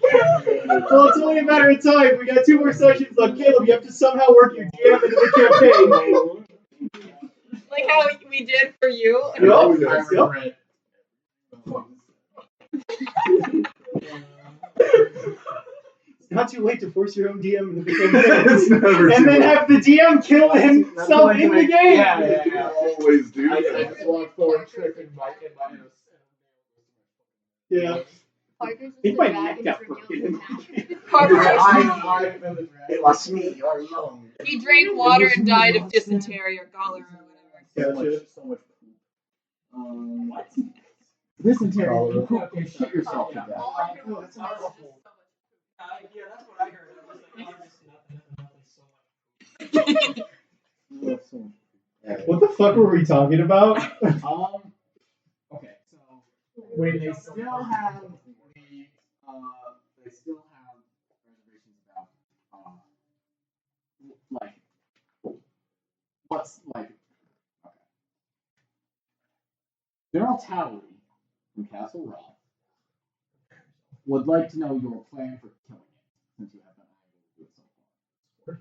Well, it's only a matter of time. We got 2 more sessions left. Caleb, you have to somehow work your GM into the campaign. Like how we did for you. Oh, yes. It's not too late to force your own DM into the campaign. It's never And too then late. have the DM kill himself in the game. Yeah. Always do I that. just walk forward, tripping in my innocence. Yeah. Parker's He just might a neck dragon got for broken. It was me all along. He drank water and died of dysentery or cholera or whatever. So much poop. What? Dysentery. Cholera. You poop and shit yourself to death. Yeah, that's what I heard. I was like, oh, just nothing so much. What the fuck were we talking about? Okay, so when they still have reservations about like what's like okay. General Towery from Castle Rock would like to know your plan for killing it, since you have been able to do it so far.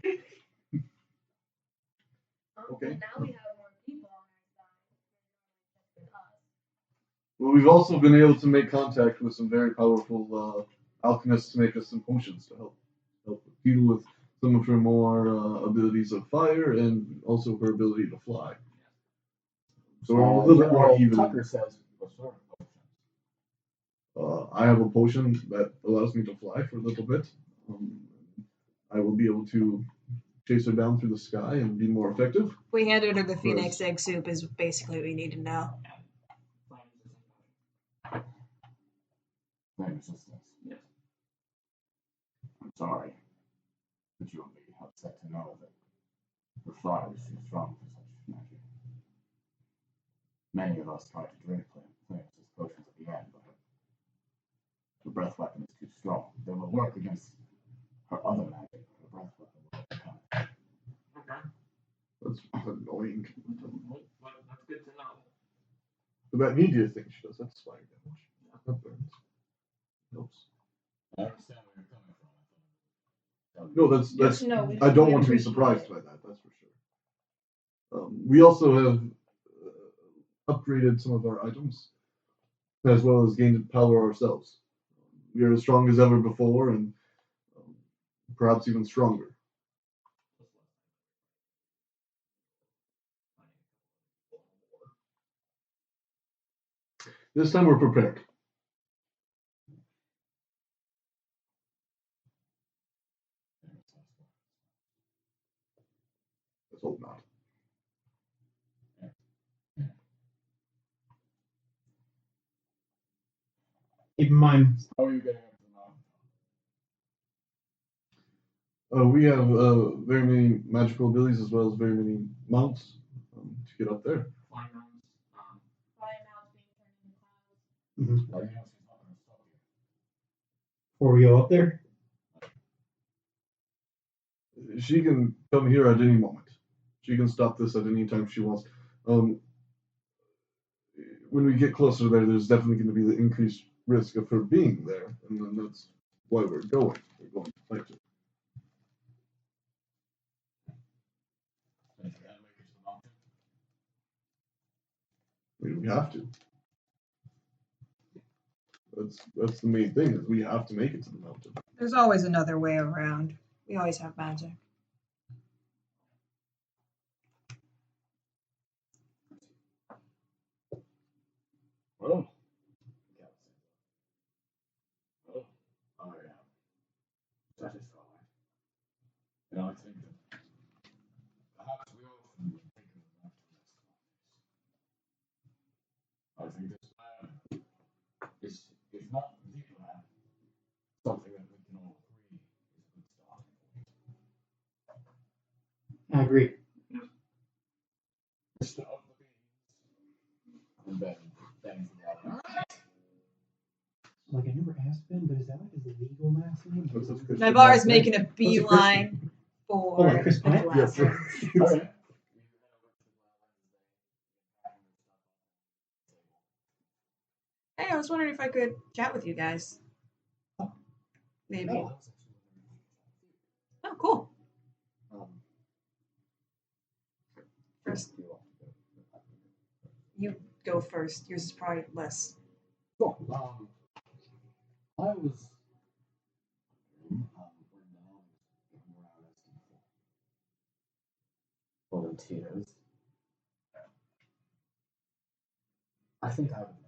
Okay. Now we have more people on our side than us. Well, we've also been able to make contact with some very powerful alchemists to make us some potions to help deal with some of her more abilities of fire and also her ability to fly. So we're a little bit more even. Tucker says, what sort of potions? I have a potion that allows me to fly for a little bit. I will be able to chase her down through the sky and be more effective. We handed her the phoenix egg soup is basically what we need to know. Flame resistance. Yes. I'm sorry, but you will be upset to know that the fire is too strong for such magic. Many of us try to drink flame resist potions at the end, but the breath weapon is too strong. They will work against her other magic, but the breath weapon will overcome it. Okay. That's annoying. Well, that's good to know. But that media thing she does, that's fire damage. That burns. Helps. I understand where you're coming from. No, that's. No, we I don't we want to be appreciate surprised it. by that. That's for sure. We also have upgraded some of our items, as well as gained power ourselves. We are as strong as ever before, and perhaps even stronger. This time we're prepared. Let's hope not. Keep in mind, How are you getting up to the mountain? We have very many magical abilities as well as very many mounts to get up there. Flying mountains. Flying out being turned into clouds. Well, you know she's not going to stop you. before we go up there, She can come here at any moment. She can stop this at any time she wants. When we get closer there, there's definitely going to be the increased risk of her being there, and then that's why we're going. We're going to fight her. And if you're going to make it to the mountain, I mean, we have to. That's the main thing, is we have to make it to the mountain. There's always another way around. We always have magic. well, I am satisfied. And I think that perhaps we all should be thinking about the next one. I think this plan is not the plan. Something that we can all agree is a good starting point. I agree. Mr. of the Beans. And then together. Like I never asked Ben, but is that like his legal last name? What's this Chris Naivara's Pine? making a What's beeline for Oh, like Chris the Pine? Yes. glass. Okay. Hey, I was wondering if I could chat with you guys. Maybe. No. Oh, cool. First, you go first. Yours is probably less. Cool. I was when Nalane was looking around asking for volunteers. I think I would like to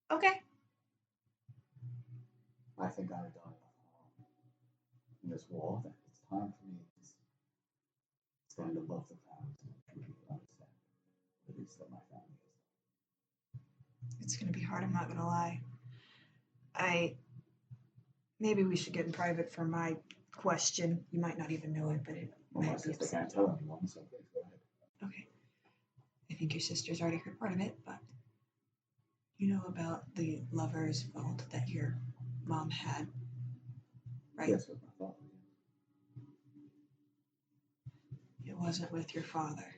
come. Okay. I think I've done enough harm in this war that it's time for me to stand above the clouds and truly understand what it is that my family is. It's gonna be hard, I'm not gonna lie. Maybe we should get in private for my question. You might not even know it, but it Well, my might be sister can't tell anyone, so please go ahead. okay. I think your sister's already heard part of it, but you know about the lover's vault that your mom had, right? Yes, with my father. It wasn't with your father.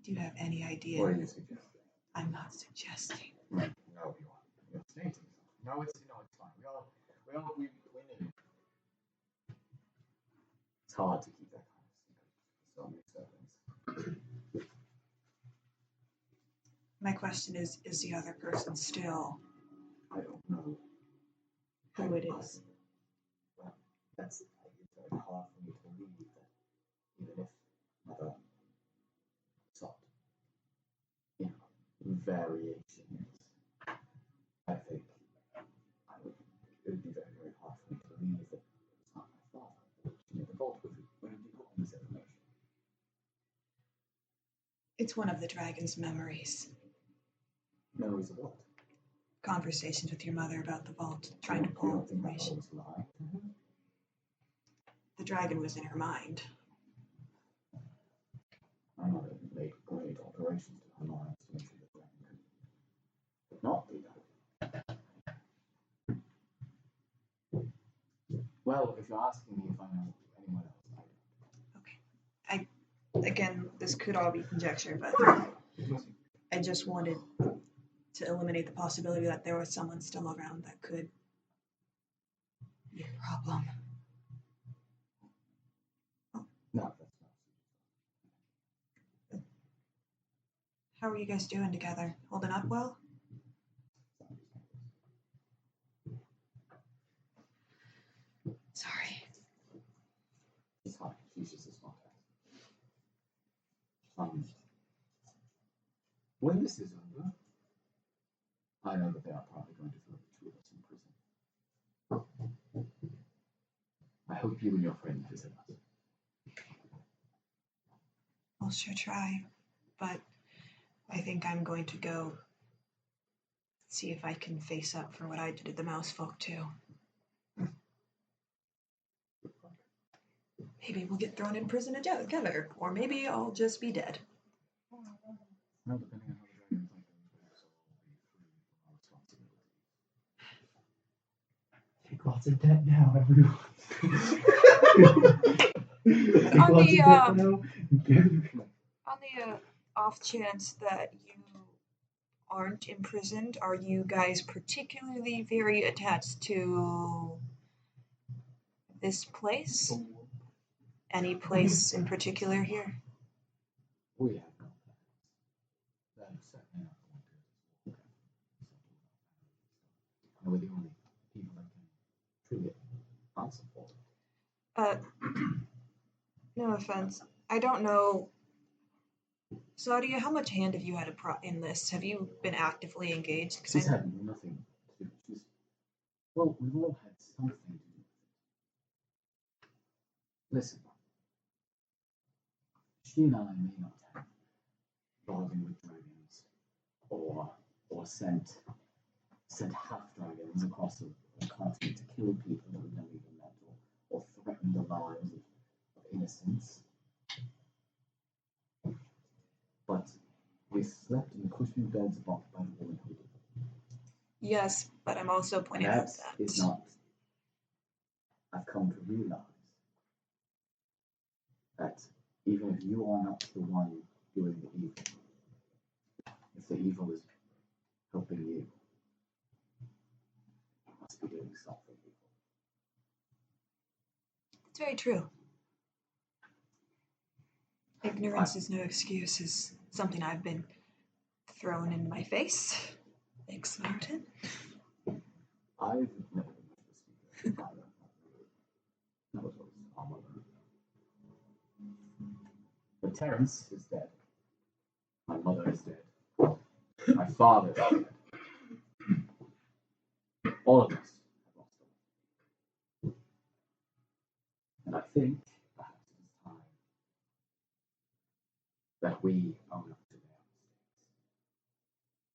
Do you have any idea? What are you suggesting? I'm not suggesting. No, you are. You're stating something. No, it's fine. We need it. It's hard to keep that kind of secret for so many seconds. My question is the other person still I don't know who it is? Well, it's very hard for me to believe that even if mother sought, variations, I think it would be very, very hard for me to believe that it's not my father. She made the vault with you. When did you put on this information? It's one of the dragon's memories. Memories of what? Conversations with your mother about the vault, trying to You pull don't think my information. mother was lying to him? The dragon was in her mind. My mother made great alterations to her mind to make sure the dragon could not do that. Well, if you're asking me if I know anyone else, I don't. Okay. Again, this could all be conjecture, but I just wanted to eliminate the possibility that there was someone still around that could be a problem. No, that's not. How are you guys doing together? Holding up well? Sorry. It's fine. She's just a smart ass. When this is over, I know that they are probably going to throw the two of us in prison. I hope you and your friend visit us. I'll sure try, but I think I'm going to go see if I can face up for what I did to the mouse folk too. Maybe we'll get thrown in prison together, or maybe I'll just be dead. Well, depending on how the dragons like them, so we'll be free from our responsibilities. Take lots of debt now, everyone. Take On lots the, of debt now. On the off chance that you aren't imprisoned, are you guys particularly very attached to this place? Any place in particular here? We have no plans. That is certainly not going to work. And we're the only people that can truly answer for it. No offense. I don't know. Sadia, how much hand have you had in this? Have you been actively engaged? She's had nothing to do. Well, we've all had something to do with it. Listen, she and I may not have bargained with dragons or sent half dragons across a continent to kill people that we've never even met or threaten the lives of innocents. But we slept in cushy beds bunked by the woman who did it. Yes, but I'm also pointing And out that that is not. I've come to realize that even if you are not the one doing the evil, if the evil is helping you, you must be doing something evil. it's very true. Ignorance is no excuse is something I've been thrown in my face. Thanks, Martin. I've never been much of a speaker. That was always our mother. But Terence is dead. My mother is dead. My father is dead. All of us have lost them. And I think perhaps it is time that we own up to their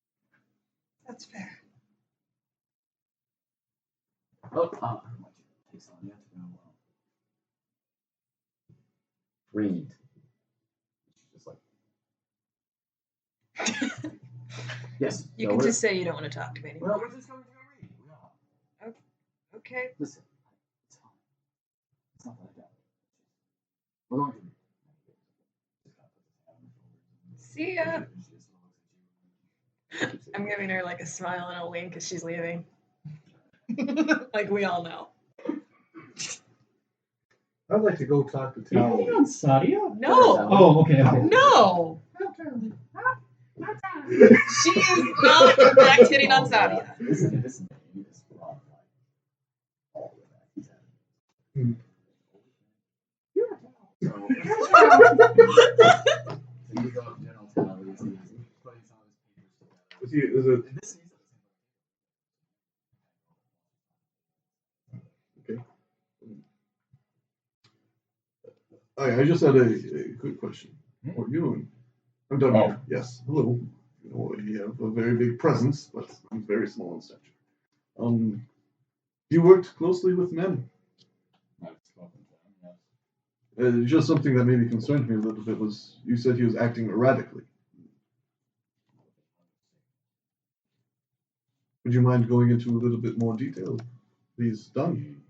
mistakes. That's fair. Oh, I don't want you to take some yet to go read. She's just like, yes. You so can we're- just say you don't want to talk to me anymore. Well, we're just going to go read. We are. Okay. Listen, it's fine. It's not like that. We're going to read. See ya. I'm giving her like a smile and a wink as she's leaving. Like we all know. I'd like to go talk to Are you Tal. hitting on Sadia? No. Oh, okay. No. She is not in fact hitting on Sadia. This is wrong. All of that. Hmm. So you go up General Tower, he's putting some of his papers together. Is it? And this is Okay. I just had a quick question. What are you doing? I'm done here. Yes. Hello. You know, you have a very big presence, but I'm very small in stature. You worked closely with men. Just something that maybe concerned me a little bit was you said he was acting erratically. Would you mind going into a little bit more detail? Please, done.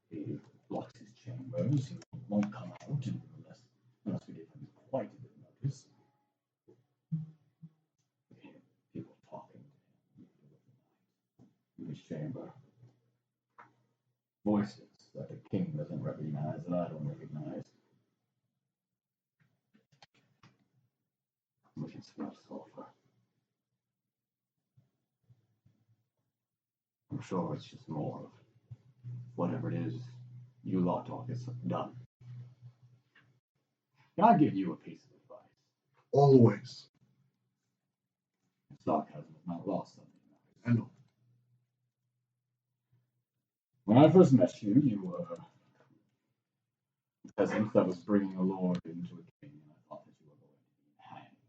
He locks his chambers, he won't come out unless we give him quite a bit of notice. We hear people talking in his chamber. Voices that the king doesn't recognize and I don't recognize. We can smell sulfur. I'm sure it's just more of whatever it is you lot talk is done. Can I give you a piece of advice? Always. Sarcasm is not lost on me. I know. When I first met you, you were a peasant that was bringing a lord into a king, and I thought that you were going to be hanged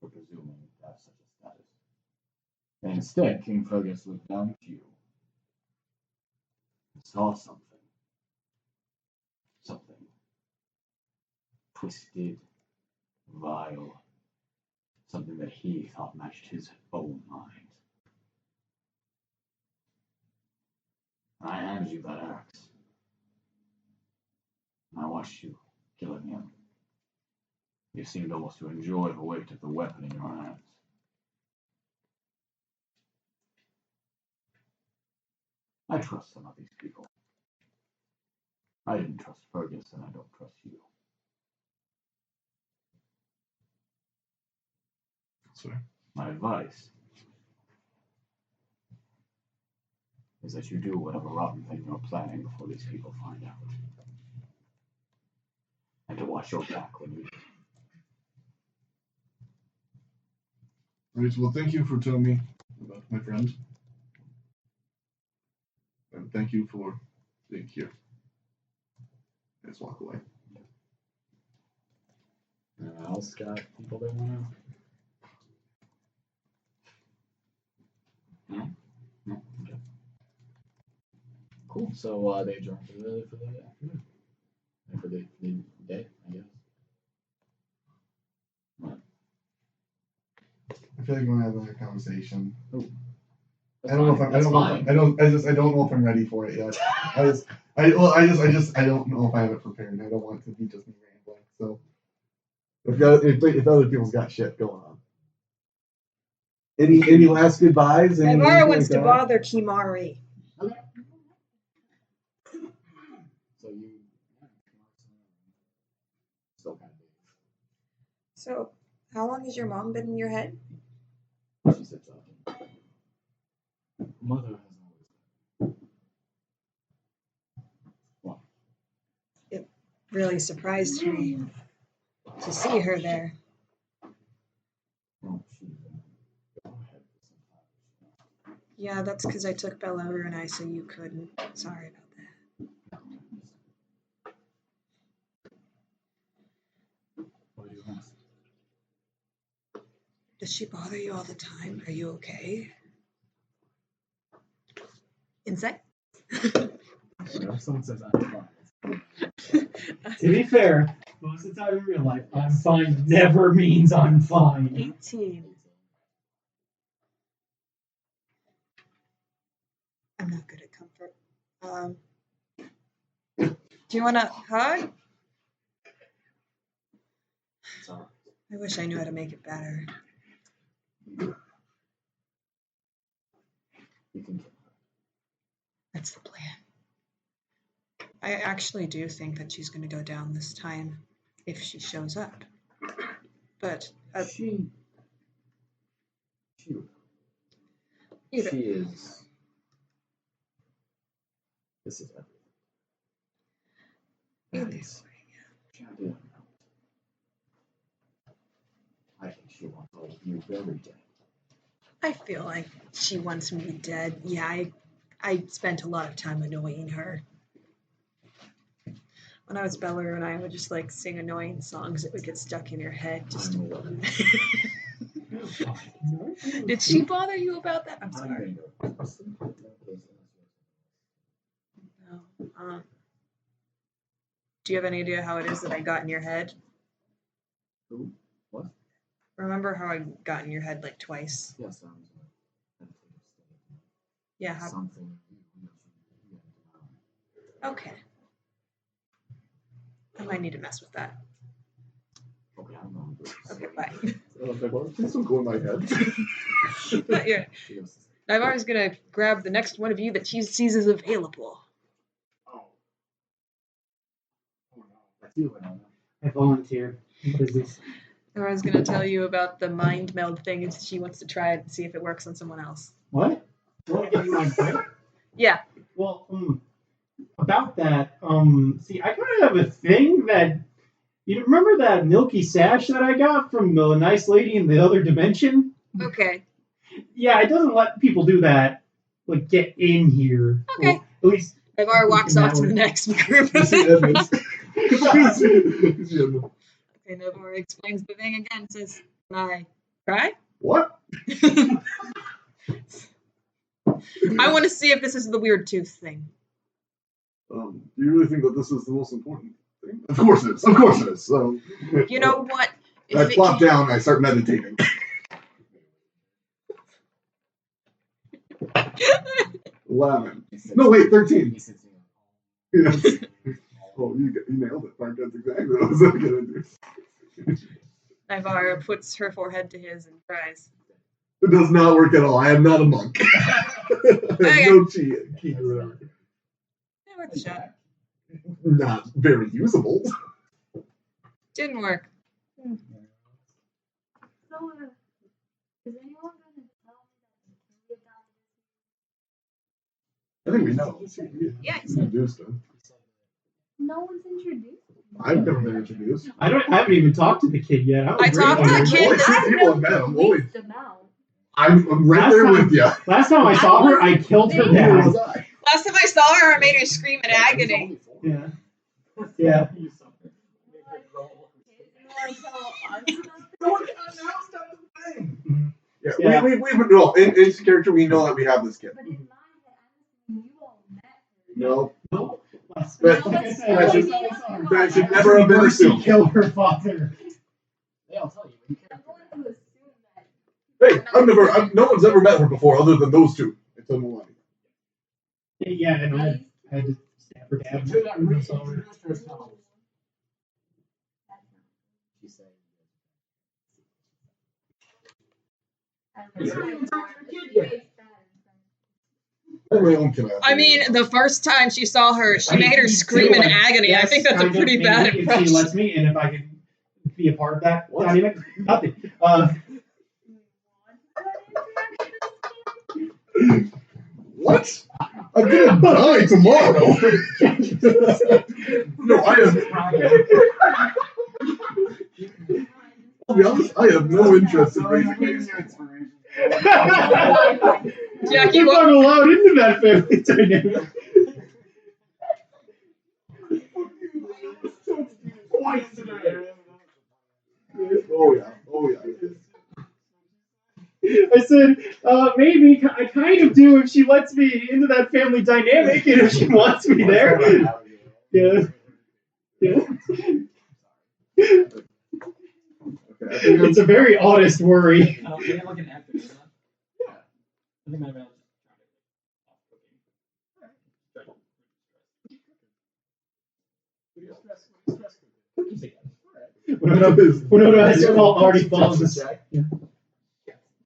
for presuming to have such a status. And instead, King Fergus looked down at you and saw something. Something twisted, vile, something that he thought matched his own mind. I handed you that axe. I watched you killing him. You seemed almost to enjoy the weight of the weapon in your hands. I trust some of these people. I didn't trust Fergus, and I don't trust you. Sorry. My advice is that you do whatever rotten thing you're planning before these people find out. And to watch your back when you... Right, well, thank you for telling me about my friend. And thank you for being here. Let's walk away. Anyone else got people they want to... No? No? Okay. Cool. So they adjourn for the afternoon. And for the day, I guess. What? I feel like we're gonna have another conversation. Oh. I don't know if I'm. I don't know if I'm ready for it yet. I don't know if I have it prepared. I don't want it to be just me rambling. So, if other people's got shit going on. Any last goodbyes? Naivara wants to bother Kimari. So you... Still kind of big. So, how long has your mom been in your head? She said something. Mother has always... What? It really surprised me. to see her there. Well, she's go ahead with some Yeah, that's because I took Valu-nakanu so you couldn't. Sorry about that. What do you want? Does she bother you all the time? Are you okay? Insight? If someone says I'm fine. To be fair, most of the time in real life, I'm fine never means I'm fine. 18. I'm not good at comfort. Do you want a hug? Sorry. I wish I knew how to make it better. You can kill her. That's the plan. I actually do think that she's going to go down this time if she shows up. But She either. She is. This is everything. Either. Champion. I think she wants all of you very dead. I feel like she wants me dead. Yeah, I spent a lot of time annoying her. When I was Beller and I would just like sing annoying songs that would get stuck in your head. Just Did she bother you about that? I'm sorry. No. Do you have any idea how it is that I got in your head? Who? What? Remember how I got in your head like twice? Yes, I was a meditative state. Yeah. How... Something Okay. I might need to mess with that. Okay, I'm on this. Okay, bye. I was like, well, this will go in my head. Not yet. Naivara's gonna grab the next one of you that she sees as available. Oh no. That's you, Winona. I volunteer. What is this? Naivara's gonna tell you about the mind meld thing and she wants to try it and see if it works on someone else. What? You want to give me my point? Yeah. Well, about that, see, I kind of have a thing that, you remember that milky sash that I got from the nice lady in the other dimension? Okay. Yeah, it doesn't let people do that, like, get in here. Okay. Well, at least... Naivara walks off to the next group. You see Edmund. You see Edmund. Okay, Naivara explains the thing again, says, "Can I cry?" What? I want to see if this is the weird tooth thing. Do you really think that this is the most important thing? Of course it is. Of course it is. So, You know what? If I it plop can- down and I start meditating. 11. No, wait, 13. Yes. Oh, you nailed it, Mark. That's exactly what I was going to do. Naivara puts her forehead to his and cries. It does not work at all. I am not a monk. I have no key to remember. It worked a shot. Not very usable. Didn't work. So, is anyone going to tell me that I think we know. Yeah, He's introduced him. no one's introduced? I've never been introduced. I haven't even talked to the kid yet. I talked to the kid. Only two people have met him. Only. Them out. I'm right Last there time- with you. Last time I saw her, I killed her Neither was dad. I. Last time I saw her, I made her scream in agony. Yeah. Yeah. No one announced that was the thing. Yeah, Yeah. we've no, in his character, we know that we have this kid. But in my head, I'm assuming you all met her. No. No. That should never have been Mercy assumed. killed her father. They'll tell you when you I'm can't. going to assume that. Hey, no one's ever met her before other than those two. It's Nalane. Yeah, and I had to stab her dad. She got reintroduced herself. She said. I mean, the first time she saw her, she made her scream in agony. I think that's a pretty bad If she impression. lets me, and if I can be a part of that dynamic, nothing. What? I'm gonna die tomorrow. No, I am. To be honest, I have no interest in raising babies. Jacky, You're not allowed into that family dynamic. Oh yeah. I said, maybe I kind of do if she lets me into that family dynamic and if she wants me there. Yeah. Okay, I think It's a very honest worry. I don't think like an actor, isn't it? Yeah. I think I'd rather Winona has already fallen this. Check. Yeah.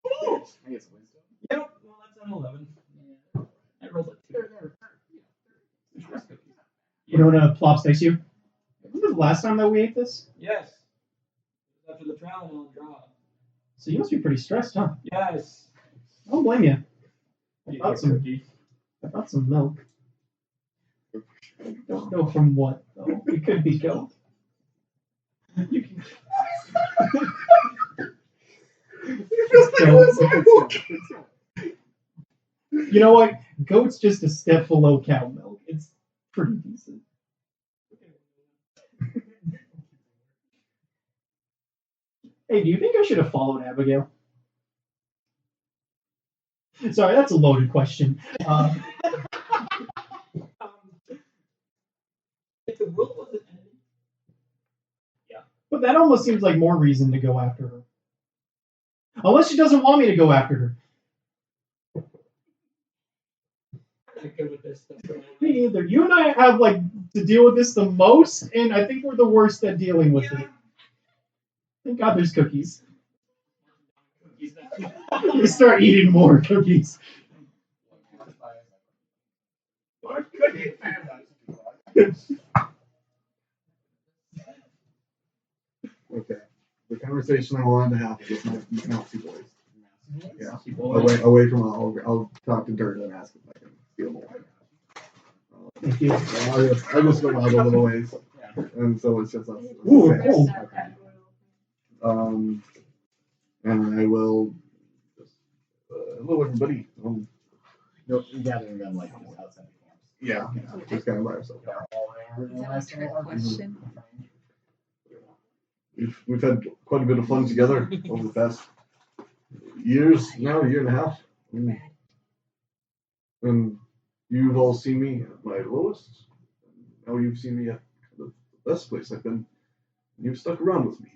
Oh! I guess wisdom. Yep, well, that's an 11. Yeah. I rolled a 2. Winona plops next to you. Remember the last time that we ate this? Yes. After the trial and draw. So you must be pretty stressed, huh? Yes. I don't blame you. You I brought some milk. Don't know from what, though. It could be goat. You can... You know what? Goat's just a step below cow milk. It's pretty decent. Hey, do you think I should have followed Abigail? Sorry, that's a loaded question. If the world wasn't ending. Yeah. But that almost seems like more reason to go after her. Unless she doesn't want me to go after her. I'm not good with this stuff. Me either. You and I have to deal with this the most, and I think we're the worst at dealing with it. Thank God there's cookies. You start eating more cookies. Okay. The conversation I wanted to have with my mousy boys. Yeah. Away from I'll talk to Dirt and ask if I can steal more. Thank you. I just go out a little ways. And so it's just us. Ooh, cool. And I will just hello everybody. You're gathering them like outside the camps. Yeah, just kind of by ourselves. That's a trick question. We've had quite a bit of fun together over the past years now, a year and a half. And you've all seen me at my lowest. Now you've seen me at the best place I've been. You've stuck around with me.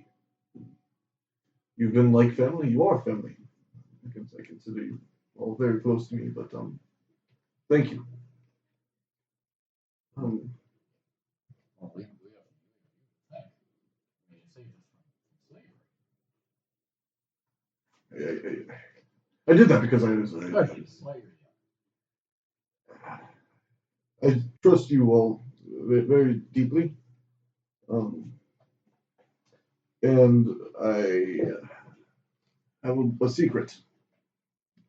You've been like family. You are family. I consider you all very close to me. But thank you. Well, we have thank. I mean, you saved us from slavery. I did that because I was. I trust you all very deeply. And I have a secret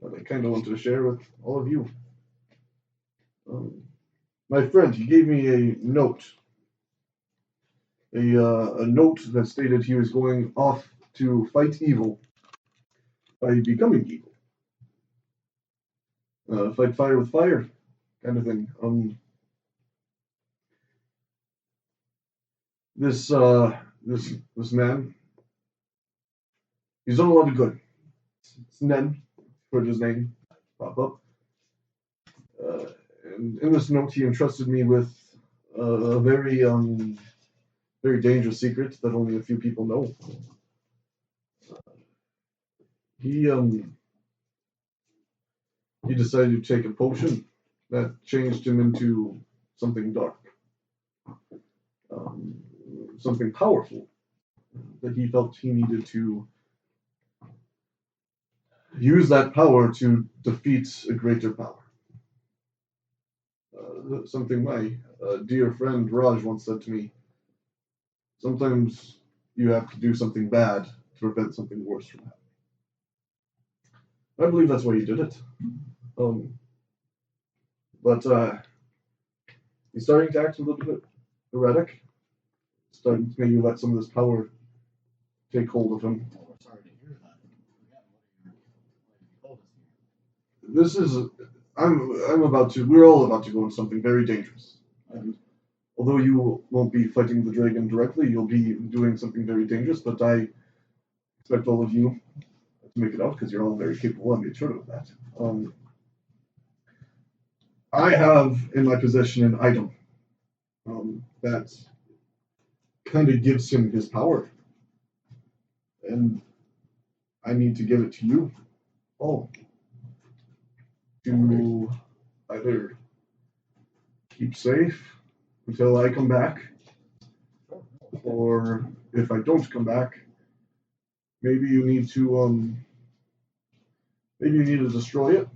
that I kind of wanted to share with all of you. My friend, he gave me a note. A note that stated he was going off to fight evil by becoming evil. Fight fire with fire, kind of thing. This man, he's done a lot of good. It's Ned, heard his name pop up. And in this note, he entrusted me with a very very dangerous secret that only a few people know. He decided to take a potion that changed him into something dark, something powerful that he felt he needed to use that power to defeat a greater power. Something my dear friend Raj once said to me. Sometimes you have to do something bad to prevent something worse from happening. I believe that's why he did it. But he's starting to act a little bit erratic. Starting to maybe let some of this power take hold of him. Well, we're sorry to hear that. Again, what have you told us here? This is. We're all about to go into something very dangerous. And although you won't be fighting the dragon directly, you'll be doing something very dangerous. But I expect all of you to make it out because you're all very capable. I made sure of that. I have in my possession an item that kind of gives him his power, and I need to give it to you all to either keep safe until I come back, or if I don't come back, maybe you need to destroy it.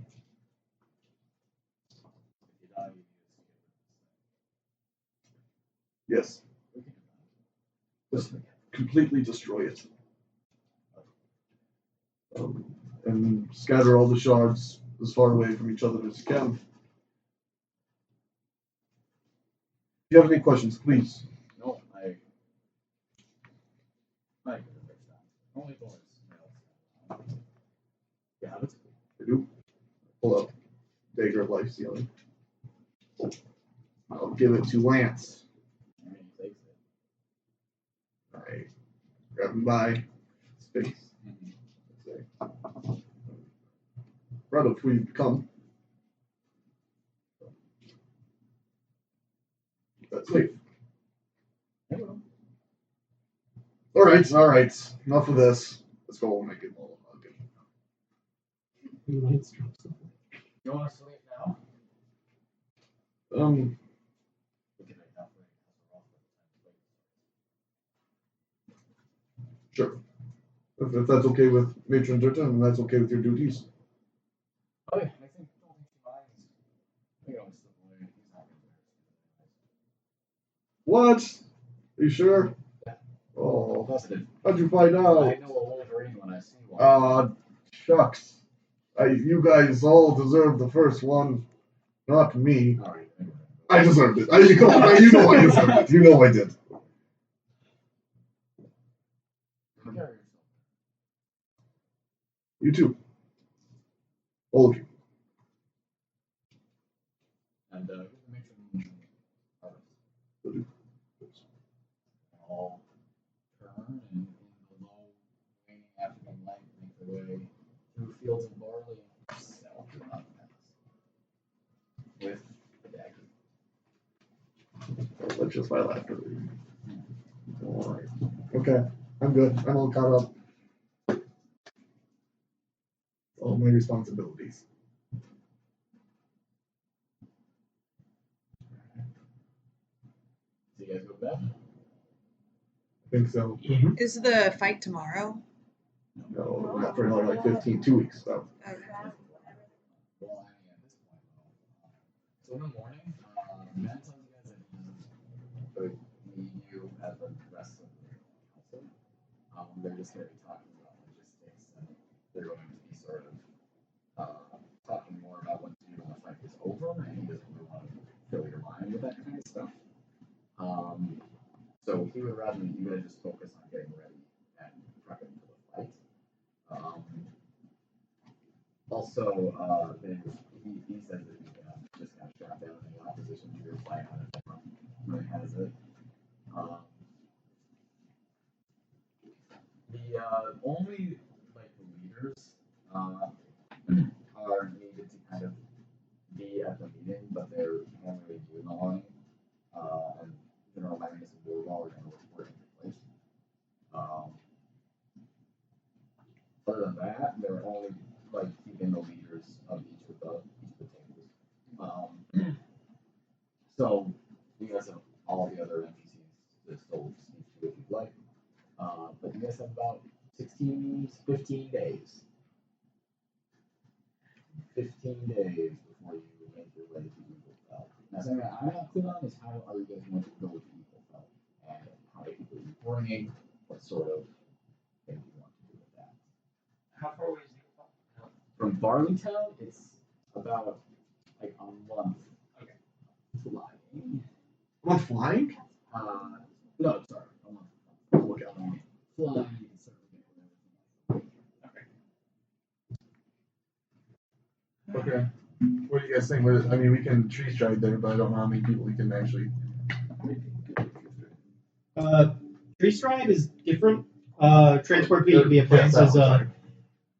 Yes. Just completely destroy it. And scatter all the shards as far away from each other as you can. If you have any questions, please. No, I give it a first time. Only boys. Yeah, that's cool. I do. Pull up Dagger of Life Sealing. I'll give it to Lance. I mean, he takes it. I grab him by his face. Say, proud of who you've become. That's safe. All right. Enough of this. Let's go make it all about it. He lights drops. You want to sleep now? Sure. If that's okay with Matron Durta and that's okay with your duties. Okay, I don't think she minds. We don't slip away. He's not going to What? Are you sure? Yeah. Oh, Positive. how'd you find out? I know a Wolverine when I see one. Shucks. You guys all deserve the first one, not me. All right. I deserved it. You know I deserved it. You know I did. You too. All of you. And mention all turn and in the low waning afternoon light make their way through fields of barley and south to the mountain paths with a dagger. That's just my laughter. Alright. Okay. I'm good. I'm all caught up. All my responsibilities. So you guys go to bed? I think so. Is the fight tomorrow? No, not for another like 2 weeks. So. Okay. Well, I mean, at this point, so in the morning, Matt tells you guys that he need you as the rest of the council. They're just going to be talking about logistics, and they're going to be sort of talking more about what to do when the fight is over, and he doesn't really want to fill your mind with that kind of stuff. So he would rather you guys just focus on getting ready and prepping for the fight. Also, he said that he's just kind of shot down any opposition to your plan on it. Really has it. The only leaders are needed to kind of be at the meeting, but they're normally doing the line. And General Magnus and Warwall are going to work in place. Other than that, they're only keeping the leaders of each of the tables. So you guys have all the other NPCs to still speak to if you'd like. But you guys have about 15 days. 15 days before you make your way to Eaglefell. Now, something that I'm not clear on is how are you guys going to go to Eaglefell, and how many people you're bringing, what sort of thing you want to do with that. How far away is Eaglefell? From Barleytown, it's about a month. Okay. Flying. What, flying? No, sorry, a month. Look out on me. Flying, you can start this thing where, I mean, we can tree stride there, but I don't know how many people we can actually. Tree stride is different. Transport via plants is that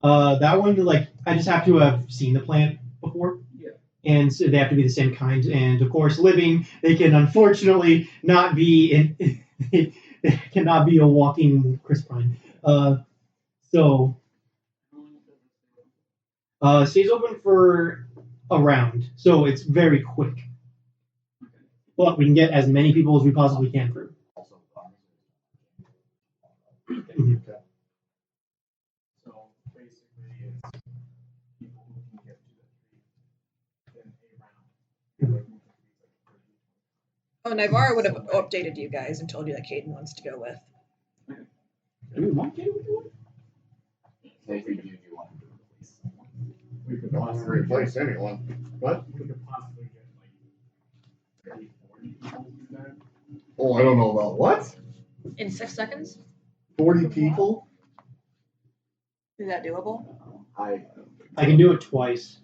one, like, I just have to have seen the plant before. Yeah. And so they have to be the same kind. And of course, living, they can unfortunately not be they cannot be a walking crisp pine. So stays open for a round, so it's very quick. But we can get as many people as we possibly can through. Okay. So basically, it's people who can get to the tree in a round. Oh, Naivara would have updated you guys and told you that Caden wants to go with. Do we want Caden to do it? If we do want to replace someone. We could possibly replace anyone. What? We could possibly get like 30, 40 people to do that. Oh, I don't know about what? In 6 seconds? 40 people? Is that doable? I I can do it twice.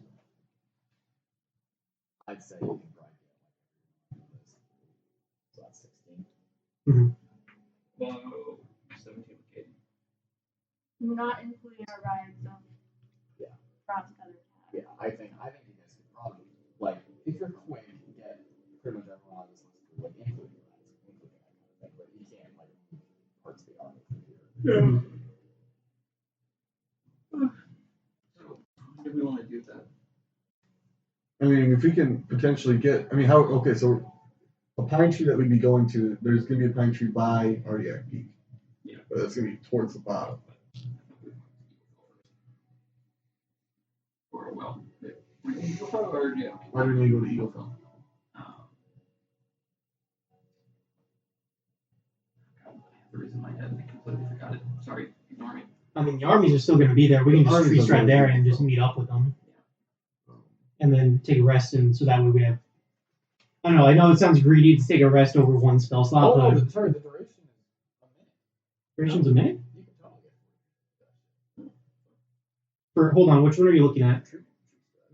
I'd say you can probably get like so that's 16. Whoa, 17 with Caden. Not including our rides of Yeah. Frost Feather Cat. Yeah, I think you guys could probably like if you're quick, get pretty much everyone on this list to like including that kind of thing, but you can't like move parts of the army from here. Yeah. So, what do we want to do with that? I mean, if we can potentially get, I mean, okay, so a pine tree that we'd be going to, there's going to be a pine tree by Ardiac Peak. Yeah. But it's going to be towards the bottom. Or, well, Eagle Fell or, yeah. Why didn't we go to Eagle Fell? The reason in my head, I completely forgot it. Sorry, ignore me. I mean, the armies are still going to be there. We can just tree stride there and just meet up with them. And then take a rest, and so that way we have. I don't know. I know it sounds greedy to take a rest over one spell slot, but sorry, the duration is a minute. duration's a minute. You can totally get Hold on, which one are you looking at?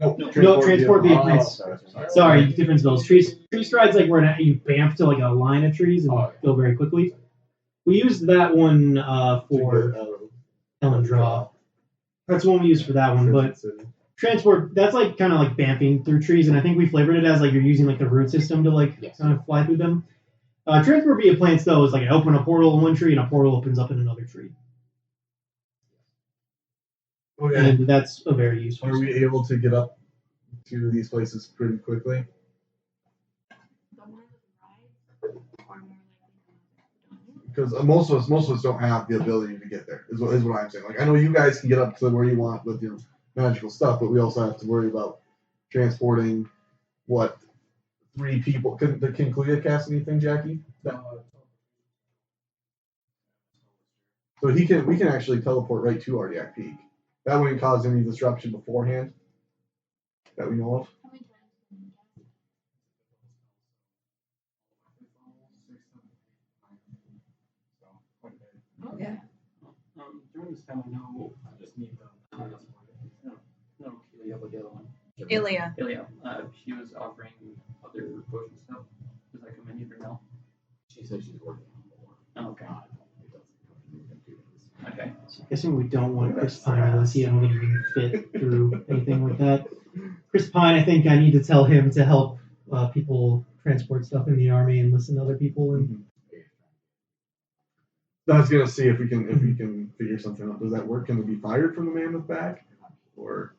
No, transport via plants. sorry. Sorry, different spells. Tree stride's like where you bamf to like a line of trees and go very quickly. We used that one for Ellen Draw. That's the one we used for that one, but transport, that's like kind of like bamping through trees, and I think we flavored it as like you're using like the root system to like kind of fly through them. Transport via plants though is like I open a portal in one tree and a portal opens up in another tree. Okay. And that's a very useful. Are we able to get up to these places pretty quickly? Because most of us don't have the ability to get there. Is what I'm saying. Like I know you guys can get up to where you want with your magical stuff, but we also have to worry about transporting 3 people. Can Clea cast anything, Jacky? So we can actually teleport right to Ardiac Peak. That wouldn't cause any disruption beforehand that we know of. Yeah. During this time, I know I just need the. No, Ilya, but the other one. Ilya. She was offering other potion stuff. Does that come in either now? She said she's working on more. Oh, okay. It doesn't come in 2 days. Okay. So guessing we don't want Chris Pine unless he don't think he can fit through anything like that. Chris Pine, I think I need to tell him to help people transport stuff in the army and listen to other people. And I was gonna see if we can figure something out. Does that work? Can we be fired from the mammoth back? Or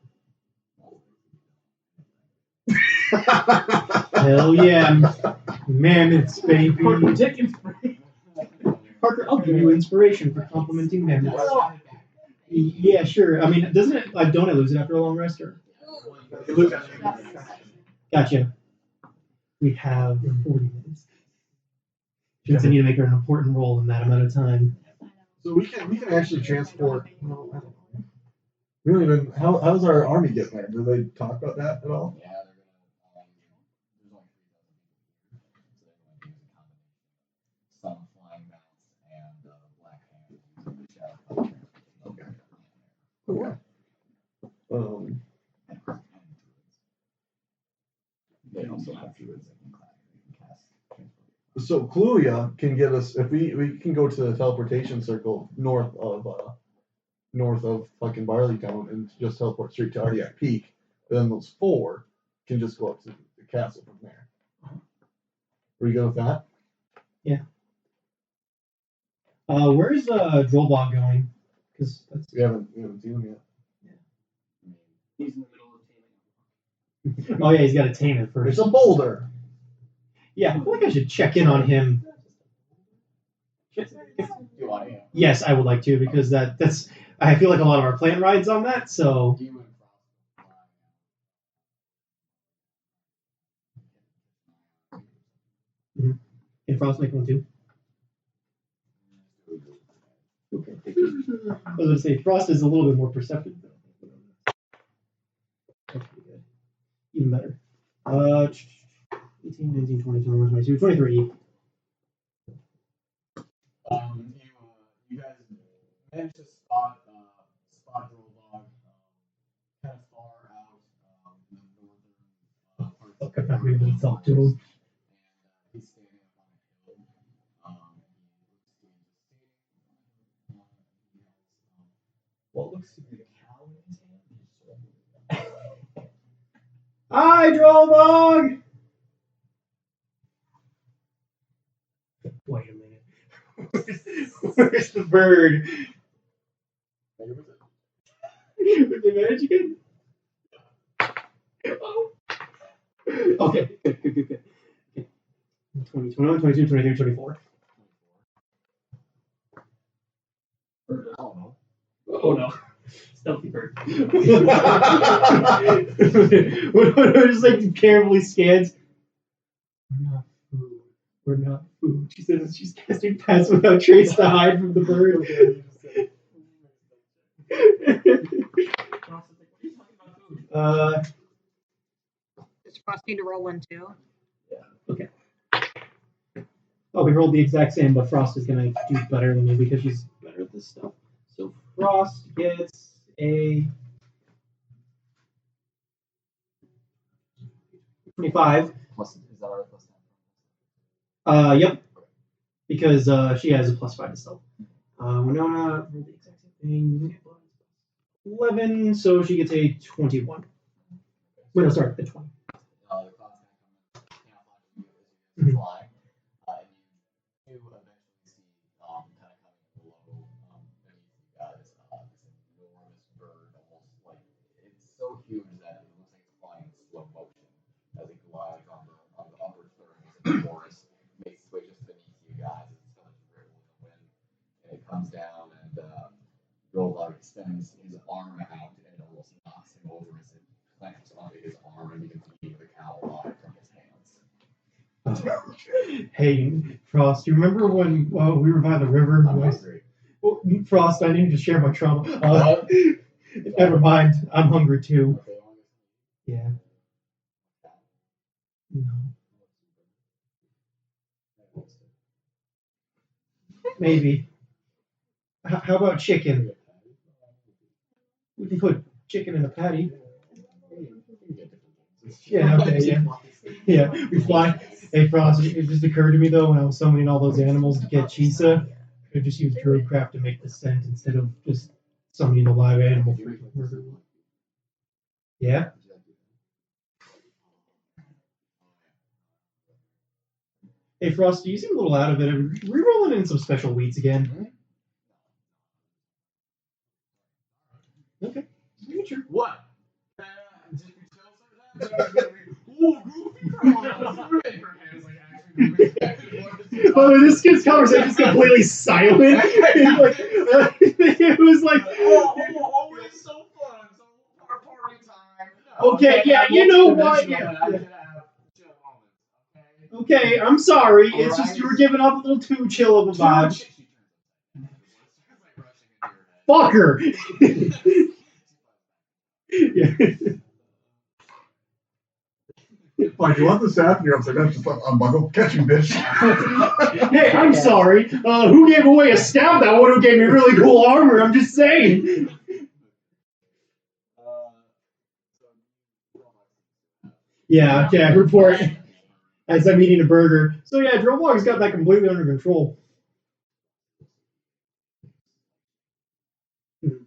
hell yeah, mammoths, baby. Parker, take inspiration. Parker, I'll give you inspiration for complimenting mammoths. Yeah, sure. I mean, doesn't it? Don't I lose it after a long rest? Or gotcha. We have 40 minutes. Means I need to make her an important role in that amount of time. so we can actually transport. Well, I don't know. We don't even. How's our army getting there? Do they talk about that at all? Yeah, they're gonna. There's only 3,000 people here, so they're going to use a combination of some flying mounts and black hands using the shadow Okay. Cool. So Cluia can get us if we can go to the teleportation circle north of fucking Barley Town and just teleport straight to Ardiac Peak. Then those 4 can just go up to the castle from there. Are you good with that? Yeah. Where's Drollbog going? Because we haven't seen him yet. He's in the middle of taming. Oh yeah, he's got to tame it first. It's a boulder. Yeah, I feel like I should check in on him. Yes, I would like to because that's. I feel like a lot of our plane rides on that. So. Mm-hmm. Can Frost make one too? Okay. I was going to say Frost is a little bit more perceptive. That's pretty good. Even better. 18, 19, 20, 21, 22, 23. You guys managed to spot Drollbog kind of far out in the northern parts of Okay, I'm going to talk to him. and he's standing up on a hill. What looks to be the cow in his hand. Hi, Drollbog! Wait a minute. Where's the bird? Did they manage again? Oh. Okay, good. Okay. 20, 21, 22, 23, 24. Oh no. Stealthy bird. Just like carefully scans. We're not food. She says she's casting Pass Without Trace to hide from the bird. Does Frost need to roll one too? Okay. Oh, we rolled the exact same, but Frost is gonna do better than me because she's better at this stuff. So Frost gets a 25. Plus, is that already plus 10? Yep. Because she has a +5 to stealth. Winona rolled the exact same thing. 11, so she gets a 21. Wait, no, sorry, a 20. The cloud's gonna come fly, and you eventually see kind of coming below beneath you guys this enormous bird, almost like it's so huge that it looks like it's flying in slow motion as it glides on the upper thirds of the forest, makes its way just beneath you guys. It's kind of ripple in the wind, and it comes down and Rollbug extends his arm out and it almost knocks him over as it clamps onto his arm and you can see the cow alive from his hands. Hey, Frost, you remember when we were by the river? Well, Frost, I need to share my trauma. Never mind, I'm hungry too. Yeah. No. Maybe. How about chicken? We can put chicken in a patty. Yeah, okay, yeah. Yeah, we fly. Hey, Frost, it just occurred to me, though, when I was summoning all those animals to get Chisa, I could just use Druidcraft to make the scent instead of just summoning a live animal. Yeah? Hey, Frost, you seem a little out of it. Are we rolling in some special weeds again? Okay. Sure. What? Oh, this kid's conversation is completely silent. It was like, always so fun, so party time. Okay, yeah, you know what? Yeah. Okay, I'm sorry. It's just you were giving off a little too chill of a vibe. Fucker! Yeah. Like, you want the staff? And you're upside down, just unbuckle, catch you, bitch. Hey, I'm sorry. Who gave away a staff? That one who gave me really cool armor. I'm just saying. Yeah, report. as I'm eating a burger. So yeah, Drillbog's got that completely under control. You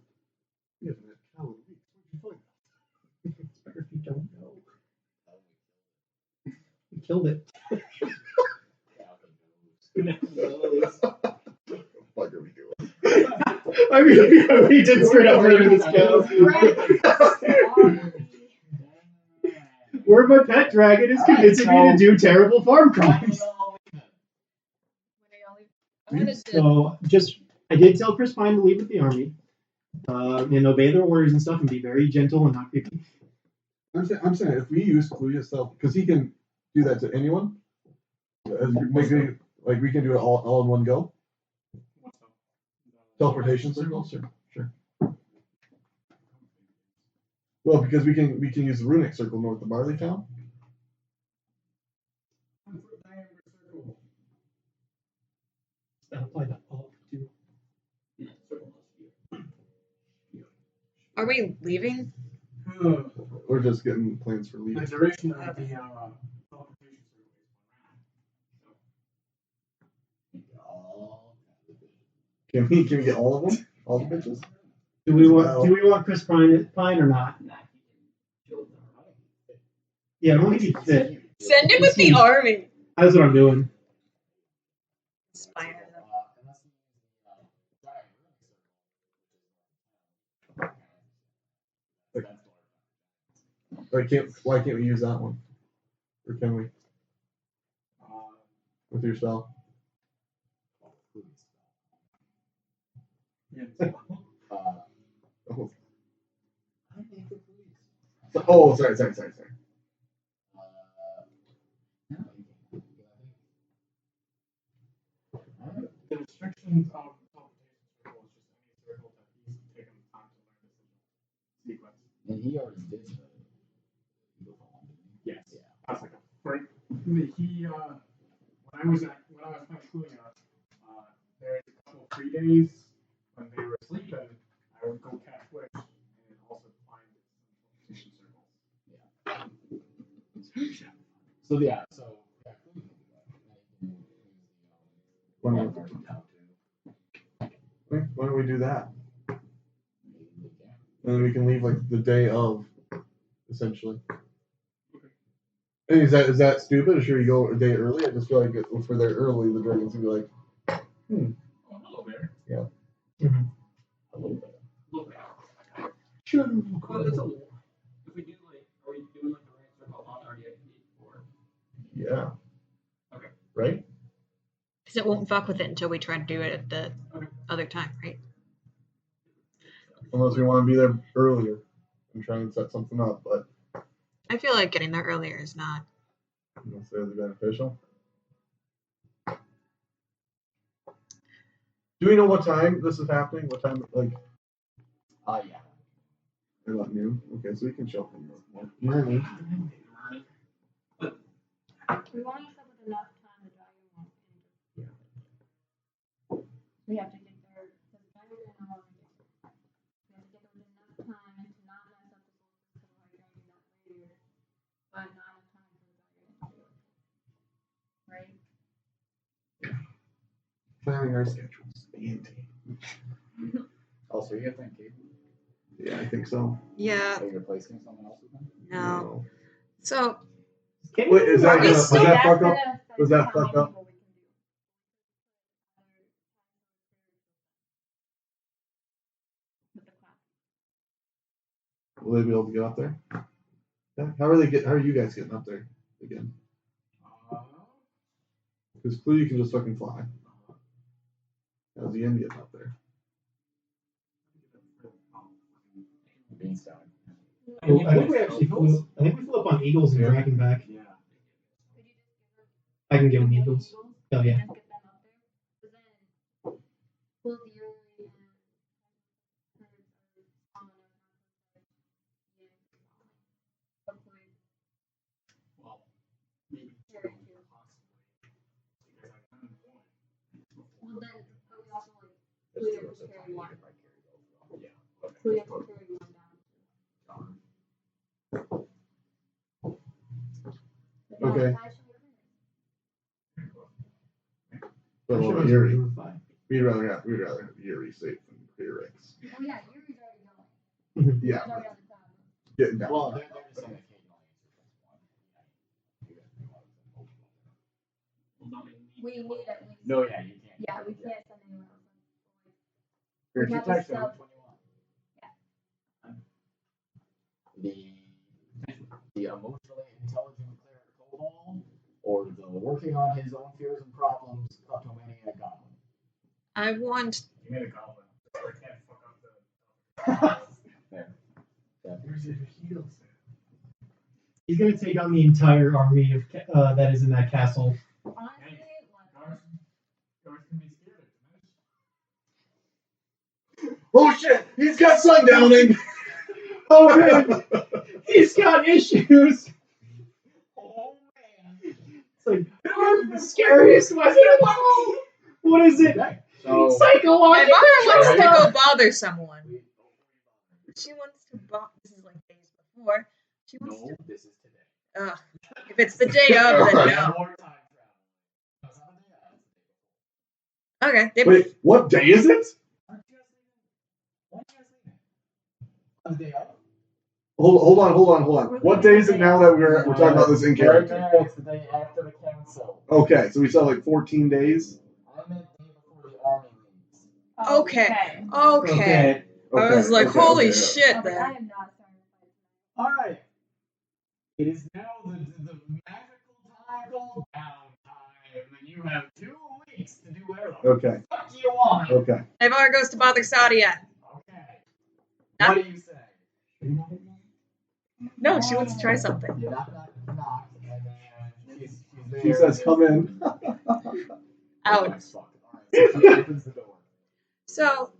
haven't had cow in weeks. Where'd you find It's better if you don't know. You killed it. What are we doing? I mean, we did straight up murder this cow. Where my pet dragon is convincing me to do terrible farm crimes. So, I did tell Chris Pine to leave with the army, and obey their orders and stuff, and be very gentle and not creepy. I'm saying if we use Clue itself, because he can do that to anyone. Like we can do it all in one go. Teleportation circles, sure. Well, because we can use the runic circle north of Barley town. That apply to all too. Are we leaving? We're just getting plans for The leaving. duration of the teleportation Can we get all of them? All the bitches? Do we want Chris Pine or not? Yeah, I don't think he'd fit. Send him with the army. That's what I'm doing. Inspire them. Why can't we use that one? Or can we? With your spell? Oh, sorry. The restrictions of teleportation circle is just any circle that he's taken the time to learn this sequence. And he already did the Yes. Yeah. That's like a break. When I was playing Klimisch, there was a couple of free days when they were sleeping. I would go catch witch and also find some teleportation circles. So Why don't we do that? And then we can leave like the day of, essentially. And is that stupid? Or should we go a day early? I just feel like if we're there early, the dragons will be like, Oh, hello there. Yeah. Mm-hmm. A little bit. Sure. Well, it's a little. If we do are we doing the right circle on RDIP or? Yeah. Okay. Right? Because it won't fuck with it until we try to do it at the other time, right? Unless we want to be there earlier and try and set something up, but I feel like getting there earlier is not. necessarily beneficial. Do we know what time this is happening? What time, like? yeah. About noon? Okay, so we can show up in the morning. We want to set with enough time the dragon won't enter. We have to get there because the dragon didn't know when we get there. We have to get there with enough time to not mess up the solstice because we're going to do that later, but not enough time for the dragon to do it. Right? Planning our schedules. Also, you have that cable? Yeah, I think so. Yeah. Are you replacing someone else with them? No. So. Wait, is that we was still that fuck up? Was that fuck up? Will they be able to get up there? Yeah. How are you guys getting up there again? Because Clue, you can just fucking fly. How's the end getting up there? Beanstone. I think we actually flew. I think we flew up on eagles and dragging back. Yeah. I can give them eagles. Oh yeah. Well, then, but we also we have to carry one. We have to carry one down. Okay. well, ones Yuri. are fine. We'd rather have Yuri safe than Clear Ranks. Oh yeah, Yuri's already going. Yeah, He's already on the top. getting down. Well, they're just saying We need at least. No, yeah, you can't. Yeah, we can't send anyone else. Your We have to protection, sell- which one you want? The emotionally intelligent cleric Koval, or the working on his own fears and problems kleptomaniac goblin? I want. You made a goblin, so I can't fuck up the. There. Where's your heels? He's gonna take on the entire army of that is in that castle. Honestly, like, Garth can be scared of Oh shit! He's got sundowning! Oh man, he's got issues. Oh man, it's like the scariest weapon of all. What is it? So, Psychological Naivara wants to trauma. go bother someone. She wants to bother. This is like days before. She wants no, this is today. to. If it's the day of, then no. More time travel. Okay. They, Wait, what day is it? On the day of? Hold on. What day is it now that we're talking about this in Right character? now, it's the day after the council. Okay, so we still have like 14 days. I meant day before the army leaves. oh, Okay. Okay. I Okay, was like, okay, holy okay. shit, Oh, but I then. am not starting to fight. Alright. It is now the magical time called downtime, and you have 2 weeks to do whatever the Okay, fuck you want. okay. Naivara goes to bother Sadia. Okay. Not- What do you say? No, she wants to try something. You knock, and then she's there. She says, "Come in." Out. Fuck. Alright, so she opens the door. So,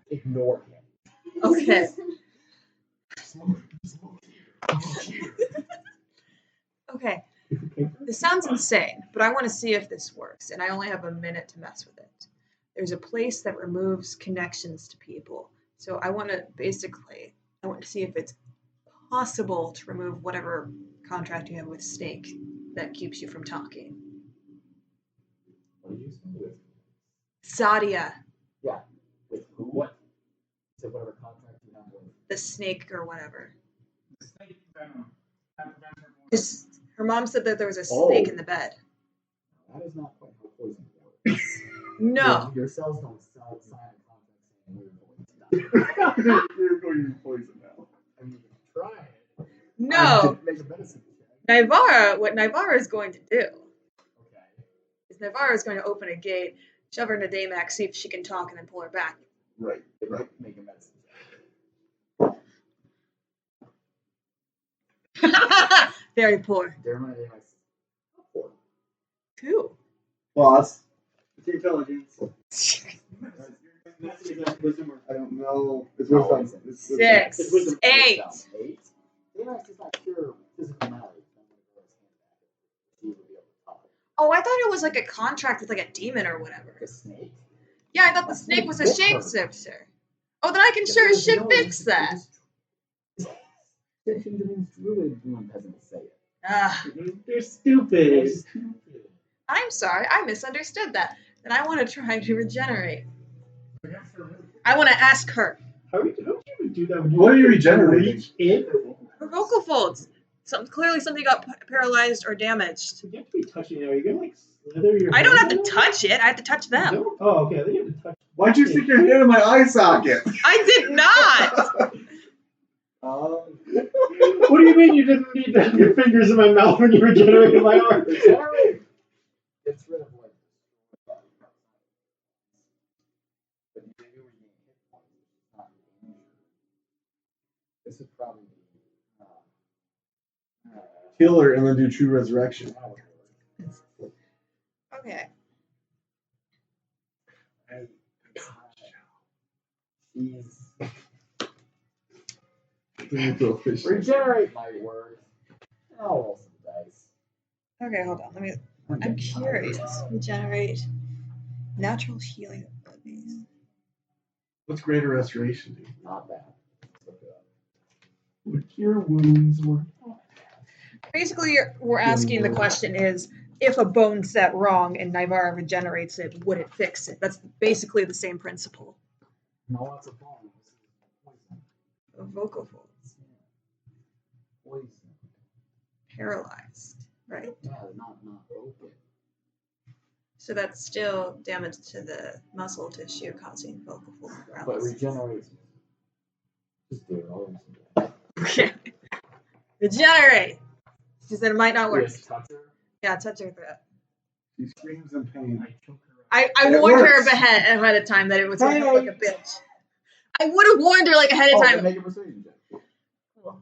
Ignore him. okay. Okay. This sounds insane, but I want to see if this works, and I only have a minute to mess with it. There's a place that removes connections to people. So I want to see if it's possible to remove whatever contract you have with Snake that keeps you from talking. What do you say with? Sadia, With who? What? Say whatever contract you have with. the snake or whatever. The snake venom. That prevents her from. Because her mom said that there was a snake in the bed. That is not quite how poison works. No. Your cells don't sign a contract saying we're going to die. You're going to be poisoned now. I mean, you can try it. No. Make a medicine check. Naivara, what Naivara is going to do Okay. is Naivara is going to open a gate, shove her into Damax, see if she can talk, and then pull her back. Right. Make a medicine check. Very poor. Jeremiah Davis. 2. Boss. It's intelligence. I don't know. It's No, wisdom. it's It's 6. It's wisdom. 8. 8. Davis is not pure physical malady. He would be able to talk. Oh, I thought it was like a contract with like a demon or whatever. A snake? Yeah, I thought the snake was a shapeshifter. Oh, then I can sure as shit fix that. Druid doing peasants say it. They're stupid. I'm sorry, I misunderstood that. Then I want to try to regenerate. I want to ask her. How would you even do that? When What are you you regenerating? reach in? Her vocal folds. Clearly something got paralyzed or damaged. You have to be touching it. Are you gonna like slither your? I don't have hand to out? touch it. I have to touch them. No? Oh, okay. I think you have to touch. Why'd you stick your hand in my eye socket? I did not. What do you mean you didn't need to have your fingers in my mouth when you regenerated my arm? Regenerate! Gets rid of like. But you do regain hit points, which is not injured. This would probably be. Kill her and then do true resurrection. Okay. Regenerate might work. I'll roll some dice. Okay, hold on. I'm curious. Regenerate. Natural healing abilities. What's greater restoration do? Not bad. Look it up. Would cure wounds work? Basically, we're asking the question is, if a bone's set wrong and Naivara regenerates it, would it fix it? That's basically the same principle. No, that's a bone. This is poison. Of vocal folds. Poison. Paralyzed, right? Yeah, not open. So that's still damage to the muscle tissue causing vocal fold But paralysis. regenerates. Just do it. I'll listen to it. Okay. Regenerate! She said it might not work. Just touch her. Yeah, touch her throat. She screams in pain. I It warned her works. ahead of time that it was going to look like a bitch. I would have warned her like ahead of time. Make a persuasion check. Cool.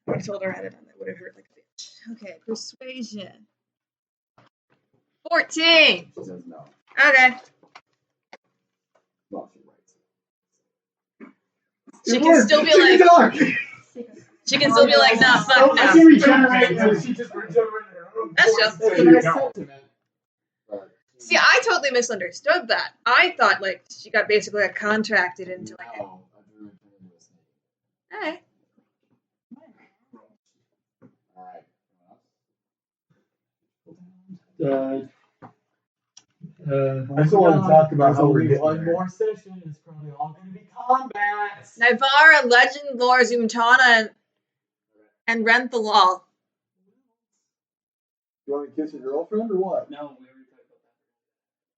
I told her ahead of time that would have hurt like a bitch. Okay, persuasion. 14. She says no. Okay. Well, she writes. She can still be like. Dark. She can still be like, nah, fuck I no. can regenerate. She just regenerated her own. That's voice. just- There It's a you nice go. sentiment. But See, I totally misunderstood that. I thought like she got basically like contracted into like. no, I drew it into a snake. Alright. All right. I still want to talk about how we're getting one there. more session. It's probably all going to be combat. Naivara, Legend, Lore, Zumtana, and Renthalal. You want to kiss your girlfriend or what? No, we already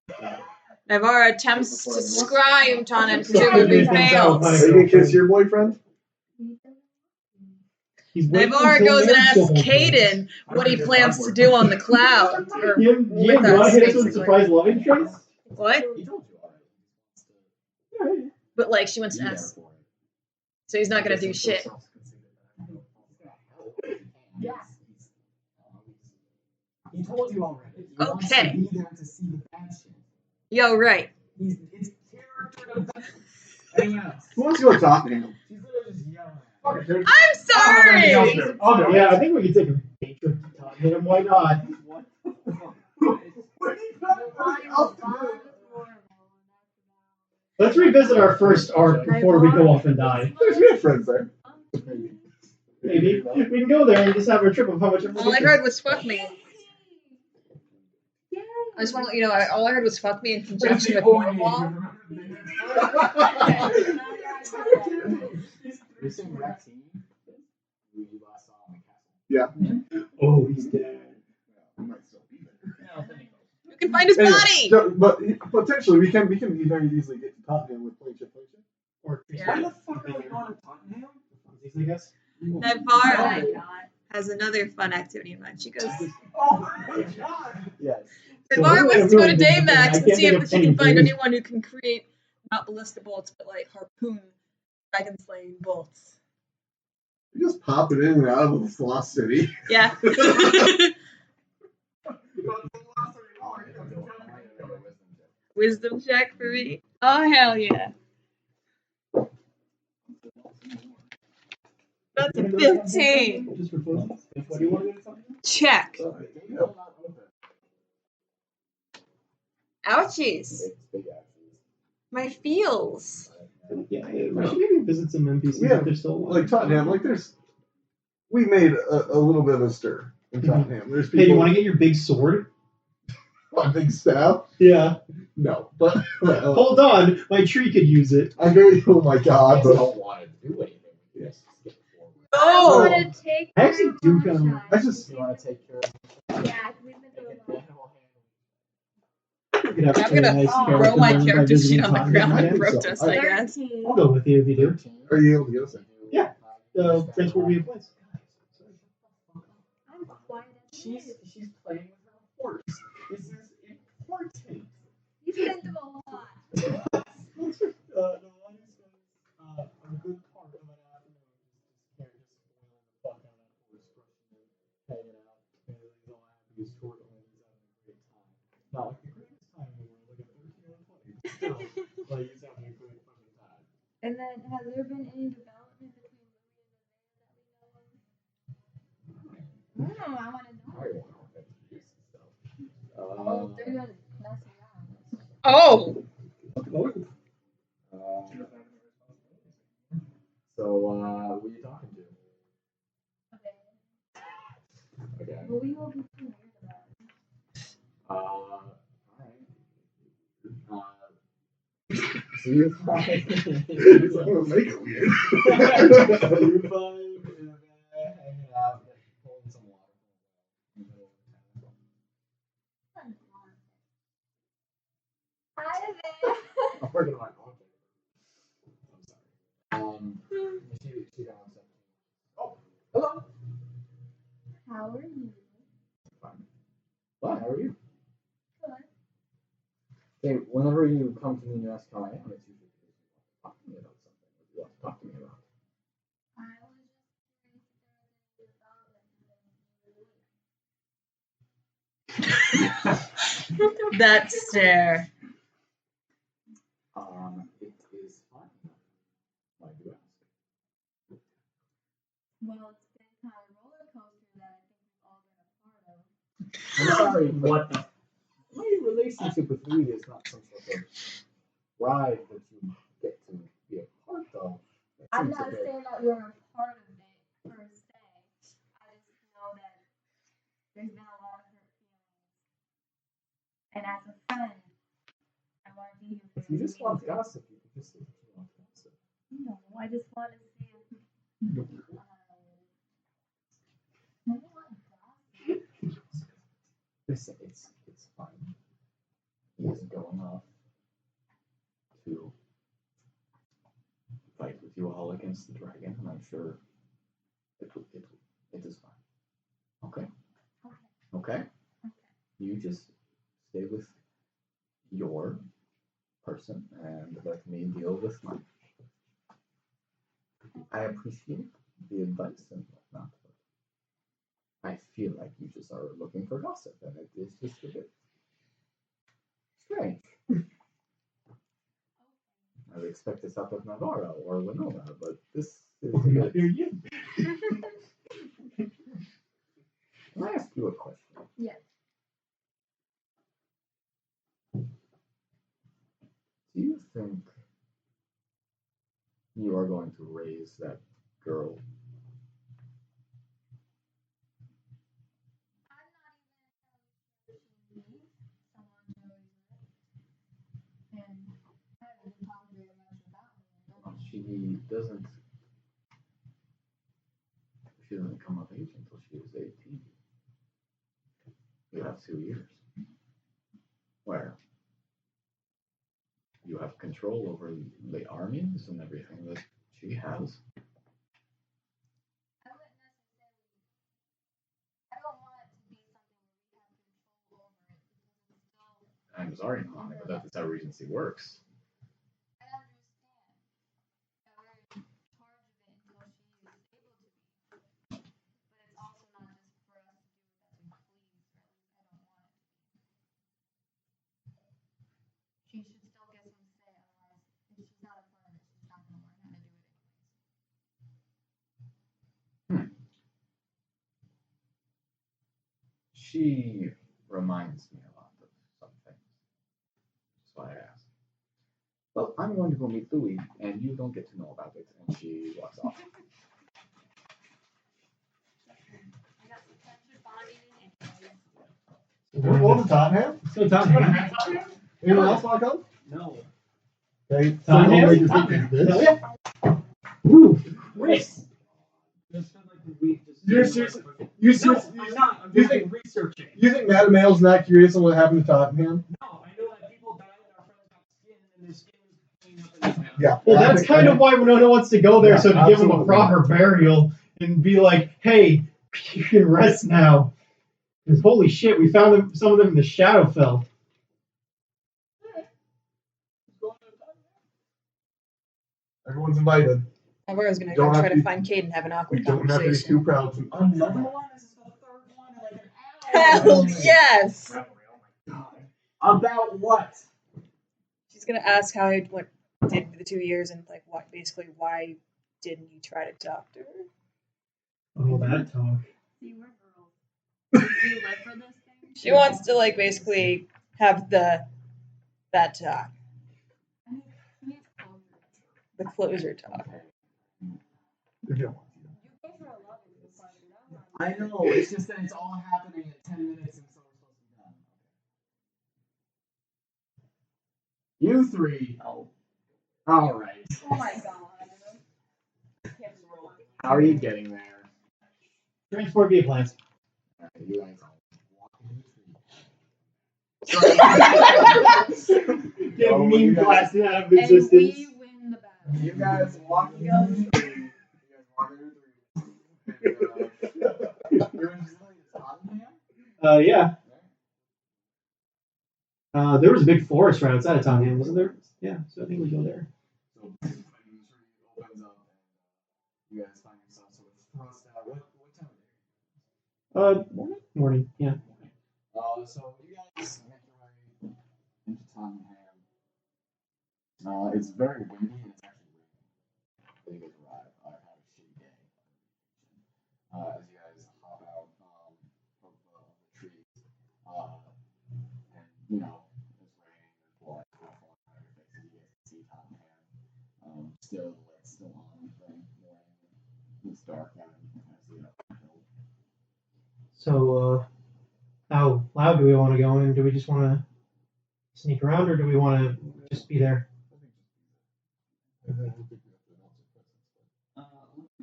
talked about that. Naivara attempts to scry Umtana and presumably fails. Are you going to kiss your boyfriend? He's waiting Naivara until goes and marriage asks to hold Caden what he plans to do on the cloud. Or Ian, with you want to us, hit us with basically. surprise love interest? What? He told you already. But like she wants to Be there ask. for it. So he's not gonna do shit. Yeah. He told you already. He wants to Okay. be there to see the action. Yo, right. It's character development. Anyone else? Who wants to go talk to him? She's literally just yelling Okay, at there's- I'm sorry! I'll do it. I'll do it. Yeah, I think we can take a day trip to Tottenham. Why not? Let's revisit our first arc before we go off and die. There's good friends there. Maybe we can go there and just have a trip of how much. All I heard was fuck me. I just want to let you know, all I heard was fuck me in conjunction with Warwall. You're saying Ratsmasher? Who you last saw in the castle. Yeah. Oh, he's dead. He might still be there. You can find his Anyway, body! so- but potentially we can very easily get to Tottenham with play chip. Or Yeah. Why the fuck are we going to Tottenham? I guess. Naivara has another fun activity in mind. She goes, Oh my god! Yes. Naivara wants to go to Daymax and can't see think if of she can find anything. anyone who can create not ballista bolts, but like harpoon dragon slaying bolts. You just pop it in and out of the Lost City. Yeah. Wisdom check for me. Oh hell yeah. That's a 15. Just for fun. What do you want to do? Check. So, you know, not open. Ouchies. It's big actions. My feels. Yeah, we should maybe visit some NPCs Yeah, if they're still alive. Like Tottenham, like we made a little bit of a stir in Tottenham. There's people. Hey, do you want to get your big sword? a big staff? Yeah. No, but Hold on, my tree could use it. I'm very. Oh my god! I But don't want to do anything. Yes. Skip forward. Oh! I want to take I actually do kinda- I just. You want to take care of Yeah, we've been doing the that. animal We could have I'm a gonna nice throw character my moment by character sheet visiting on the Tottenham ground I again. and think so. protest, I- I guess. 13. I'll go with you if you do. Are you able to get us in? Yeah. Transport me a place. I'm quiet as She's playing with her horse. This is important. He's been through a lot. The one who says a good part of an afternoon is just spoiling the fuck out of that horse, brushing it, hanging out, and he's all happy, he's short, and he's having a great time. Not like the greatest time in the world, like a 13 or a 20, but still, like he's having a great fucking time. And then, has there been any development between Louis and the man that we know of? I want to know. I want to introduce himself. Oh, they're gonna mess around. Oh! So, who are you talking to? Okay. Okay. Louis will be cool. So you find. It's not gonna make it weird. You find in a bed hanging out, pulling some water in the middle of the town. Hi there. I'm working on my object. I'm sorry. She got upset. Oh, hello. How are you? Fine. Well, how are you? Good. Okay, whenever you come to me and you ask how I am, it's usually because you want to talk to me about something. What do you want to talk to me about? I was just curious if there was anything about it. That stare. It is fine. Why do you ask? Well, it's been kind of a roller coaster that I think we've all been a part of. I'm sorry, what the? My relationship with Louis is not some sort of ride that you get to be a part of. I'm not saying that we're a part of it per se. I just know that there's been a lot of hurt feelings. And as a friend, I want to be here for If you just want gossip, you can just say that you want gossip. No, I just want to see if I don't want gossip. Listen, it's fine. He is going off to fight with you all against the dragon, and I'm sure it is fine. Okay? Okay? You just stay with your person and let me deal with mine. I appreciate the advice and whatnot, but I feel like you just are looking for gossip, and it is just a bit strange. I would expect this out of Naivara or Winona, but this is a bit... Can I ask you a question? Yes. Do you think you are going to raise that girl? I'm not even sure she needs someone to raise her. And I haven't been talking very much about me. She doesn't come of age until she is 18. You have 2 years. Where you have control over the armies and everything that she has. I wouldn't necessarily. I don't want it to be something where we have control over it because it's still. I'm sorry, Nalane, but that's how Regency works. I understand that we're in charge of it until she is able to be. But it's also not just for us to do as we please, or at least I don't want it to be. She should still get some say, otherwise, if she's not a part of it, she's not going to learn how to do it anyways. She reminds me a lot of some things. That's why I asked. Well, I'm going to go meet Louis, and you don't get to know about it. And she walks off. I got some friendship bonding and We're going to Tottenham? So Tottenham. Anyone else want to come? No. Okay, so Tottenham? we'll make your Tottenham. picture this. Hell yeah. Woo! Chris! Just spent like a week just. You're serious? You No, serious? I'm not. I'm you just think- researching. You think Mattimeo's not curious on what happened to Tottenham? No, I know that people died and our friends got skin and their skin was cleaned up in this Yeah. Well, that's kind of why Winona wants to go there, Yeah, so to give him a absolutely. proper burial and be like, hey, you can rest now. Because holy shit, we found some of them in the Shadowfell. Everyone's invited. Naivara's gonna Don't go have try to to be- find Cade and have an We awkward don't have to be conversation. too proud to. Another one? This is the third one in like an hour. Hell yes! Oh my god. About what? She's gonna ask how it went, did the 2 years, and like what basically why didn't you try to talk to her? Oh, that talk. See, we're girls. Do you live for this thing? She wants to like basically have that talk, I need closure. the closure talk. If you don't want You pay for a love in this party, no? I know, it's just that it's all happening in 10 minutes and so we're supposed to be done. You three All right. Oh my god. How are you getting there? Transport via plants. All right, you guys all walking Get Oh, meme you guys- blasted out of And existence. we win the battle. You guys walking down the street. You guys walking through the street. You're in Tottenham? Yeah. There was a big forest right outside of Tottenham, wasn't there? Yeah, so I think we go there. So the tree opens up and you guys find yourselves sort of thrust out. What time of day? Morning. Yeah. So you guys make your way into Tottenham. It's very windy and it's actually raining. When you guys arrive, I had a shitty day. As you guys hop out of the trees, and you know it's raining. There's blood falling out of your face. You guys can see Tottenham. Still, the light's still on. The morning. It's dark now. You can kind of see it up the hill. So, how loud do we want to go in? Do we just want to sneak around, or do we want to just be there? Looking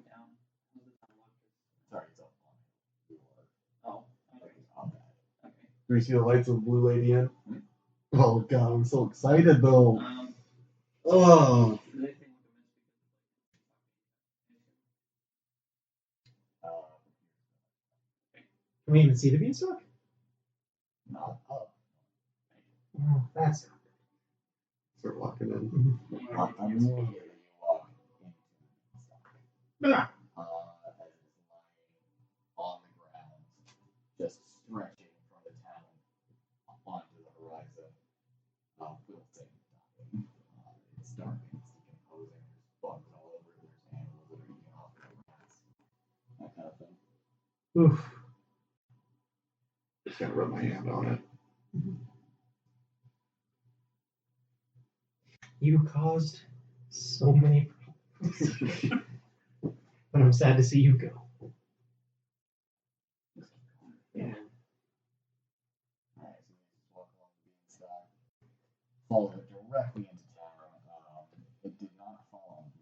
down. How's the time look? Sorry, it's up on. Oh, okay. Okay. Do we see the lights of the Blue Lady Inn? Oh god, I'm so excited though. Oh. Do they think Can we even see the beanstalk? Not up. Oh, that's not Start walking in. Immediately you walk into good. Ah, as it's lying on the ground, just stretching from the town onto the horizon. Wilting. It's dark and it's decomposing. There's bugs all over it. There's animals that are eating off the rats. That kind of thing. oof. Just gonna rub my hand on it. You caused so many problems. But I'm sad to see you go. Yeah. Alright, so you just walk along the beanstalk. Follow it directly into town. It did not fall on the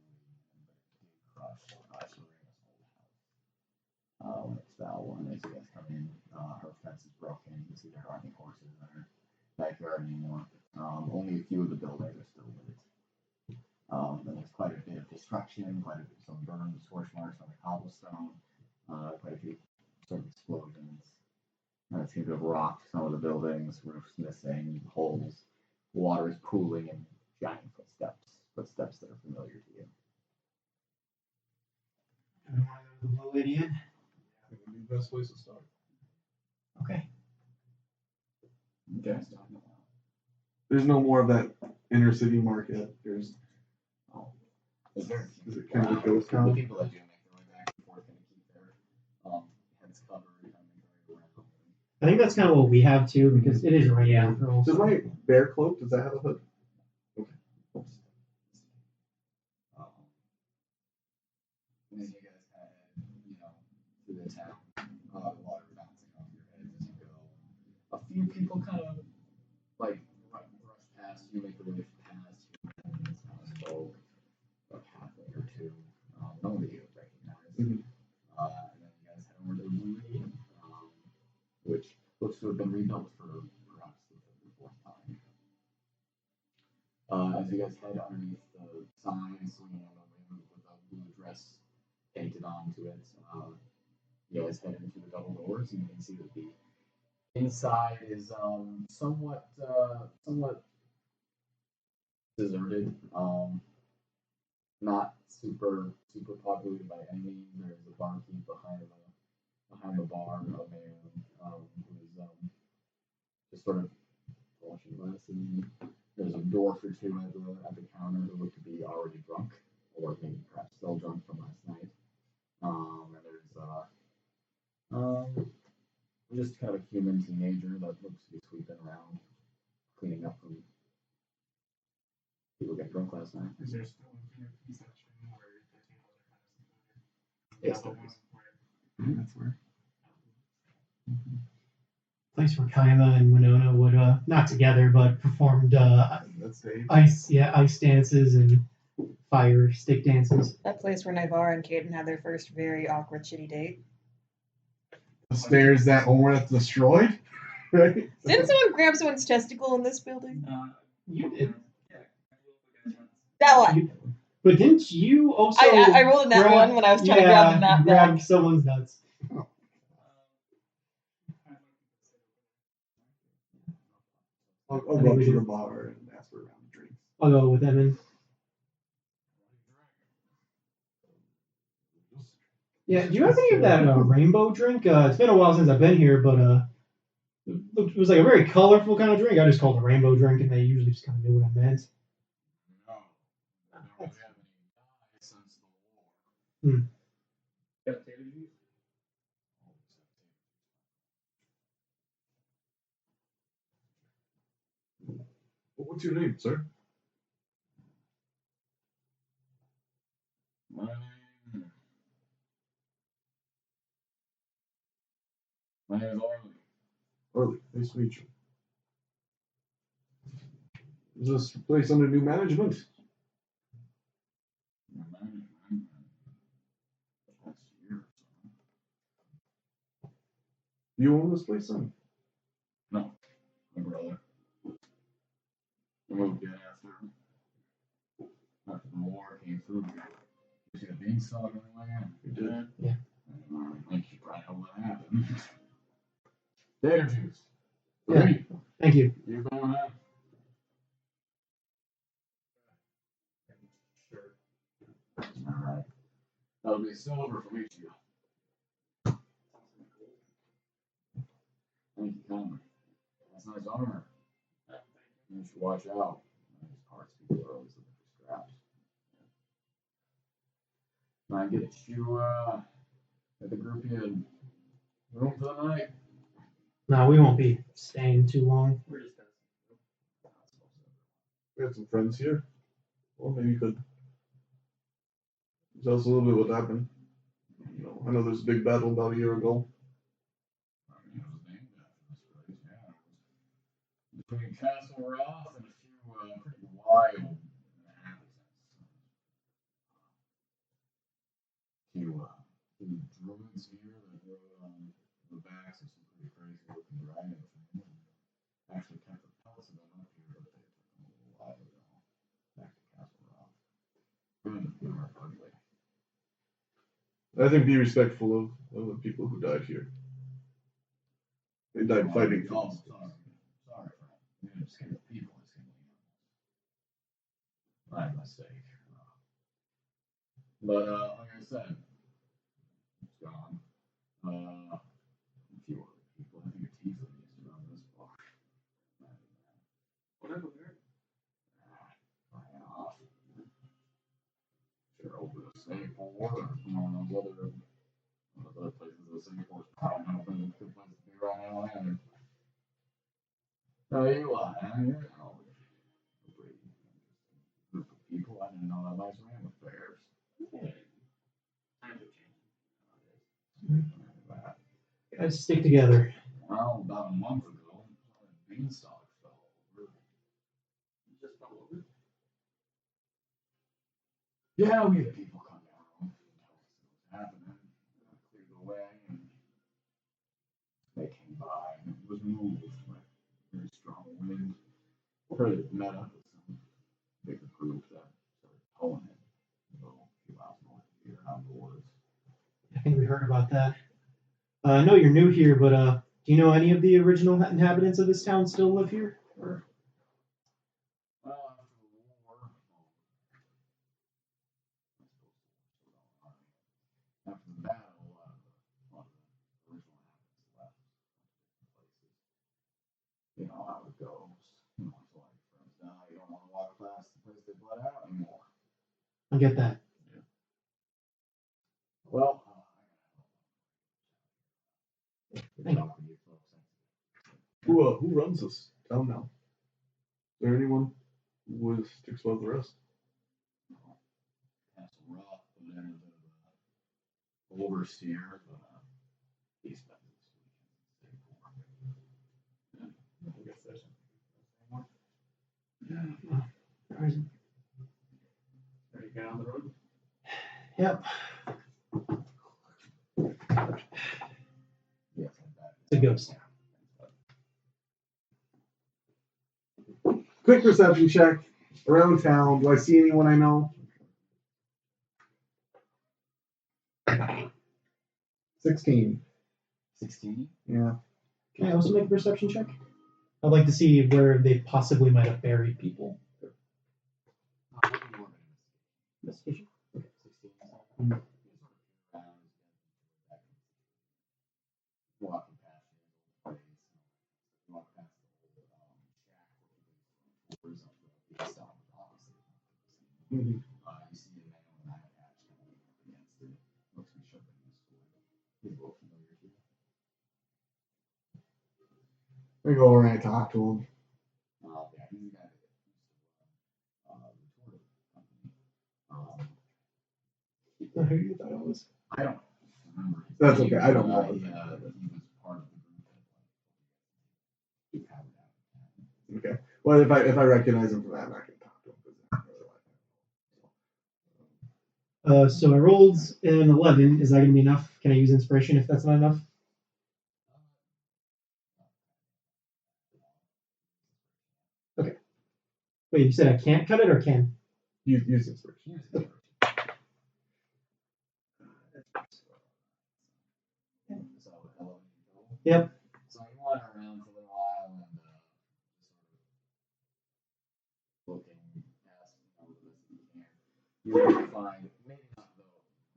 but it did crush Serena's old house. When it's that one, as you guys come in, her fence is broken. You can see there aren't any horses in her backyard anymore. Only a few of the buildings are still lit. And there's quite a bit of destruction, some burned scorch marks on the cobblestone, quite a few sort of explosions. It seems to have rocked some of the buildings, roofs missing, holes. Water is pooling in giant footsteps that are familiar to you. Do we want to go to the Blue Lady Inn? I think it'd be the best place to start. Okay. Okay. There's no more of that inner city market. There's Is there Is it kind of a ghost the town? people that do make their way back and forth and keep their heads covered and make their way around. I think that's kind of what we have too, because it is raining after all. Does my bear cloak, does that have a hood? As you guys head, through the town, water bouncing off your heads as you go. A few people kind of brush past you, make their way past you, and spoke a halfway or two. None of you recognize. And then you guys head over to the Blue Lady Inn, which looks to have been rebuilt for perhaps the third or fourth time. As you guys head underneath the sign swinging on the wind with a blue dress painted onto it, you guys head into the double doors, and you can see that the inside is somewhat deserted. Not super populated by any means. There's a barkeep behind the bar, a man who's just sort of washing glasses. There's a dwarf or two at the counter who look to be already drunk, or maybe perhaps still drunk from last night. And there's just kind of a human teenager that looks to be sweeping around, cleaning up from people get drunk last night. Is there still a section where the tables are kind of Yes, secluded? there is. That's where. Place where Kaima and Winona would, not together, but performed ice dances and fire stick dances. That place where Naivara and Caden had their first very awkward, shitty date. The stairs that Omrath destroyed? Right? Didn't someone grab someone's testicle in this building? You did. That one. But didn't you also? I rolled in that one when I was trying to grab the nut grab back. someone's nuts. I'll go up to the bar and ask for a round of drinks. I'll go with Edmund. Yeah, do you have any of that rainbow drink? It's been a while since I've been here, but it was like a very colorful kind of drink. I just called it a rainbow drink, and they usually just kind of knew what I meant. No, I don't really have any dye since the war. Got potato juice? What's your name, sir? My name is Barley. Barley, nice to meet you. Is this place under new management? Last year or so. You own this place then? No, my brother. We moved in after the war came through. You see the beanstalk in the land? You did. Yeah. I think you probably know what happened. Potato juice. Yeah. Great. Thank you. You going ahead? Sure. Alright. That'll be silver from each of you. Thank you kindly. That's nice armor. You should watch out. These parts people are always looking for scraps. Can I get you at the group in room for the night? No, we won't be staying too long. We're just gonna. We have some friends here. Well, maybe you could tell us a little bit what happened. You know, I know there's a big battle about a year ago. I mean, it was named after this place, yeah. It was between Castle Roth and a few pretty wild inhabitants. Few druids here that rode on the backs of some pretty crazy looking dragon things. Actually kept the pelts of them up here, but they took them a little while ago. Back to Castle Roth. Good, they were ugly. I think be respectful of the people who died here. They died fighting for Oh, us. sorry, friend. You didn't scare the people, I scared the animals. My mistake. But like I said, it's gone. A few other people. I think a tiefling used to run this bar. What happened there? Ran off. Sure opened a Singapore or one of those other places that Singapore's probably not been a good place to be right now. And no, you lie. You're a pretty group of people. I didn't know that life ran with bears. Yeah. Times are changing. Guys, stick together. Well, about a month ago, a beanstalk fell over. You just fell over. Yeah, we had people come down and tell us what was happening. Cleared the way, and they came by, and it was moved by a very strong wind. Heard it met up with some bigger group that started pulling it a few miles north of here out in the woods. I think we heard about that. I know you're new here, but do you know any of the original inhabitants of this town still live here? Or? Well, after the war, after the battle, a lot of the original inhabitants left places. You know how it goes. You know, it's like friends die, you don't want to walk past the place they bled out anymore. I get that. Yeah. Well, Thank you. Who runs this town now? Is there anyone who sticks above the rest? Castle Rock put in a bit of a overseer, but he spent this weekend in Singapore. Yeah, I guess there's anymore. Ready to get on the road? Yep. Yes, It's a ghost town. Quick perception check around town. Do I see anyone I know? 16. 16. Yeah. Can I also make a perception check? I'd like to see where they possibly might have buried people. Investigation. Okay. 16. Walking past the place, walk past the old shack where people used to tours up the obviously. Mm-hmm. You see a man with an eye patch against it. Looks to be sharp in this sword. He's a little familiar to you. I go over and I talk to him. Yeah, he's the guy that used to run the tour company. Who you thought it was? I don't remember. That's okay. I don't know. He was part of the group that powered out. Okay. Well, if I recognize him from that, I can talk to him. So I rolled an 11. Is that going to be enough? Can I use inspiration if that's not enough? Okay. Wait, you said I can't cut it or can? Use inspiration. Okay. Yep. So you wander around for a little while and just sort of looking past the best that you can. You will find maybe not the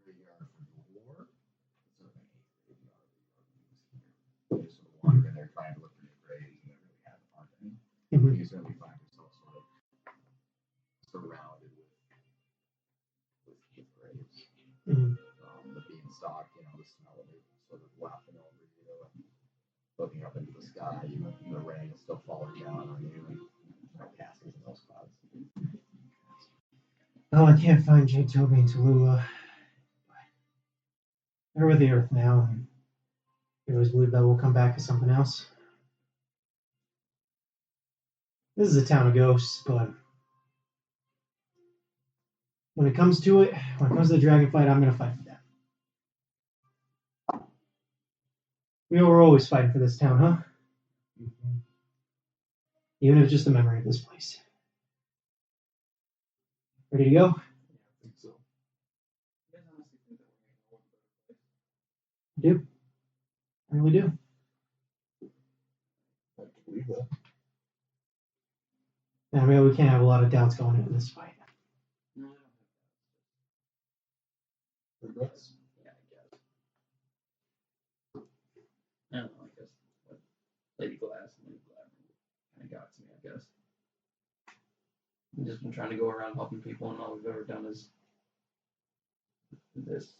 graveyard for war, but sort of an graveyard you just sort of wander in there trying to look for new graves and there really aren't any. Mm-hmm. You certainly find yourself sort of surrounded with graves. Mm-hmm. The beanstalk, the smell of it sort of wafting over you. Looking up into the sky, the rain is still falling down on you and casting in those clouds. Oh, I can't find Jade, Toby, and Tallulah. They're with the Earth now, and I always believe that we'll come back as something else. This is a town of ghosts, but when it comes to it, when it comes to the dragon fight, I'm going to fight for them. We were always fighting for this town, huh? Mm-hmm. Even if it's just a memory of this place. Ready to go? I think so. I do. I really do. I have to believe that. I mean, we can't have a lot of doubts going into this fight. Regrets? Yeah, I guess. I don't know, I guess what Lady Glass and Lady Glass kind of got to me, I guess. I've just been trying to go around helping people, and all we've ever done is this.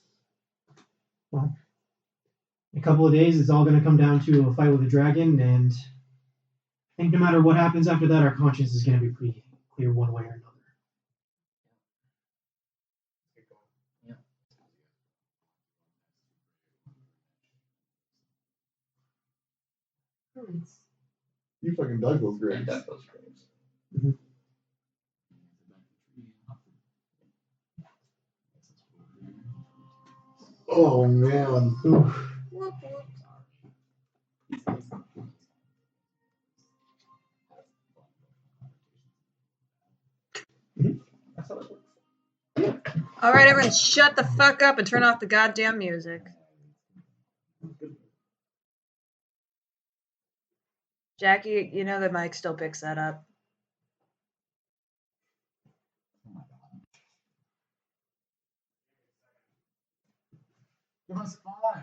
Well, in a couple of days, it's all going to come down to a fight with a dragon, and I think no matter what happens after that, our conscience is going to be pretty clear one way or another. Yeah. You fucking dug those And graves. dug those graves. Mm-hmm. Oh man. Oof. Whoop, whoop. That's how it works. All right, everyone, shut the fuck up and turn off the goddamn music. Jacky, you know the mic still picks that up. Give us 5.